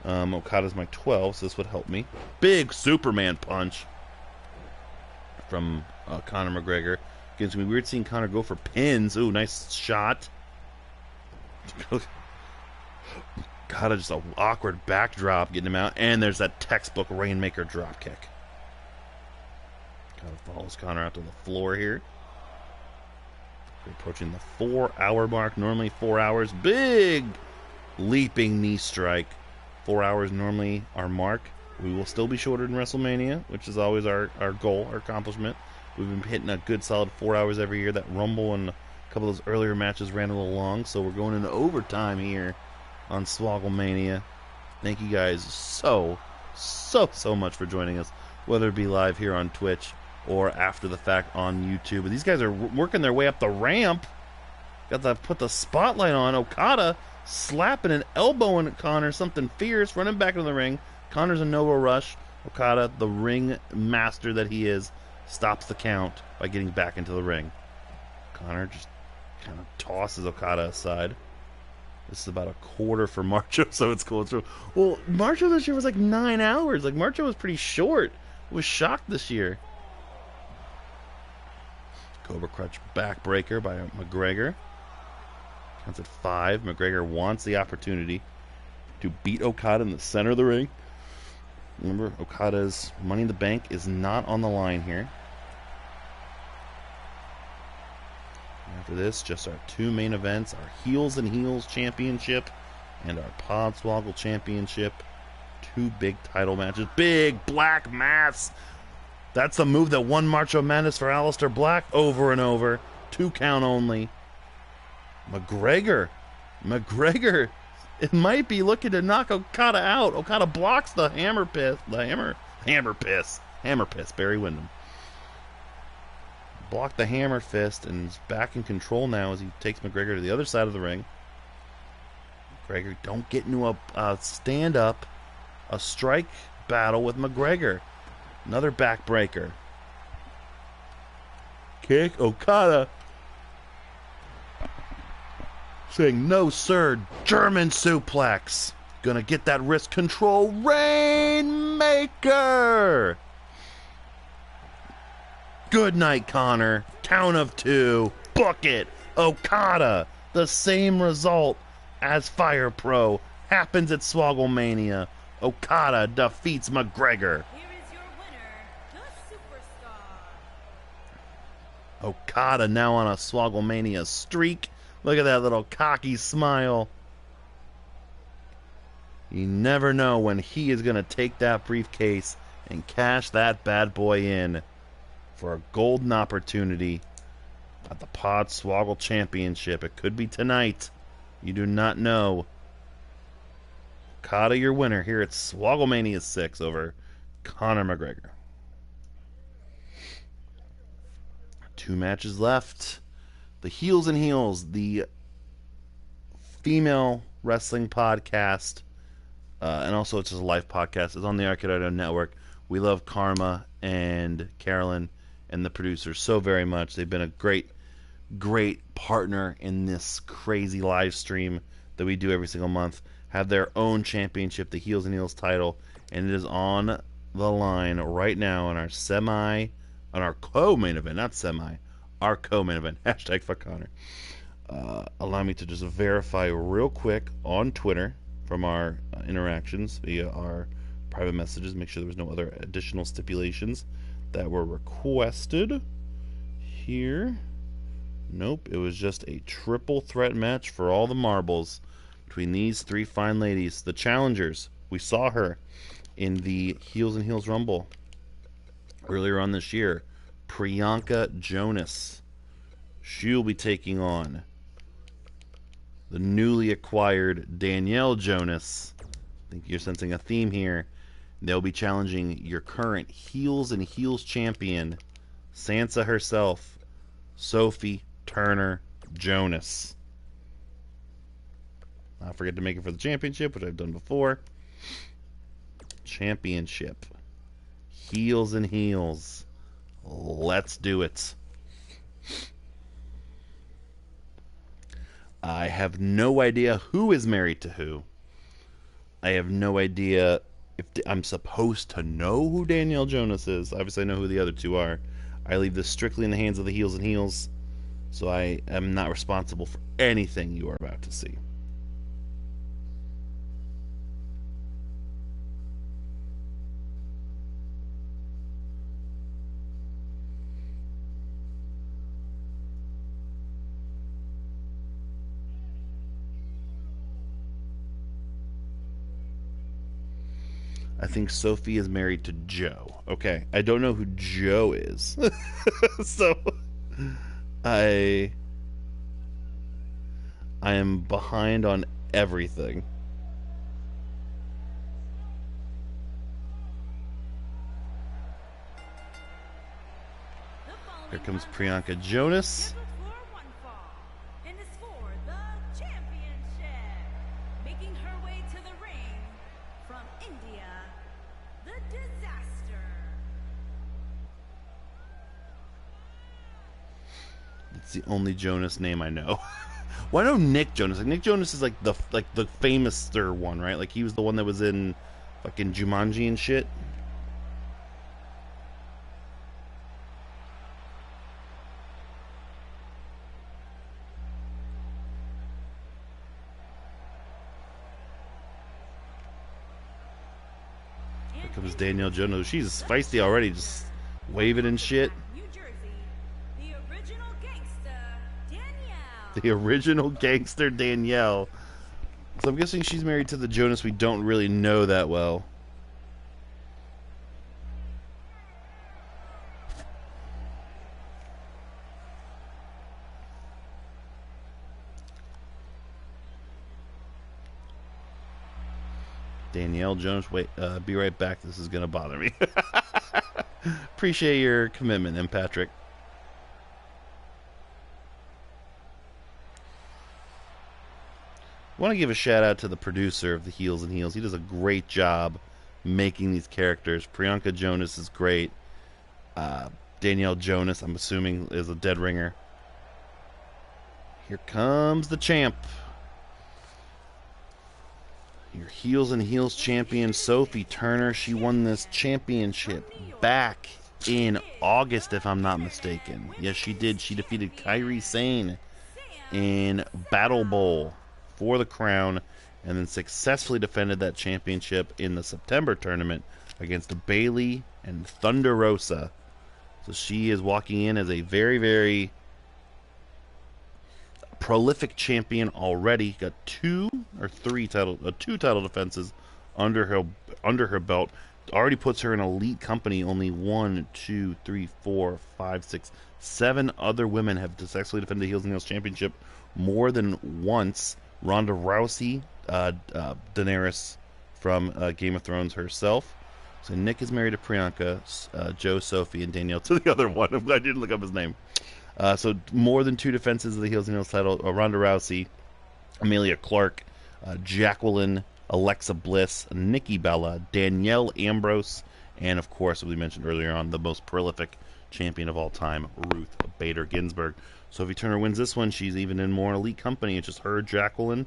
Okada's my 12, so this would help me. Big Superman punch from Conor McGregor. It's going to be weird seeing Conor go for pins. Ooh, nice shot. Okada just an awkward backdrop getting him out. And there's that textbook Rainmaker dropkick. Kind of follows Conor out to the floor here. We're approaching the 4-hour mark. Normally 4 hours. Big leaping knee strike. 4 hours normally our mark. We will still be shorter than WrestleMania, which is always our goal, our accomplishment. We've been hitting a good solid 4 hours every year. That Rumble and a couple of those earlier matches ran a little long, so we're going into overtime here on SwoggleMania. Thank you guys so much for joining us, whether it be live here on Twitch or after the fact on YouTube. But these guys are working their way up the ramp. Got to put the spotlight on Okada, slapping and elbowing at Conor, something fierce, running back into the ring. Conor's a no rush. Okada, the ring master that he is, stops the count by getting back into the ring. Conor just kind of tosses Okada aside. This is about a quarter for Marcho, so it's cool. Well, Marcho this year was like 9 hours. Like, Marcho was pretty short. I was shocked this year. Cobra Clutch backbreaker by McGregor. Counts at 5. McGregor wants the opportunity to beat Okada in the center of the ring. Remember, Okada's Money in the Bank is not on the line here. After this, just our 2 main events, our Heels and Heels Championship and our Podswoggle Championship. 2 big title matches. Big Black Mass. That's the move that won March of Madness for Aleister Black over and over. 2 count only. McGregor. It might be looking to knock Okada out. Okada blocks the hammer piss. Hammer piss. Barry Windham. blocked the hammer fist and is back in control now as he takes McGregor to the other side of the ring. McGregor, don't get into a stand-up, a strike battle with McGregor. Another backbreaker. Kick, Okada. Saying, no, sir, German suplex. Gonna get that wrist control. Rainmaker. Good night, Connor. Count of 2. Book it. Okada. The same result as Fire Pro happens at SwoggleMania. Okada defeats McGregor. Here is your winner, the Superstar. Okada now on a SwoggleMania streak. Look at that little cocky smile. You never know when he is going to take that briefcase and cash that bad boy in for a golden opportunity at the Pod Swoggle Championship. It could be tonight. You do not know. Okada, your winner here at SwoggleMania VI over Conor McGregor. 2 matches left. The Heels and Heels, the female wrestling podcast, and also it's just a live podcast. It's on the Arcade Audio Network. We love Karma and Carolyn and the producers so very much. They've been a great partner in this crazy live stream that we do every single month. Have their own championship, the Heels and Heels title, and it is on the line right now on our co-main event, not semi, our co-main event. Hashtag fuck Connor. Allow me to just verify real quick on Twitter from our interactions via our private messages. Make sure there was no other additional stipulations that were requested here. Nope, it was just a triple threat match for all the marbles between these 3 fine ladies, the challengers. We saw her in the Heels and Heels Rumble earlier on this year. Priyanka Jonas. She will be taking on the newly acquired Danielle Jonas. I think you're sensing a theme here. They'll be challenging your current Heels and Heels champion, Sansa herself, Sophie Turner Jonas. Not forget to make it for the championship, which I've done before. Championship. Heels and Heels. Let's do it. I have no idea who is married to who. I have no idea if I'm supposed to know who Danielle Jonas is. Obviously, I know who the other 2 are. I leave this strictly in the hands of the Heels and Heels, so I am not responsible for anything you are about to see. I think Sophie is married to Joe. Okay, I don't know who Joe is. So I am behind on everything. Here comes Priyanka Jonas. Scheduled for 1 fall, and is for the championship. Making her way to the ring from India, the Disaster. It's the only Jonas name I know. Well, I know Nick Jonas. Like, Nick Jonas is like the famous-er one, right? Like he was the one that was in fucking Jumanji and shit. Here comes Danielle Jonas. She's feisty already, just waving and shit. New Jersey, the original gangster, Danielle. The original gangster Danielle. So I'm guessing she's married to the Jonas we don't really know that well. Danielle Jonas, wait, be right back. This is gonna bother me. Appreciate your commitment, M. Patrick. want to give a shout out to the producer of the Heels and Heels. He does a great job making these characters. Priyanka Jonas is great. Danielle Jonas, I'm assuming, is a dead ringer. Here comes the champ. Your Heels and Heels champion, Sophie Turner. She won this championship back in August, if I'm not mistaken. Yes, she did. She defeated Kairi Sane in Battle Bowl for the crown, and then successfully defended that championship in the September tournament against Bailey and Thunder Rosa. So she is walking in as a very, very prolific champion already. Got two title defenses under her belt. Already puts her in elite company. Only 1, 2, 3, 4, 5, 6, 7 other women have successfully defended the Heels and Heels championship more than once. Ronda Rousey, Daenerys from Game of Thrones herself. So Nick is married to Priyanka, Joe, Sophie, and Danielle to the other one. I'm glad you didn't look up his name. So more than 2 defenses of the Heels and Heels title. Ronda Rousey, Amelia Clark, Jacqueline, Alexa Bliss, Nikki Bella, Danielle Ambrose, and of course, as we mentioned earlier on, the most prolific champion of all time, Ruth Bader Ginsburg. Sophie Turner wins this one. She's even in more elite company. It's just her, Jacqueline,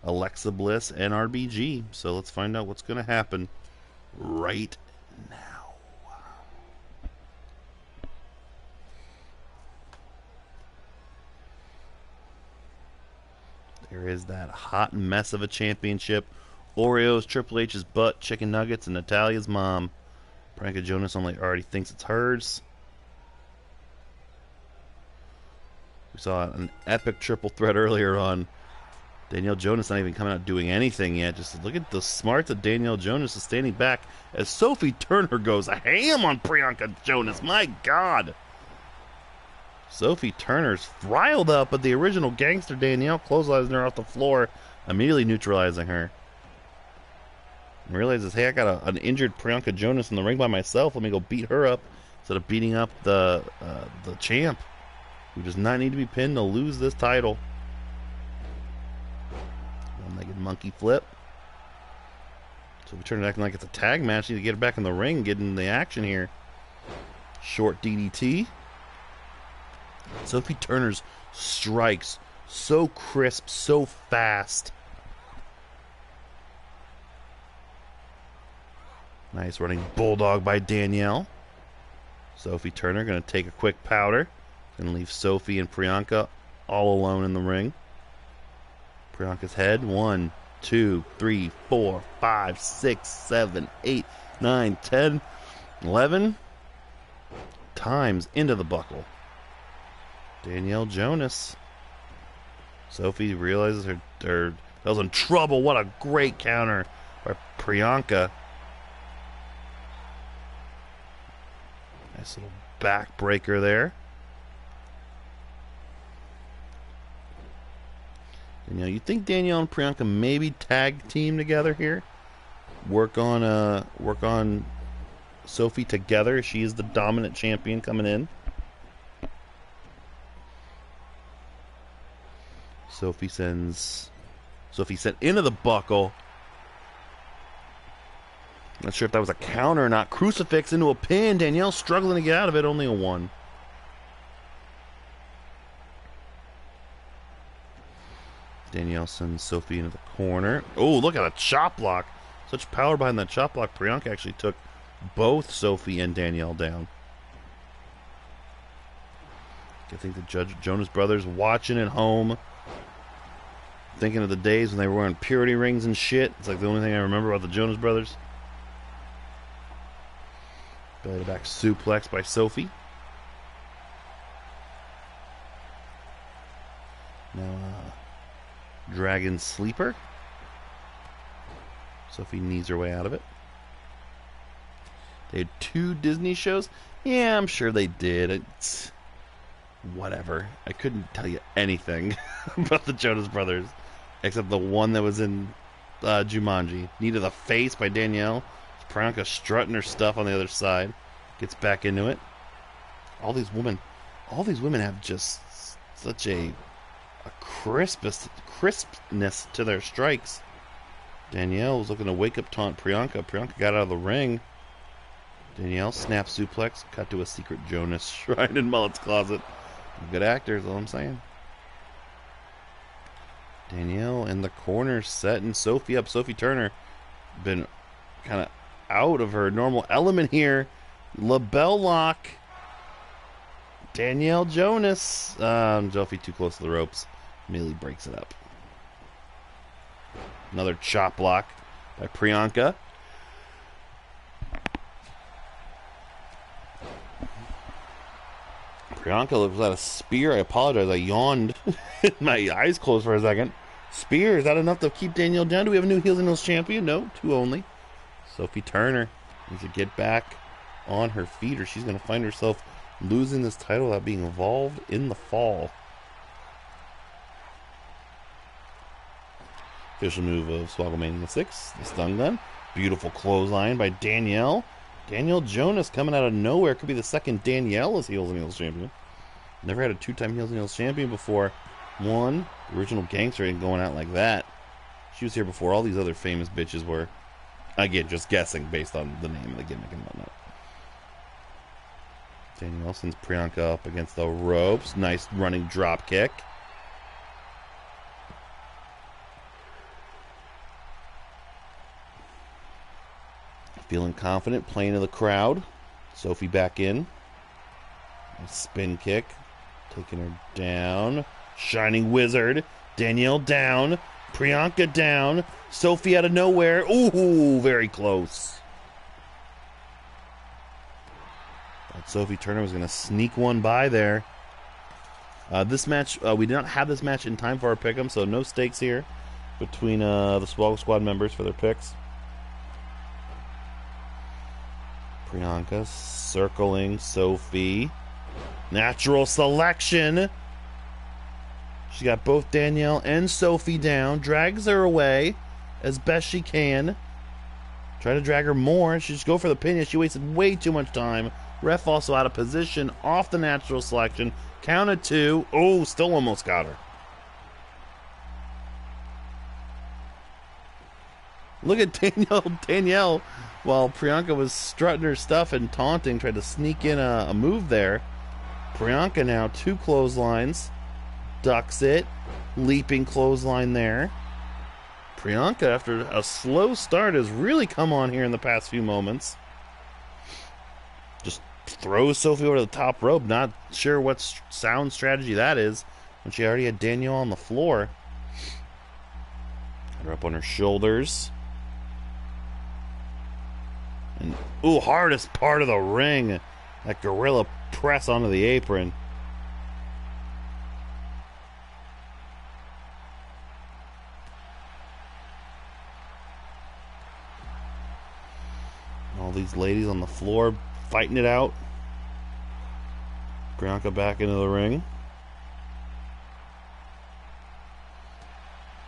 Alexa Bliss, and RBG. So let's find out what's going to happen right now. There is that hot mess of a championship. Oreos, Triple H's butt, chicken nuggets, and Natalia's mom. Priyanka Jonas already thinks it's hers. We saw an epic triple threat earlier on. Danielle Jonas not even coming out doing anything yet. Just look at the smarts that Danielle Jonas is standing back as Sophie Turner goes ham on Priyanka Jonas. My God. Sophie Turner's riled up, but the original gangster Danielle clotheslining her off the floor, immediately neutralizing her. And realizes, hey, I got an injured Priyanka Jonas in the ring by myself. Let me go beat her up instead of beating up the champ, who does not need to be pinned to lose this title. One-legged monkey flip. So we turn it acting like it's a tag match. Need to get her back in the ring, get in the action here. Short DDT. Sophie Turner's strikes so crisp, so fast. Nice running bulldog by Danielle. Sophie Turner going to take a quick powder and leave Sophie and Priyanka all alone in the ring. Priyanka's head. 1, 2, 3, 4, 5, 6, 7, 8, 9, 10, 11 times into the buckle. Danielle Jonas. Sophie realizes her was in trouble. What a great counter by Priyanka. Nice little backbreaker there. Danielle, you think Danielle and Priyanka maybe tag team together here? Work on Sophie together. She is the dominant champion coming in. Sophie sent into the buckle. Not sure if that was a counter or not. Crucifix into a pin. Danielle struggling to get out of it. Only a 1. Danielle sends Sophie into the corner. Oh, look at a chop block. Such power behind that chop block. Priyanka actually took both Sophie and Danielle down. I think the Jonas Brothers watching at home. Thinking of the days when they were wearing purity rings and shit. It's like the only thing I remember about the Jonas Brothers. Belly to back suplex by Sophie. Now, Dragon Sleeper. Sophie knees her way out of it. They had 2 Disney shows? Yeah, I'm sure they did. It's whatever. I couldn't tell you anything about the Jonas Brothers. Except the one that was in Jumanji. Knee to the face by Danielle. Priyanka strutting her stuff on the other side. Gets back into it. All these women have just such a a crispness to their strikes. Danielle was looking to wake up taunt Priyanka. Priyanka got out of the ring. Danielle snap suplex, cut to a secret Jonas shrine in Mullet's closet. Good actors, all I'm saying. Danielle in the corner setting Sophie up. Sophie Turner been kind of out of her normal element here. LaBelle lock. Danielle Jonas. Sophie too close to the ropes. Immediately breaks it up. Another chop block by Priyanka. Priyanka looks at a spear. I apologize. I yawned. My eyes closed for a second. Spear. Is that enough to keep Danielle down? Do we have a new Heels and Heels champion? No. 2 only. Sophie Turner needs to get back on her feet or she's going to find herself losing this title without being involved in the fall. Official move of SwoggleMania VI. The stun gun. Beautiful clothesline by Danielle. Danielle Jonas coming out of nowhere. Could be the second Danielle as Heels and Heels champion. Never had a 2-time Heels and Heels champion before. One, the original gangster ain't going out like that. She was here before all these other famous bitches were. Again, just guessing based on the name of the gimmick and whatnot. Danielle sends Priyanka up against the ropes. Nice running drop kick. Feeling confident, playing to the crowd. Sophie back in. A spin kick. Taking her down. Shining Wizard. Danielle down. Priyanka down. Sophie out of nowhere. Ooh, very close. But Sophie Turner was going to sneak one by there. This match, we did not have this match in time for our pick'em, so no stakes here between the Swoggle Squad members for their picks. Priyanka circling Sophie. Natural selection. She got both Danielle and Sophie down. Drags her away as best she can. Try to drag her more. She just go for the pin. She wasted way too much time. Ref also out of position. Off the natural selection. Count of 2. Oh, still almost got her. Look at Danielle. While Priyanka was strutting her stuff and taunting, tried to sneak in a move there. Priyanka now 2 clotheslines. Ducks it. Leaping clothesline there. Priyanka, after a slow start, has really come on here in the past few moments. Just throws Sophie over the top rope. Not sure what sound strategy that is when she already had Danielle on the floor. Got her up on her shoulders. And, ooh, hardest part of the ring. That gorilla press onto the apron. All these ladies on the floor fighting it out. Priyanka back into the ring.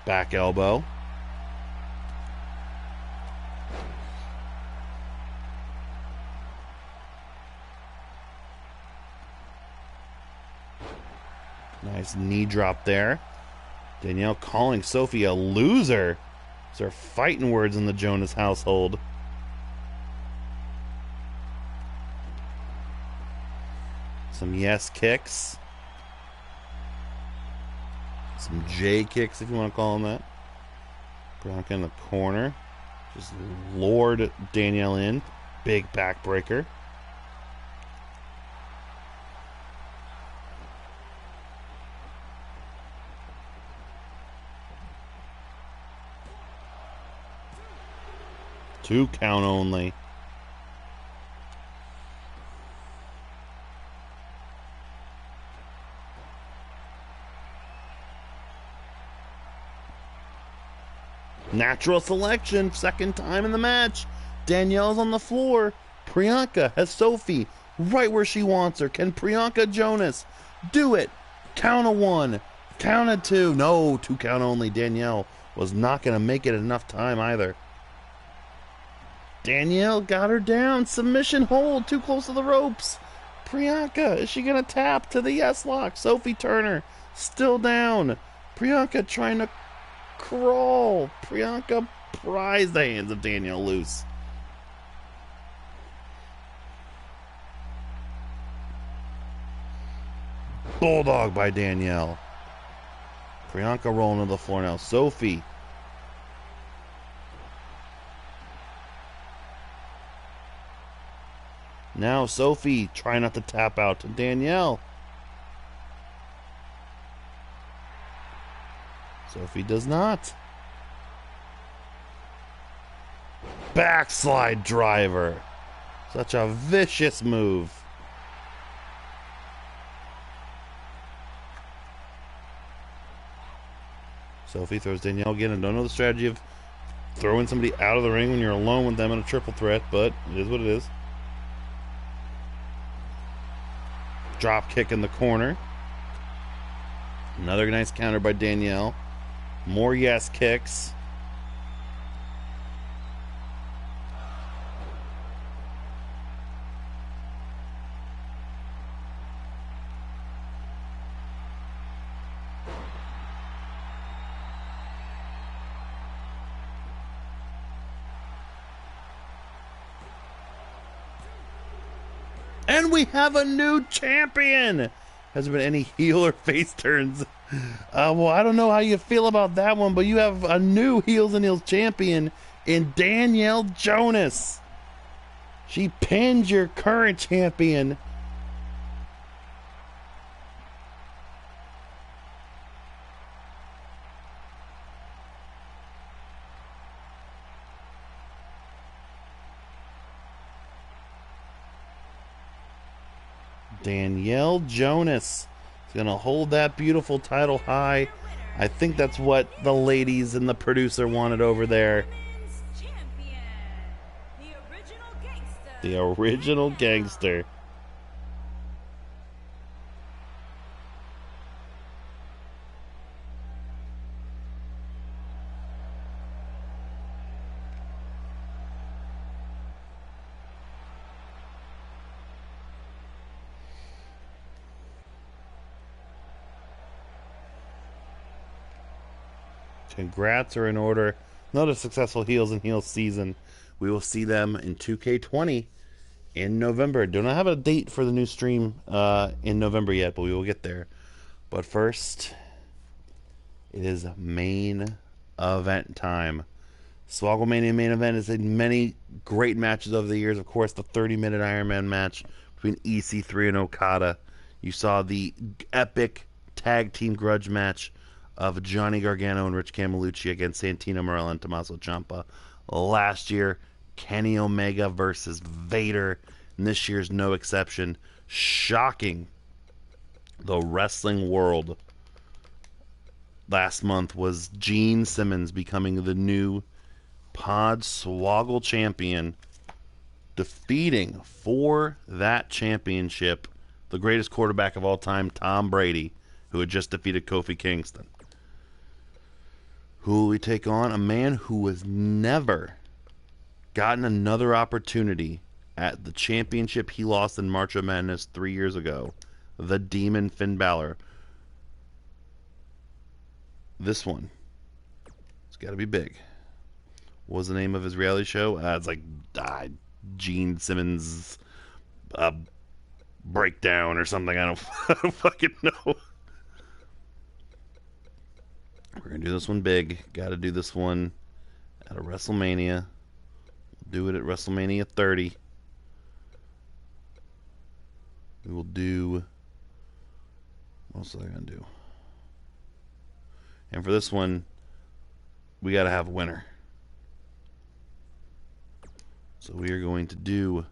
Back elbow. Nice knee drop there. Danielle calling Sophie a loser. These are fighting words in the Jonas household. Some yes kicks. Some J kicks, if you want to call them that. Priyanka in the corner. Just lured Danielle in. Big backbreaker. Two count only. Natural selection, second time in the match. Danielle's on the floor. Priyanka has Sophie right where she wants her. Can Priyanka Jonas do it? Count of 1, count of 2. No, 2 count only. Danielle was not going to make it enough time either. Danielle got her down. Submission hold. Too close to the ropes. Priyanka, is she going to tap to the yes lock? Sophie Turner, still down. Priyanka trying to crawl. Priyanka pries the hands of Danielle loose. Bulldog by Danielle. Priyanka rolling to the floor now. Sophie. Now Sophie trying not to tap out to Danielle. Sophie does not. Backslide driver. Such a vicious move. Sophie throws Danielle again. I don't know the strategy of throwing somebody out of the ring when you're alone with them in a triple threat, but it is what it is. Drop kick in the corner. Another nice counter by Danielle. More yes kicks. And we have a new champion. Has there been any heel or face turns? Well, I don't know how you feel about that one, but you have a new Heels and Heels champion in Danielle Jonas. She pinned your current champion. Danielle Jonas is going to hold that beautiful title high. I think that's what the ladies and the producer wanted over there. The original gangster. Congrats are in order. Another successful Heels and Heels season. We will see them in 2K20 in November. Do not have a date for the new stream in November yet, but we will get there. But first, it is main event time. SwoggleMania main event has had many great matches over the years. Of course, the 30-minute Iron Man match between EC3 and Okada. You saw the epic tag team grudge match of Johnny Gargano and Rich Camelucci against Santino Marella and Tommaso Ciampa. Last year, Kenny Omega versus Vader. And this year's no exception. Shocking the wrestling world. Last month was Gene Simmons becoming the new Podswoggle champion, defeating for that championship the greatest quarterback of all time, Tom Brady, who had just defeated Kofi Kingston. Who will we take on? A man who has never gotten another opportunity at the championship he lost in March of Madness 3 years ago. The Demon Finn Balor. This one, it's got to be big. What was the name of his reality show? It's like Gene Simmons Breakdown or something. I don't fucking know. We're going to do this one big. Got to do this one at a WrestleMania. We'll do it at WrestleMania 30. We will do... What else am I going to do? And for this one, we got to have a winner. So we are going to do...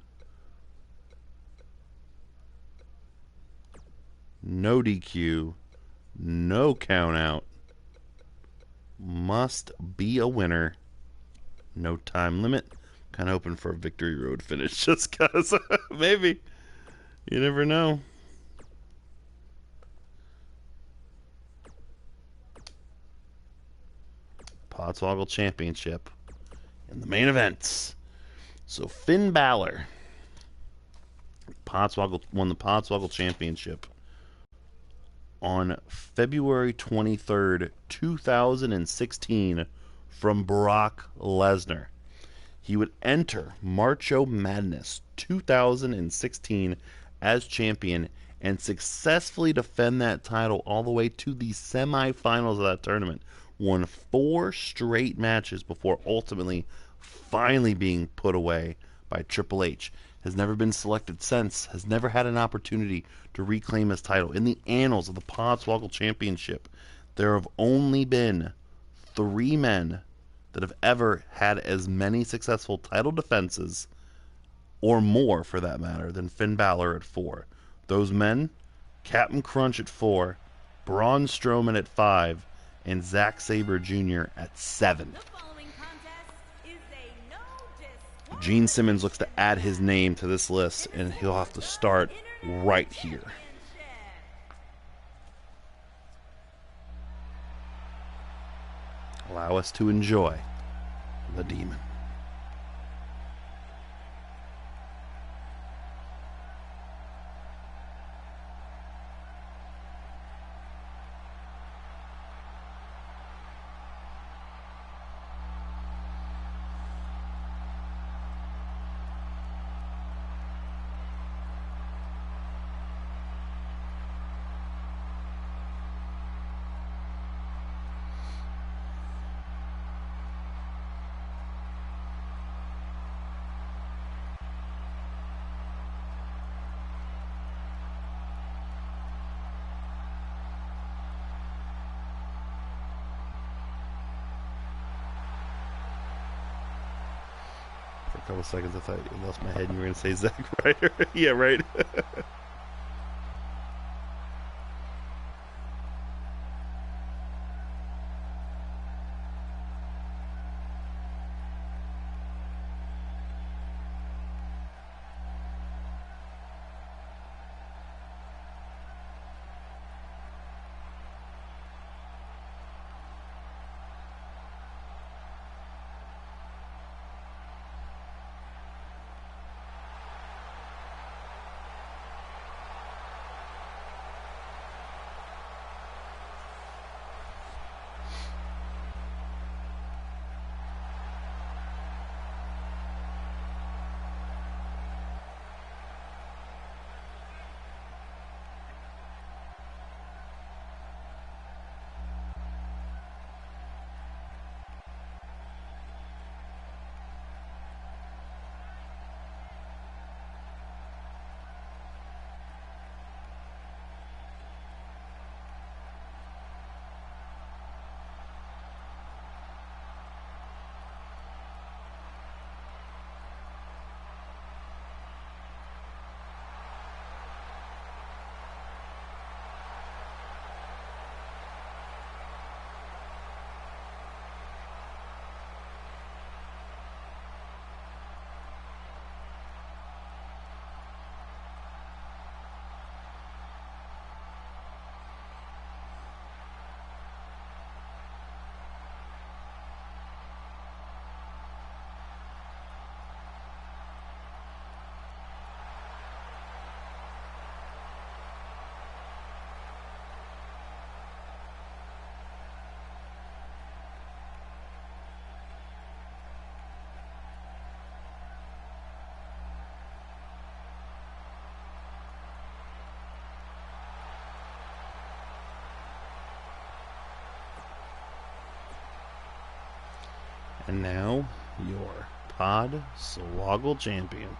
no DQ, no count out. Must be a winner. No time limit. Kind of hoping for a Victory Road finish just because. Maybe. You never know. Podswoggle Championship in the main events. So Finn Balor, won the Podswoggle Championship on February 23rd, 2016 from Brock Lesnar. He would enter Marcho Madness 2016 as champion and successfully defend that title all the way to the semifinals of that tournament. Won 4 straight matches before ultimately finally being put away by Triple H. Has never been selected since, has never had an opportunity to reclaim his title. In the annals of the Podswoggle Championship, there have only been 3 men that have ever had as many successful title defenses, or more for that matter, than Finn Balor at 4. Those men, Captain Crunch at 4, Braun Strowman at 5, and Zack Sabre Jr. at 7. The following contest is a no Gene Simmons looks to add his name to this list, and he'll have to start right here. Allow us to enjoy the Demon. For a couple seconds, I thought you lost my head and you were going to say Zack Ryder. Yeah, right. And now, your Podswoggle champion.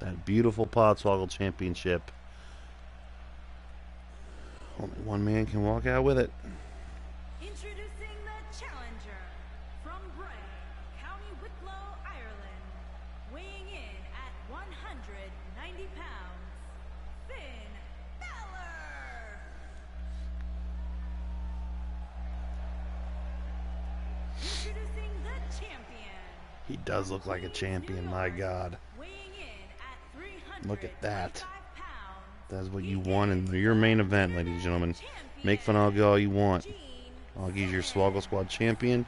That beautiful Podswoggle Championship. Only one man can walk out with it. Introducing the challenger from Bray, County Wicklow, Ireland, weighing in at 190 pounds, Finn Balor. Introducing the champion. He does look like a champion, my God. Weighing in at Look at that. 325 pounds. That's what you want in your main event, ladies and gentlemen. Make fun of Augie all you want. Augie's your Swoggle Squad champion.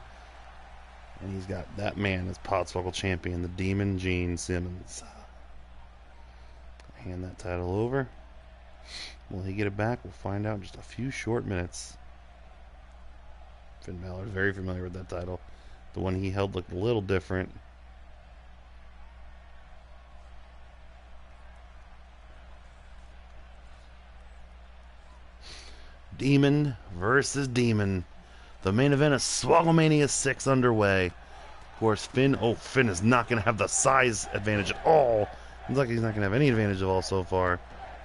And he's got that man as Podswoggle champion, the Demon Gene Simmons. Hand that title over. Will he get it back? We'll find out in just a few short minutes. Finn Balor is very familiar with that title. The one he held looked a little different. Demon versus Demon. The main event of SwoggleMania VI underway. Of course, Finn is not going to have the size advantage at all. Looks like he's not going to have any advantage at all so far.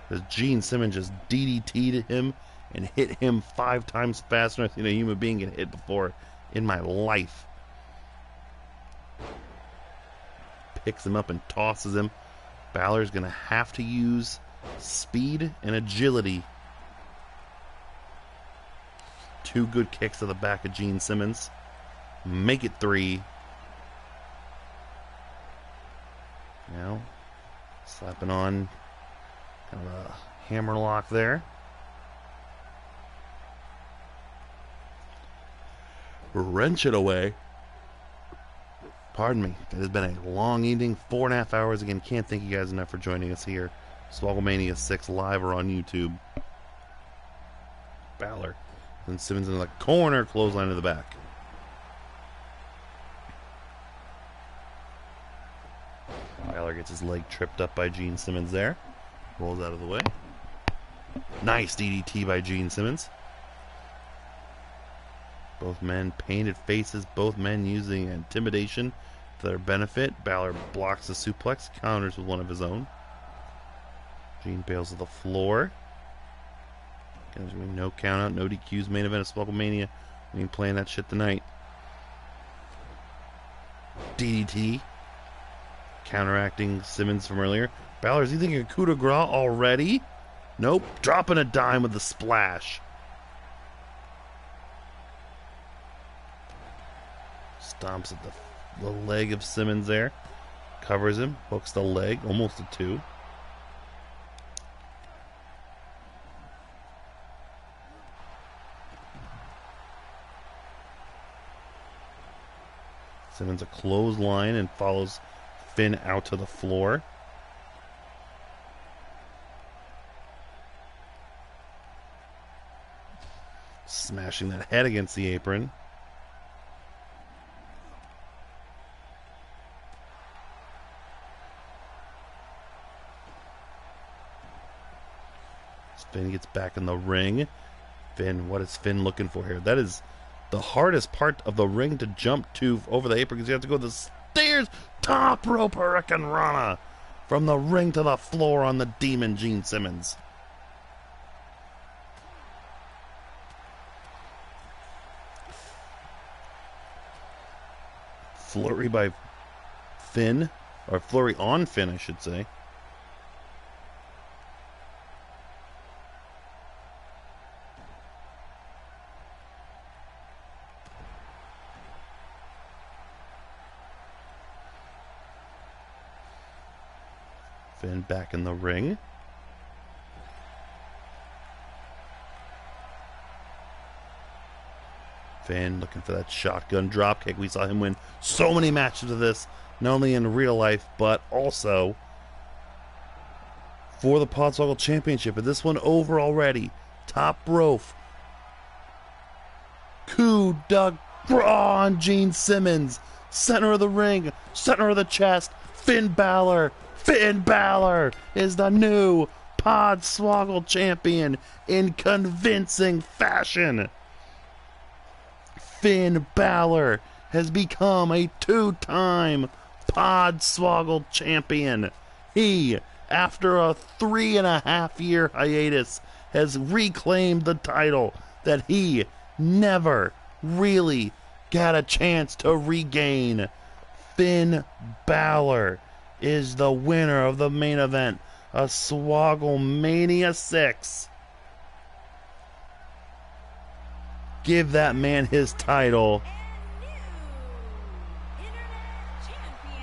Because Gene Simmons just DDT'd him and hit him 5 times faster than I've seen a human being get hit before in my life. Picks him up and tosses him. Balor's going to have to use speed and agility. 2 good kicks to the back of Gene Simmons. Make it 3. Now, slapping on kind of a hammer lock there. Wrench it away. Pardon me. It has been a long evening, 4.5 hours. Again, can't thank you guys enough for joining us here. SwoggleMania VI live or on YouTube. Balor. And Simmons in the corner, clothesline to the back. Balor gets his leg tripped up by Gene Simmons there. Rolls out of the way. Nice DDT by Gene Simmons. Both men painted faces, both men using intimidation to their benefit. Balor blocks the suplex, counters with one of his own. Gene bails to the floor. No count out, no DQs, main event of SwoggleMania. We ain't playing that shit tonight. DDT. Counteracting Simmons from earlier. Balor, is he thinking a coup de grace already? Nope. Dropping a dime with the splash. Stomps at the leg of Simmons there. Covers him. Hooks the leg. Almost a 2. Simmons a clothesline and follows Finn out to the floor. Smashing that head against the apron. Finn gets back in the ring. Finn, what is Finn looking for here? That is the hardest part of the ring to jump to over the apron because you have to go to the stairs. Top rope Hurricane Rana from the ring to the floor on the Demon Gene Simmons. Flurry by Finn, or flurry on Finn, I should say. Finn back in the ring. Finn looking for that shotgun dropkick. We saw him win so many matches of this, not only in real life, but also for the Podswoggle Championship. And this one over already. Top rope. Coup de grace on Gene Simmons. Center of the ring. Center of the chest. Finn Balor. Finn Balor is the new Podswoggle champion in convincing fashion. Finn Balor has become a 2-time Podswoggle champion. He, after a 3.5-year hiatus, has reclaimed the title that he never really got a chance to regain. Finn Balor is the winner of the main event of SwoggleMania VI. Give that man his title. And new Internet Champion.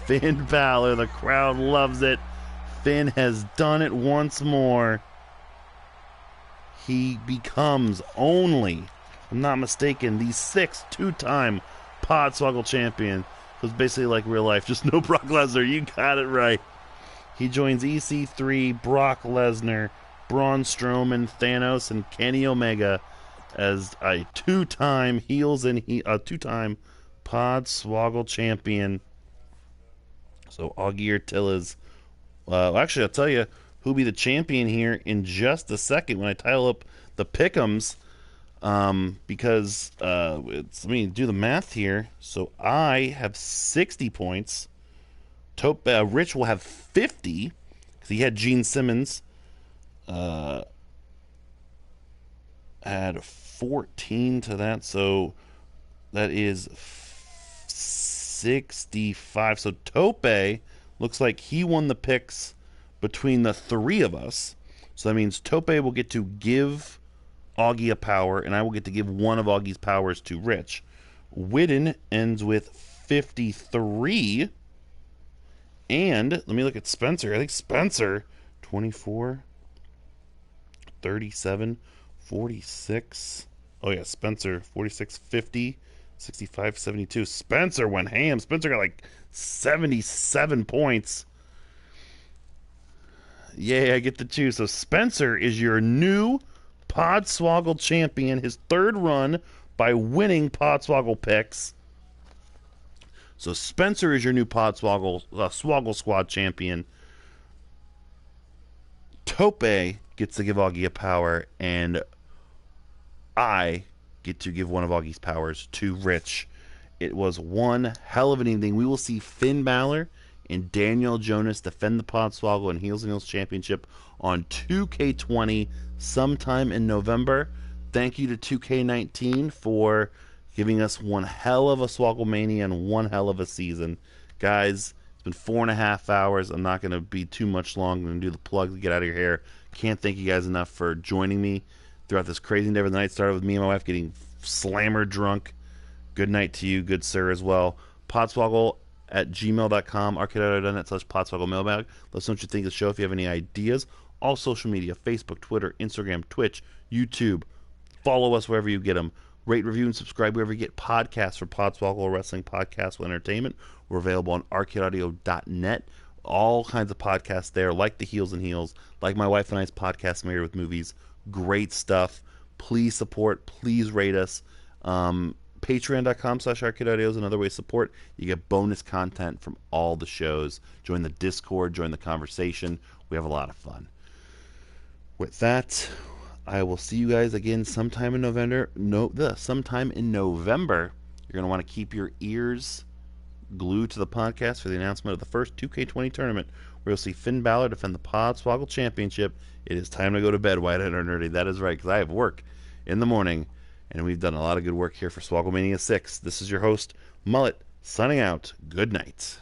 Finn Balor, the crowd loves it. Finn has done it once more. He becomes only, if I'm not mistaken, the 6th two-time Podswoggle champion. So it's basically like real life, just no Brock Lesnar. You got it right. He joins EC3, Brock Lesnar, Braun Strowman, Thanos, and Kenny Omega as a two-time two-time Podswoggle champion. So Augie Ortiz. Actually, I'll tell you who'll be the champion here in just a second when I title up the pick'ems. Because let me do the math here. So I have 60 points. Rich will have 50 because he had Gene Simmons. Add 14 to that, so that is 65. So Tope looks like he won the picks between the three of us. So that means Tope will get to give Augie a power, and I will get to give one of Augie's powers to Rich. Widden ends with 53. And let me look at Spencer. I think Spencer, 24, 37, 46. Oh, yeah, Spencer, 46, 50, 65, 72. Spencer went ham. Spencer got like 77 points. Yay, I get to choose. So Spencer is your new Podswoggle champion. His third run by winning Podswoggle picks. So Spencer is your new Podswoggle Swoggle Squad champion. Tope gets to give Augie a power, and I get to give one of Augie's powers to Rich. It was one hell of an evening. We will see Finn Balor and Daniel Jonas defend the Podswoggle and Heels Championship on 2K20 sometime in November. Thank you to 2K19 for giving us one hell of a SwoggleMania and one hell of a season. Guys, it's been 4.5 hours. I'm not going to be too much long. I'm going to do the plug to get out of your hair. Can't thank you guys enough for joining me throughout this crazy endeavor. The night started with me and my wife getting slammer drunk. Good night to you, good sir, as well. Podswoggle@gmail.com, arcadeaudio.net/Podswoggle mailbag. Let us know what you think of the show if you have any ideas. All social media, Facebook, Twitter, Instagram, Twitch, YouTube. Follow us wherever you get them. Rate, review, and subscribe wherever you get podcasts for Podswoggle Wrestling Podcast with Entertainment. We're available on arcadeaudio.net. All kinds of podcasts there, like the Heels and Heels, like my wife and I's podcast, Married with Movies. Great stuff. Please support. Please rate us. Patreon.com/arcadeaudio is another way to support. You get bonus content from all the shows. Join the Discord. Join the conversation. We have a lot of fun. With that, I will see you guys again sometime in November. Sometime in November. You're going to want to keep your ears glued to the podcast for the announcement of the first 2K20 tournament, where you'll see Finn Balor defend the Podswoggle Championship. It is time to go to bed, Whitehead or Nerdy. That is right, because I have work in the morning, and we've done a lot of good work here for SwoggleMania VI. This is your host, Mullet, signing out. Good night.